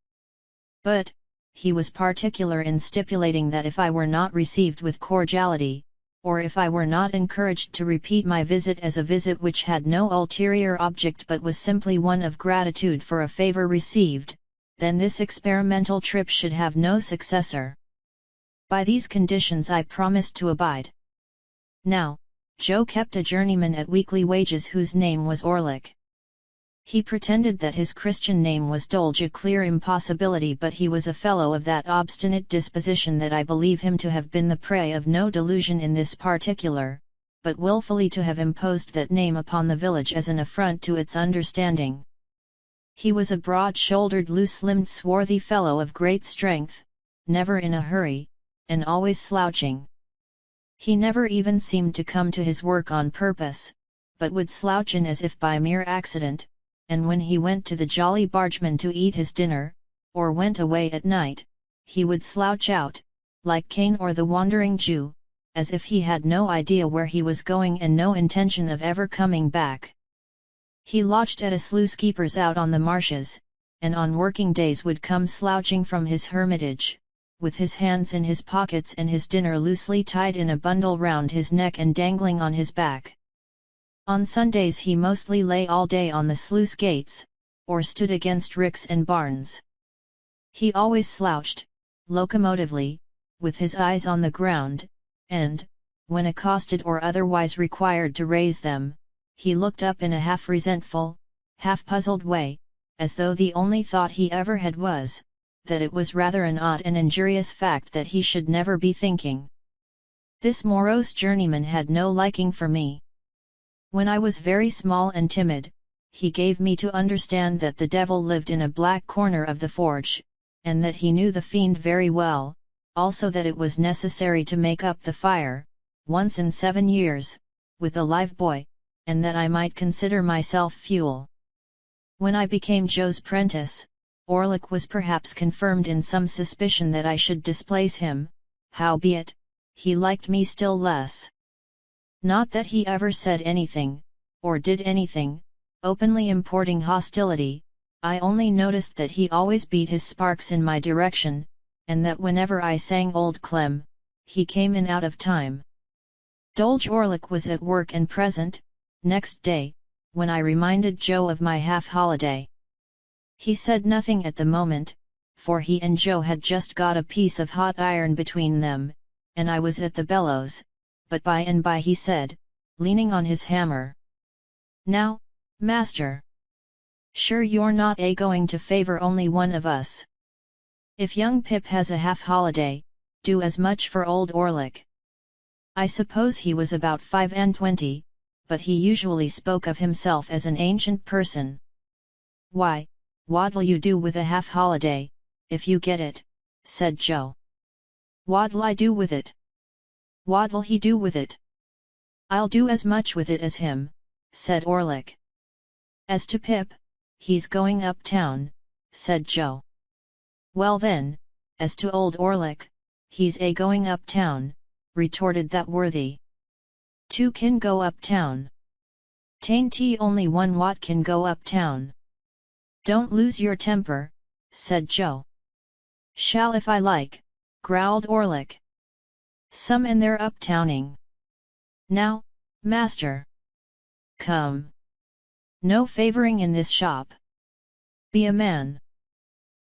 But, he was particular in stipulating that if I were not received with cordiality, or if I were not encouraged to repeat my visit as a visit which had no ulterior object but was simply one of gratitude for a favour received, then this experimental trip should have no successor. By these conditions I promised to abide. Now, Joe kept a journeyman at weekly wages whose name was Orlick. He pretended that his Christian name was Dolge, a clear impossibility, but he was a fellow of that obstinate disposition that I believe him to have been the prey of no delusion in this particular, but wilfully to have imposed that name upon the village as an affront to its understanding. He was a broad-shouldered, loose-limbed, swarthy fellow of great strength, never in a hurry, and always slouching. He never even seemed to come to his work on purpose, but would slouch in as if by mere accident, and when he went to the Jolly Bargeman to eat his dinner, or went away at night, he would slouch out, like Cain or the Wandering Jew, as if he had no idea where he was going and no intention of ever coming back. He lodged at a sluice-keeper's out on the marshes, and on working days would come slouching from his hermitage, with his hands in his pockets and his dinner loosely tied in a bundle round his neck and dangling on his back. On Sundays he mostly lay all day on the sluice gates, or stood against ricks and barns. He always slouched, locomotively, with his eyes on the ground, and, when accosted or otherwise required to raise them, he looked up in a half-resentful, half-puzzled way, as though the only thought he ever had was, that it was rather an odd and injurious fact that he should never be thinking. This morose journeyman had no liking for me. When I was very small and timid, he gave me to understand that the devil lived in a black corner of the forge, and that he knew the fiend very well, also that it was necessary to make up the fire, once in 7 years, with a live boy, and that I might consider myself fuel. When I became Joe's prentice, Orlick was perhaps confirmed in some suspicion that I should displace him, howbeit, he liked me still less. Not that he ever said anything, or did anything, openly importing hostility, I only noticed that he always beat his sparks in my direction, and that whenever I sang Old Clem, he came in out of time. Dolge Orlick was at work and present, next day, when I reminded Joe of my half-holiday. He said nothing at the moment, for he and Joe had just got a piece of hot iron between them, and I was at the bellows, but by and by he said, leaning on his hammer. "Now, master. Sure you're not going to favour only one of us? If young Pip has a half-holiday, do as much for old Orlick." I suppose he was about 25, but he usually spoke of himself as an ancient person. "Why, what'll you do with a half-holiday, if you get it?" said Joe. "What'll I do with it? What'll he do with it?" "I'll do as much with it as him," said Orlick. "As to Pip, he's going uptown," said Joe. "Well then, as to old Orlick, he's going uptown," retorted that worthy. "Two can go uptown. 'Tain't only one what can go uptown." "Don't lose your temper," said Joe. "Shall if I like," growled Orlick. "Some and they're uptowning. Now, master. Come. No favouring in this shop. Be a man."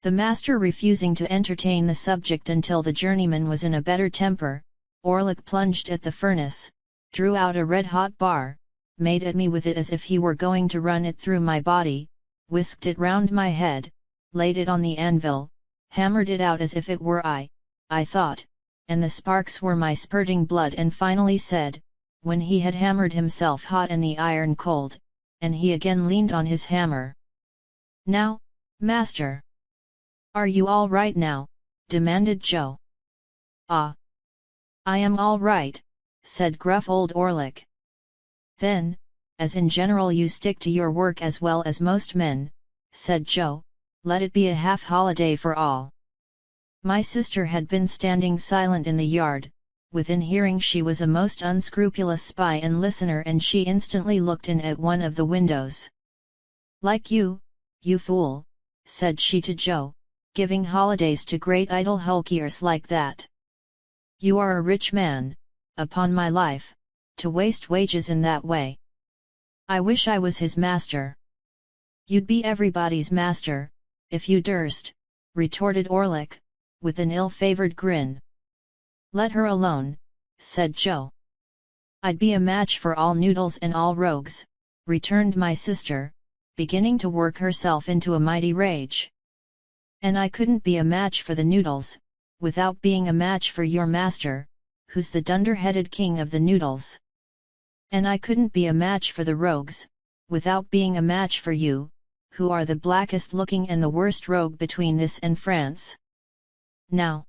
The master refusing to entertain the subject until the journeyman was in a better temper, Orlick plunged at the furnace, drew out a red-hot bar, made at me with it as if he were going to run it through my body, whisked it round my head, laid it on the anvil, hammered it out as if it were I thought, and the sparks were my spurting blood, and finally said, when he had hammered himself hot and the iron cold, and he again leaned on his hammer. "Now, master. Are you all right now?" demanded Joe. "Ah. I am all right," said gruff old Orlick. "Then, as in general you stick to your work as well as most men," said Joe, "let it be a half-holiday for all." My sister had been standing silent in the yard. Within hearing she was a most unscrupulous spy and listener, and she instantly looked in at one of the windows. "Like you fool," said she to Joe, "giving holidays to great idle hulkiers like that. You are a rich man, upon my life, to waste wages in that way. I wish I was his master." "You'd be everybody's master, if you durst," retorted Orlick, with an ill-favoured grin. "Let her alone," said Joe. "I'd be a match for all noodles and all rogues," returned my sister, beginning to work herself into a mighty rage. "And I couldn't be a match for the noodles, without being a match for your master, who's the dunder-headed king of the noodles. And I couldn't be a match for the rogues, without being a match for you, who are the blackest-looking and the worst rogue between this and France. Now,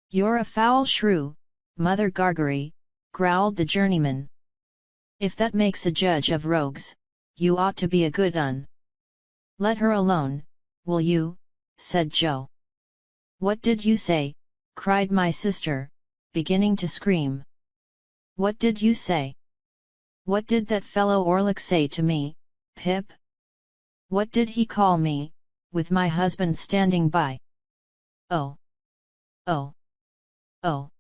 you're a foul shrew, Mother Gargery," growled the journeyman. "If that makes a judge of rogues, you ought to be a good un." "Let her alone, will you?" said Joe. "What did you say?" cried my sister, beginning to scream. "What did you say? What did that fellow Orlick say to me, Pip? What did he call me, with my husband standing by? Oh! Oh! Oh!"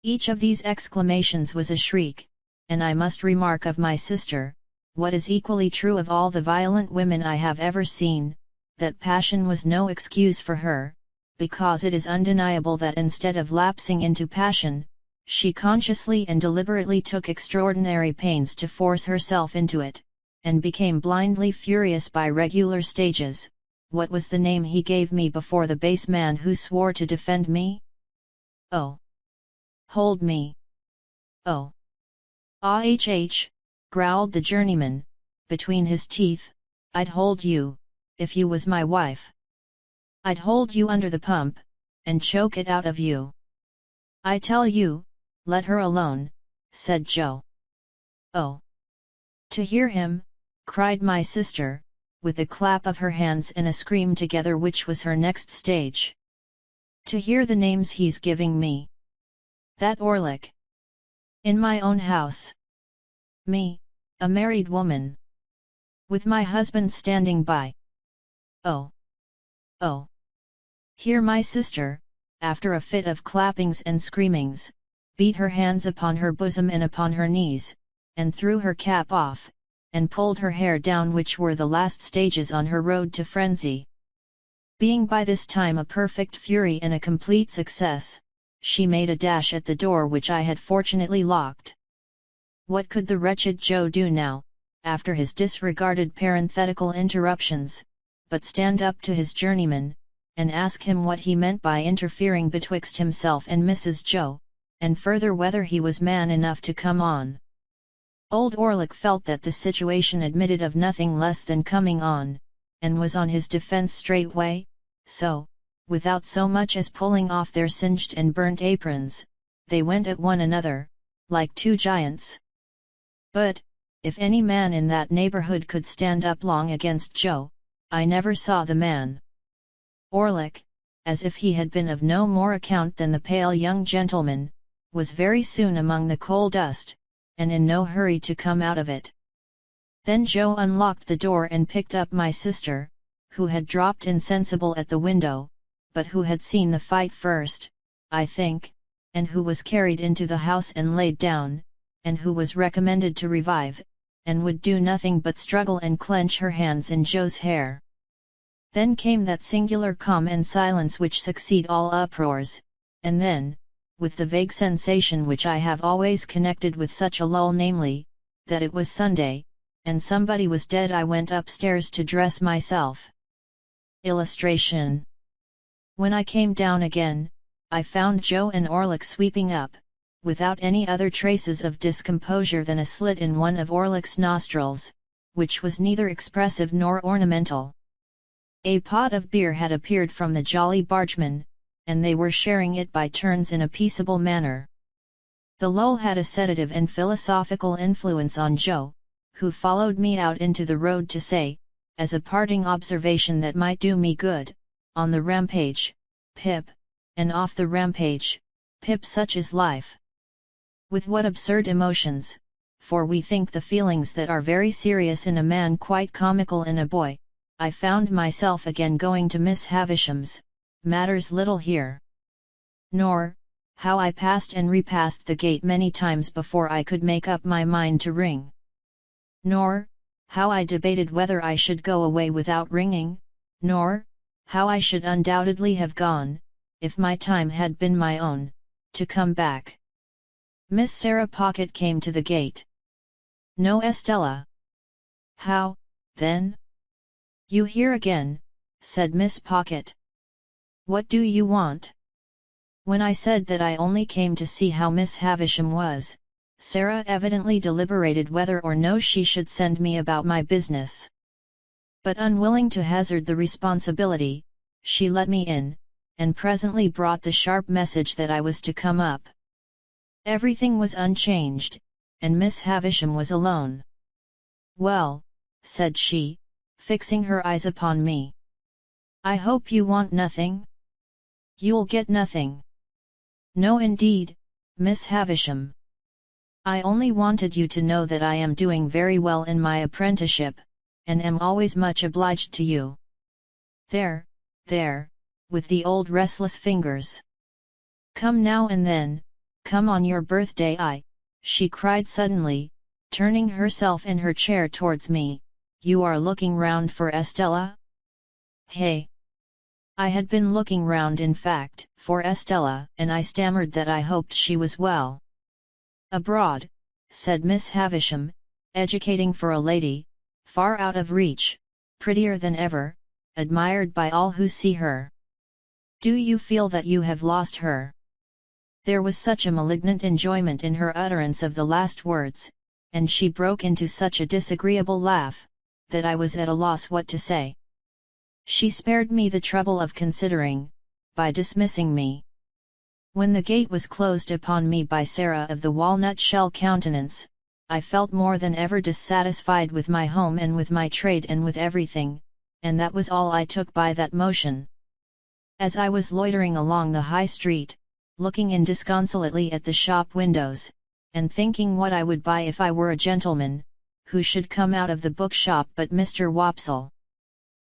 Each of these exclamations was a shriek, and I must remark of my sister, what is equally true of all the violent women I have ever seen, that passion was no excuse for her, because it is undeniable that instead of lapsing into passion, she consciously and deliberately took extraordinary pains to force herself into it, and became blindly furious by regular stages. What was the name he gave me before the base man who swore to defend me? "Oh! Hold me! Oh! Ah-h-h!" growled the journeyman, between his teeth, "I'd hold you, if you was my wife. I'd hold you under the pump, and choke it out of you. I tell you, let her alone," said Joe. "Oh!" "To hear him," cried my sister, with a clap of her hands and a scream together, which was her next stage. "To hear the names he's giving me! That Orlick! In my own house! Me, a married woman! With my husband standing by! Oh! Oh!" Here my sister, after a fit of clappings and screamings, beat her hands upon her bosom and upon her knees, and threw her cap off, and pulled her hair down, which were the last stages on her road to frenzy. Being by this time a perfect fury and a complete success, she made a dash at the door, which I had fortunately locked. What could the wretched Joe do now, after his disregarded parenthetical interruptions, but stand up to his journeyman, and ask him what he meant by interfering betwixt himself and Mrs. Joe, and further whether he was man enough to come on. Old Orlick felt that the situation admitted of nothing less than coming on, and was on his defence straightway, so, without so much as pulling off their singed and burnt aprons, they went at one another, like two giants. But, if any man in that neighbourhood could stand up long against Joe, I never saw the man. Orlick, as if he had been of no more account than the pale young gentleman, was very soon among the coal dust, and in no hurry to come out of it. Then Joe unlocked the door and picked up my sister, who had dropped insensible at the window, but who had seen the fight first, I think, and who was carried into the house and laid down, and who was recommended to revive, and would do nothing but struggle and clench her hands in Joe's hair. Then came that singular calm and silence which succeed all uproars, and then, with the vague sensation which I have always connected with such a lull, namely, that it was Sunday, and somebody was dead, I went upstairs to dress myself. Illustration. When I came down again, I found Joe and Orlick sweeping up, without any other traces of discomposure than a slit in one of Orlick's nostrils, which was neither expressive nor ornamental. A pot of beer had appeared from the Jolly Bargeman, and they were sharing it by turns in a peaceable manner. The lull had a sedative and philosophical influence on Joe, who followed me out into the road to say, as a parting observation that might do me good, on the rampage, Pip, and off the rampage, Pip, such is life. With what absurd emotions, for we think the feelings that are very serious in a man quite comical in a boy, I found myself again going to Miss Havisham's. Matters little here. Nor, how I passed and repassed the gate many times before I could make up my mind to ring. Nor, how I debated whether I should go away without ringing, nor, how I should undoubtedly have gone, if my time had been my own, to come back. Miss Sarah Pocket came to the gate. No, Estella. How, then? You here again, said Miss Pocket. What do you want? When I said that I only came to see how Miss Havisham was, Sarah evidently deliberated whether or no she should send me about my business. But unwilling to hazard the responsibility, she let me in, and presently brought the sharp message that I was to come up. Everything was unchanged, and Miss Havisham was alone. Well, said she, fixing her eyes upon me. I hope you want nothing? You'll get nothing. No indeed, Miss Havisham. I only wanted you to know that I am doing very well in my apprenticeship, and am always much obliged to you. There, with the old restless fingers. Come now and then, come on your birthday, she cried suddenly, turning herself in her chair towards me, you are looking round for Estella? Hey! I had been looking round in fact, for Estella, and I stammered that I hoped she was well. Abroad, said Miss Havisham, educating for a lady, far out of reach, prettier than ever, admired by all who see her. Do you feel that you have lost her? There was such a malignant enjoyment in her utterance of the last words, and she broke into such a disagreeable laugh, that I was at a loss what to say. She spared me the trouble of considering, by dismissing me. When the gate was closed upon me by Sarah of the walnut-shell countenance, I felt more than ever dissatisfied with my home and with my trade and with everything, and that was all I took by that motion. As I was loitering along the high street, looking in disconsolately at the shop windows, and thinking what I would buy if I were a gentleman, who should come out of the bookshop but Mr. Wopsle.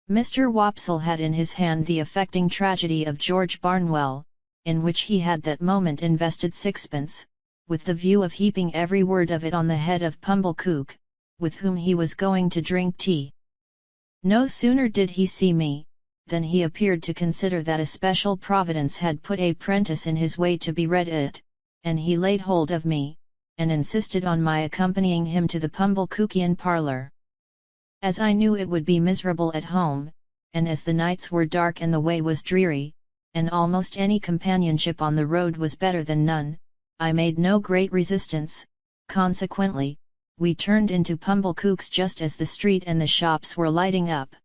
Mr. Wopsle had in his hand the affecting tragedy of George Barnwell, in which he had that moment invested sixpence, with the view of heaping every word of it on the head of Pumblecook, with whom he was going to drink tea. No sooner did he see me, than he appeared to consider that a special providence had put a prentice in his way to be read it, and he laid hold of me, and insisted on my accompanying him to the Pumblecoocian parlour. As I knew it would be miserable at home, and as the nights were dark and the way was dreary, and almost any companionship on the road was better than none, I made no great resistance. Consequently, we turned into Pumblecooc's just as the street and the shops were lighting up.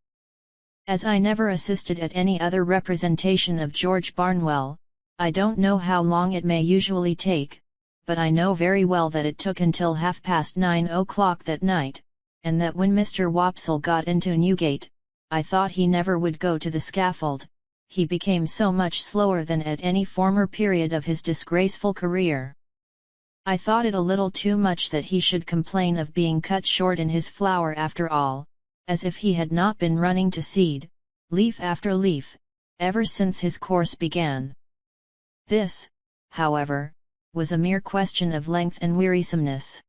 As I never assisted at any other representation of George Barnwell, I don't know how long it may usually take, but I know very well that it took until 9:30 that night, and that when Mr. Wopsle got into Newgate, I thought he never would go to the scaffold. He became so much slower than at any former period of his disgraceful career. I thought it a little too much that he should complain of being cut short in his flower after all, as if he had not been running to seed, leaf after leaf, ever since his course began. This, however, was a mere question of length and wearisomeness.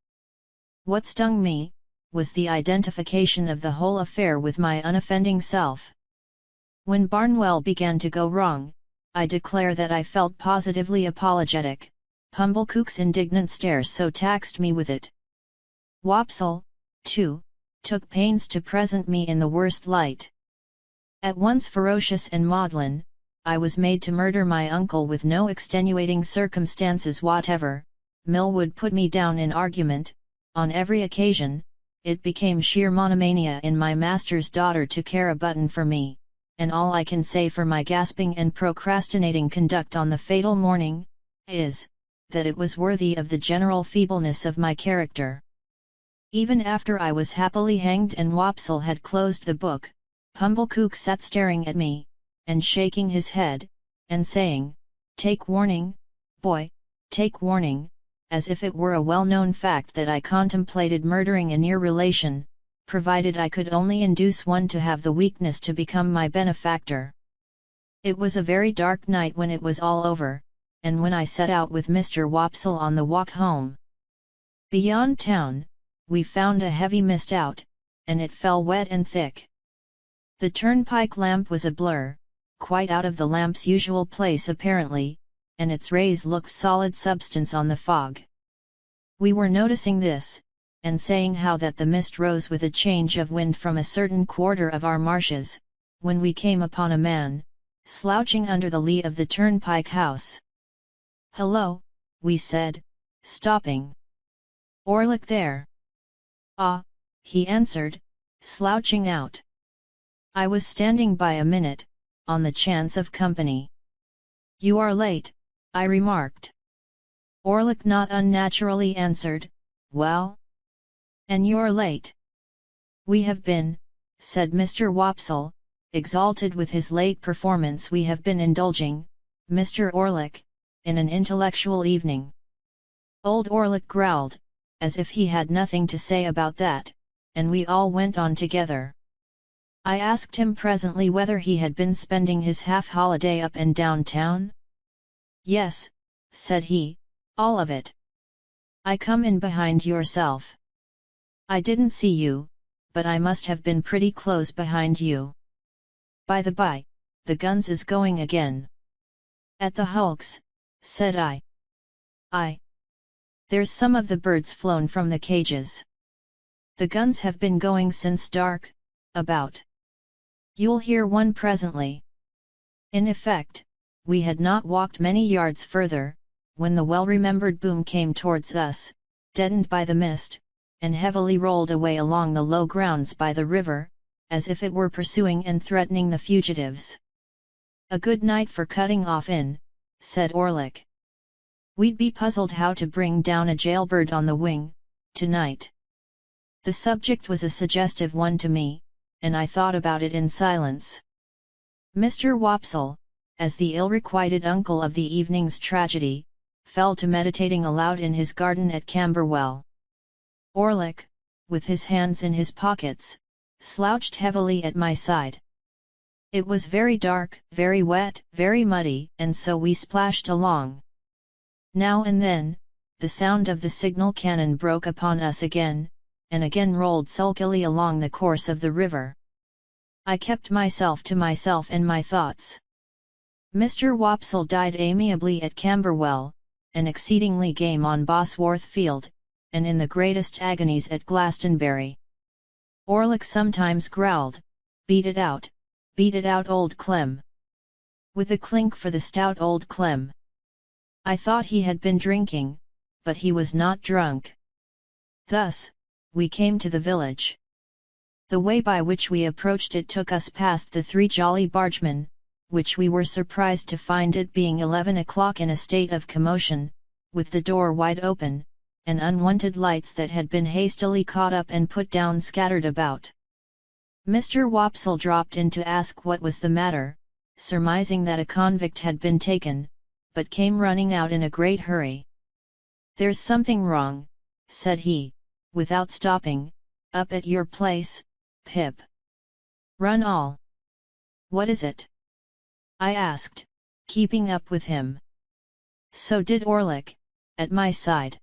What stung me, was the identification of the whole affair with my unoffending self. When Barnwell began to go wrong, I declare that I felt positively apologetic. Pumblecooc's indignant stare so taxed me with it. Wopsle, too, took pains to present me in the worst light. At once ferocious and maudlin, I was made to murder my uncle with no extenuating circumstances whatever. Mill would put me down in argument. On every occasion, it became sheer monomania in my master's daughter to care a button for me, and all I can say for my gasping and procrastinating conduct on the fatal morning, is, that it was worthy of the general feebleness of my character. Even after I was happily hanged and Wopsle had closed the book, Pumblecook sat staring at me, and shaking his head, and saying, "Take warning, boy, take warning," as if it were a well-known fact that I contemplated murdering a near relation, provided I could only induce one to have the weakness to become my benefactor. It was a very dark night when it was all over, and when I set out with Mr. Wopsle on the walk home. Beyond town, we found a heavy mist out, and it fell wet and thick. The turnpike lamp was a blur, quite out of the lamp's usual place apparently, and its rays looked solid substance on the fog. We were noticing this, and saying how that the mist rose with a change of wind from a certain quarter of our marshes, when we came upon a man, slouching under the lee of the turnpike house. "Hello," we said, stopping. "Orlick there?" "Ah," he answered, slouching out. I was standing by a minute, on the chance of company. "You are late," I remarked. Orlick not unnaturally answered, "Well? And you're late?" "We have been," said Mr. Wopsle, exalted with his late performance, "we have been indulging, Mr. Orlick, in an intellectual evening." Old Orlick growled, as if he had nothing to say about that, and we all went on together. I asked him presently whether he had been spending his half-holiday up and down town. "Yes," said he, "all of it. I come in behind yourself. I didn't see you, but I must have been pretty close behind you. By the by, the guns is going again." "At the hulks," said I. "Aye. There's some of the birds flown from the cages. The guns have been going since dark, about. You'll hear one presently." In effect, we had not walked many yards further, when the well-remembered boom came towards us, deadened by the mist, and heavily rolled away along the low grounds by the river, as if it were pursuing and threatening the fugitives. "A good night for cutting off in," said Orlick. "We'd be puzzled how to bring down a jailbird on the wing, tonight." The subject was a suggestive one to me, and I thought about it in silence. Mr. Wopsle, as the ill-requited uncle of the evening's tragedy, fell to meditating aloud in his garden at Camberwell. Orlick, with his hands in his pockets, slouched heavily at my side. It was very dark, very wet, very muddy, and so we splashed along. Now and then, the sound of the signal cannon broke upon us again, and again rolled sulkily along the course of the river. I kept myself to myself and my thoughts. Mr. Wopsle died amiably at Camberwell, an exceedingly game on Bosworth Field, and in the greatest agonies at Glastonbury. Orlick sometimes growled, beat it out, old Clem!" with a clink for the stout old Clem. I thought he had been drinking, but he was not drunk. Thus, we came to the village. The way by which we approached it took us past the Three Jolly Bargemen, which we were surprised to find it being 11 o'clock in a state of commotion, with the door wide open, and unwonted lights that had been hastily caught up and put down scattered about. Mr. Wopsle dropped in to ask what was the matter, surmising that a convict had been taken, but came running out in a great hurry. "There's something wrong," said he, without stopping, "up at your place, Pip. Run all." "What is it?" I asked, keeping up with him. So did Orlick, at my side.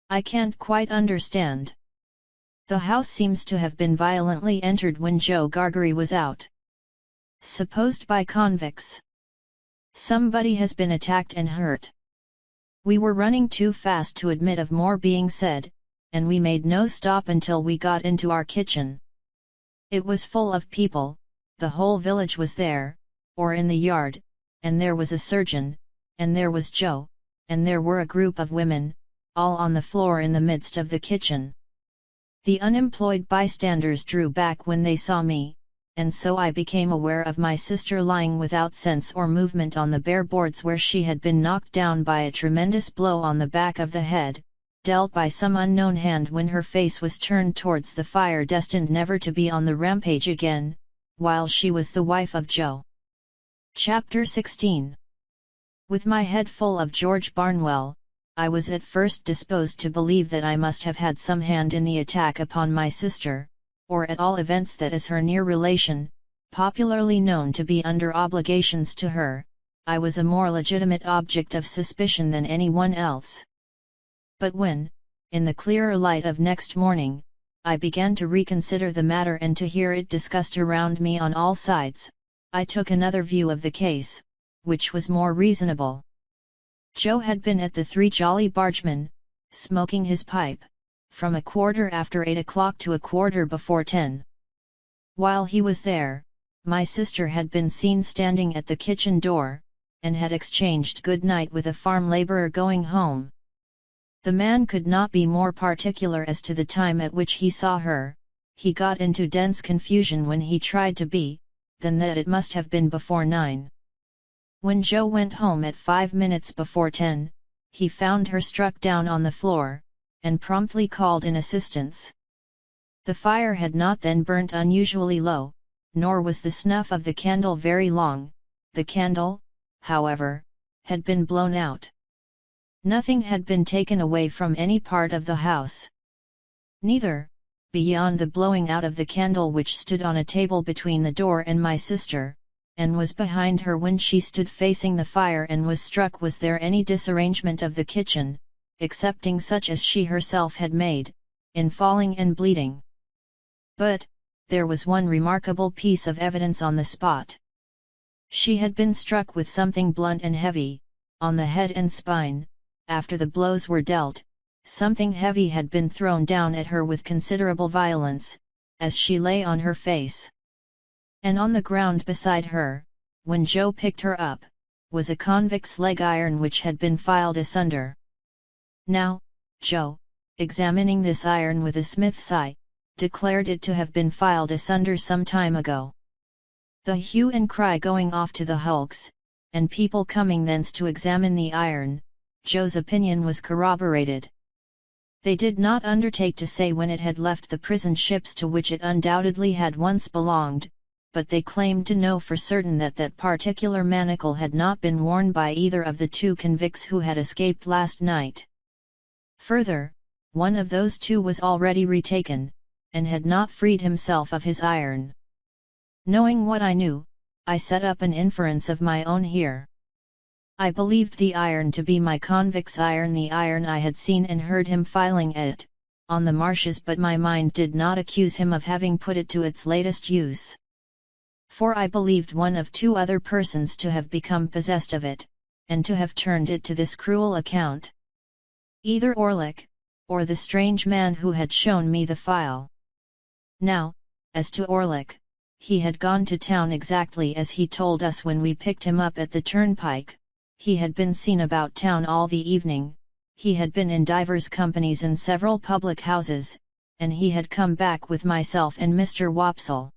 "I can't quite understand. The house seems to have been violently entered when Joe Gargery was out. Supposed by convicts. Somebody has been attacked and hurt." We were running too fast to admit of more being said, and we made no stop until we got into our kitchen. It was full of people, the whole village was there, or in the yard, and there was a surgeon, and there was Joe, and there were a group of women, all on the floor in the midst of the kitchen. The unemployed bystanders drew back when they saw me, and so I became aware of my sister lying without sense or movement on the bare boards where she had been knocked down by a tremendous blow on the back of the head, dealt by some unknown hand when her face was turned towards the fire, destined never to be on the rampage again, while she was the wife of Joe. Chapter 16. With my head full of George Barnwell, I was at first disposed to believe that I must have had some hand in the attack upon my sister, or at all events that as her near relation, popularly known to be under obligations to her, I was a more legitimate object of suspicion than anyone else. But when, in the clearer light of next morning, I began to reconsider the matter and to hear it discussed around me on all sides, I took another view of the case, which was more reasonable. Joe had been at the Three Jolly Bargemen, smoking his pipe, from 8:15 o'clock to 10:15. While he was there, my sister had been seen standing at the kitchen door, and had exchanged good night with a farm labourer going home. The man could not be more particular as to the time at which he saw her. He got into dense confusion when he tried to be, than that it must have been before 9. When Joe went home at 5 minutes before 10, he found her struck down on the floor, and promptly called in assistance. The fire had not then burnt unusually low, nor was the snuff of the candle very long. The candle, however, had been blown out. Nothing had been taken away from any part of the house. Neither, beyond the blowing out of the candle which stood on a table between the door and my sister, and was behind her when she stood facing the fire and was struck, was there any disarrangement of the kitchen, excepting such as she herself had made, in falling and bleeding. But, there was one remarkable piece of evidence on the spot. She had been struck with something blunt and heavy, on the head and spine. After the blows were dealt, something heavy had been thrown down at her with considerable violence, as she lay on her face. And on the ground beside her, when Joe picked her up, was a convict's leg iron which had been filed asunder. Now, Joe, examining this iron with a smith's eye, declared it to have been filed asunder some time ago. The hue and cry going off to the hulks, and people coming thence to examine the iron, Joe's opinion was corroborated. They did not undertake to say when it had left the prison ships to which it undoubtedly had once belonged, but they claimed to know for certain that that particular manacle had not been worn by either of the two convicts who had escaped last night. Further, one of those two was already retaken, and had not freed himself of his iron. Knowing what I knew, I set up an inference of my own here. I believed the iron to be my convict's iron, the iron I had seen and heard him filing it, on the marshes, but my mind did not accuse him of having put it to its latest use. For I believed one of two other persons to have become possessed of it, and to have turned it to this cruel account. Either Orlick, or the strange man who had shown me the file. Now, as to Orlick, he had gone to town exactly as he told us when we picked him up at the turnpike. He had been seen about town all the evening, he had been in divers companies and several public houses, and he had come back with myself and Mr. Wopsle.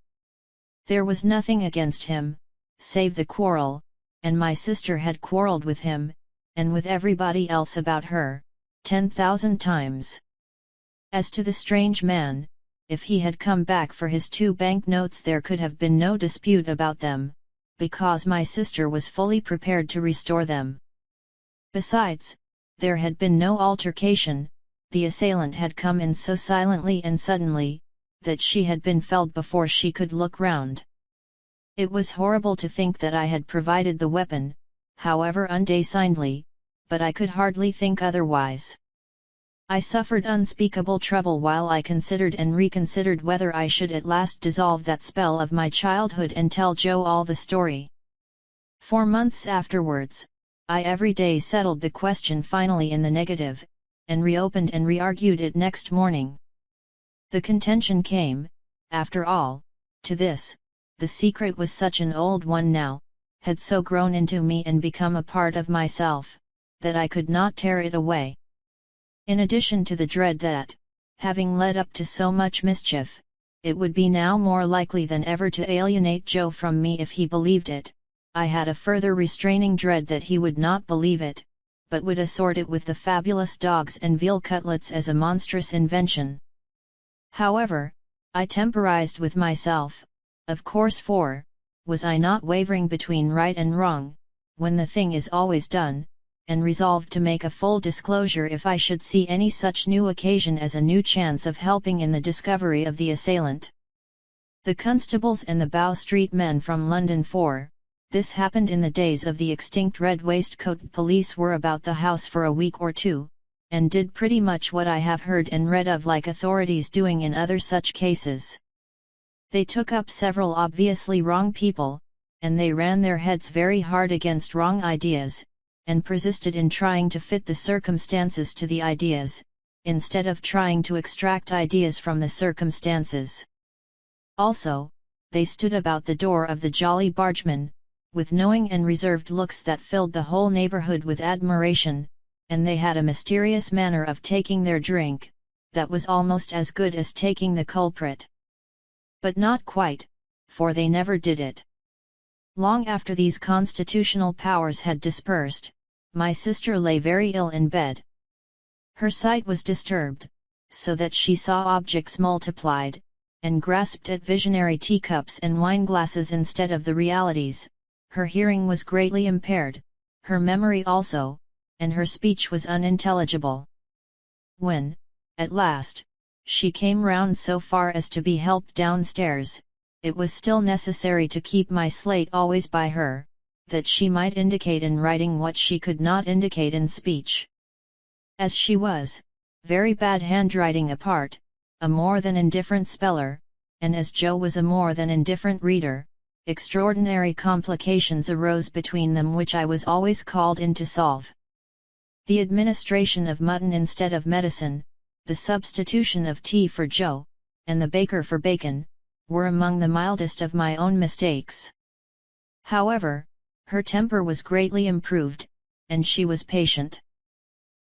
There was nothing against him, save the quarrel, and my sister had quarrelled with him, and with everybody else about her, 10,000 times. As to the strange man, if he had come back for his 2 bank notes there could have been no dispute about them, because my sister was fully prepared to restore them. Besides, there had been no altercation, the assailant had come in so silently and suddenly, that she had been felled before she could look round. It was horrible to think that I had provided the weapon, however undesignedly, but I could hardly think otherwise. I suffered unspeakable trouble while I considered and reconsidered whether I should at last dissolve that spell of my childhood and tell Joe all the story. For months afterwards, I every day settled the question finally in the negative, and reopened and re-argued it next morning. The contention came, after all, to this: the secret was such an old one now, had so grown into me and become a part of myself, that I could not tear it away. In addition to the dread that, having led up to so much mischief, it would be now more likely than ever to alienate Joe from me if he believed it, I had a further restraining dread that he would not believe it, but would assort it with the fabulous dogs and veal cutlets as a monstrous invention. However, I temporized with myself, of course, for, was I not wavering between right and wrong, when the thing is always done, and resolved to make a full disclosure if I should see any such new occasion as a new chance of helping in the discovery of the assailant. The constables and the Bow Street men from London, for this happened in the days of the extinct red waistcoat police, were about the house for a week or two, and did pretty much what I have heard and read of like authorities doing in other such cases. They took up several obviously wrong people, and they ran their heads very hard against wrong ideas, and persisted in trying to fit the circumstances to the ideas, instead of trying to extract ideas from the circumstances. Also, they stood about the door of the Jolly Bargeman, with knowing and reserved looks that filled the whole neighbourhood with admiration, and they had a mysterious manner of taking their drink, that was almost as good as taking the culprit. But not quite, for they never did it. Long after these constitutional powers had dispersed, my sister lay very ill in bed. Her sight was disturbed, so that she saw objects multiplied, and grasped at visionary teacups and wineglasses instead of the realities. Her hearing was greatly impaired, her memory also, and her speech was unintelligible. When, at last, she came round so far as to be helped downstairs, it was still necessary to keep my slate always by her, that she might indicate in writing what she could not indicate in speech. As she was, very bad handwriting apart, a more than indifferent speller, and as Joe was a more than indifferent reader, extraordinary complications arose between them which I was always called in to solve. The administration of mutton instead of medicine, the substitution of tea for Joe, and the baker for bacon, were among the mildest of my own mistakes. However, her temper was greatly improved, and she was patient.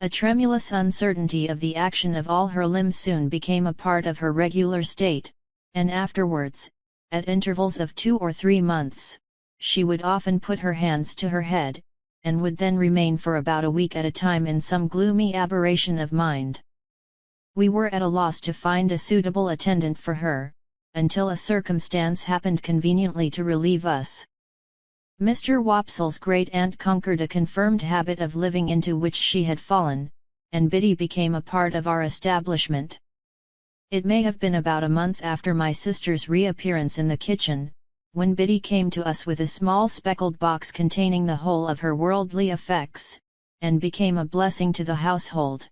A tremulous uncertainty of the action of all her limbs soon became a part of her regular state, and afterwards, at intervals of 2 or 3 months, she would often put her hands to her head, and would then remain for about a week at a time in some gloomy aberration of mind. We were at a loss to find a suitable attendant for her, until a circumstance happened conveniently to relieve us. Mr. Wopsle's great-aunt conquered a confirmed habit of living into which she had fallen, and Biddy became a part of our establishment. It may have been about a month after my sister's reappearance in the kitchen, when Biddy came to us with a small speckled box containing the whole of her worldly effects, and became a blessing to the household.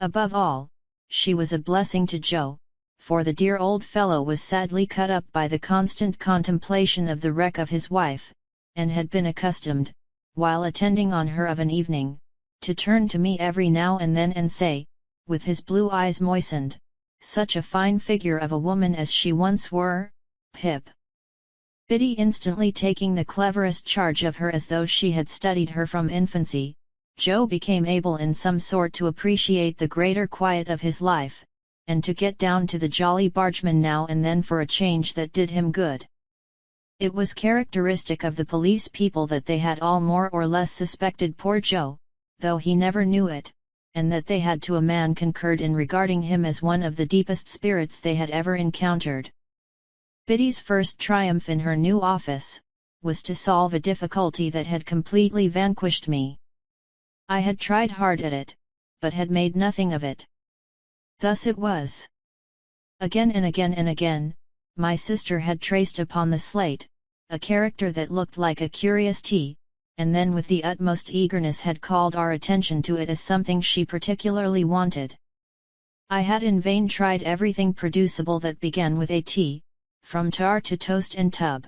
Above all, she was a blessing to Joe, for the dear old fellow was sadly cut up by the constant contemplation of the wreck of his wife, and had been accustomed, while attending on her of an evening, to turn to me every now and then and say, with his blue eyes moistened, "Such a fine figure of a woman as she once were, Pip." Biddy instantly taking the cleverest charge of her as though she had studied her from infancy, Joe became able in some sort to appreciate the greater quiet of his life, and to get down to the Jolly Bargeman now and then for a change that did him good. It was characteristic of the police people that they had all more or less suspected poor Joe, though he never knew it, and that they had to a man concurred in regarding him as one of the deepest spirits they had ever encountered. Biddy's first triumph in her new office was to solve a difficulty that had completely vanquished me. I had tried hard at it, but had made nothing of it. Thus it was. Again and again and again, my sister had traced upon the slate a character that looked like a curious T, and then with the utmost eagerness had called our attention to it as something she particularly wanted. I had in vain tried everything producible that began with a T, from tar to toast and tub.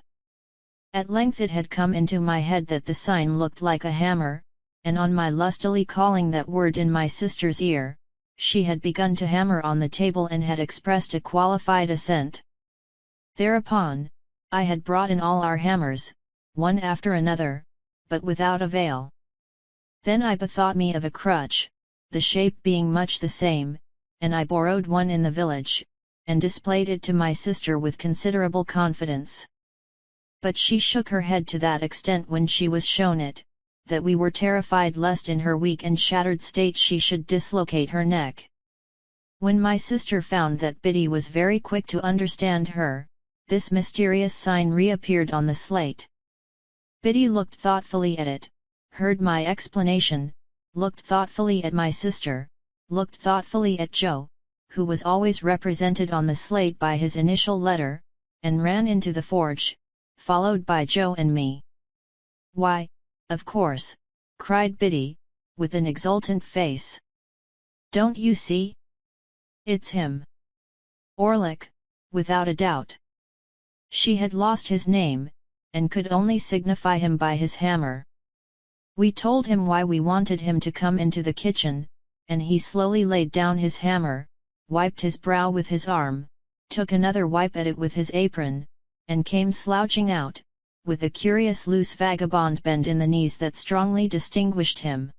At length it had come into my head that the sign looked like a hammer, and on my lustily calling that word in my sister's ear, she had begun to hammer on the table and had expressed a qualified assent. Thereupon, I had brought in all our hammers, one after another, but without avail. Then I bethought me of a crutch, the shape being much the same, and I borrowed one in the village, and displayed it to my sister with considerable confidence. But she shook her head to that extent when she was shown it, that we were terrified lest in her weak and shattered state she should dislocate her neck. When my sister found that Biddy was very quick to understand her, this mysterious sign reappeared on the slate. Biddy looked thoughtfully at it, heard my explanation, looked thoughtfully at my sister, looked thoughtfully at Joe, who was always represented on the slate by his initial letter, and ran into the forge, followed by Joe and me. "Why, of course," cried Biddy, with an exultant face. "Don't you see? It's him. Orlick, without a doubt." She had lost his name, and could only signify him by his hammer. We told him why we wanted him to come into the kitchen, and he slowly laid down his hammer, wiped his brow with his arm, took another wipe at it with his apron, and came slouching out, with a curious loose vagabond bend in the knees that strongly distinguished him.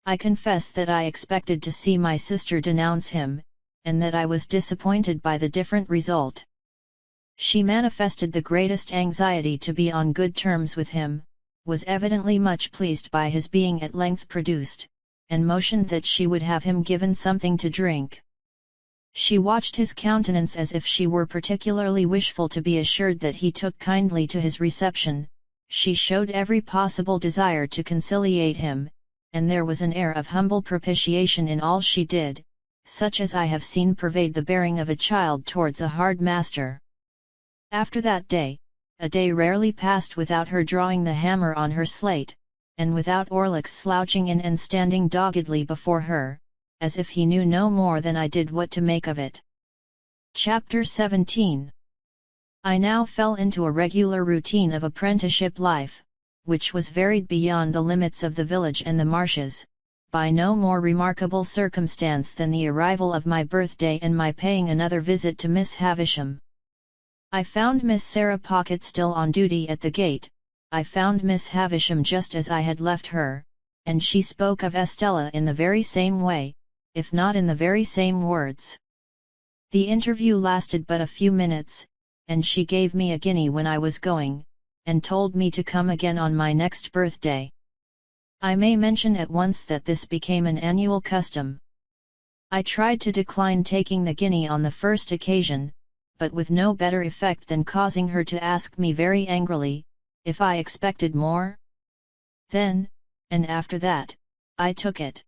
I confess that I expected to see my sister denounce him, and that I was disappointed by the different result. She manifested the greatest anxiety to be on good terms with him, was evidently much pleased by his being at length produced, and motioned that she would have him given something to drink. She watched his countenance as if she were particularly wishful to be assured that he took kindly to his reception. She showed every possible desire to conciliate him, and there was an air of humble propitiation in all she did, such as I have seen pervade the bearing of a child towards a hard master. After that day, a day rarely passed without her drawing the hammer on her slate, and without Orlick's slouching in and standing doggedly before her, as if he knew no more than I did what to make of it. Chapter 17. I now fell into a regular routine of apprenticeship life, which was varied beyond the limits of the village and the marshes, by no more remarkable circumstance than the arrival of my birthday and my paying another visit to Miss Havisham. I found Miss Sarah Pocket still on duty at the gate. I found Miss Havisham just as I had left her, and she spoke of Estella in the very same way, if not in the very same words. The interview lasted but a few minutes, and she gave me a guinea when I was going, and told me to come again on my next birthday. I may mention at once that this became an annual custom. I tried to decline taking the guinea on the first occasion, but with no better effect than causing her to ask me very angrily, if I expected more. Then, and after that, I took it.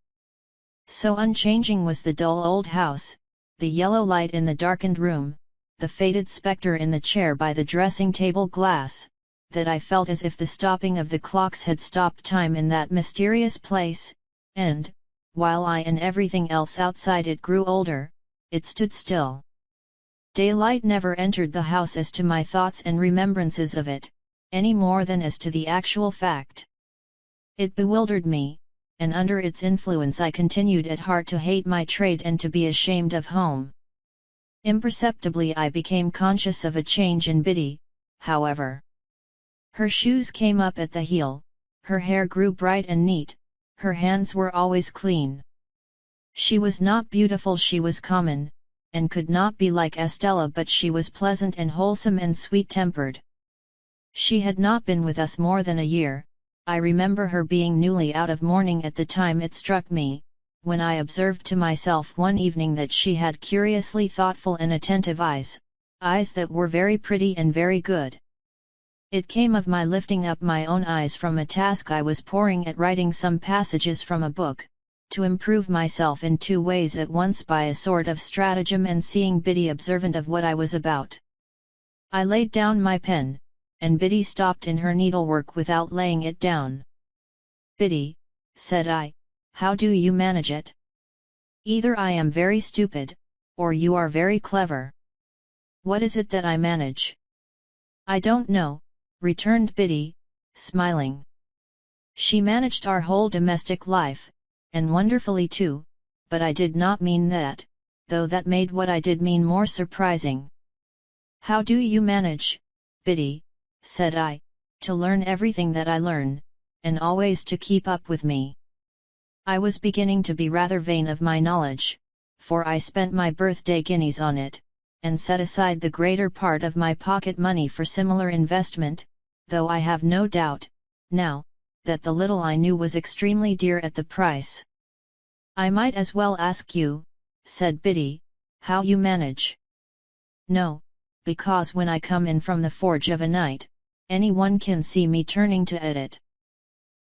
So unchanging was the dull old house, the yellow light in the darkened room, the faded spectre in the chair by the dressing-table glass, that I felt as if the stopping of the clocks had stopped time in that mysterious place, and, while I and everything else outside it grew older, it stood still. Daylight never entered the house as to my thoughts and remembrances of it, any more than as to the actual fact. It bewildered me, and under its influence I continued at heart to hate my trade and to be ashamed of home. Imperceptibly I became conscious of a change in Biddy, however. Her shoes came up at the heel, her hair grew bright and neat, her hands were always clean. She was not beautiful, she was common, and could not be like Estella, but she was pleasant and wholesome and sweet-tempered. She had not been with us more than a year. I remember her being newly out of mourning at the time it struck me, when I observed to myself one evening that she had curiously thoughtful and attentive eyes that were very pretty and very good. It came of my lifting up my own eyes from a task I was poring at, writing some passages from a book, to improve myself in two ways at once by a sort of stratagem and seeing Biddy observant of what I was about. I laid down my pen, and Biddy stopped in her needlework without laying it down. "Biddy," said I, "how do you manage it? Either I am very stupid, or you are very clever. What is it that I manage?" "I don't know," returned Biddy, smiling. She managed our whole domestic life, and wonderfully too, but I did not mean that, though that made what I did mean more surprising. "How do you manage, Biddy," said I, "to learn everything that I learn, and always to keep up with me?" I was beginning to be rather vain of my knowledge, for I spent my birthday guineas on it, and set aside the greater part of my pocket money for similar investment, though I have no doubt, now, that the little I knew was extremely dear at the price. "I might as well ask you," said Biddy, "how you manage." "No, because when I come in from the forge of a night, anyone can see me turning to it."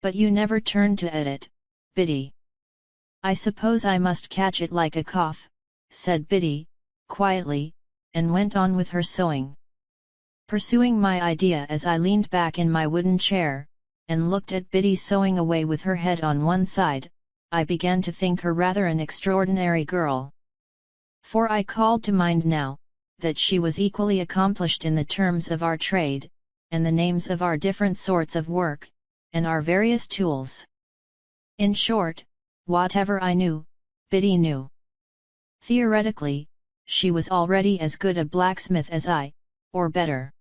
"But you never turn to it, Biddy." "I suppose I must catch it like a cough," said Biddy, quietly, and went on with her sewing. Pursuing my idea as I leaned back in my wooden chair, and looked at Biddy sewing away with her head on one side, I began to think her rather an extraordinary girl. For I called to mind now, that she was equally accomplished in the terms of our trade, and the names of our different sorts of work, and our various tools. In short, whatever I knew, Biddy knew. Theoretically, she was already as good a blacksmith as I, or better.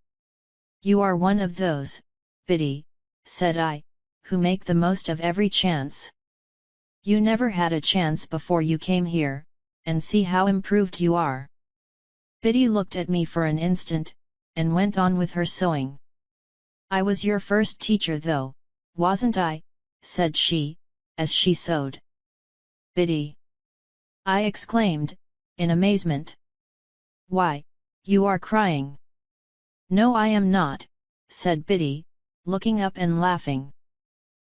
"You are one of those, Biddy," said I, "who make the most of every chance. You never had a chance before you came here, and see how improved you are." Biddy looked at me for an instant, and went on with her sewing. "I was your first teacher though, wasn't I?" said she, as she sewed. "Biddy!" I exclaimed, in amazement. "Why, you are crying." "No, I am not," said Biddy, looking up and laughing.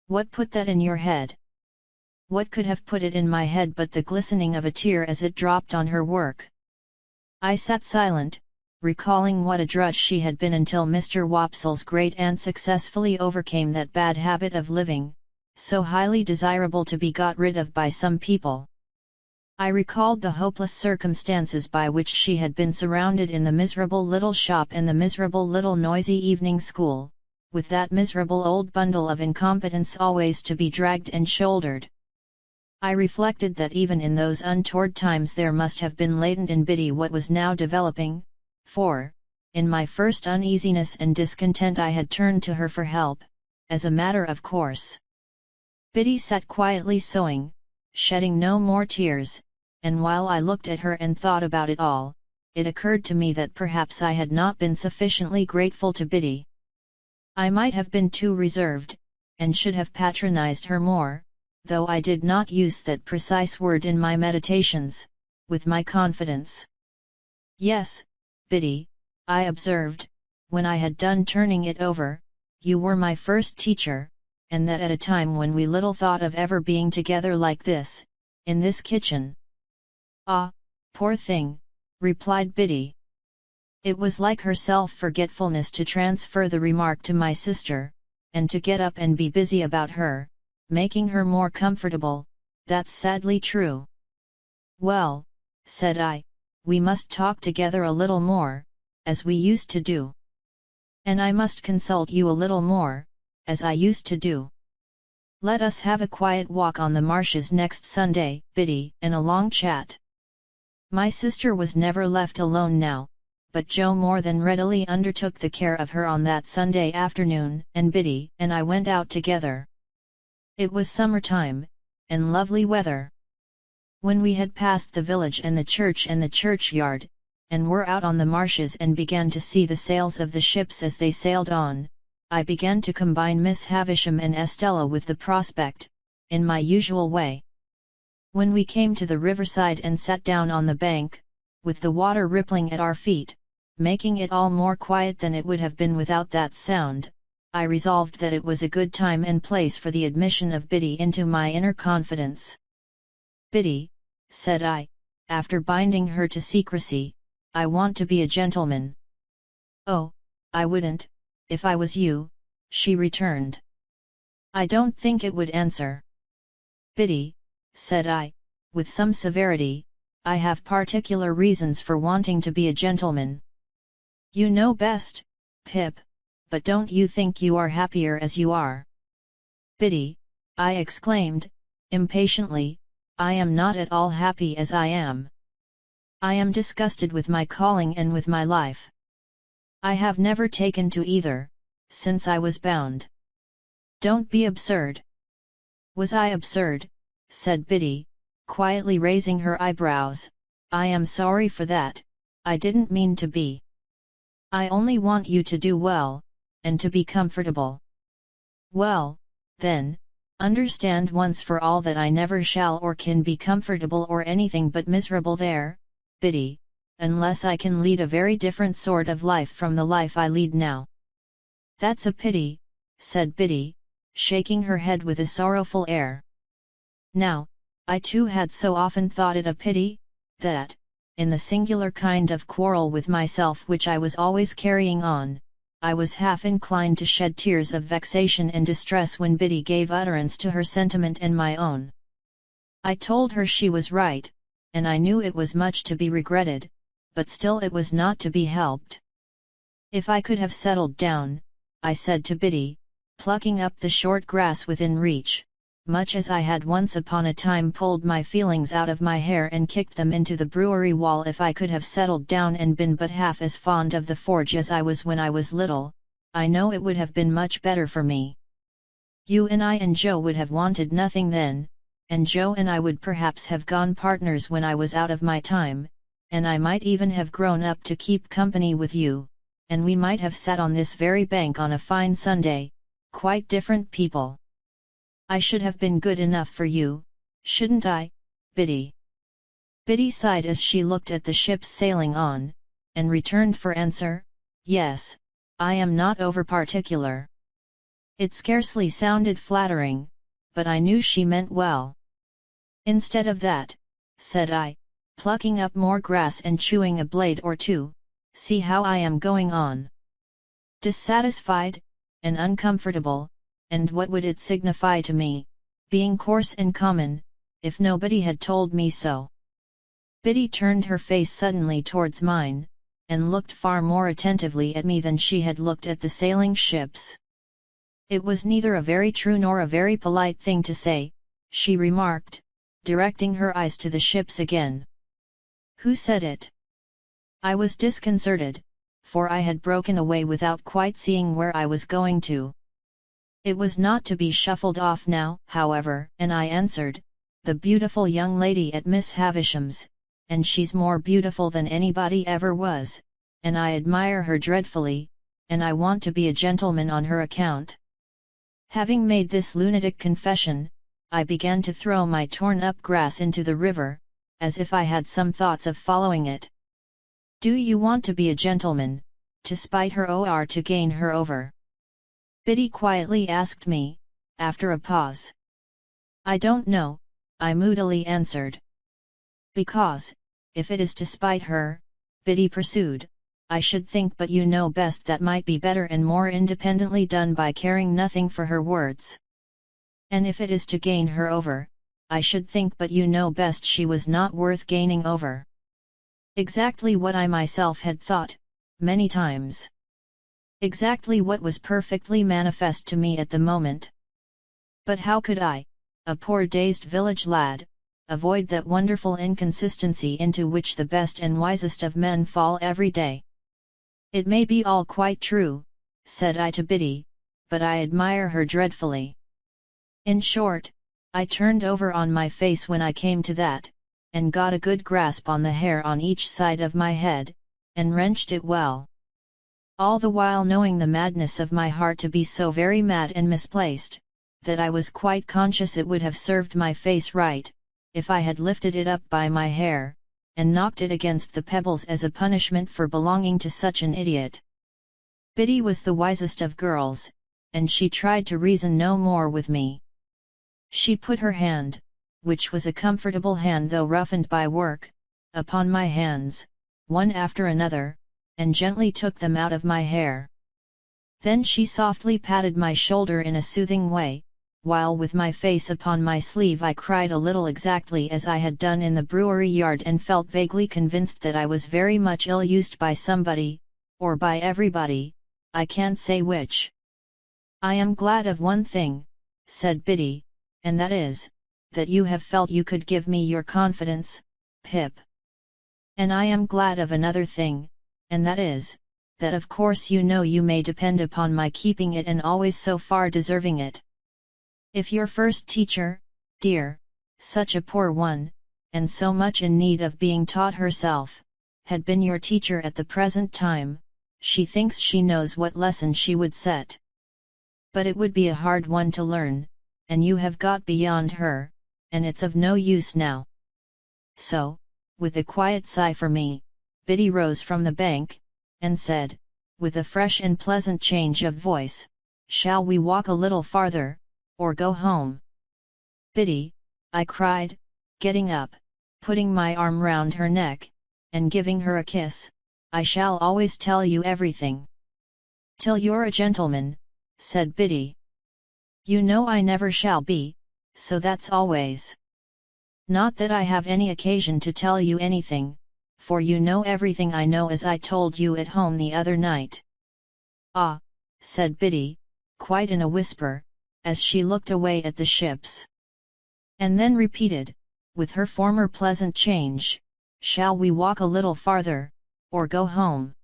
"What put that in your head?" What could have put it in my head but the glistening of a tear as it dropped on her work? I sat silent, recalling what a drudge she had been until Mr. Wopsle's great-aunt successfully overcame that bad habit of living, so highly desirable to be got rid of by some people. I recalled the hopeless circumstances by which she had been surrounded in the miserable little shop and the miserable little noisy evening school, with that miserable old bundle of incompetence always to be dragged and shouldered. I reflected that even in those untoward times there must have been latent in Biddy what was now developing, for, in my first uneasiness and discontent I had turned to her for help, as a matter of course. Biddy sat quietly sewing, shedding no more tears, and while I looked at her and thought about it all, it occurred to me that perhaps I had not been sufficiently grateful to Biddy. I might have been too reserved, and should have patronized her more, though I did not use that precise word in my meditations, with my confidence. "Yes, Biddy," I observed, when I had done turning it over, "you were my first teacher, and that at a time when we little thought of ever being together like this, in this kitchen." "Ah, poor thing," replied Biddy. It was like her self-forgetfulness to transfer the remark to my sister, and to get up and be busy about her, making her more comfortable, that's sadly true. Well, said I, we must talk together a little more, as we used to do. And I must consult you a little more, as I used to do. Let us have a quiet walk on the marshes next Sunday, Biddy, and a long chat. My sister was never left alone now, but Joe more than readily undertook the care of her on that Sunday afternoon, and Biddy and I went out together. It was summertime, and lovely weather. When we had passed the village and the church and the churchyard, and were out on the marshes and began to see the sails of the ships as they sailed on, I began to combine Miss Havisham and Estella with the prospect, in my usual way. When we came to the riverside and sat down on the bank, with the water rippling at our feet, making it all more quiet than it would have been without that sound, I resolved that it was a good time and place for the admission of Biddy into my inner confidence. Biddy, said I, after binding her to secrecy, I want to be a gentleman. Oh, I wouldn't, if I was you, she returned. I don't think it would answer. Biddy, said I, with some severity, I have particular reasons for wanting to be a gentleman. You know best, Pip, but don't you think you are happier as you are? Biddy, I exclaimed, impatiently, I am not at all happy as I am. I am disgusted with my calling and with my life. I have never taken to either, since I was bound. Don't be absurd. Was I absurd? Said Biddy, quietly raising her eyebrows. I am sorry for that, I didn't mean to be. I only want you to do well, and to be comfortable. Well, then, understand once for all that I never shall or can be comfortable or anything but miserable there, Biddy, unless I can lead a very different sort of life from the life I lead now. That's a pity, said Biddy, shaking her head with a sorrowful air. Now, I too had so often thought it a pity, that, in the singular kind of quarrel with myself which I was always carrying on, I was half inclined to shed tears of vexation and distress when Biddy gave utterance to her sentiment and my own. I told her she was right, and I knew it was much to be regretted, but still it was not to be helped. If I could have settled down, I said to Biddy, plucking up the short grass within reach, much as I had once upon a time pulled my feelings out of my hair and kicked them into the brewery wall, if I could have settled down and been but half as fond of the forge as I was when I was little, I know it would have been much better for me. You and I and Joe would have wanted nothing then, and Joe and I would perhaps have gone partners when I was out of my time, and I might even have grown up to keep company with you, and we might have sat on this very bank on a fine Sunday, quite different people. I should have been good enough for you, shouldn't I, Biddy? Biddy sighed as she looked at the ships sailing on, and returned for answer, yes, I am not over particular. It scarcely sounded flattering, but I knew she meant well. Instead of that, said I, plucking up more grass and chewing a blade or two, see how I am going on. Dissatisfied, and uncomfortable, and what would it signify to me, being coarse and common, if nobody had told me so? Biddy turned her face suddenly towards mine, and looked far more attentively at me than she had looked at the sailing ships. It was neither a very true nor a very polite thing to say, she remarked, directing her eyes to the ships again. Who said it? I was disconcerted, for I had broken away without quite seeing where I was going to. It was not to be shuffled off now, however, and I answered, the beautiful young lady at Miss Havisham's, and she's more beautiful than anybody ever was, and I admire her dreadfully, and I want to be a gentleman on her account. Having made this lunatic confession, I began to throw my torn-up grass into the river, as if I had some thoughts of following it. Do you want to be a gentleman, to spite her or to gain her over? Biddy quietly asked me, after a pause. I don't know, I moodily answered. Because, if it is to spite her, Biddy pursued, I should think, but you know best, that might be better and more independently done by caring nothing for her words. And if it is to gain her over, I should think, but you know best she was not worth gaining over. Exactly what I myself had thought, many times. Exactly what was perfectly manifest to me at the moment. But how could I, a poor dazed village lad, avoid that wonderful inconsistency into which the best and wisest of men fall every day? It may be all quite true, said I to Biddy, but I admire her dreadfully. In short, I turned over on my face when I came to that, and got a good grasp on the hair on each side of my head, and wrenched it well. All the while knowing the madness of my heart to be so very mad and misplaced, that I was quite conscious it would have served my face right, if I had lifted it up by my hair, and knocked it against the pebbles as a punishment for belonging to such an idiot. Biddy was the wisest of girls, and she tried to reason no more with me. She put her hand, which was a comfortable hand though roughened by work, upon my hands, one after another, and gently took them out of my hair. Then she softly patted my shoulder in a soothing way, while with my face upon my sleeve I cried a little exactly as I had done in the brewery yard, and felt vaguely convinced that I was very much ill-used by somebody, or by everybody, I can't say which. I am glad of one thing, said Biddy, and that is, that you have felt you could give me your confidence, Pip. And I am glad of another thing, and that is, that of course you know you may depend upon my keeping it and always so far deserving it. If your first teacher, dear, such a poor one, and so much in need of being taught herself, had been your teacher at the present time, she thinks she knows what lesson she would set. But it would be a hard one to learn, and you have got beyond her, and it's of no use now. So, with a quiet sigh for me, Biddy rose from the bank, and said, with a fresh and pleasant change of voice, "Shall we walk a little farther, or go home?" "Biddy," I cried, getting up, putting my arm round her neck, and giving her a kiss, "I shall always tell you everything." "Till you're a gentleman," said Biddy. "You know I never shall be, so that's always. Not that I have any occasion to tell you anything, for you know everything I know, as I told you at home the other night." "Ah," said Biddy, quite in a whisper, as she looked away at the ships. And then repeated, with her former pleasant change, "Shall we walk a little farther, or go home?"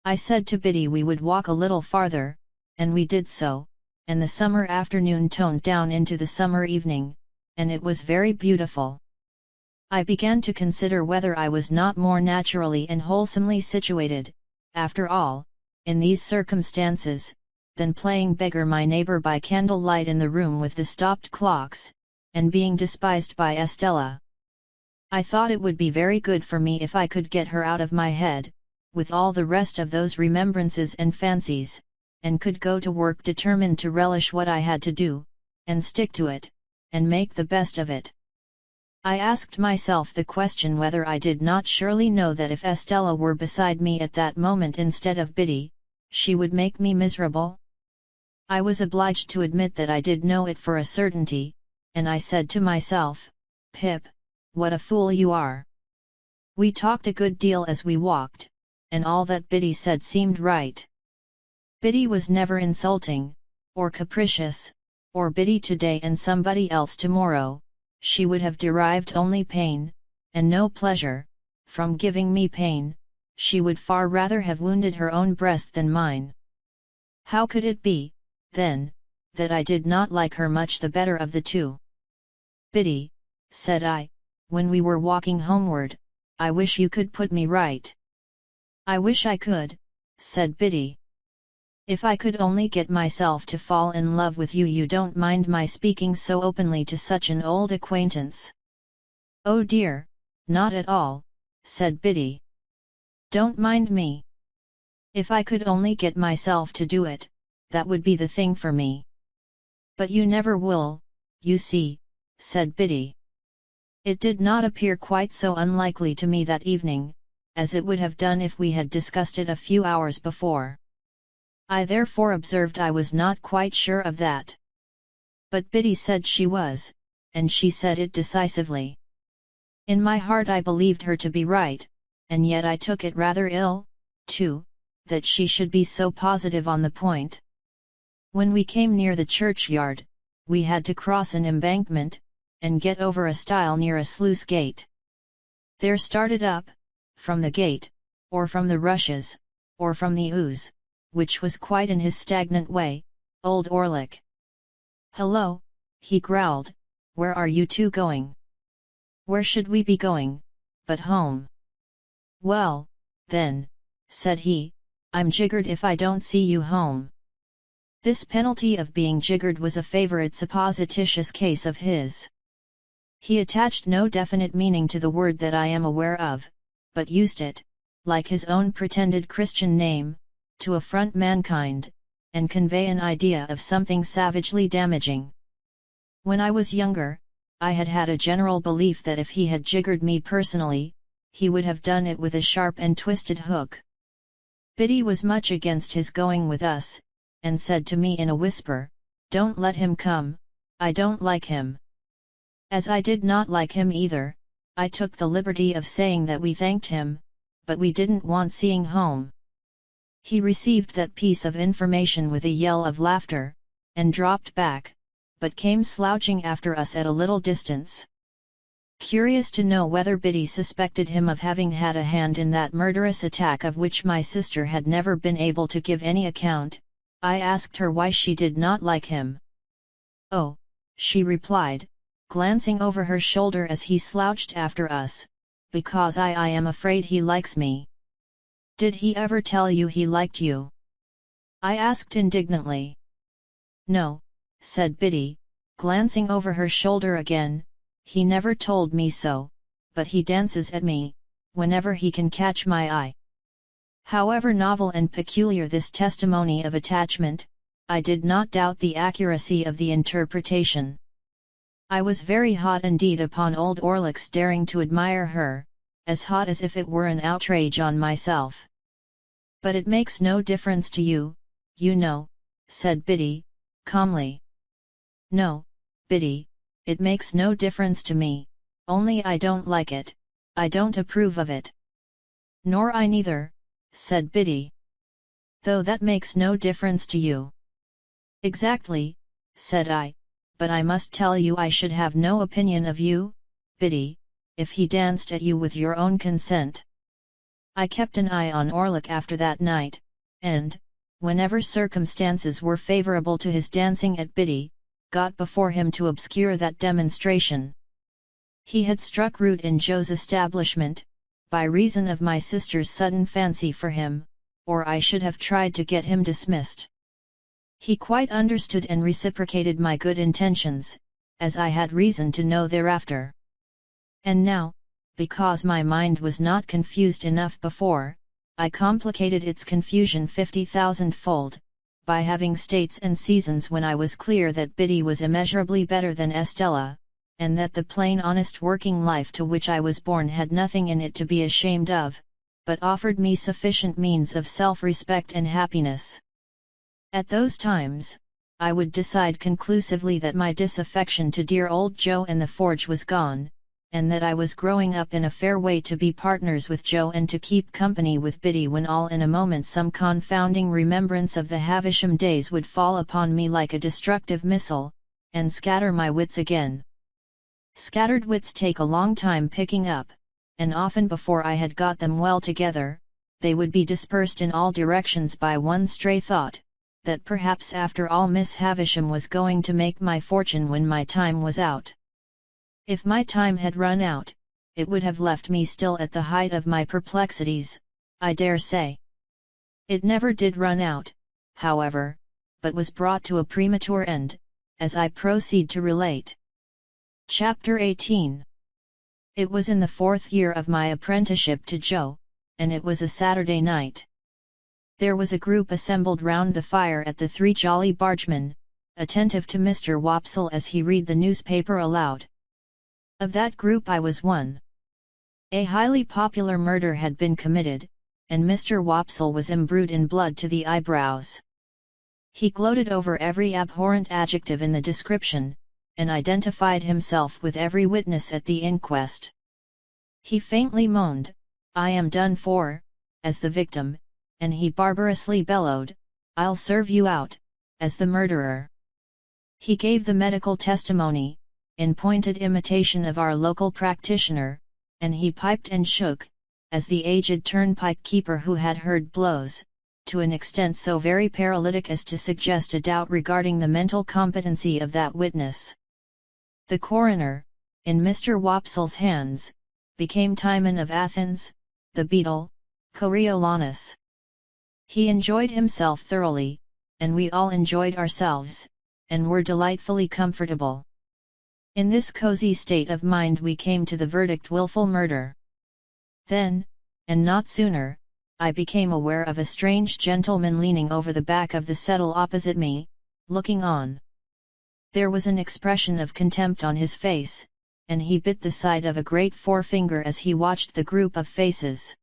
I said to Biddy we would walk a little farther, and we did so, and the summer afternoon toned down into the summer evening, and it was very beautiful. I began to consider whether I was not more naturally and wholesomely situated, after all, in these circumstances, than playing beggar my neighbour by candlelight in the room with the stopped clocks, and being despised by Estella. I thought it would be very good for me if I could get her out of my head, with all the rest of those remembrances and fancies, and could go to work determined to relish what I had to do, and stick to it, and make the best of it. I asked myself the question whether I did not surely know that if Estella were beside me at that moment instead of Biddy, she would make me miserable. I was obliged to admit that I did know it for a certainty, and I said to myself, "Pip, what a fool you are." We talked a good deal as we walked, and all that Biddy said seemed right. Biddy was never insulting, or capricious, or Biddy today and somebody else tomorrow. She would have derived only pain, and no pleasure, from giving me pain. She would far rather have wounded her own breast than mine. How could it be, then, that I did not like her much the better of the two? "Biddy," said I, when we were walking homeward, "I wish you could put me right." "I wish I could," said Biddy. "If I could only get myself to fall in love with you. You don't mind my speaking so openly to such an old acquaintance?" "Oh dear, not at all," said Biddy. "Don't mind me. If I could only get myself to do it, that would be the thing for me." "But you never will, you see," said Biddy. It did not appear quite so unlikely to me that evening, as it would have done if we had discussed it a few hours before. I therefore observed I was not quite sure of that. But Biddy said she was, and she said it decisively. In my heart I believed her to be right, and yet I took it rather ill, too, that she should be so positive on the point. When we came near the churchyard, we had to cross an embankment, and get over a stile near a sluice gate. There started up, from the gate, or from the rushes, or from the ooze, which was quite in his stagnant way, old Orlick. "Hello," he growled, "where are you two going?" "Where should we be going, but home?" "Well, then," said he, "I'm jiggered if I don't see you home." This penalty of being jiggered was a favourite supposititious case of his. He attached no definite meaning to the word that I am aware of, but used it, like his own pretended Christian name, to affront mankind, and convey an idea of something savagely damaging. When I was younger, I had had a general belief that if he had jiggered me personally, he would have done it with a sharp and twisted hook. Biddy was much against his going with us, and said to me in a whisper, "Don't let him come, I don't like him." As I did not like him either, I took the liberty of saying that we thanked him, but we didn't want seeing home. He received that piece of information with a yell of laughter, and dropped back, but came slouching after us at a little distance. Curious to know whether Biddy suspected him of having had a hand in that murderous attack of which my sister had never been able to give any account, I asked her why she did not like him. "Oh," she replied, glancing over her shoulder as he slouched after us, "because I am afraid he likes me." "Did he ever tell you he liked you?" I asked indignantly. "No," said Biddy, glancing over her shoulder again, "he never told me so, but he dances at me, whenever he can catch my eye." However novel and peculiar this testimony of attachment, I did not doubt the accuracy of the interpretation. I was very hot indeed upon old Orlick's daring to admire her, as hot as if it were an outrage on myself. "But it makes no difference to you, you know," said Biddy, calmly. "No, Biddy, it makes no difference to me, only I don't like it, I don't approve of it." "Nor I neither," said Biddy. "Though that makes no difference to you." "Exactly," said I, "but I must tell you I should have no opinion of you, Biddy, if he danced at you with your own consent." I kept an eye on Orlick after that night, and, whenever circumstances were favourable to his dancing at Biddy, got before him to obscure that demonstration. He had struck root in Joe's establishment, by reason of my sister's sudden fancy for him, or I should have tried to get him dismissed. He quite understood and reciprocated my good intentions, as I had reason to know thereafter. And now, because my mind was not confused enough before, I complicated its confusion 50,000-fold, by having states and seasons when I was clear that Biddy was immeasurably better than Estella, and that the plain honest working life to which I was born had nothing in it to be ashamed of, but offered me sufficient means of self-respect and happiness. At those times, I would decide conclusively that my disaffection to dear old Joe and the forge was gone, and that I was growing up in a fair way to be partners with Joe and to keep company with Biddy, when all in a moment some confounding remembrance of the Havisham days would fall upon me like a destructive missile, and scatter my wits again. Scattered wits take a long time picking up, and often before I had got them well together, they would be dispersed in all directions by one stray thought, that perhaps after all Miss Havisham was going to make my fortune when my time was out. If my time had run out, it would have left me still at the height of my perplexities, I dare say. It never did run out, however, but was brought to a premature end, as I proceed to relate. Chapter 18. It was in the 4th year of my apprenticeship to Joe, and it was a Saturday night. There was a group assembled round the fire at the Three Jolly Bargemen, attentive to Mr. Wopsle as he read the newspaper aloud. Of that group I was one. A highly popular murder had been committed, and Mr. Wopsle was imbrued in blood to the eyebrows. He gloated over every abhorrent adjective in the description, and identified himself with every witness at the inquest. He faintly moaned, "I am done for," as the victim, and he barbarously bellowed, "I'll serve you out," as the murderer. He gave the medical testimony, in pointed imitation of our local practitioner, and he piped and shook, as the aged turnpike keeper who had heard blows, to an extent so very paralytic as to suggest a doubt regarding the mental competency of that witness. The coroner, in Mr. Wopsle's hands, became Timon of Athens, the beadle, Coriolanus. He enjoyed himself thoroughly, and we all enjoyed ourselves, and were delightfully comfortable. In this cozy state of mind we came to the verdict willful murder. Then, and not sooner, I became aware of a strange gentleman leaning over the back of the settle opposite me, looking on. There was an expression of contempt on his face, and he bit the side of a great forefinger as he watched the group of faces.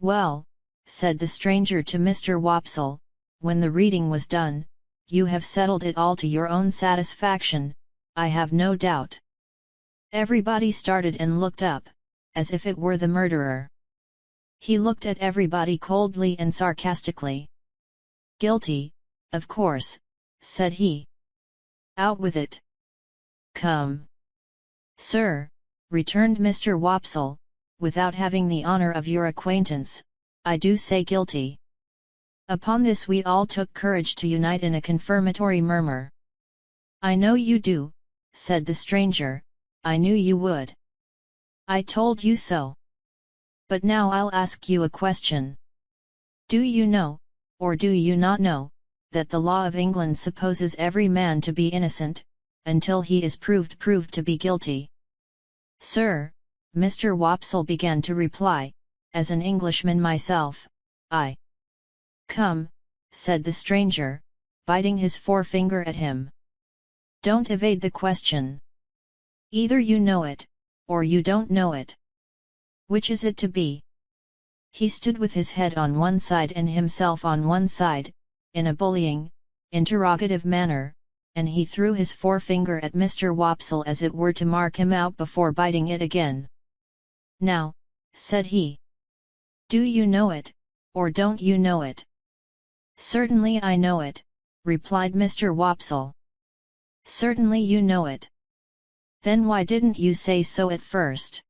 "Well," said the stranger to Mr. Wopsle, when the reading was done, "you have settled it all to your own satisfaction, I have no doubt." Everybody started and looked up, as if it were the murderer. He looked at everybody coldly and sarcastically. "Guilty, of course," said he. "Out with it." "Come." "Sir," returned Mr. Wopsle, "without having the honour of your acquaintance, I do say guilty." Upon this we all took courage to unite in a confirmatory murmur. "I know you do," said the stranger, "I knew you would. I told you so. But now I'll ask you a question. Do you know, or do you not know, that the law of England supposes every man to be innocent, until he is proved to be guilty?" "Sir," Mr. Wopsle began to reply, "as an Englishman myself, I—" "Come," said the stranger, biting his forefinger at him. "Don't evade the question. Either you know it, or you don't know it. Which is it to be?" He stood with his head on one side and himself on one side, in a bullying, interrogative manner, and he threw his forefinger at Mr. Wopsle as it were to mark him out before biting it again. "Now," said he, "do you know it, or don't you know it?" "Certainly I know it," replied Mr. Wopsle. "Certainly you know it. Then why didn't you say so at first?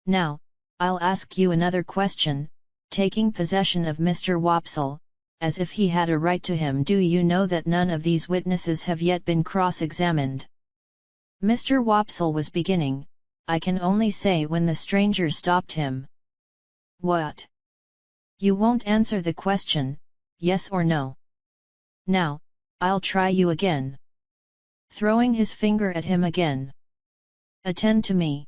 Now, I'll ask you another question," taking possession of Mr. Wopsle, as if he had a right to him. "Do you know that none of these witnesses have yet been cross-examined?" Mr. Wopsle was beginning, I can only say, when the stranger stopped him. "What? You won't answer the question, yes or no? Now, I'll try you again." Throwing his finger at him again. "Attend to me.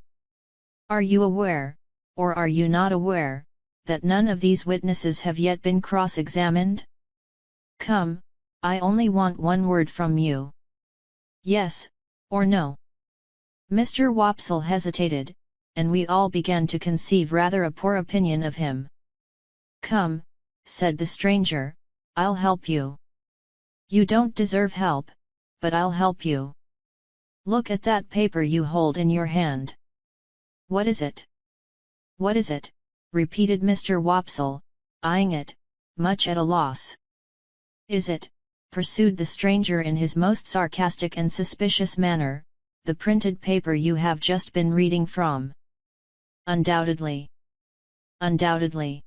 Are you aware, or are you not aware, that none of these witnesses have yet been cross-examined? Come, I only want one word from you. Yes, or no?" Mr. Wopsle hesitated, and we all began to conceive rather a poor opinion of him. "Come," said the stranger, "I'll help you. You don't deserve help, but I'll help you. Look at that paper you hold in your hand." "What is it? What is it?" repeated Mr. Wopsle, eyeing it, much at a loss. "Is it," pursued the stranger in his most sarcastic and suspicious manner, "the printed paper you have just been reading from?" "Undoubtedly. Undoubtedly."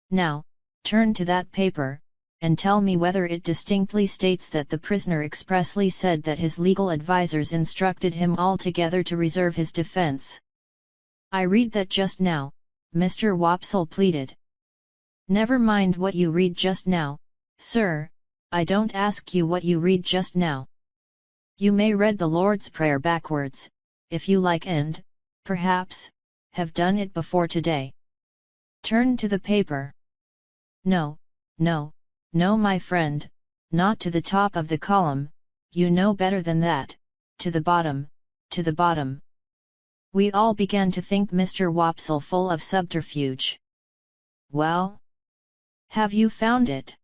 "Now, turn to that paper, and tell me whether it distinctly states that the prisoner expressly said that his legal advisers instructed him altogether to reserve his defense." "I read that just now," Mr. Wopsle pleaded. "Never mind what you read just now, sir, I don't ask you what you read just now. You may read the Lord's Prayer backwards, if you like, and, perhaps, have done it before today. Turn to the paper. No, no, no, my friend, not to the top of the column, you know better than that, to the bottom, to the bottom." We all began to think Mr. Wopsle full of subterfuge. "Well? Have you found it?"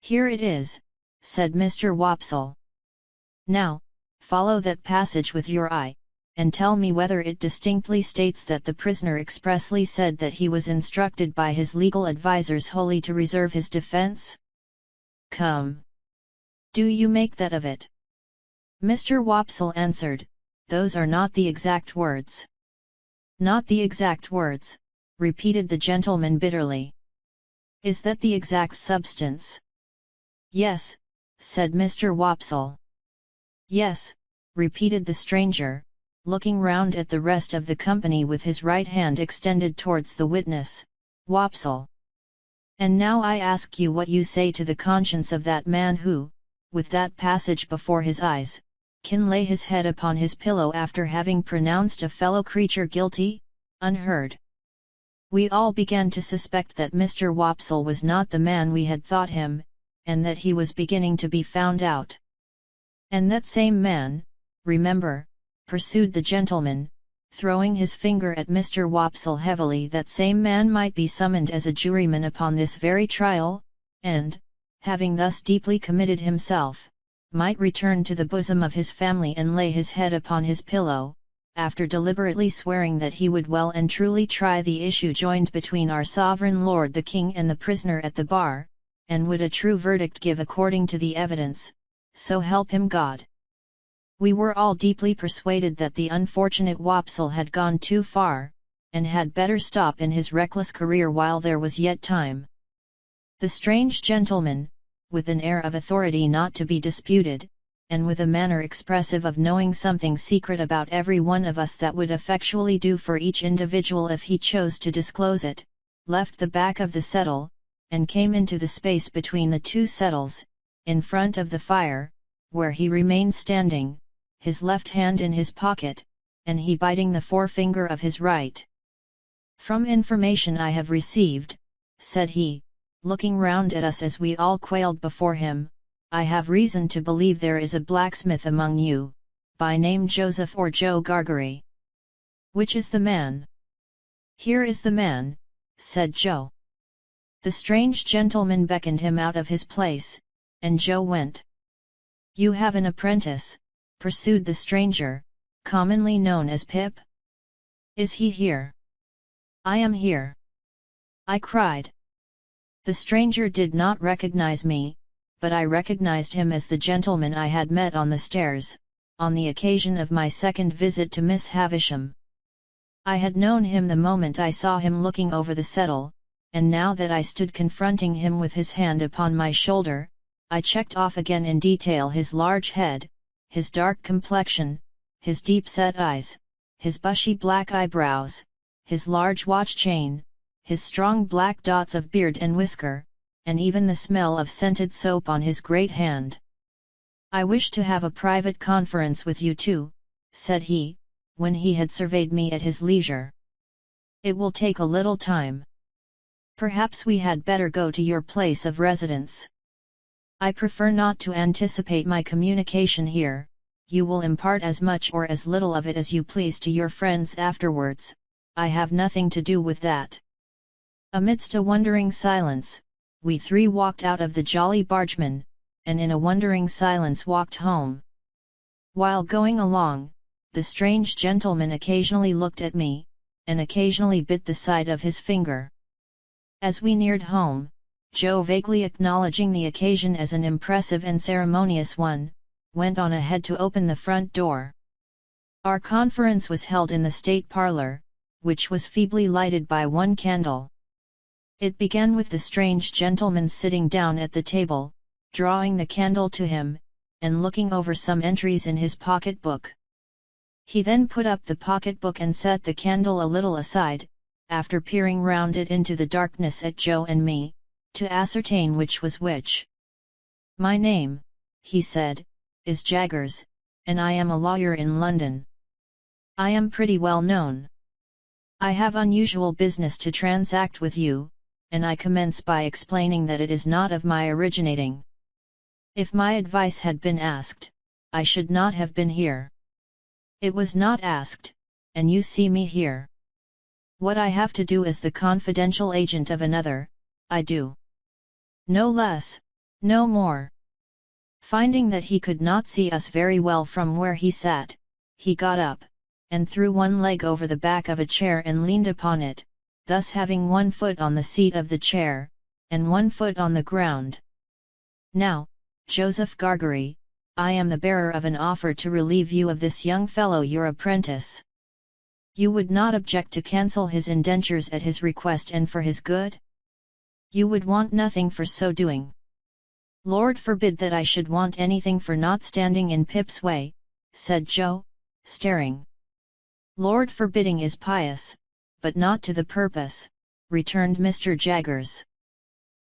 "Here it is," said Mr. Wopsle. "Now, follow that passage with your eye, and tell me whether it distinctly states that the prisoner expressly said that he was instructed by his legal advisers wholly to reserve his defense? Come! Do you make that of it?" Mr. Wopsle answered, "Those are not the exact words." "Not the exact words," repeated the gentleman bitterly. "Is that the exact substance?" "Yes," said Mr. Wopsle. "Yes," repeated the stranger, looking round at the rest of the company with his right hand extended towards the witness, "Wopsle. And now I ask you what you say to the conscience of that man who, with that passage before his eyes, can lay his head upon his pillow after having pronounced a fellow creature guilty, unheard?" We all began to suspect that Mr. Wopsle was not the man we had thought him, and that he was beginning to be found out. "And that same man, remember," pursued the gentleman, throwing his finger at Mr. Wopsle heavily, "that same man might be summoned as a juryman upon this very trial, and, having thus deeply committed himself, might return to the bosom of his family and lay his head upon his pillow, after deliberately swearing that he would well and truly try the issue joined between our sovereign lord the king and the prisoner at the bar, and would a true verdict give according to the evidence, so help him God." We were all deeply persuaded that the unfortunate Wopsle had gone too far, and had better stop in his reckless career while there was yet time. The strange gentleman, with an air of authority not to be disputed, and with a manner expressive of knowing something secret about every one of us that would effectually do for each individual if he chose to disclose it, left the back of the settle, and came into the space between the two settles, in front of the fire, where he remained standing, his left hand in his pocket, and he biting the forefinger of his right. "From information I have received," said he, looking round at us as we all quailed before him, "I have reason to believe there is a blacksmith among you, by name Joseph or Joe Gargery. Which is the man?" "Here is the man," said Joe. The strange gentleman beckoned him out of his place, and Joe went. "You have an apprentice," pursued the stranger, "commonly known as Pip? Is he here?" "I am here," I cried. The stranger did not recognize me, but I recognized him as the gentleman I had met on the stairs, on the occasion of my second visit to Miss Havisham. I had known him the moment I saw him looking over the settle, and now that I stood confronting him with his hand upon my shoulder, I checked off again in detail his large head, his dark complexion, his deep-set eyes, his bushy black eyebrows, his large watch chain, his strong black dots of beard and whisker, and even the smell of scented soap on his great hand. "I wish to have a private conference with you two," said he, when he had surveyed me at his leisure. "It will take a little time. Perhaps we had better go to your place of residence. I prefer not to anticipate my communication here. You will impart as much or as little of it as you please to your friends afterwards, I have nothing to do with that." Amidst a wondering silence, we three walked out of the Jolly Bargeman, and in a wondering silence walked home. While going along, the strange gentleman occasionally looked at me, and occasionally bit the side of his finger. As we neared home, Joe, vaguely acknowledging the occasion as an impressive and ceremonious one, went on ahead to open the front door. Our conference was held in the state parlour, which was feebly lighted by one candle. It began with the strange gentleman sitting down at the table, drawing the candle to him, and looking over some entries in his pocket-book. He then put up the pocket-book and set the candle a little aside, after peering round it into the darkness at Joe and me, to ascertain which was which. "My name," he said, "is Jaggers, and I am a lawyer in London. I am pretty well known. I have unusual business to transact with you, and I commence by explaining that it is not of my originating. If my advice had been asked, I should not have been here. It was not asked, and you see me here. What I have to do as the confidential agent of another, I do. No less, no more. Finding that he could not see us very well from where he sat, he got up, and threw one leg over the back of a chair and leaned upon it, thus having one foot on the seat of the chair, and one foot on the ground. "Now, Joseph Gargery, I am the bearer of an offer to relieve you of this young fellow your apprentice. You would not object to cancel his indentures at his request and for his good? You would want nothing for so doing." "Lord forbid that I should want anything for not standing in Pip's way," said Joe, staring. "Lord forbidding is pious, but not to the purpose," returned Mr. Jaggers.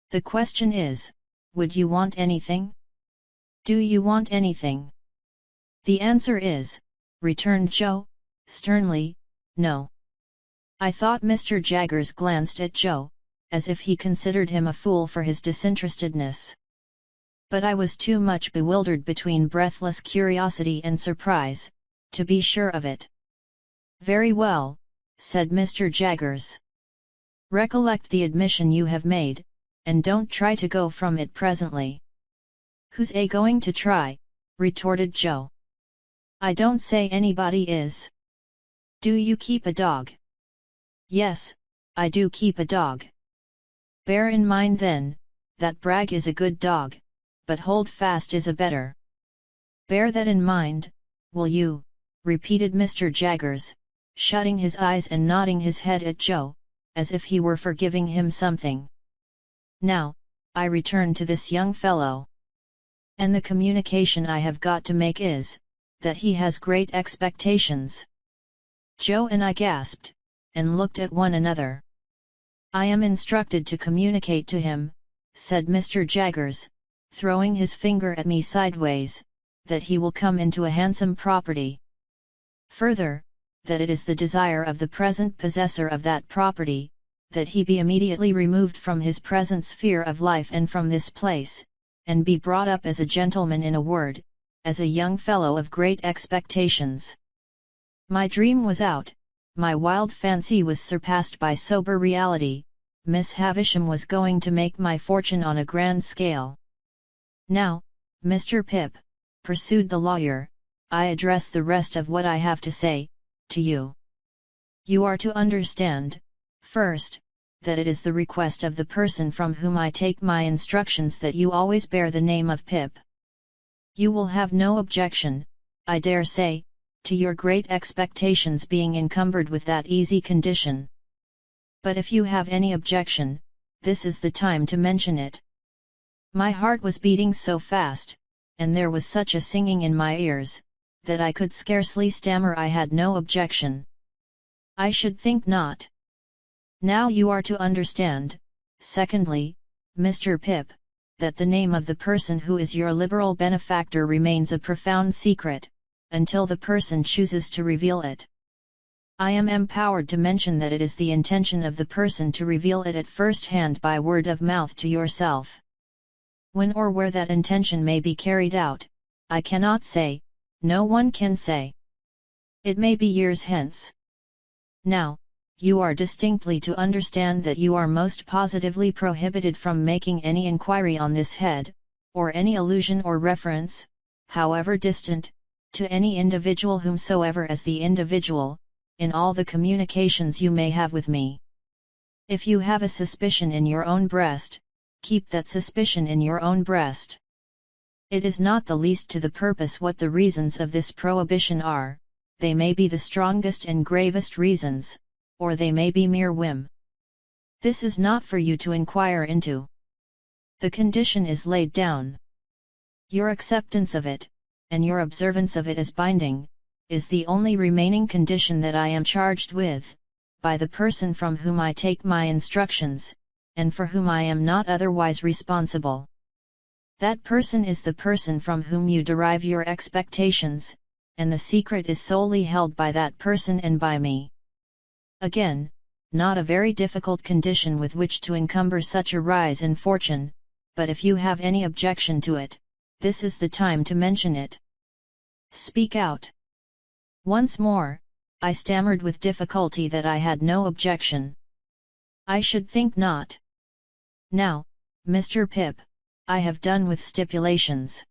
"The question is, would you want anything? Do you want anything?" "The answer is," returned Joe, sternly, "no." I thought Mr. Jaggers glanced at Joe, as if he considered him a fool for his disinterestedness. But I was too much bewildered between breathless curiosity and surprise, to be sure of it. "Very well," said Mr. Jaggers. "Recollect the admission you have made, and don't try to go from it presently." "Who's going to try?" retorted Joe. "I don't say anybody is." "Do you keep a dog?" "Yes, I do keep a dog." "Bear in mind then, that Bragg is a good dog, but Holdfast is a better." "Bear that in mind, will you?" repeated Mr. Jaggers, shutting his eyes and nodding his head at Joe, as if he were forgiving him something. "Now, I return to this young fellow. And the communication I have got to make is, that he has great expectations." Joe and I gasped, and looked at one another. "I am instructed to communicate to him," said Mr. Jaggers, throwing his finger at me sideways, "that he will come into a handsome property. Further, that it is the desire of the present possessor of that property, that he be immediately removed from his present sphere of life and from this place, and be brought up as a gentleman, in a word, as a young fellow of great expectations." My dream was out, my wild fancy was surpassed by sober reality. Miss Havisham was going to make my fortune on a grand scale. "Now, Mr. Pip," pursued the lawyer, "I address the rest of what I have to say, to you. You are to understand, first, that it is the request of the person from whom I take my instructions that you always bear the name of Pip. You will have no objection, I dare say, to your great expectations being encumbered with that easy condition. But if you have any objection, this is the time to mention it." My heart was beating so fast, and there was such a singing in my ears, that I could scarcely stammer I had no objection. "I should think not. Now you are to understand, secondly, Mr. Pip, that the name of the person who is your liberal benefactor remains a profound secret, until the person chooses to reveal it. I am empowered to mention that it is the intention of the person to reveal it at first hand by word of mouth to yourself. When or where that intention may be carried out, I cannot say, no one can say. It may be years hence. Now, you are distinctly to understand that you are most positively prohibited from making any inquiry on this head, or any allusion or reference, however distant, to any individual whomsoever as the individual, in all the communications you may have with me. If you have a suspicion in your own breast, keep that suspicion in your own breast. It is not the least to the purpose what the reasons of this prohibition are, they may be the strongest and gravest reasons, or they may be mere whim. This is not for you to inquire into. The condition is laid down. Your acceptance of it, and your observance of it as binding, is the only remaining condition that I am charged with, by the person from whom I take my instructions, and for whom I am not otherwise responsible. That person is the person from whom you derive your expectations, and the secret is solely held by that person and by me. Again, not a very difficult condition with which to encumber such a rise in fortune, but if you have any objection to it, this is the time to mention it. Speak out. Once more, I stammered with difficulty that I had no objection. I should think not. Now, Mr. Pip, I have done with stipulations.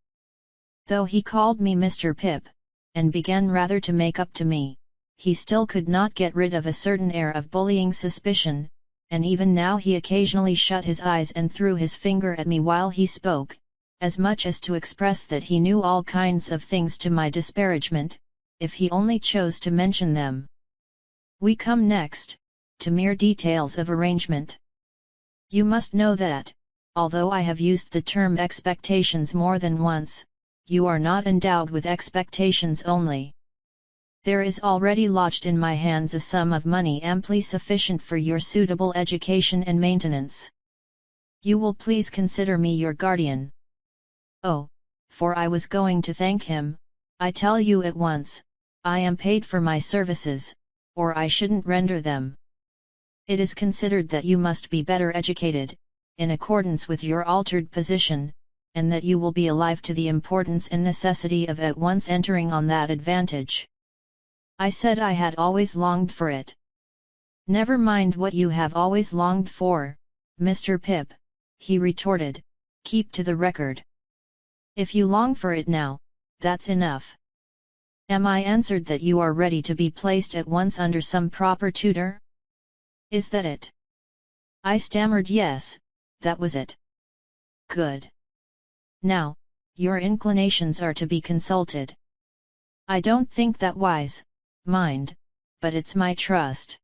Though he called me Mr. Pip, and began rather to make up to me, he still could not get rid of a certain air of bullying suspicion, and even now he occasionally shut his eyes and threw his finger at me while he spoke, as much as to express that he knew all kinds of things to my disparagement, if he only chose to mention them. We come next, to mere details of arrangement. You must know that, although I have used the term expectations more than once, you are not endowed with expectations only. There is already lodged in my hands a sum of money amply sufficient for your suitable education and maintenance. You will please consider me your guardian. Oh, for I was going to thank him, I tell you at once, I am paid for my services, or I shouldn't render them. It is considered that you must be better educated, in accordance with your altered position, and that you will be alive to the importance and necessity of at once entering on that advantage. I said I had always longed for it. Never mind what you have always longed for, Mr. Pip, he retorted, keep to the record. If you long for it now, that's enough. Am I answered that you are ready to be placed at once under some proper tutor? Is that it? I stammered yes, that was it. Good. Now, your inclinations are to be consulted. I don't think that wise, mind, but it's my trust.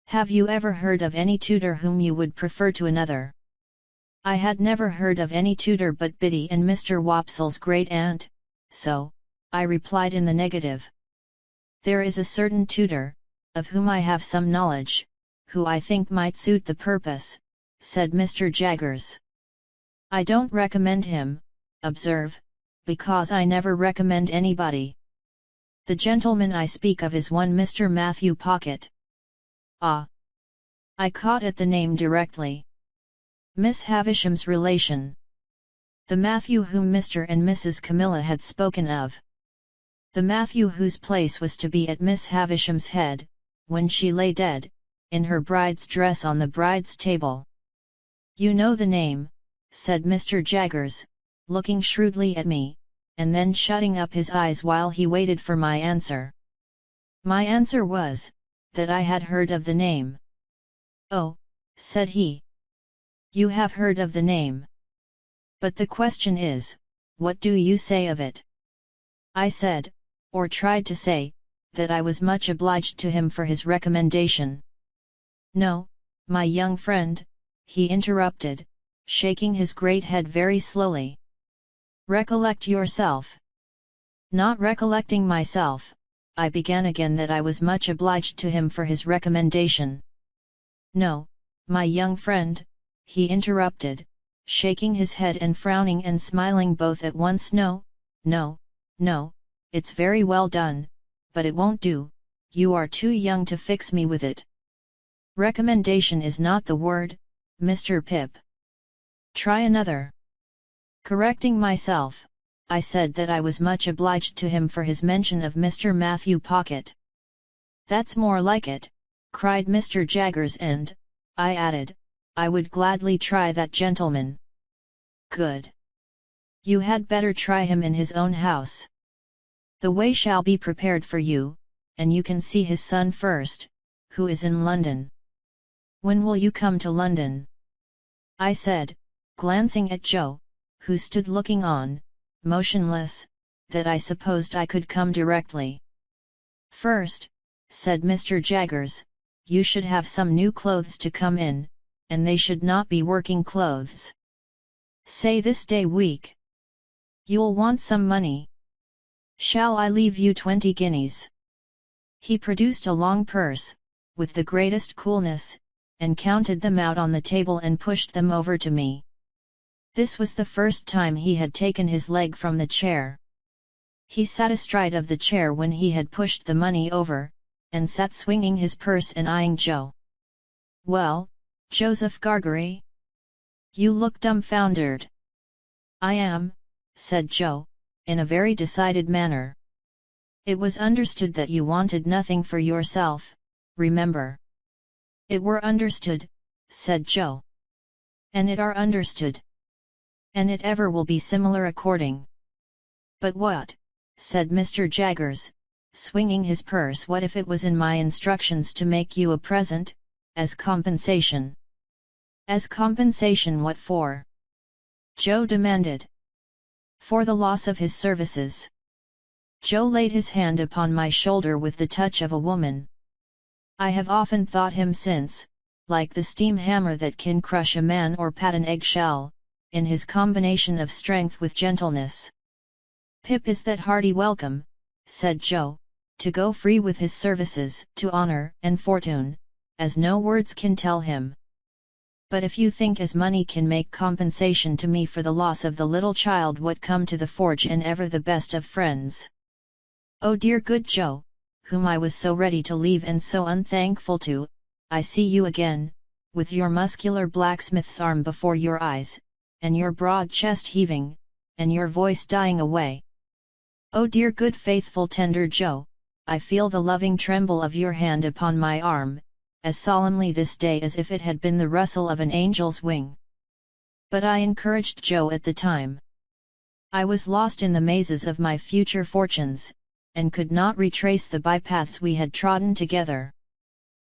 Have you ever heard of any tutor whom you would prefer to another? I had never heard of any tutor but Biddy and Mr. Wopsle's great-aunt, so, I replied in the negative. There is a certain tutor, of whom I have some knowledge, who I think might suit the purpose, said Mr. Jaggers. I don't recommend him, observe, because I never recommend anybody. The gentleman I speak of is one Mr. Matthew Pocket. Ah! I caught at the name directly. Miss Havisham's relation. The Matthew whom Mr. and Mrs. Camilla had spoken of. The Matthew whose place was to be at Miss Havisham's head, when she lay dead, in her bride's dress on the bride's table. You know the name, said Mr. Jaggers, looking shrewdly at me, and then shutting up his eyes while he waited for my answer. My answer was, that I had heard of the name. Oh, said he. You have heard of the name. But the question is, what do you say of it? I said, or tried to say, that I was much obliged to him for his recommendation. No, my young friend, he interrupted, shaking his great head very slowly. Recollect yourself. Not recollecting myself, I began again that I was much obliged to him for his recommendation. No, my young friend, he interrupted, shaking his head and frowning and smiling both at once. No, no, no, it's very well done, but it won't do, you are too young to fix me with it. Recommendation is not the word, Mr. Pip. Try another. Correcting myself, I said that I was much obliged to him for his mention of Mr. Matthew Pocket. That's more like it, cried Mr. Jaggers, and, I added, I would gladly try that gentleman. Good. You had better try him in his own house. The way shall be prepared for you, and you can see his son first, who is in London. When will you come to London? I said, glancing at Joe, who stood looking on, motionless, that I supposed I could come directly. First, said Mr. Jaggers, you should have some new clothes to come in, and they should not be working clothes. Say this day week. You'll want some money. Shall I leave you 20 guineas? He produced a long purse, with the greatest coolness, and counted them out on the table and pushed them over to me. This was the first time he had taken his leg from the chair. He sat astride of the chair when he had pushed the money over, and sat swinging his purse and eyeing Joe. Well, Joseph Gargery? You look dumbfoundered. I am, said Joe, in a very decided manner. It was understood that you wanted nothing for yourself, remember. It were understood, said Joe. And it are understood. And it ever will be similar according. "But what," said Mr. Jaggers, swinging his purse, "what if it was in my instructions to make you a present, as compensation?" "As compensation what for?" Joe demanded. "For the loss of his services." Joe laid his hand upon my shoulder with the touch of a woman. I have often thought him since, like the steam hammer that can crush a man or pat an eggshell, in his combination of strength with gentleness. "Pip is that hearty welcome," said Joe, "to go free with his services to honour and fortune, as no words can tell him. But if you think as money can make compensation to me for the loss of the little child what come to the forge and ever the best of friends. Oh dear good Joe, whom I was so ready to leave and so unthankful to, I see you again, with your muscular blacksmith's arm before your eyes, and your broad chest heaving, and your voice dying away. Oh dear good faithful tender Joe, I feel the loving tremble of your hand upon my arm, as solemnly this day as if it had been the rustle of an angel's wing." But I encouraged Joe at the time. I was lost in the mazes of my future fortunes, and could not retrace the bypaths we had trodden together.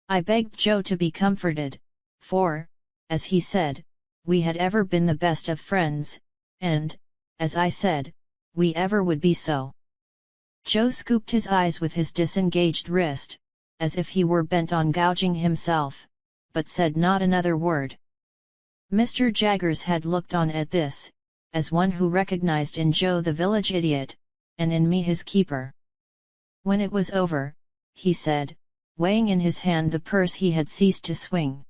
I begged Joe to be comforted, for, as he said, we had ever been the best of friends, and, as I said, we ever would be so. Joe scooped his eyes with his disengaged wrist, as if he were bent on gouging himself, but said not another word. Mr. Jaggers had looked on at this, as one who recognized in Joe the village idiot, and in me his keeper. When it was over, he said, weighing in his hand the purse he had ceased to swing.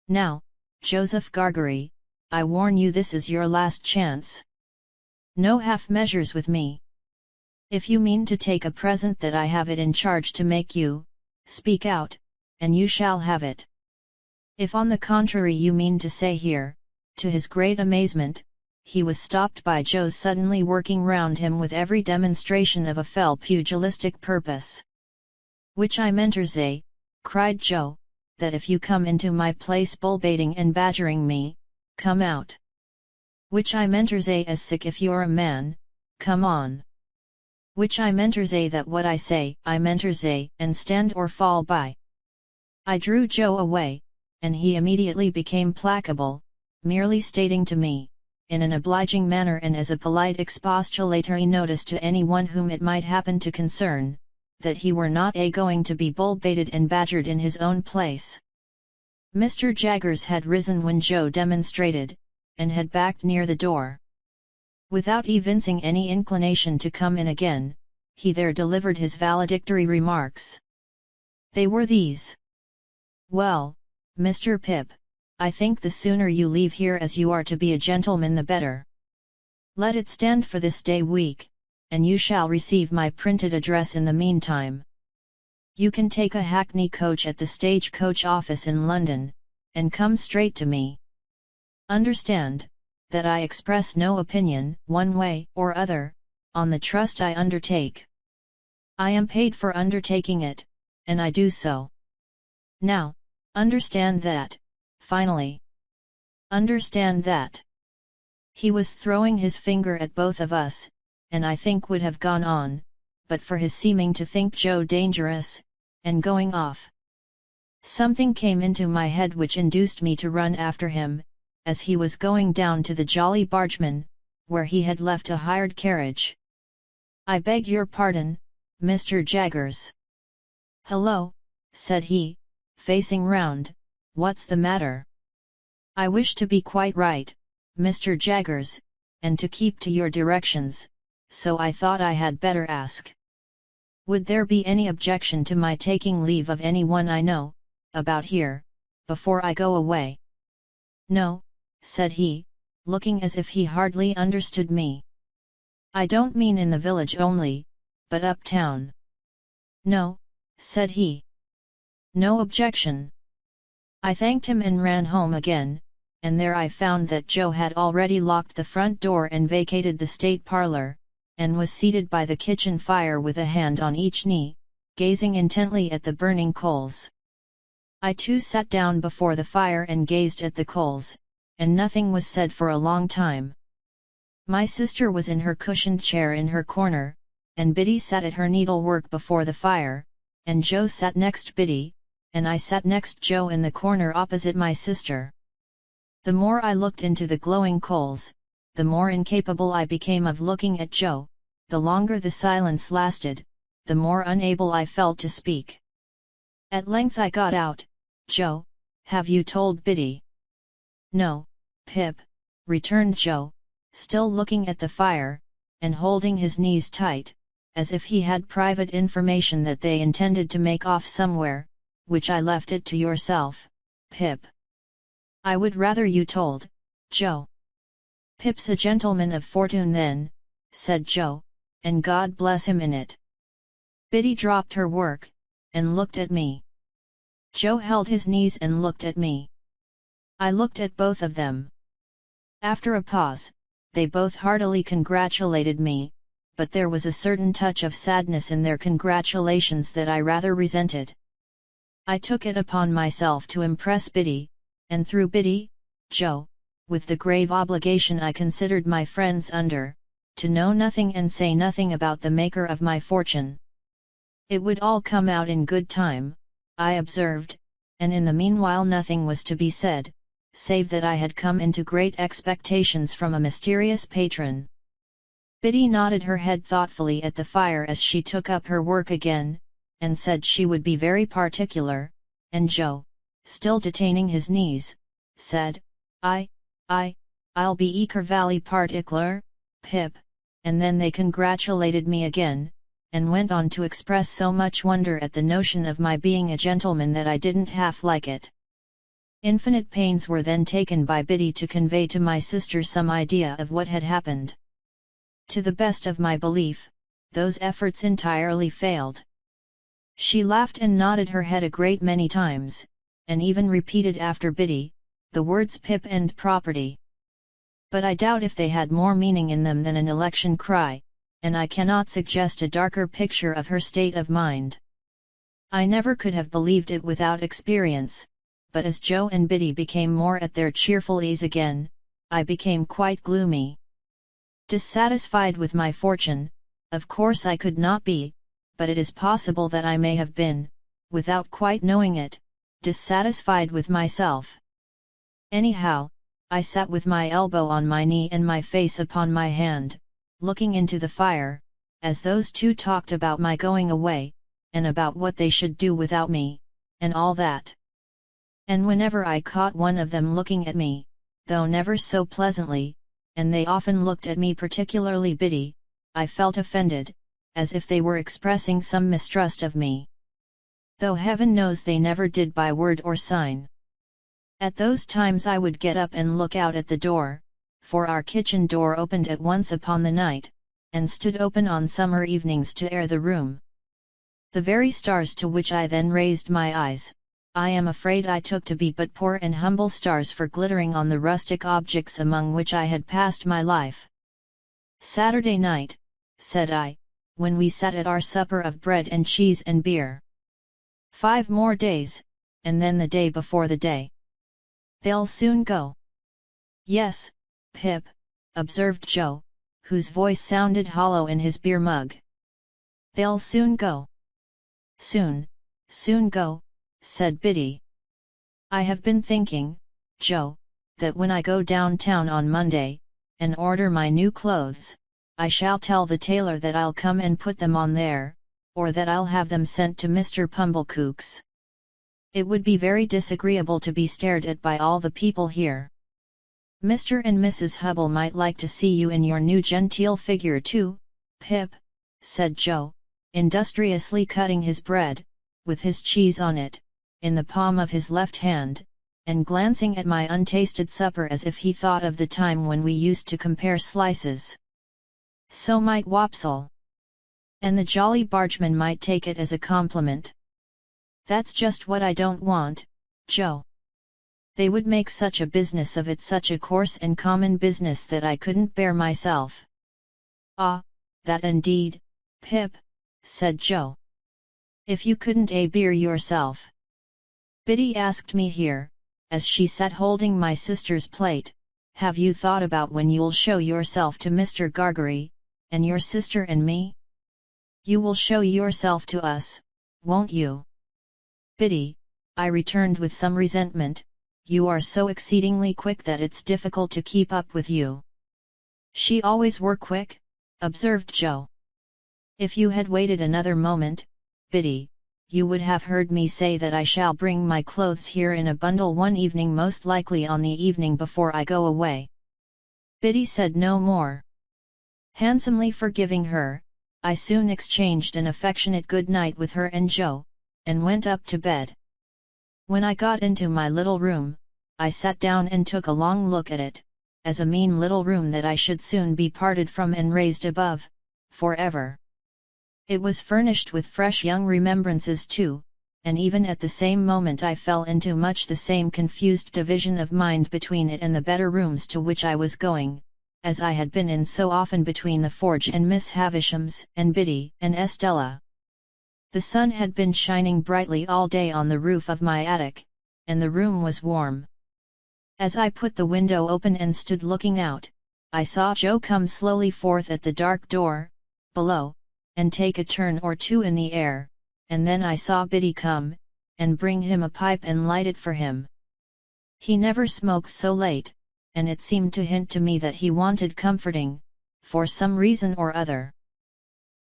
"Now, Joseph Gargery, I warn you this is your last chance. No half measures with me. If you mean to take a present that I have it in charge to make you, speak out, and you shall have it. If on the contrary you mean to say here," to his great amazement, he was stopped by Joe's suddenly working round him with every demonstration of a fell pugilistic purpose. "Which I mentersay," cried Joe, "that if you come into my place bullbaiting and badgering me, come out. Which I mentersay as sick if you're a man, come on. Which I mentersay that what I say, I mentersay, and stand or fall by." I drew Joe away, and he immediately became placable, merely stating to me, in an obliging manner and as a polite expostulatory notice to anyone whom it might happen to concern, that he were not going to be bull-baited and badgered in his own place. Mr. Jaggers had risen when Joe demonstrated, and had backed near the door. Without evincing any inclination to come in again, he there delivered his valedictory remarks. They were these: "Well, Mr. Pip, I think the sooner you leave here as you are to be a gentleman the better. Let it stand for this day week, and you shall receive my printed address in the meantime. You can take a hackney coach at the stage coach office in London, and come straight to me. Understand, that I express no opinion, one way or other, on the trust I undertake. I am paid for undertaking it, and I do so. Now, understand that, finally. Understand that." He was throwing his finger at both of us, and I think would have gone on, but for his seeming to think Joe dangerous, and going off. Something came into my head which induced me to run after him, as he was going down to the Jolly Bargeman, where he had left a hired carriage. "I beg your pardon, Mr. Jaggers." "Hello," said he, facing round, "what's the matter?" "I wish to be quite right, Mr. Jaggers, and to keep to your directions, so I thought I had better ask. Would there be any objection to my taking leave of anyone I know, about here, before I go away?" "No," said he, looking as if he hardly understood me. "I don't mean in the village only, but uptown." "No," said he. "No objection." I thanked him and ran home again, and there I found that Joe had already locked the front door and vacated the state parlour, and was seated by the kitchen fire with a hand on each knee, gazing intently at the burning coals. I too sat down before the fire and gazed at the coals, and nothing was said for a long time. My sister was in her cushioned chair in her corner, and Biddy sat at her needlework before the fire, and Joe sat next Biddy, and I sat next Joe in the corner opposite my sister. The more I looked into the glowing coals, the more incapable I became of looking at Joe. The longer the silence lasted, the more unable I felt to speak. At length I got out, "Joe, have you told Biddy?" "No, Pip," returned Joe, still looking at the fire, and holding his knees tight, as if he had private information that they intended to make off somewhere, "which I left it to yourself, Pip." "I would rather you told, Joe." "Pip's a gentleman of fortune then," said Joe, "and God bless him in it." Biddy dropped her work, and looked at me. Joe held his knees and looked at me. I looked at both of them. After a pause, they both heartily congratulated me, but there was a certain touch of sadness in their congratulations that I rather resented. I took it upon myself to impress Biddy, and through Biddy, Joe, with the grave obligation I considered my friends under, to know nothing and say nothing about the maker of my fortune. It would all come out in good time, I observed, and in the meanwhile nothing was to be said, save that I had come into great expectations from a mysterious patron. Biddy nodded her head thoughtfully at the fire as she took up her work again, and said she would be very particular, and Joe, still detaining his knees, said, I'll be equally particular, Pip," and then they congratulated me again, and went on to express so much wonder at the notion of my being a gentleman that I didn't half like it. Infinite pains were then taken by Biddy to convey to my sister some idea of what had happened. To the best of my belief, those efforts entirely failed. She laughed and nodded her head a great many times, and even repeated after Biddy, the words "Pip" and "property." But I doubt if they had more meaning in them than an election cry, and I cannot suggest a darker picture of her state of mind. I never could have believed it without experience, but as Joe and Biddy became more at their cheerful ease again, I became quite gloomy. Dissatisfied with my fortune, of course I could not be, but it is possible that I may have been, without quite knowing it, dissatisfied with myself. Anyhow, I sat with my elbow on my knee and my face upon my hand, looking into the fire, as those two talked about my going away, and about what they should do without me, and all that. And whenever I caught one of them looking at me, though never so pleasantly, and they often looked at me, particularly Biddy, I felt offended, as if they were expressing some mistrust of me. Though heaven knows they never did by word or sign. At those times I would get up and look out at the door, for our kitchen door opened at once upon the night, and stood open on summer evenings to air the room. The very stars to which I then raised my eyes, I am afraid I took to be but poor and humble stars for glittering on the rustic objects among which I had passed my life. "Saturday night," said I, when we sat at our supper of bread and cheese and beer. "5 more days, and then the day before the day. They'll soon go." "Yes, Pip," observed Joe, whose voice sounded hollow in his beer mug. "They'll soon go." Soon go," said Biddy. "I have been thinking, Joe, that when I go downtown on Monday, and order my new clothes, I shall tell the tailor that I'll come and put them on there, or that I'll have them sent to Mr. Pumblecook's. It would be very disagreeable to be stared at by all the people here. Mr. and Mrs. Hubble might like to see you in your new genteel figure too, Pip," said Joe, industriously cutting his bread, with his cheese on it, in the palm of his left hand, and glancing at my untasted supper as if he thought of the time when we used to compare slices. "So might Wopsle. And the Jolly Bargeman might take it as a compliment." "That's just what I don't want, Joe. They would make such a business of it, such a coarse and common business, that I couldn't bear myself." "Ah, that indeed, Pip," said Joe. "If you couldn't beer yourself?" Biddy asked me here, as she sat holding my sister's plate, have you thought about when you'll show yourself to Mr. Gargery, and your sister and me? You will show yourself to us, won't you?" "Biddy," I returned with some resentment, "you are so exceedingly quick that it's difficult to keep up with you." "She always were quick," observed Joe. "If you had waited another moment, Biddy, you would have heard me say that I shall bring my clothes here in a bundle one evening, most likely on the evening before I go away." Biddy said no more. Handsomely forgiving her, I soon exchanged an affectionate good night with her and Joe, and went up to bed. When I got into my little room, I sat down and took a long look at it, as a mean little room that I should soon be parted from and raised above, forever. It was furnished with fresh young remembrances too, and even at the same moment I fell into much the same confused division of mind between it and the better rooms to which I was going, as I had been in so often between the Forge and Miss Havisham's and Biddy and Estella. The sun had been shining brightly all day on the roof of my attic, and the room was warm. As I put the window open and stood looking out, I saw Joe come slowly forth at the dark door, below, and take a turn or two in the air, and then I saw Biddy come, and bring him a pipe and light it for him. He never smoked so late, and it seemed to hint to me that he wanted comforting, for some reason or other.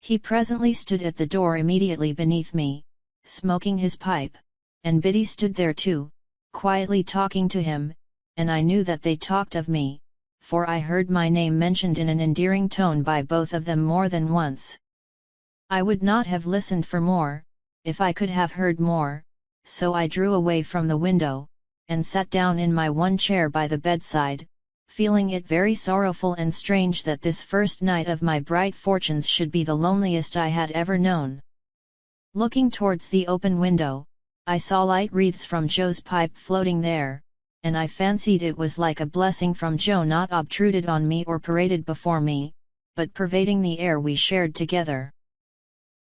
He presently stood at the door immediately beneath me, smoking his pipe, and Biddy stood there too, quietly talking to him, and I knew that they talked of me, for I heard my name mentioned in an endearing tone by both of them more than once. I would not have listened for more, if I could have heard more, so I drew away from the window, and sat down in my one chair by the bedside, feeling it very sorrowful and strange that this first night of my bright fortunes should be the loneliest I had ever known. Looking towards the open window, I saw light wreaths from Joe's pipe floating there, and I fancied it was like a blessing from Joe, not obtruded on me or paraded before me, but pervading the air we shared together.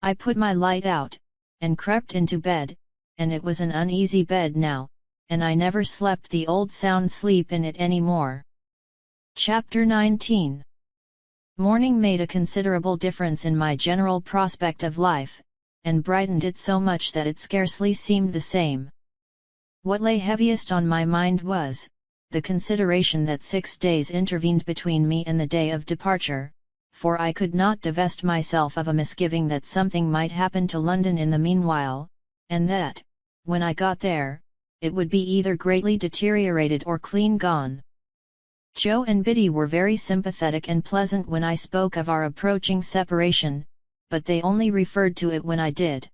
I put my light out, and crept into bed, and it was an uneasy bed now, and I never slept the old sound sleep in it any more. Chapter 19. Morning made a considerable difference in my general prospect of life, and brightened it so much that it scarcely seemed the same. What lay heaviest on my mind was, the consideration that 6 days intervened between me and the day of departure, for I could not divest myself of a misgiving that something might happen to London in the meanwhile, and that, when I got there, it would be either greatly deteriorated or clean gone. Joe and Biddy were very sympathetic and pleasant when I spoke of our approaching separation, but they only referred to it when I did.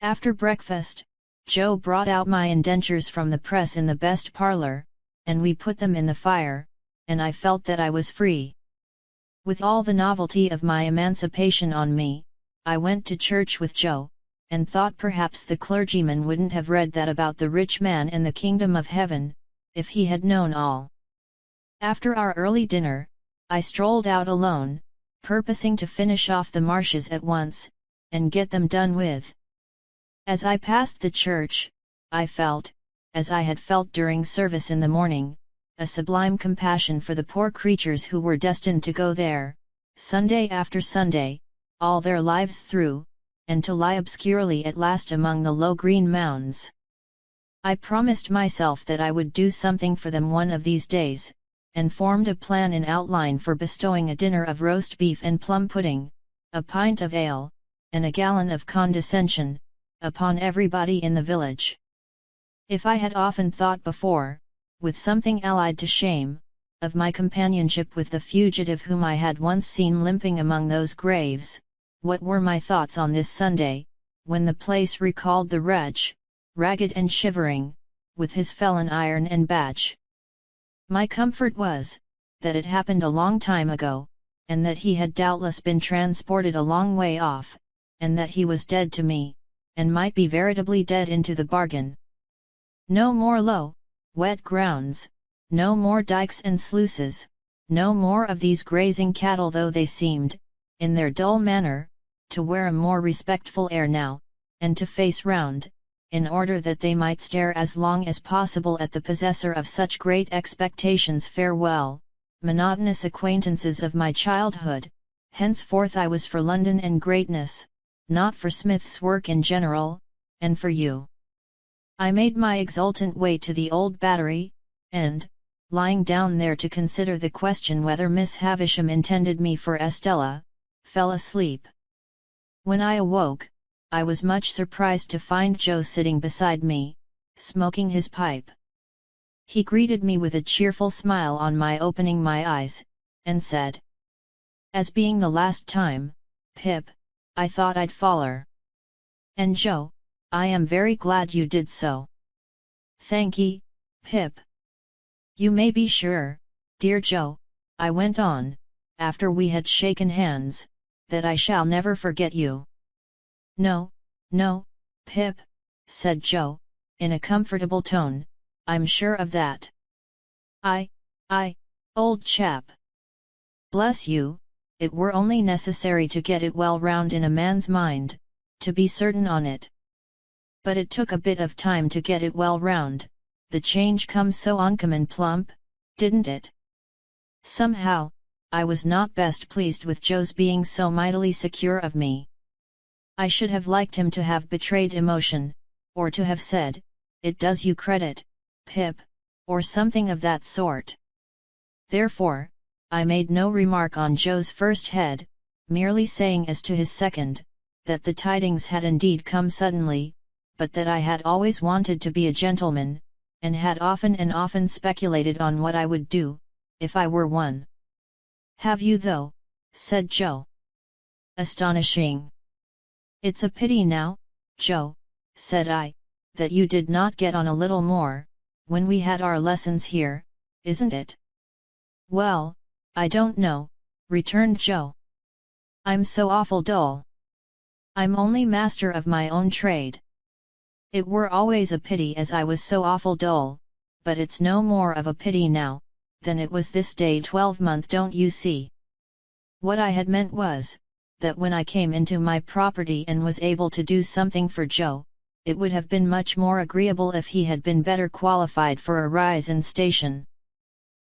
After breakfast, Joe brought out my indentures from the press in the best parlour, and we put them in the fire, and I felt that I was free. With all the novelty of my emancipation on me, I went to church with Joe, and thought perhaps the clergyman wouldn't have read that about the rich man and the kingdom of heaven, if he had known all. After our early dinner, I strolled out alone, purposing to finish off the marshes at once, and get them done with. As I passed the church, I felt, as I had felt during service in the morning, a sublime compassion for the poor creatures who were destined to go there, Sunday after Sunday, all their lives through, and to lie obscurely at last among the low green mounds. I promised myself that I would do something for them one of these days, and formed a plan in outline for bestowing a dinner of roast beef and plum pudding, a pint of ale, and a gallon of condescension, upon everybody in the village. If I had often thought before, with something allied to shame, of my companionship with the fugitive whom I had once seen limping among those graves, what were my thoughts on this Sunday, when the place recalled the wretch, ragged and shivering, with his felon iron and badge. My comfort was, that it happened a long time ago, and that he had doubtless been transported a long way off, and that he was dead to me, and might be veritably dead into the bargain. No more low, wet grounds, no more dikes and sluices, no more of these grazing cattle, though they seemed, in their dull manner, to wear a more respectful air now, and to face round, in order that they might stare as long as possible at the possessor of such great expectations. Farewell, monotonous acquaintances of my childhood, henceforth I was for London and greatness, not for Smith's work in general, and for you. I made my exultant way to the old Battery, and, lying down there to consider the question whether Miss Havisham intended me for Estella, fell asleep. When I awoke, I was much surprised to find Joe sitting beside me, smoking his pipe. He greeted me with a cheerful smile on my opening my eyes, and said, "As being the last time, Pip, I thought I'd foller. And Joe, I am very glad you did so." "Thank'ee, Pip. You may be sure, dear Joe," I went on, after we had shaken hands, "that I shall never forget you." "No, no, Pip," said Joe, in a comfortable tone, "I'm sure of that." I, old chap. Bless you, it were only necessary to get it well round in a man's mind, to be certain on it. But it took a bit of time to get it well round, the change come so uncommon plump, didn't it? Somehow, I was not best pleased with Joe's being so mightily secure of me. I should have liked him to have betrayed emotion, or to have said, "It does you credit, Pip," or something of that sort. Therefore, I made no remark on Joe's first head, merely saying as to his second, that the tidings had indeed come suddenly, but that I had always wanted to be a gentleman, and had often and often speculated on what I would do, if I were one. "Have you though?" said Joe. "Astonishing! It's a pity now, Joe," said I, "that you did not get on a little more, when we had our lessons here, isn't it?" "Well, I don't know," returned Joe. "I'm so awful dull. I'm only master of my own trade. It were always a pity as I was so awful dull, but it's no more of a pity now, than it was this day 12-month, don't you see? What I had meant was, that when I came into my property and was able to do something for Joe, it would have been much more agreeable if he had been better qualified for a rise in station.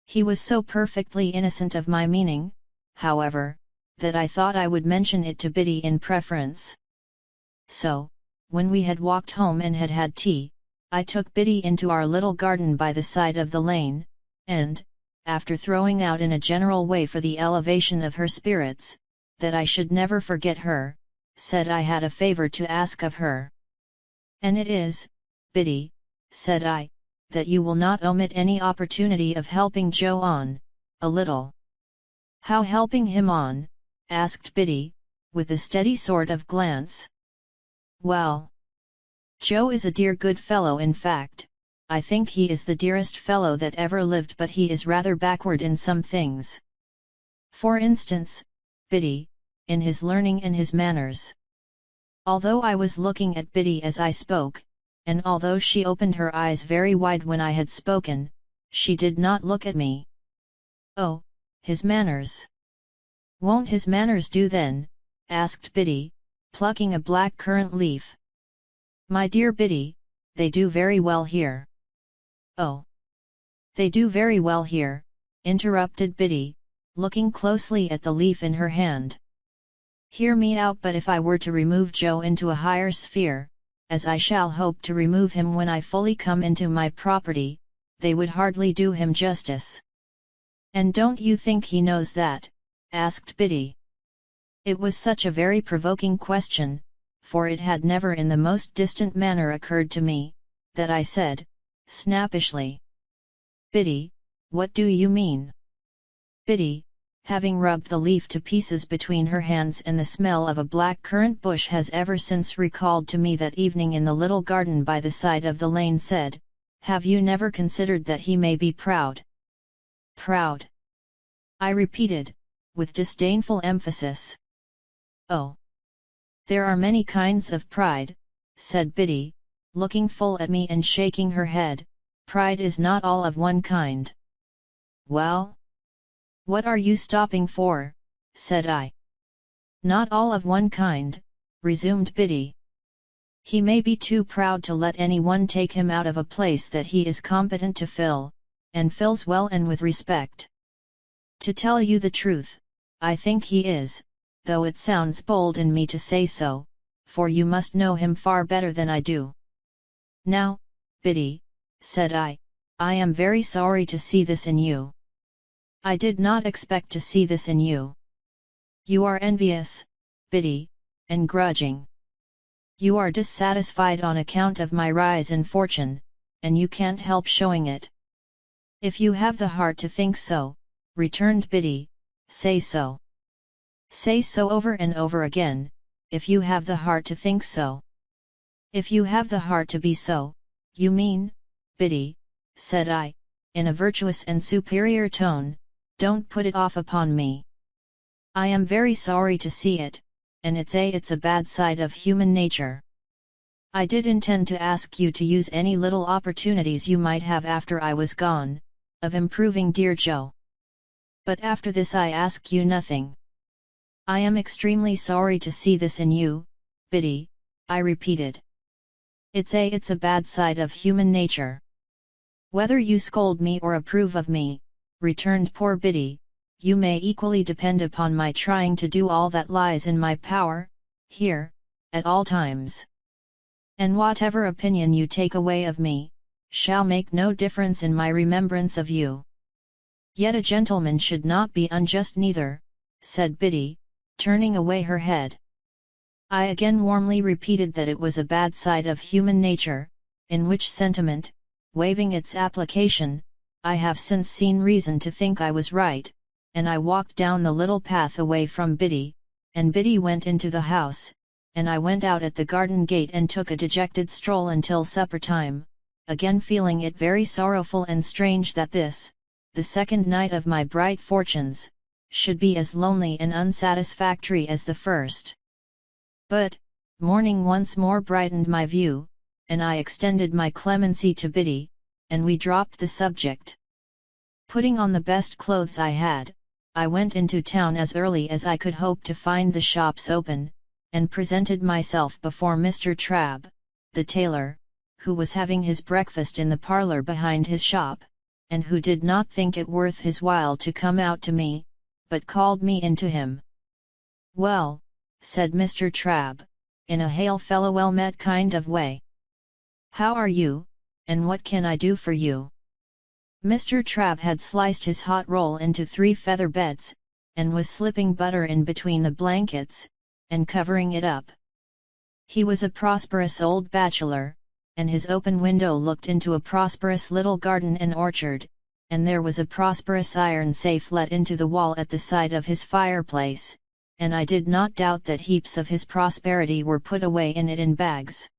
He was so perfectly innocent of my meaning, however, that I thought I would mention it to Biddy in preference. So, when we had walked home and had had tea, I took Biddy into our little garden by the side of the lane, and, after throwing out in a general way for the elevation of her spirits, that I should never forget her, said I had a favour to ask of her. "And it is, Biddy," said I, "that you will not omit any opportunity of helping Joe on, a little." "How helping him on?" asked Biddy, with a steady sort of glance. "Well, Joe is a dear good fellow. In fact, I think he is the dearest fellow that ever lived, but he is rather backward in some things. For instance, Biddy, in his learning and his manners." Although I was looking at Biddy as I spoke, and although she opened her eyes very wide when I had spoken, she did not look at me. "Oh, his manners. Won't his manners do then?" asked Biddy, plucking a black currant leaf. "My dear Biddy, they do very well here." "Oh, they do very well here," interrupted Biddy, looking closely at the leaf in her hand. "Hear me out, but if I were to remove Joe into a higher sphere, as I shall hope to remove him when I fully come into my property, they would hardly do him justice." "And don't you think he knows that?" asked Biddy. It was such a very provoking question, for it had never in the most distant manner occurred to me, that I said, snappishly, "Biddy, what do you mean?" Biddy, having rubbed the leaf to pieces between her hands, and the smell of a black currant bush has ever since recalled to me that evening in the little garden by the side of the lane, said, "Have you never considered that he may be proud?" "Proud?" I repeated, with disdainful emphasis. "Oh, there are many kinds of pride," said Biddy, looking full at me and shaking her head. "Pride is not all of one kind." "Well? What are you stopping for?" said I. "Not all of one kind," resumed Biddy. He may be too proud to let anyone take him out of a place that he is competent to fill, and fills well and with respect. To tell you the truth, I think he is, though it sounds bold in me to say so, for you must know him far better than I do. Now, Biddy, said I am very sorry to see this in you. I did not expect to see this in you. You are envious, Biddy, and grudging. You are dissatisfied on account of my rise in fortune, and you can't help showing it. If you have the heart to think so, returned Biddy, say so. Say so over and over again, if you have the heart to think so. If you have the heart to be so, you mean, Biddy, said I, in a virtuous and superior tone, don't put it off upon me. I am very sorry to see it, and it's a bad side of human nature. I did intend to ask you to use any little opportunities you might have after I was gone, of improving dear Joe. But after this I ask you nothing. I am extremely sorry to see this in you, Biddy, I repeated. It's a bad side of human nature. Whether you scold me or approve of me, returned poor Biddy, you may equally depend upon my trying to do all that lies in my power, here, at all times. And whatever opinion you take away of me, shall make no difference in my remembrance of you. Yet a gentleman should not be unjust neither, said Biddy, turning away her head. I again warmly repeated that it was a bad side of human nature, in which sentiment, waiving its application, I have since seen reason to think I was right, and I walked down the little path away from Biddy, and Biddy went into the house, and I went out at the garden gate and took a dejected stroll until supper time, again feeling it very sorrowful and strange that this, the second night of my bright fortunes, should be as lonely and unsatisfactory as the first. But, morning once more brightened my view, and I extended my clemency to Biddy, and we dropped the subject. Putting on the best clothes I had, I went into town as early as I could hope to find the shops open, and presented myself before Mr. Trabb, the tailor, who was having his breakfast in the parlour behind his shop, and who did not think it worth his while to come out to me, but called me in to him. Well, said Mr. Trabb, in a hail-fellow well-met kind of way. How are you, and what can I do for you? Mr. Trabb had sliced his hot roll into 3 feather beds, and was slipping butter in between the blankets, and covering it up. He was a prosperous old bachelor, and his open window looked into a prosperous little garden and orchard, and there was a prosperous iron safe let into the wall at the side of his fireplace, and I did not doubt that heaps of his prosperity were put away in it in bags.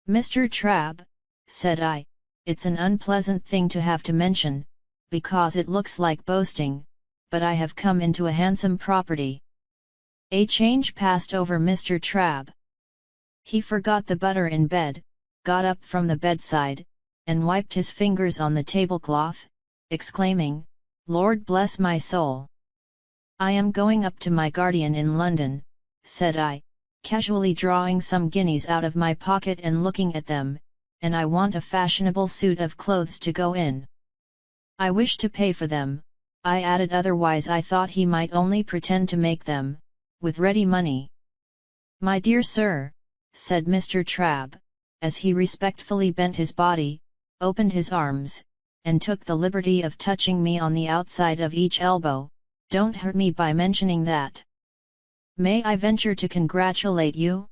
Mr. Trabb, said I, it's an unpleasant thing to have to mention, because it looks like boasting, but I have come into a handsome property. A change passed over Mr. Trabb. He forgot the butter in bed, got up from the bedside, and wiped his fingers on the tablecloth, exclaiming, Lord bless my soul! I am going up to my guardian in London, said I, casually drawing some guineas out of my pocket and looking at them, and I want a fashionable suit of clothes to go in. I wish to pay for them, I added, otherwise I thought he might only pretend to make them, with ready money. My dear sir, said Mr. Trabb, as he respectfully bent his body, opened his arms, and took the liberty of touching me on the outside of each elbow, don't hurt me by mentioning that. May I venture to congratulate you?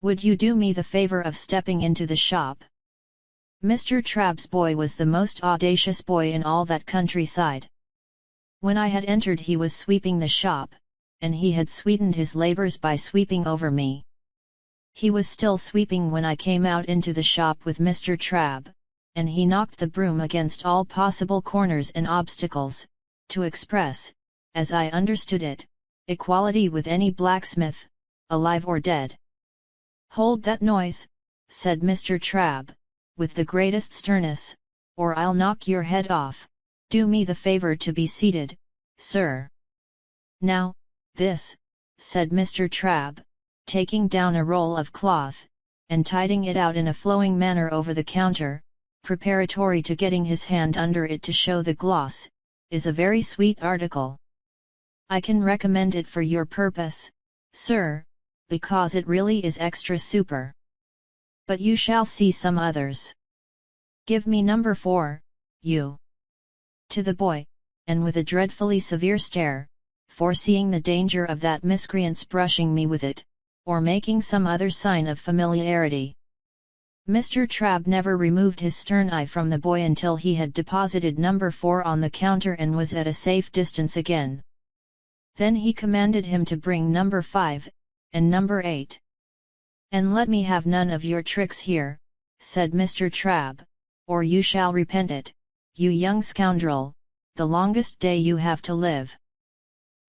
Would you do me the favour of stepping into the shop? Mr. Trabb's boy was the most audacious boy in all that countryside. When I had entered he was sweeping the shop, and he had sweetened his labours by sweeping over me. He was still sweeping when I came out into the shop with Mr. Trabb, and he knocked the broom against all possible corners and obstacles, to express, as I understood it, equality with any blacksmith, alive or dead. Hold that noise, said Mr. Trabb, with the greatest sternness, or I'll knock your head off. Do me the favour to be seated, sir. Now, this, said Mr. Trabb, taking down a roll of cloth, and tiding it out in a flowing manner over the counter, preparatory to getting his hand under it to show the gloss, is a very sweet article. I can recommend it for your purpose, sir, because it really is extra super. But you shall see some others. Give me number 4, you. To the boy, and with a dreadfully severe stare, foreseeing the danger of that miscreant's brushing me with it, or making some other sign of familiarity. Mr. Trabb never removed his stern eye from the boy until he had deposited number 4 on the counter and was at a safe distance again. Then he commanded him to bring number 5, and number 8. "And let me have none of your tricks here," said Mr. Trabb, "or you shall repent it, you young scoundrel, the longest day you have to live."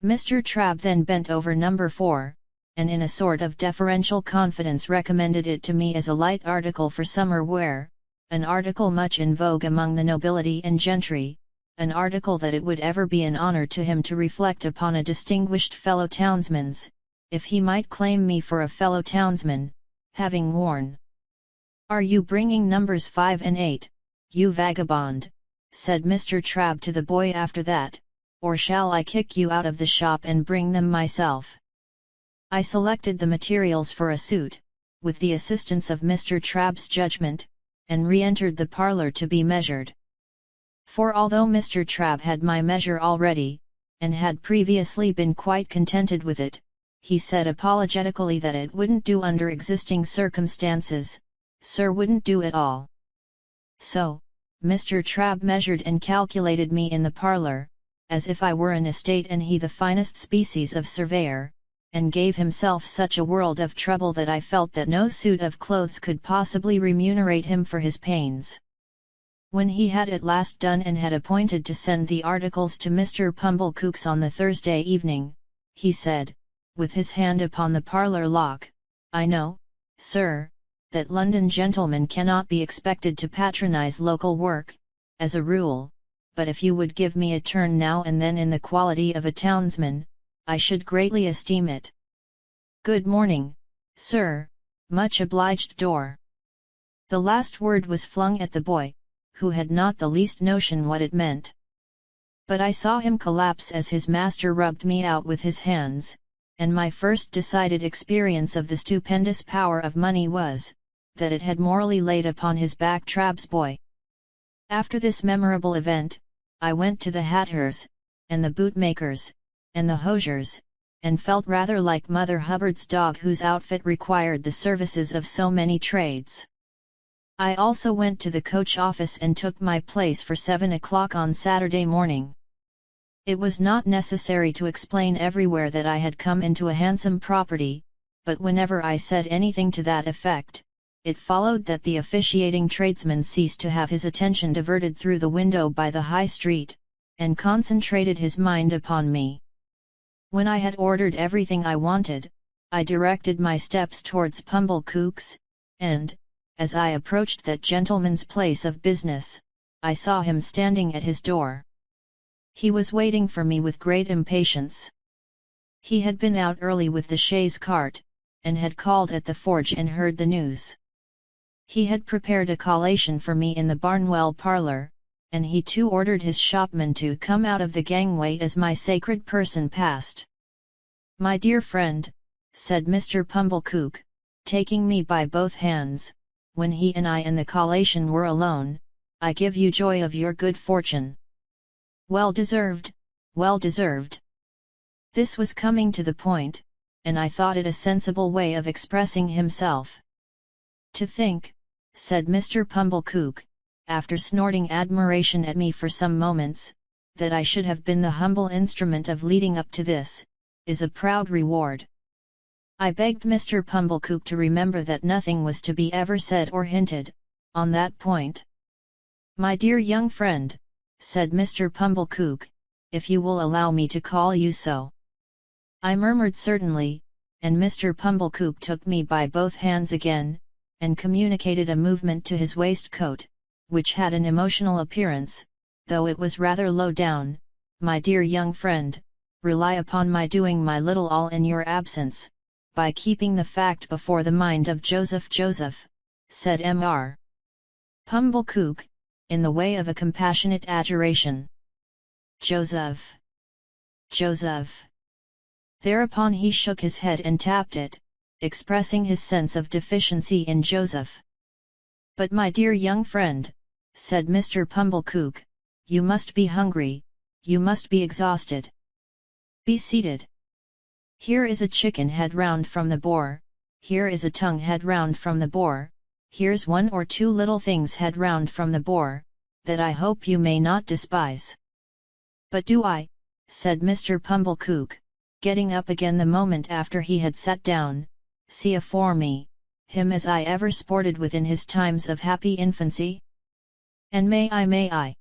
Mr. Trabb then bent over number 4, and in a sort of deferential confidence recommended it to me as a light article for summer wear, an article much in vogue among the nobility and gentry, an article that it would ever be an honour to him to reflect upon a distinguished fellow townsman's, if he might claim me for a fellow townsman, having worn. "Are you bringing numbers 5 and 8, you vagabond?" said Mr. Trabb to the boy after that, "or shall I kick you out of the shop and bring them myself?" I selected the materials for a suit, with the assistance of Mr. Trabb's judgment, and re-entered the parlour to be measured. For although Mr. Trabb had my measure already, and had previously been quite contented with it, he said apologetically that it wouldn't do under existing circumstances, sir, wouldn't do at all. So, Mr. Trabb measured and calculated me in the parlour, as if I were an estate and he the finest species of surveyor, and gave himself such a world of trouble that I felt that no suit of clothes could possibly remunerate him for his pains. When he had at last done and had appointed to send the articles to Mr. Pumblechook's on the Thursday evening, he said, with his hand upon the parlour lock, "I know, sir, that London gentlemen cannot be expected to patronize local work, as a rule, but if you would give me a turn now and then in the quality of a townsman, I should greatly esteem it. Good morning, sir, much obliged door." The last word was flung at the boy, who had not the least notion what it meant. But I saw him collapse as his master rubbed me out with his hands, and my first decided experience of the stupendous power of money was, that it had morally laid upon his back Trabb's boy. After this memorable event, I went to the hatters, and the bootmakers, and the hosiers, and felt rather like Mother Hubbard's dog whose outfit required the services of so many trades. I also went to the coach office and took my place for 7 o'clock on Saturday morning. It was not necessary to explain everywhere that I had come into a handsome property, but whenever I said anything to that effect, it followed that the officiating tradesman ceased to have his attention diverted through the window by the high street, and concentrated his mind upon me. When I had ordered everything I wanted, I directed my steps towards Pumblechook's, and, as I approached that gentleman's place of business, I saw him standing at his door. He was waiting for me with great impatience. He had been out early with the chaise cart, and had called at the forge and heard the news. He had prepared a collation for me in the Barnwell parlour, and he too ordered his shopman to come out of the gangway as my sacred person passed. "My dear friend," said Mr. Pumblechook, taking me by both hands, when he and I and the collation were alone, "I give you joy of your good fortune. Well deserved, well deserved." This was coming to the point, and I thought it a sensible way of expressing himself. "To think," said Mr. Pumblechook, after snorting admiration at me for some moments, "that I should have been the humble instrument of leading up to this, is a proud reward." I begged Mr. Pumblechook to remember that nothing was to be ever said or hinted, on that point. "My dear young friend," said Mr. Pumblechook, "if you will allow me to call you so." I murmured certainly, and Mr. Pumblechook took me by both hands again, and communicated a movement to his waistcoat, which had an emotional appearance, though it was rather low down. "My dear young friend, rely upon my doing my little all in your absence, by keeping the fact before the mind of Joseph. Joseph, said Mr. Pumblechook, in the way of a compassionate adjuration. Joseph! Joseph! Thereupon he shook his head and tapped it, expressing his sense of deficiency in Joseph. But my dear young friend, said Mr. Pumblechook, you must be hungry, you must be exhausted. Be seated. Here is a chicken head round from the boar, here is a tongue head round from the boar, here's one or two little things head round from the boar, that I hope you may not despise. But do I, said Mr. Pumblechook, getting up again the moment after he had sat down, see afore me, him as I ever sported with in his times of happy infancy? And may I?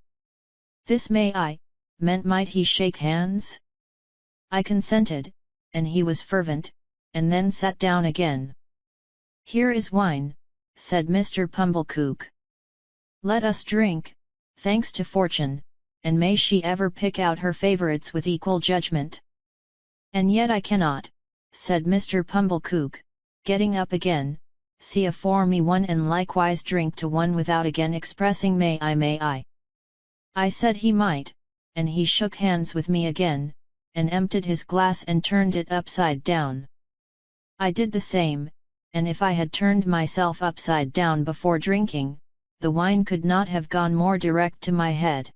This may I, meant might he shake hands? I consented, and he was fervent, and then sat down again. Here is wine, said Mr. Pumblechook. Let us drink, thanks to fortune, and may she ever pick out her favourites with equal judgment. And yet I cannot, said Mr. Pumblechook, getting up again, see afore me one and likewise drink to one without again expressing may I. I said he might, and he shook hands with me again, and emptied his glass and turned it upside down. I did the same, and if I had turned myself upside down before drinking, the wine could not have gone more direct to my head.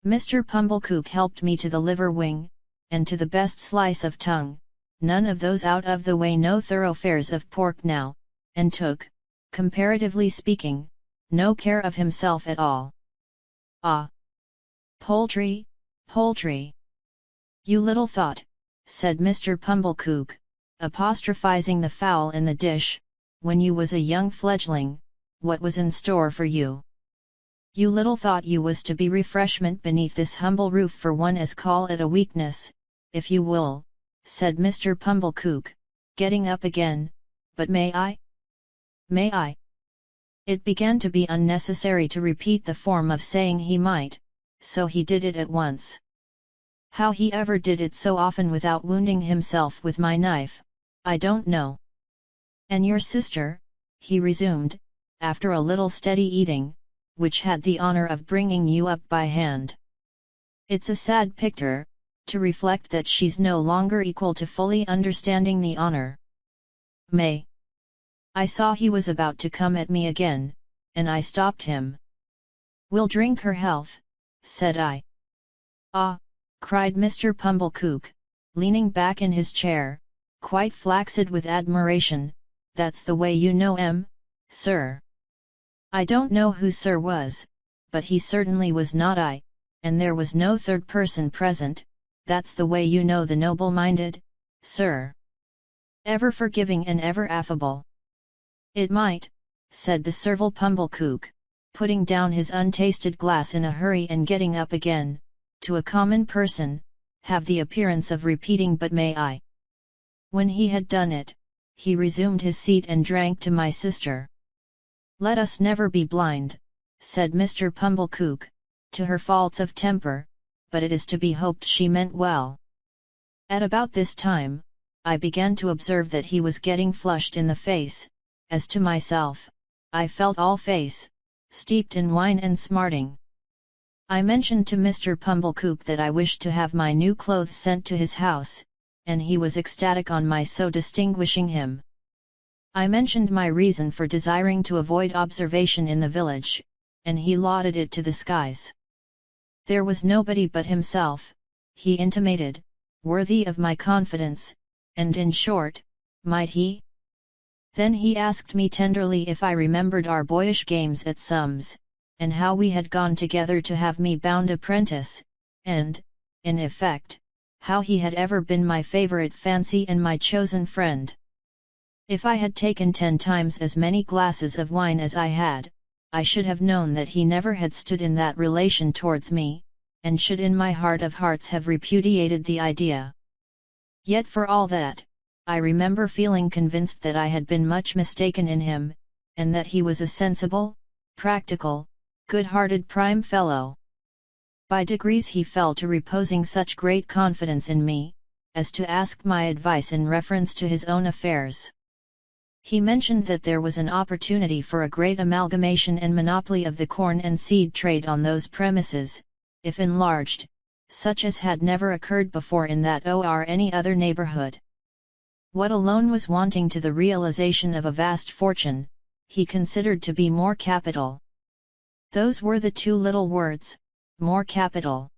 Mr. Pumblechook helped me to the liver wing, and to the best slice of tongue, none of those out of the way no thoroughfares of pork now, and took, comparatively speaking, no care of himself at all. Ah! Poultry, poultry! You little thought, said Mr. Pumblechook, apostrophizing the fowl in the dish, when you was a young fledgling, what was in store for you. You little thought you was to be refreshment beneath this humble roof for one as call it a weakness, if you will, said Mr. Pumblechook, getting up again, but may I? May I? It began to be unnecessary to repeat the form of saying he might, so he did it at once. How he ever did it so often without wounding himself with my knife, I don't know. And your sister, he resumed, after a little steady eating, which had the honour of bringing you up by hand. It's a sad picter, to reflect that she's no longer equal to fully understanding the honour. May. I saw he was about to come at me again, and I stopped him. We'll drink her health, said I. Ah! cried Mr. Pumblechook, leaning back in his chair, quite flaccid with admiration, that's the way you know sir. I don't know who sir was, but he certainly was not I, and there was no third person present, that's the way you know the noble-minded, sir. Ever forgiving and ever affable. It might, said the servile Pumblechook, putting down his untasted glass in a hurry and getting up again, to a common person, have the appearance of repeating but may I. When he had done it, he resumed his seat and drank to my sister. Let us never be blind, said Mr. Pumblechook, to her faults of temper, but it is to be hoped she meant well. At about this time, I began to observe that he was getting flushed in the face. As to myself, I felt all face, steeped in wine and smarting. I mentioned to Mr. Pumblechook that I wished to have my new clothes sent to his house, and he was ecstatic on my so distinguishing him. I mentioned my reason for desiring to avoid observation in the village, and he lauded it to the skies. There was nobody but himself, he intimated, worthy of my confidence, and in short, might he? Then he asked me tenderly if I remembered our boyish games at sums, and how we had gone together to have me bound apprentice, and, in effect, how he had ever been my favourite fancy and my chosen friend. If I had taken 10 times as many glasses of wine as I had, I should have known that he never had stood in that relation towards me, and should in my heart of hearts have repudiated the idea. Yet for all that, I remember feeling convinced that I had been much mistaken in him, and that he was a sensible, practical, good-hearted prime fellow. By degrees he fell to reposing such great confidence in me, as to ask my advice in reference to his own affairs. He mentioned that there was an opportunity for a great amalgamation and monopoly of the corn and seed trade on those premises, if enlarged, such as had never occurred before in that or any other neighborhood. What alone was wanting to the realization of a vast fortune, he considered to be more capital. Those were the two little words, more capital.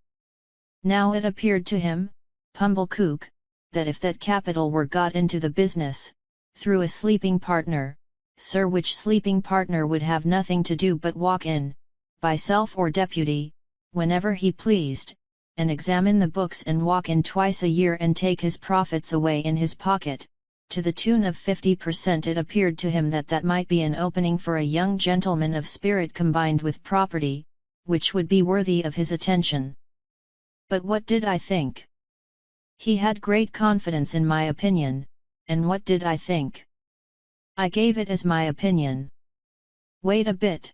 Now it appeared to him, Pumblechook, that if that capital were got into the business, through a sleeping partner, sir, which sleeping partner would have nothing to do but walk in, by self or deputy, whenever he pleased, and examine the books and walk in twice a year and take his profits away in his pocket, to the tune of 50%, it appeared to him that that might be an opening for a young gentleman of spirit combined with property, which would be worthy of his attention. But what did I think? He had great confidence in my opinion, and what did I think? I gave it as my opinion. Wait a bit.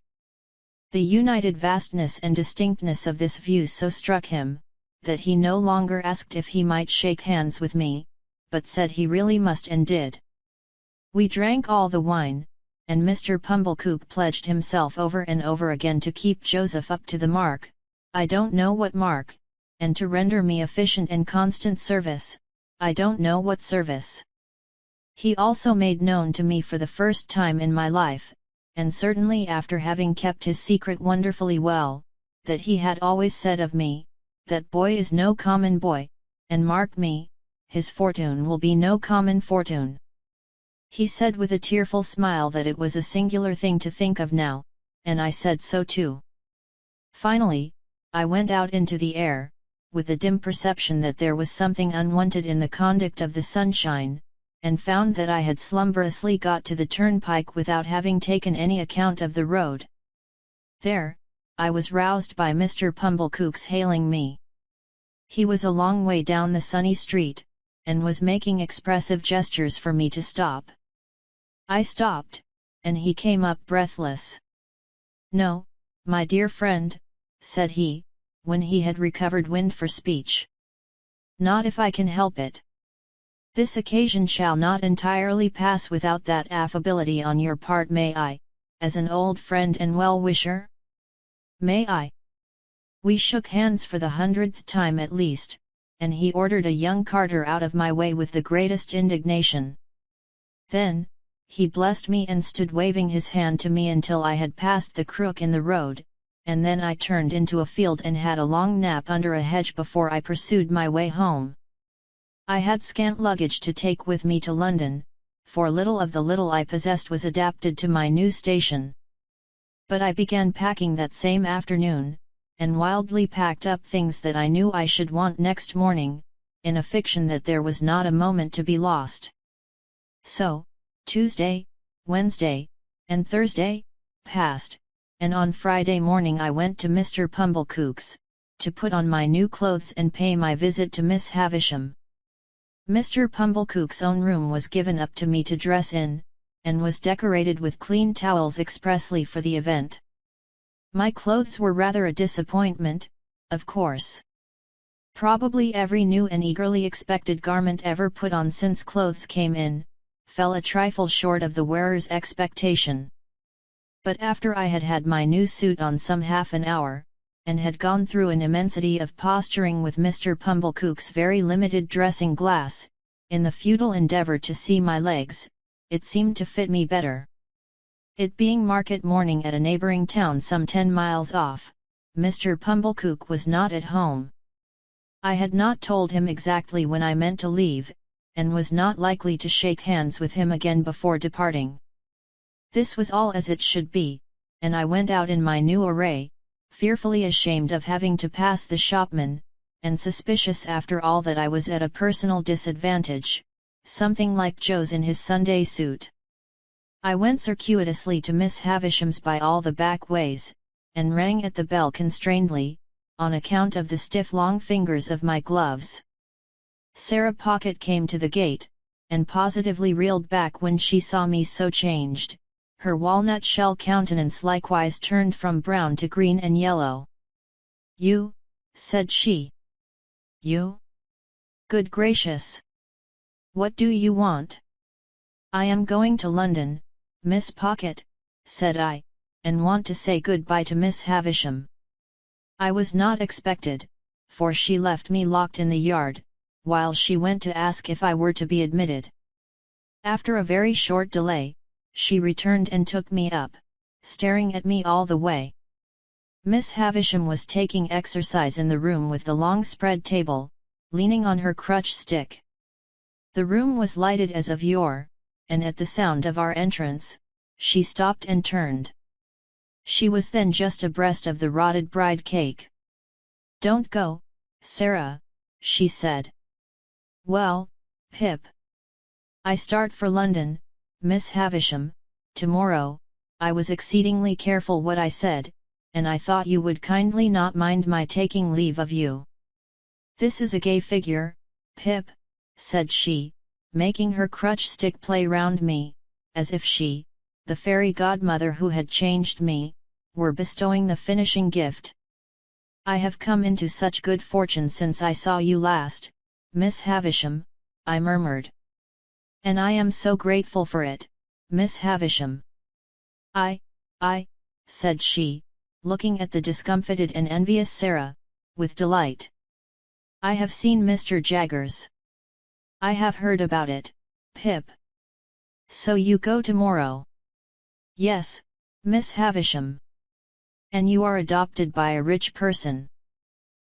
The united vastness and distinctness of this view so struck him, that he no longer asked if he might shake hands with me, but said he really must and did. We drank all the wine, and Mr. Pumblechook pledged himself over and over again to keep Joseph up to the mark, I don't know what mark, and to render me efficient and constant service, I don't know what service. He also made known to me for the first time in my life, and certainly after having kept his secret wonderfully well, that he had always said of me, that boy is no common boy, and mark me, his fortune will be no common fortune. He said with a tearful smile that it was a singular thing to think of now, and I said so too. Finally, I went out into the air, with the dim perception that there was something unwonted in the conduct of the sunshine, and found that I had slumberously got to the turnpike without having taken any account of the road. There, I was roused by Mr. Pumblechook's hailing me. He was a long way down the sunny street, and was making expressive gestures for me to stop. I stopped, and he came up breathless. No, my dear friend, said he, when he had recovered wind for speech. Not if I can help it. This occasion shall not entirely pass without that affability on your part, may I, as an old friend and well-wisher? May I? We shook hands for the 100th time at least, and he ordered a young carter out of my way with the greatest indignation. Then, he blessed me and stood waving his hand to me until I had passed the crook in the road, and then I turned into a field and had a long nap under a hedge before I pursued my way home. I had scant luggage to take with me to London, for little of the little I possessed was adapted to my new station. But I began packing that same afternoon, and wildly packed up things that I knew I should want next morning, in a fiction that there was not a moment to be lost. So, Tuesday, Wednesday, and Thursday passed, and on Friday morning I went to Mr. Pumblechook's, to put on my new clothes and pay my visit to Miss Havisham. Mr. Pumblechook's own room was given up to me to dress in, and was decorated with clean towels expressly for the event. My clothes were rather a disappointment, of course. Probably every new and eagerly expected garment ever put on since clothes came in, fell a trifle short of the wearer's expectation. But after I had had my new suit on some half an hour, and had gone through an immensity of posturing with Mr. Pumblechook's very limited dressing glass, in the futile endeavour to see my legs, it seemed to fit me better. It being market morning at a neighbouring town some 10 miles off, Mr. Pumblechook was not at home. I had not told him exactly when I meant to leave, and was not likely to shake hands with him again before departing. This was all as it should be, and I went out in my new array, fearfully ashamed of having to pass the shopman, and suspicious after all that I was at a personal disadvantage, something like Joe's in his Sunday suit. I went circuitously to Miss Havisham's by all the back ways, and rang at the bell constrainedly, on account of the stiff long fingers of my gloves. Sarah Pocket came to the gate, and positively reeled back when she saw me so changed. Her walnut-shell countenance likewise turned from brown to green and yellow. "You," said she. "You? Good gracious! What do you want? I am going to London, Miss Pocket, said I, and want to say good-bye to Miss Havisham. I was not expected, for she left me locked in the yard, while she went to ask if I were to be admitted. After a very short delay, she returned and took me up, staring at me all the way. Miss Havisham was taking exercise in the room with the long spread table, leaning on her crutch stick. The room was lighted as of yore, and at the sound of our entrance, she stopped and turned. She was then just abreast of the rotted bride cake. Don't go, Sarah, she said. Well, Pip. I start for London, Miss Havisham, tomorrow. I was exceedingly careful what I said, and I thought you would kindly not mind my taking leave of you. This is a gay figure, Pip, said she, making her crutch stick play round me, as if she, the fairy godmother who had changed me, were bestowing the finishing gift. I have come into such good fortune since I saw you last, Miss Havisham, I murmured. And I am so grateful for it, Miss Havisham. I, said she, looking at the discomfited and envious Sarah, with delight. I have seen Mr. Jaggers. I have heard about it, Pip. So you go tomorrow? Yes, Miss Havisham. And you are adopted by a rich person?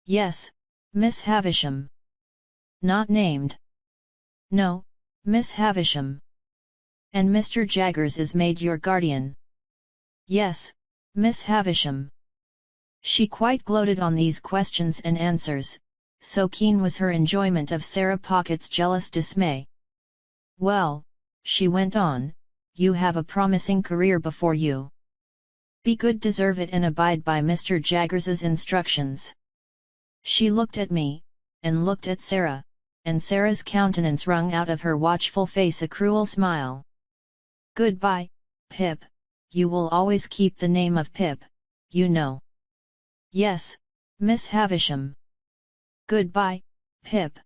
Yes, Miss Havisham. Not named? No, Miss Havisham. And Mr. Jaggers is made your guardian? Yes, Miss Havisham. She quite gloated on these questions and answers, so keen was her enjoyment of Sarah Pocket's jealous dismay. Well, she went on, you have a promising career before you. Be good, deserve it, and abide by Mr. Jaggers's instructions. She looked at me, and looked at Sarah, and Sarah's countenance wrung out of her watchful face a cruel smile. Goodbye, Pip, you will always keep the name of Pip, you know. Yes, Miss Havisham. Goodbye, Pip.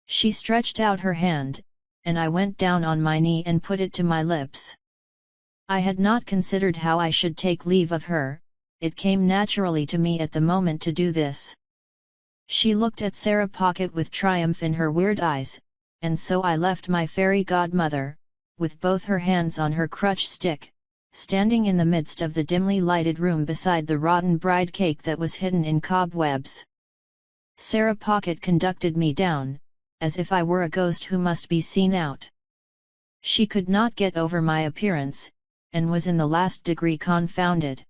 She stretched out her hand, and I went down on my knee and put it to my lips. I had not considered how I should take leave of her, it came naturally to me at the moment to do this. She looked at Sarah Pocket with triumph in her weird eyes, and so I left my fairy godmother, with both her hands on her crutch stick, standing in the midst of the dimly lighted room beside the rotten bride cake that was hidden in cobwebs. Sarah Pocket conducted me down, as if I were a ghost who must be seen out. She could not get over my appearance, and was in the last degree confounded.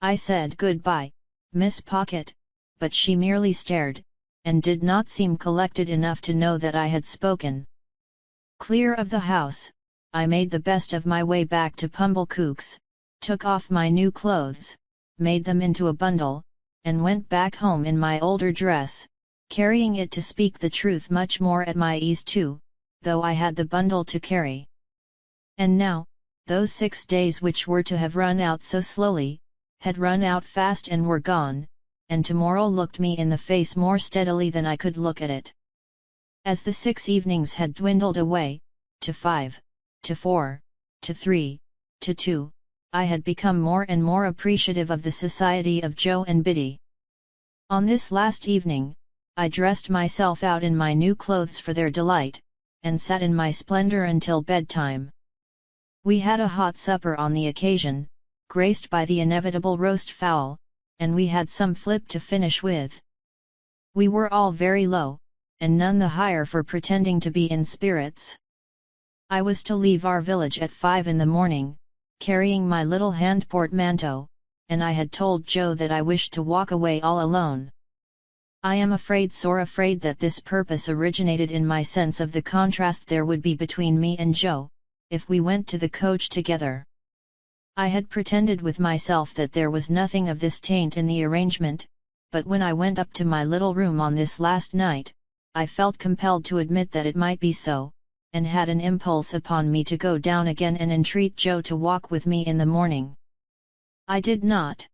I said goodbye, Miss Pocket, but she merely stared, and did not seem collected enough to know that I had spoken. Clear of the house, I made the best of my way back to Pumblecook's, took off my new clothes, made them into a bundle, and went back home in my older dress, carrying it to speak the truth much more at my ease too, though I had the bundle to carry. And now, those 6 days which were to have run out so slowly, had run out fast and were gone, and tomorrow looked me in the face more steadily than I could look at it. As the 6 evenings had dwindled away, to 5, to 4, to 3, to 2, I had become more and more appreciative of the society of Joe and Biddy. On this last evening, I dressed myself out in my new clothes for their delight, and sat in my splendor until bedtime. We had a hot supper on the occasion, graced by the inevitable roast fowl, and we had some flip to finish with. We were all very low, and none the higher for pretending to be in spirits. I was to leave our village at 5 in the morning, carrying my little hand portmanteau, and I had told Joe that I wished to walk away all alone. I am afraid, sore afraid, that this purpose originated in my sense of the contrast there would be between me and Joe, if we went to the coach together. I had pretended with myself that there was nothing of this taint in the arrangement, but when I went up to my little room on this last night, I felt compelled to admit that it might be so, and had an impulse upon me to go down again and entreat Joe to walk with me in the morning. I did not.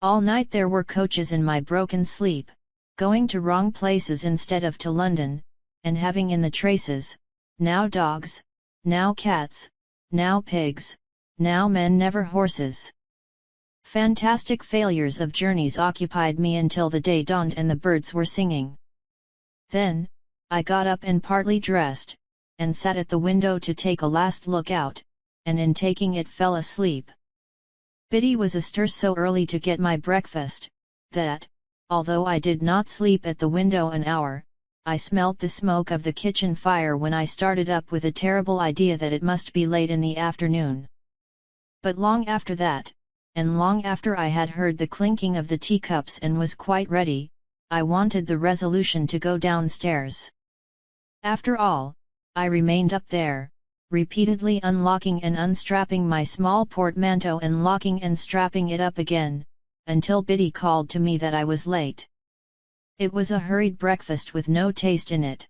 All night there were coaches in my broken sleep, going to wrong places instead of to London, and having in the traces, now dogs, now cats, now pigs, now men never horses. Fantastic failures of journeys occupied me until the day dawned and the birds were singing. Then, I got up and partly dressed, and sat at the window to take a last look out, and in taking it fell asleep. Biddy was astir so early to get my breakfast, that, although I did not sleep at the window an hour, I smelt the smoke of the kitchen fire when I started up with a terrible idea that it must be late in the afternoon. But long after that, and long after I had heard the clinking of the teacups and was quite ready, I wanted the resolution to go downstairs. After all, I remained up there, repeatedly unlocking and unstrapping my small portmanteau and locking and strapping it up again, until Biddy called to me that I was late. It was a hurried breakfast with no taste in it.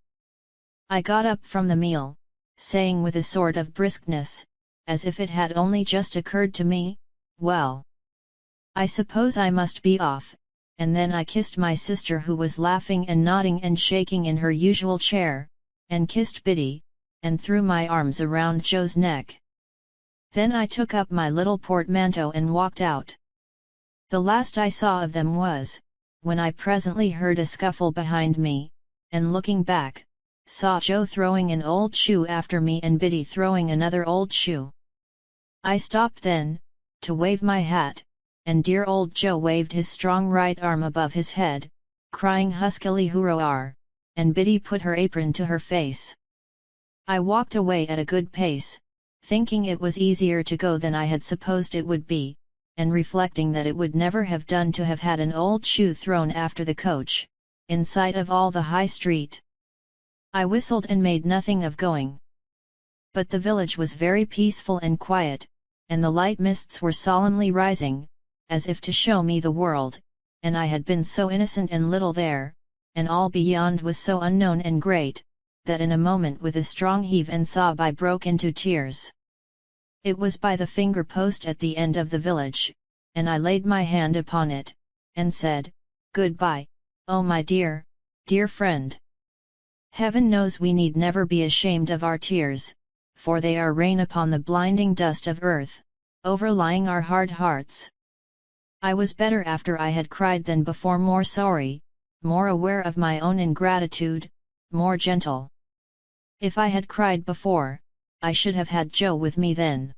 I got up from the meal, saying with a sort of briskness, as if it had only just occurred to me, "Well, I suppose I must be off," and then I kissed my sister who was laughing and nodding and shaking in her usual chair, and kissed Biddy, and threw my arms around Joe's neck. Then I took up my little portmanteau and walked out. The last I saw of them was, when I presently heard a scuffle behind me, and looking back, saw Joe throwing an old shoe after me and Biddy throwing another old shoe. I stopped then, to wave my hat, and dear old Joe waved his strong right arm above his head, crying huskily "Hurrah!" and Biddy put her apron to her face. I walked away at a good pace, thinking it was easier to go than I had supposed it would be, and reflecting that it would never have done to have had an old shoe thrown after the coach, in sight of all the high street. I whistled and made nothing of going. But the village was very peaceful and quiet, and the light mists were solemnly rising, as if to show me the world, and I had been so innocent and little there, and all beyond was so unknown and great, that in a moment with a strong heave and sob I broke into tears. It was by the finger post at the end of the village, and I laid my hand upon it, and said, "Goodbye, oh my dear, dear friend. Heaven knows we need never be ashamed of our tears, for they are rain upon the blinding dust of earth, overlying our hard hearts." I was better after I had cried than before, more sorry, more aware of my own ingratitude, more gentle. If I had cried before, I should have had Joe with me then.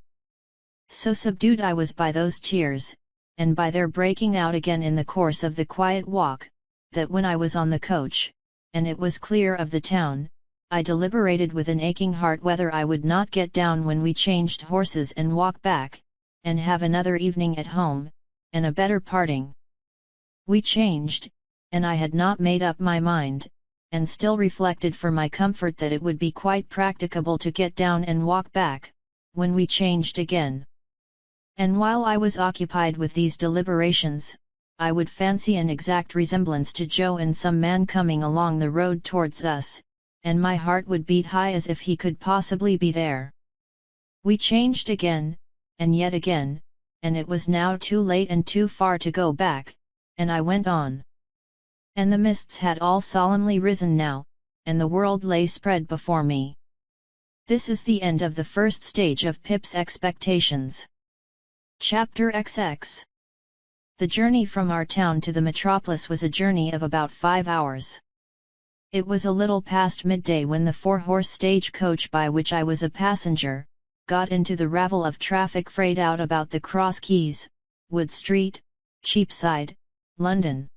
So subdued I was by those tears, and by their breaking out again in the course of the quiet walk, that when I was on the coach, and it was clear of the town, I deliberated with an aching heart whether I would not get down when we changed horses and walk back, and have another evening at home, and a better parting. We changed, and I had not made up my mind, and still reflected for my comfort that it would be quite practicable to get down and walk back, when we changed again. And while I was occupied with these deliberations, I would fancy an exact resemblance to Joe in some man coming along the road towards us, and my heart would beat high as if he could possibly be there. We changed again, and yet again, and it was now too late and too far to go back, and I went on. And the mists had all solemnly risen now, and the world lay spread before me. This is the end of the first stage of Pip's expectations. Chapter XX. The journey from our town to the metropolis was a journey of about 5 hours. It was a little past midday when the 4-horse stage-coach by which I was a passenger, got into the ravel of traffic frayed out about the Cross Keys, Wood Street, Cheapside, London.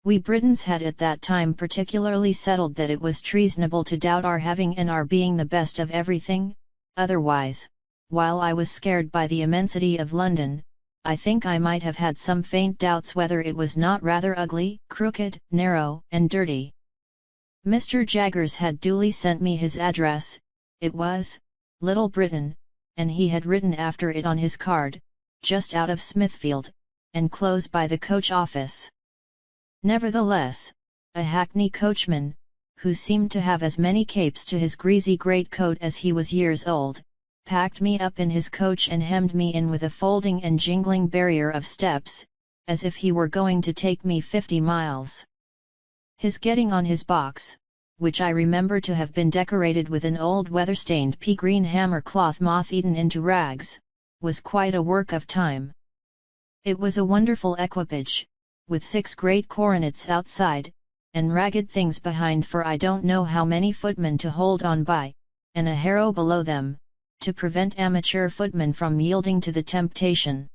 We Britons had at that time particularly settled that it was treasonable to doubt our having and our being the best of everything, otherwise, while I was scared by the immensity of London, I think I might have had some faint doubts whether it was not rather ugly, crooked, narrow, and dirty. Mr. Jaggers had duly sent me his address. It was Little Britain, and he had written after it on his card, just out of Smithfield, and close by the coach office. Nevertheless, a hackney coachman, who seemed to have as many capes to his greasy greatcoat as he was years old, packed me up in his coach and hemmed me in with a folding and jingling barrier of steps, as if he were going to take me 50 miles. His getting on his box, which I remember to have been decorated with an old weather-stained pea-green hammer cloth moth-eaten into rags, was quite a work of time. It was a wonderful equipage, with 6 great coronets outside, and ragged things behind for I don't know how many footmen to hold on by, and a harrow below them, to prevent amateur footmen from yielding to the temptation.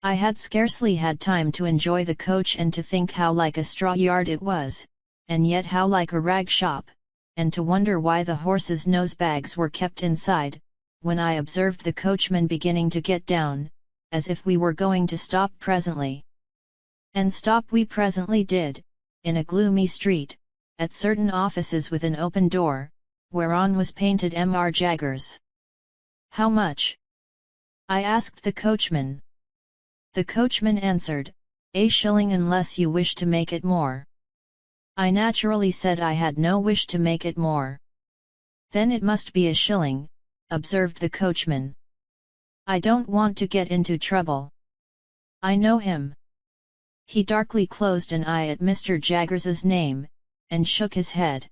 I had scarcely had time to enjoy the coach and to think how like a straw yard it was, and yet how like a rag shop, and to wonder why the horses' nose-bags were kept inside, when I observed the coachman beginning to get down, as if we were going to stop presently. And stop we presently did, in a gloomy street, at certain offices with an open door, whereon was painted M.R. Jaggers. "How much?" I asked the coachman. The coachman answered, "A shilling unless you wish to make it more." I naturally said I had no wish to make it more. "Then it must be a shilling," observed the coachman. "I don't want to get into trouble." I know him. He darkly closed an eye at Mr. Jaggers's name, and shook his head.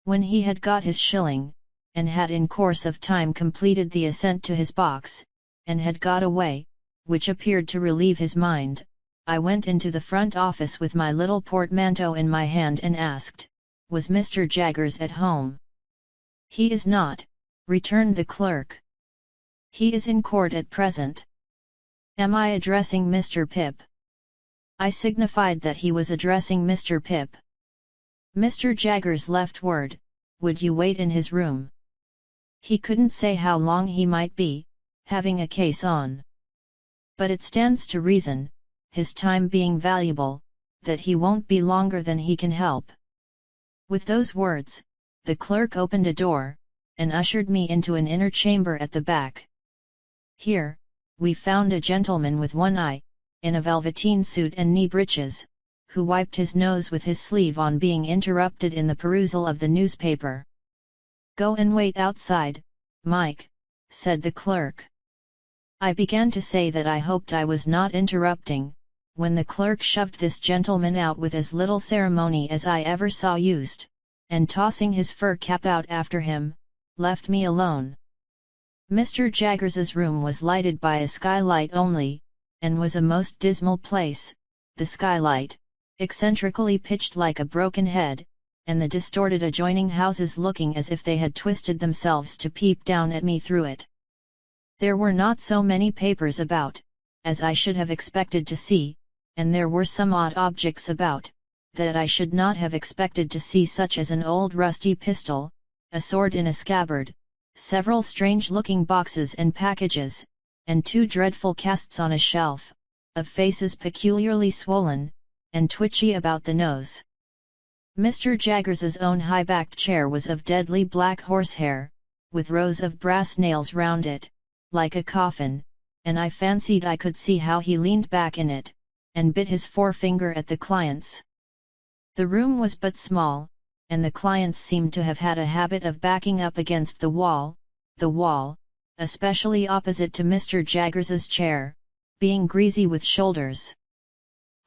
When he had got his shilling, and had in course of time completed the ascent to his box, and had got away, which appeared to relieve his mind, I went into the front office with my little portmanteau in my hand and asked, "Was Mr. Jaggers at home?" "He is not," returned the clerk. "He is in court at present." "Am I addressing Mr. Pip?" I signified that he was addressing Mr. Pip. "Mr. Jaggers left word, would you wait in his room? He couldn't say how long he might be, having a case on. But it stands to reason, his time being valuable, that he won't be longer than he can help." With those words, the clerk opened a door, and ushered me into an inner chamber at the back. Here, we found a gentleman with one eye, in a velveteen suit and knee breeches, who wiped his nose with his sleeve on being interrupted in the perusal of the newspaper. "Go and wait outside, Mike," said the clerk. I began to say that I hoped I was not interrupting, when the clerk shoved this gentleman out with as little ceremony as I ever saw used, and tossing his fur cap out after him, left me alone. Mr. Jaggers's room was lighted by a skylight only, and was a most dismal place, the skylight, eccentrically pitched like a broken head, and the distorted adjoining houses looking as if they had twisted themselves to peep down at me through it. There were not so many papers about, as I should have expected to see, and there were some odd objects about, that I should not have expected to see, such as an old rusty pistol, a sword in a scabbard, several strange-looking boxes and packages, and 2 dreadful casts on a shelf, of faces peculiarly swollen, and twitchy about the nose. Mr. Jaggers's own high-backed chair was of deadly black horsehair, with rows of brass nails round it, like a coffin, and I fancied I could see how he leaned back in it, and bit his forefinger at the clients. The room was but small, and the clients seemed to have had a habit of backing up against the wall, especially opposite to Mr. Jaggers's chair, being greasy with shoulders.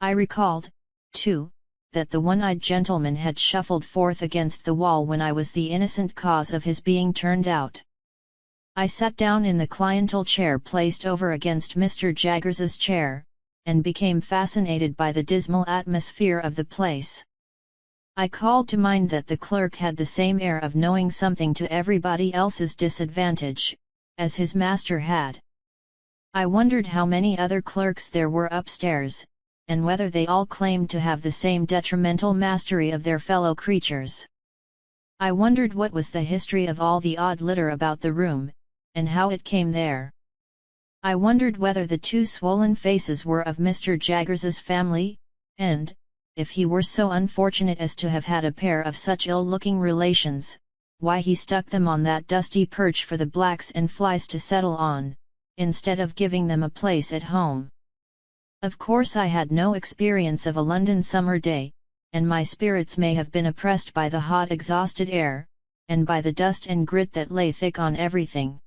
I recalled, too, that the one-eyed gentleman had shuffled forth against the wall when I was the innocent cause of his being turned out. I sat down in the cliental chair placed over against Mr. Jaggers's chair, and became fascinated by the dismal atmosphere of the place. I called to mind that the clerk had the same air of knowing something to everybody else's disadvantage, as his master had. I wondered how many other clerks there were upstairs, and whether they all claimed to have the same detrimental mastery of their fellow creatures. I wondered what was the history of all the odd litter about the room, and how it came there. I wondered whether the 2 swollen faces were of Mr. Jaggers's family, and, if he were so unfortunate as to have had a pair of such ill-looking relations, why he stuck them on that dusty perch for the blacks and flies to settle on, instead of giving them a place at home. Of course I had no experience of a London summer day, and my spirits may have been oppressed by the hot exhausted air, and by the dust and grit that lay thick on everything.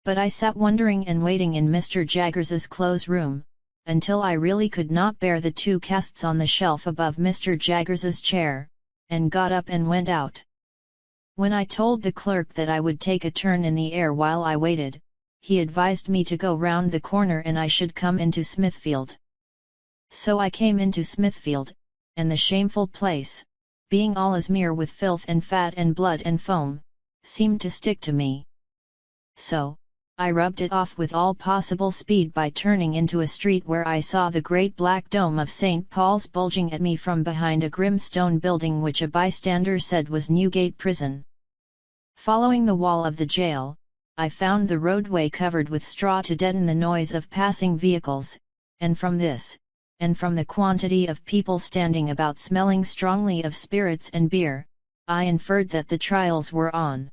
But I sat wondering and waiting in Mr. Jaggers's close room, until I really could not bear the 2 casts on the shelf above Mr. Jaggers's chair, and got up and went out. When I told the clerk that I would take a turn in the air while I waited, he advised me to go round the corner and I should come into Smithfield. So I came into Smithfield, and the shameful place, being all asmear with filth and fat and blood and foam, seemed to stick to me. So, I rubbed it off with all possible speed by turning into a street where I saw the great black dome of St. Paul's bulging at me from behind a grim stone building which a bystander said was Newgate Prison. Following the wall of the jail, I found the roadway covered with straw to deaden the noise of passing vehicles, and from this, and from the quantity of people standing about smelling strongly of spirits and beer, I inferred that the trials were on.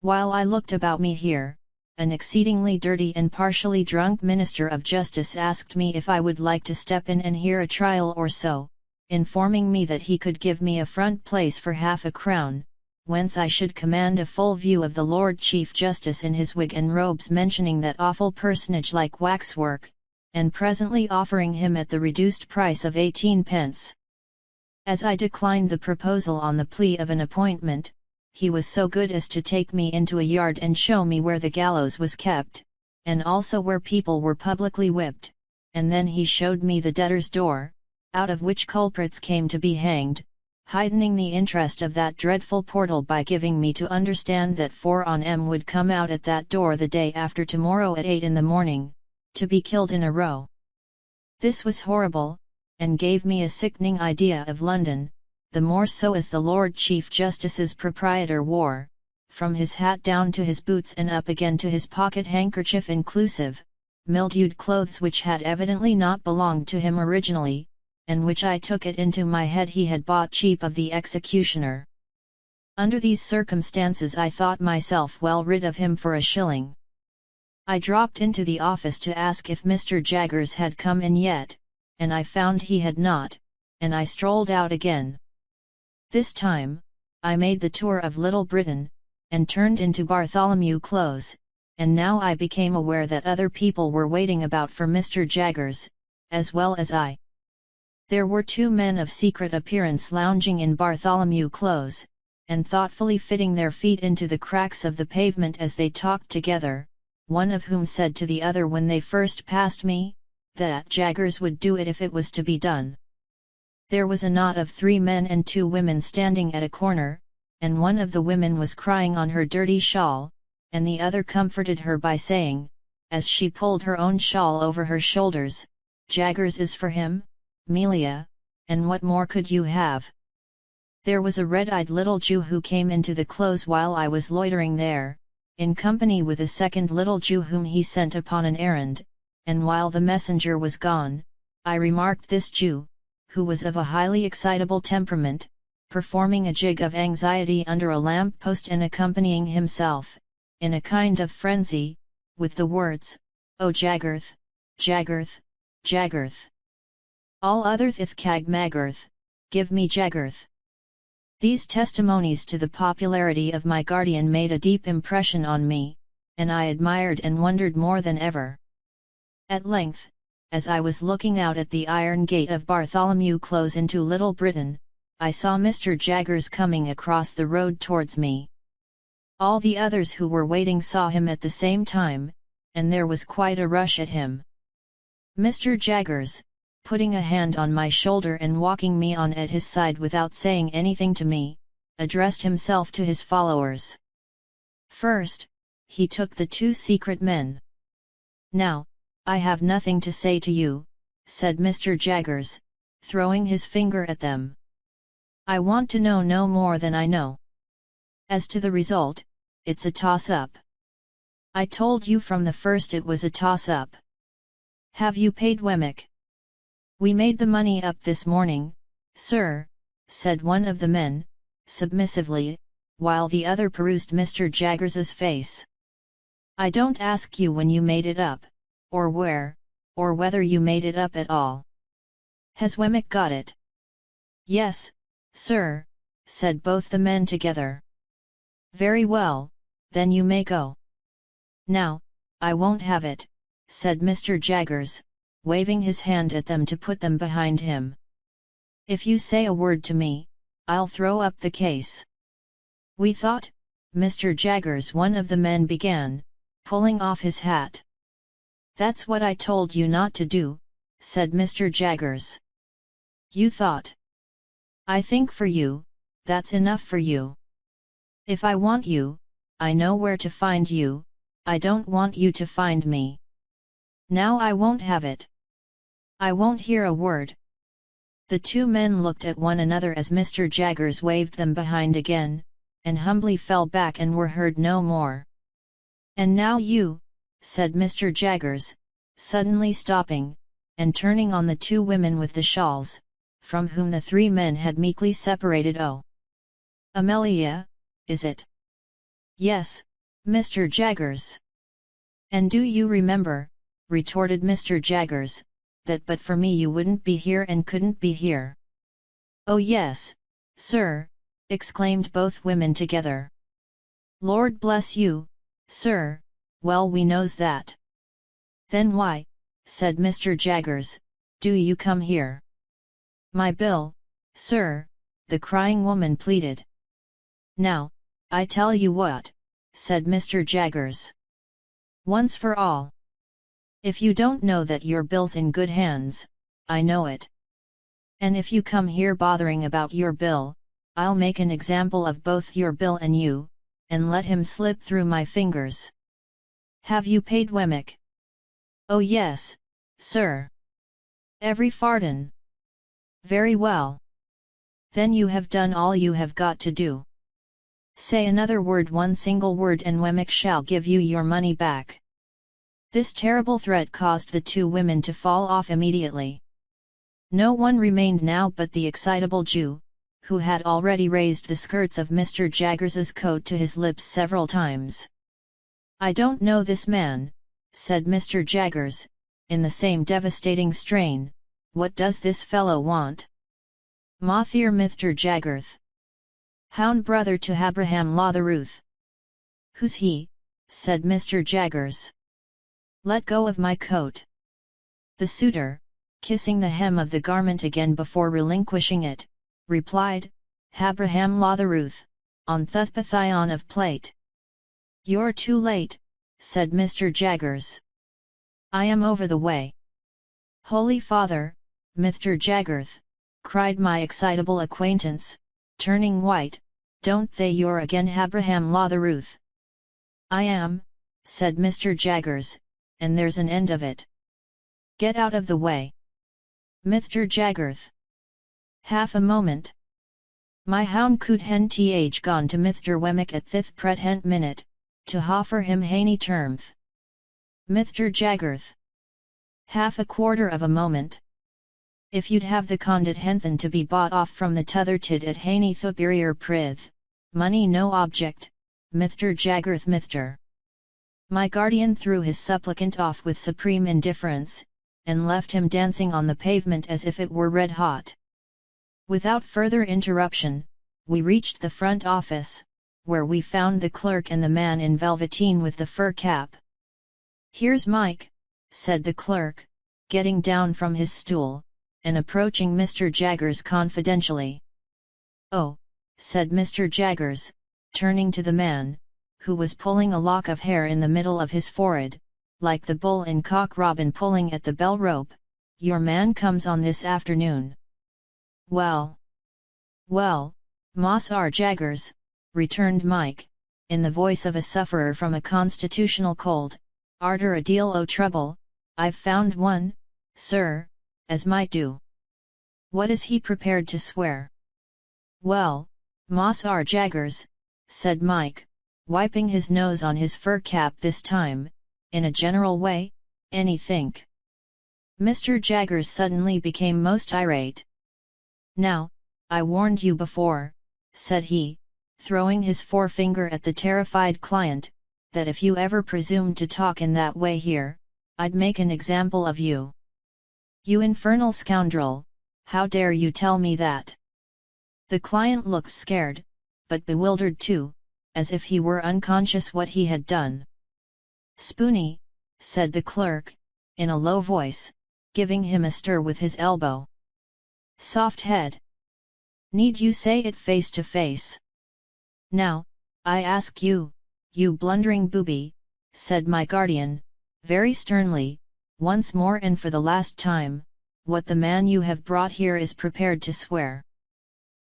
While I looked about me here, an exceedingly dirty and partially drunk minister of justice asked me if I would like to step in and hear a trial or so, informing me that he could give me a front place for half a crown, whence I should command a full view of the Lord Chief Justice in his wig and robes, mentioning that awful personage like waxwork, and presently offering him at the reduced price of 18 pence. As I declined the proposal on the plea of an appointment, he was so good as to take me into a yard and show me where the gallows was kept, and also where people were publicly whipped, and then he showed me the debtor's door, out of which culprits came to be hanged, heightening the interest of that dreadful portal by giving me to understand that 4 on 'em would come out at that door the day after tomorrow at 8 in the morning, to be killed in a row. This was horrible, and gave me a sickening idea of London, the more so as the Lord Chief Justice's proprietor wore, from his hat down to his boots and up again to his pocket handkerchief inclusive, mildewed clothes which had evidently not belonged to him originally, and which I took it into my head he had bought cheap of the executioner. Under these circumstances I thought myself well rid of him for a shilling. I dropped into the office to ask if Mr. Jaggers had come in yet, and I found he had not, and I strolled out again. This time, I made the tour of Little Britain, and turned into Bartholomew Close, and now I became aware that other people were waiting about for Mr. Jaggers, as well as I. There were 2 men of secret appearance lounging in Bartholomew Close, and thoughtfully fitting their feet into the cracks of the pavement as they talked together, one of whom said to the other when they first passed me, that Jaggers would do it if it was to be done. There was a knot of 3 men and 2 women standing at a corner, and one of the women was crying on her dirty shawl, and the other comforted her by saying, as she pulled her own shawl over her shoulders, "Jaggers is for him, Melia, and what more could you have?" There was a red-eyed little Jew who came into the Close while I was loitering there, in company with a second little Jew whom he sent upon an errand, and while the messenger was gone, I remarked this Jew, who was of a highly excitable temperament, performing a jig of anxiety under a lamp post and accompanying himself, in a kind of frenzy, with the words, "Oh Jaggerth, Jaggerth, Jaggerth! All otherth ith cag maggerth, give me Jaggerth!" These testimonies to the popularity of my guardian made a deep impression on me, and I admired and wondered more than ever. At length, as I was looking out at the iron gate of Bartholomew Close into Little Britain, I saw Mr. Jaggers coming across the road towards me. All the others who were waiting saw him at the same time, and there was quite a rush at him. Mr. Jaggers, putting a hand on my shoulder and walking me on at his side without saying anything to me, addressed himself to his followers. First, he took the 2 secret men. "Now, I have nothing to say to you," said Mr. Jaggers, throwing his finger at them. "I want to know no more than I know. As to the result, it's a toss-up. I told you from the first it was a toss-up. Have you paid Wemmick?" "We made the money up this morning, sir," said one of the men, submissively, while the other perused Mr. Jaggers's face. "I don't ask you when you made it up, or where, or whether you made it up at all. Has Wemmick got it?" "Yes, sir," said both the men together. "Very well, then you may go." "Now, I won't have it," said Mr. Jaggers, waving his hand at them to put them behind him. "If you say a word to me, I'll throw up the case." "We thought, Mr. Jaggers," one of the men began, pulling off his hat. "That's what I told you not to do," said Mr. Jaggers. "You thought. I think for you, that's enough for you. If I want you, I know where to find you, I don't want you to find me. Now I won't have it. I won't hear a word." The two men looked at one another as Mr. Jaggers waved them behind again, and humbly fell back and were heard no more. "And now you," said Mr. Jaggers, suddenly stopping, and turning on the two women with the shawls, from whom the three men had meekly separated. "Oh, Amelia, is it?" "Yes, Mr. Jaggers." "And do you remember," retorted Mr. Jaggers, "that but for me you wouldn't be here and couldn't be here?" "Oh yes, sir," exclaimed both women together. "Lord bless you, sir, well we knows that." "Then why," said Mr. Jaggers, "do you come here?" "My bill, sir," the crying woman pleaded. "Now, I tell you what," said Mr. Jaggers. "Once for all. If you don't know that your bill's in good hands, I know it. And if you come here bothering about your bill, I'll make an example of both your bill and you, and let him slip through my fingers. Have you paid Wemmick?" "Oh yes, sir. Every farden." "Very well. Then you have done all you have got to do. Say another word, one single word, and Wemmick shall give you your money back." This terrible threat caused the two women to fall off immediately. No one remained now but the excitable Jew, who had already raised the skirts of Mr. Jaggers's coat to his lips several times. "I don't know this man," said Mr. Jaggers, in the same devastating strain. "What does this fellow want?" "Mothier Mr. Jaggerth. Hound brother to Abraham Lotharuth." "Who's he?" said Mr. Jaggers. "Let go of my coat." The suitor, kissing the hem of the garment again before relinquishing it, replied, "Abraham Lotharuth, on Thuthpathion of plate." "You're too late," said Mr. Jaggers. "I am over the way." "Holy Father, Mr. Jaggerth," cried my excitable acquaintance, turning white, "don't they you're again Abraham Lotharuth?" "I am," said Mr. Jaggers, "and there's an end of it. Get out of the way, Mr. Jaggerth." "Half a moment. My hound could hen th gone to Mr. Wemmick at thith present minute, to offer him haney termth. Mr. Jaggerth. Half a quarter of a moment. If you'd have the condit henthen to be bought off from the t'other tid at haney thuperior prith, money no object, Mr. Jaggerth Mr. My guardian threw his supplicant off with supreme indifference, and left him dancing on the pavement as if it were red hot. Without further interruption, we reached the front office, where we found the clerk and the man in velveteen with the fur cap. "Here's Mike," said the clerk, getting down from his stool, and approaching Mr. Jaggers confidentially. "Oh," said Mr. Jaggers, turning to the man, who was pulling a lock of hair in the middle of his forehead, like the bull in Cock Robin pulling at the bell rope, "your man comes on this afternoon." "Well, well, Moss R. Jaggers," returned Mike, in the voice of a sufferer from a constitutional cold, "arter a deal o' trouble, I've found one, sir, as might do." "What is he prepared to swear?" "Well, Moss R. Jaggers," said Mike, wiping his nose on his fur cap this time, "in a general way, anythink." Mr. Jaggers suddenly became most irate. "Now, I warned you before," said he, throwing his forefinger at the terrified client, "that if you ever presumed to talk in that way here, I'd make an example of you. You infernal scoundrel, how dare you tell me that?" The client looked scared, but bewildered too, as if he were unconscious what he had done. "Spoony," said the clerk, in a low voice, giving him a stir with his elbow. Soft head. Need you say it face to face? Now, I ask you, you blundering booby, said my guardian, very sternly, once more and for the last time, what the man you have brought here is prepared to swear.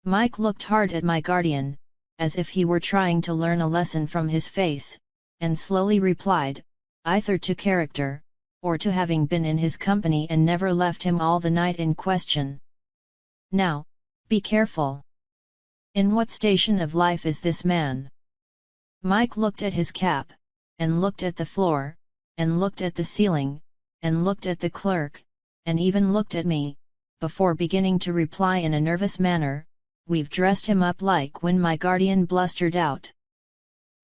Mike looked hard at my guardian, as if he were trying to learn a lesson from his face, and slowly replied, either to character, or to having been in his company and never left him all the night in question. Now, be careful. In what station of life is this man? Mike looked at his cap, and looked at the floor, and looked at the ceiling, and looked at the clerk, and even looked at me, before beginning to reply in a nervous manner, we've dressed him up like when my guardian blustered out.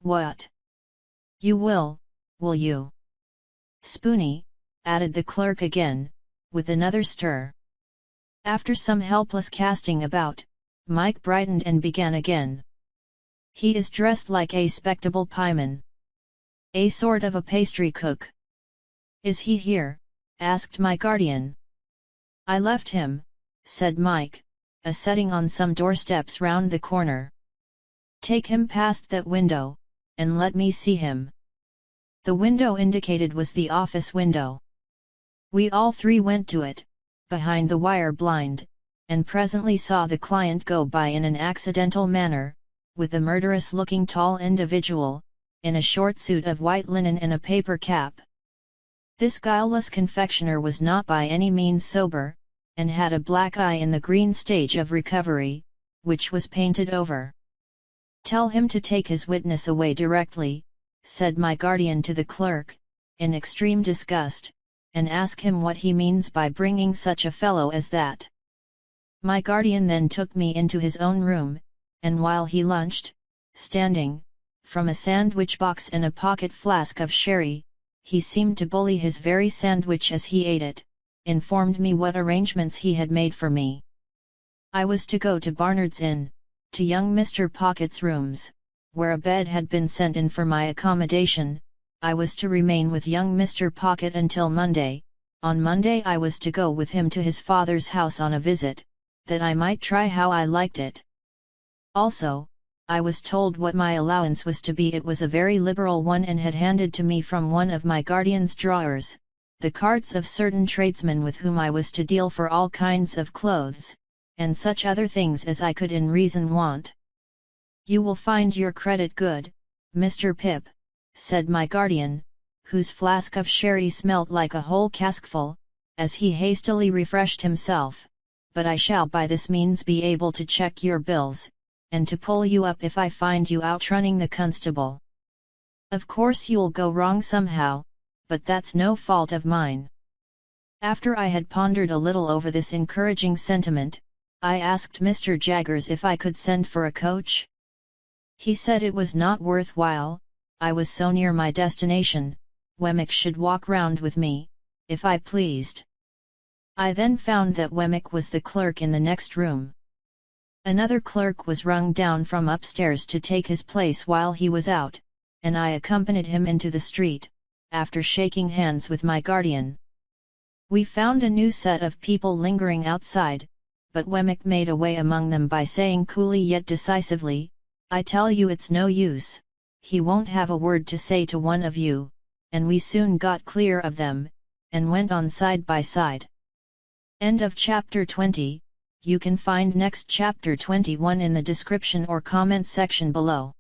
What? You will you? Spoony, added the clerk again, with another stir. After some helpless casting about, Mike brightened and began again. He is dressed like a spectable pieman. A sort of a pastry cook. Is he here? Asked my guardian. I left him, said Mike, a-setting on some doorsteps round the corner. Take him past that window, and let me see him. The window indicated was the office window. We all three went to it, behind the wire blind, and presently saw the client go by in an accidental manner, with a murderous-looking tall individual, in a short suit of white linen and a paper cap. This guileless confectioner was not by any means sober, and had a black eye in the green stage of recovery, which was painted over. Tell him to take his witness away directly, said my guardian to the clerk, in extreme disgust, and ask him what he means by bringing such a fellow as that. My guardian then took me into his own room, and while he lunched, standing, from a sandwich box and a pocket flask of sherry, he seemed to bully his very sandwich as he ate it, informed me what arrangements he had made for me. I was to go to Barnard's Inn, to young Mr. Pocket's rooms, where a bed had been sent in for my accommodation. I was to remain with young Mr. Pocket until Monday. On Monday I was to go with him to his father's house on a visit, that I might try how I liked it. Also, I was told what my allowance was to be. It was a very liberal one, and had handed to me from one of my guardian's drawers, the cards of certain tradesmen with whom I was to deal for all kinds of clothes, and such other things as I could in reason want. You will find your credit good, Mr. Pip, said my guardian, whose flask of sherry smelt like a whole caskful, as he hastily refreshed himself, but I shall by this means be able to check your bills, and to pull you up if I find you outrunning the constable. Of course you'll go wrong somehow, but that's no fault of mine. After I had pondered a little over this encouraging sentiment, I asked Mr. Jaggers if I could send for a coach. He said it was not worth while, I was so near my destination. Wemmick should walk round with me, if I pleased. I then found that Wemmick was the clerk in the next room. Another clerk was rung down from upstairs to take his place while he was out, and I accompanied him into the street, after shaking hands with my guardian. We found a new set of people lingering outside, but Wemmick made a way among them by saying coolly yet decisively, I tell you it's no use, he won't have a word to say to one of you, and we soon got clear of them, and went on side by side. End of chapter 20. You can find next chapter 21 in the description or comment section below.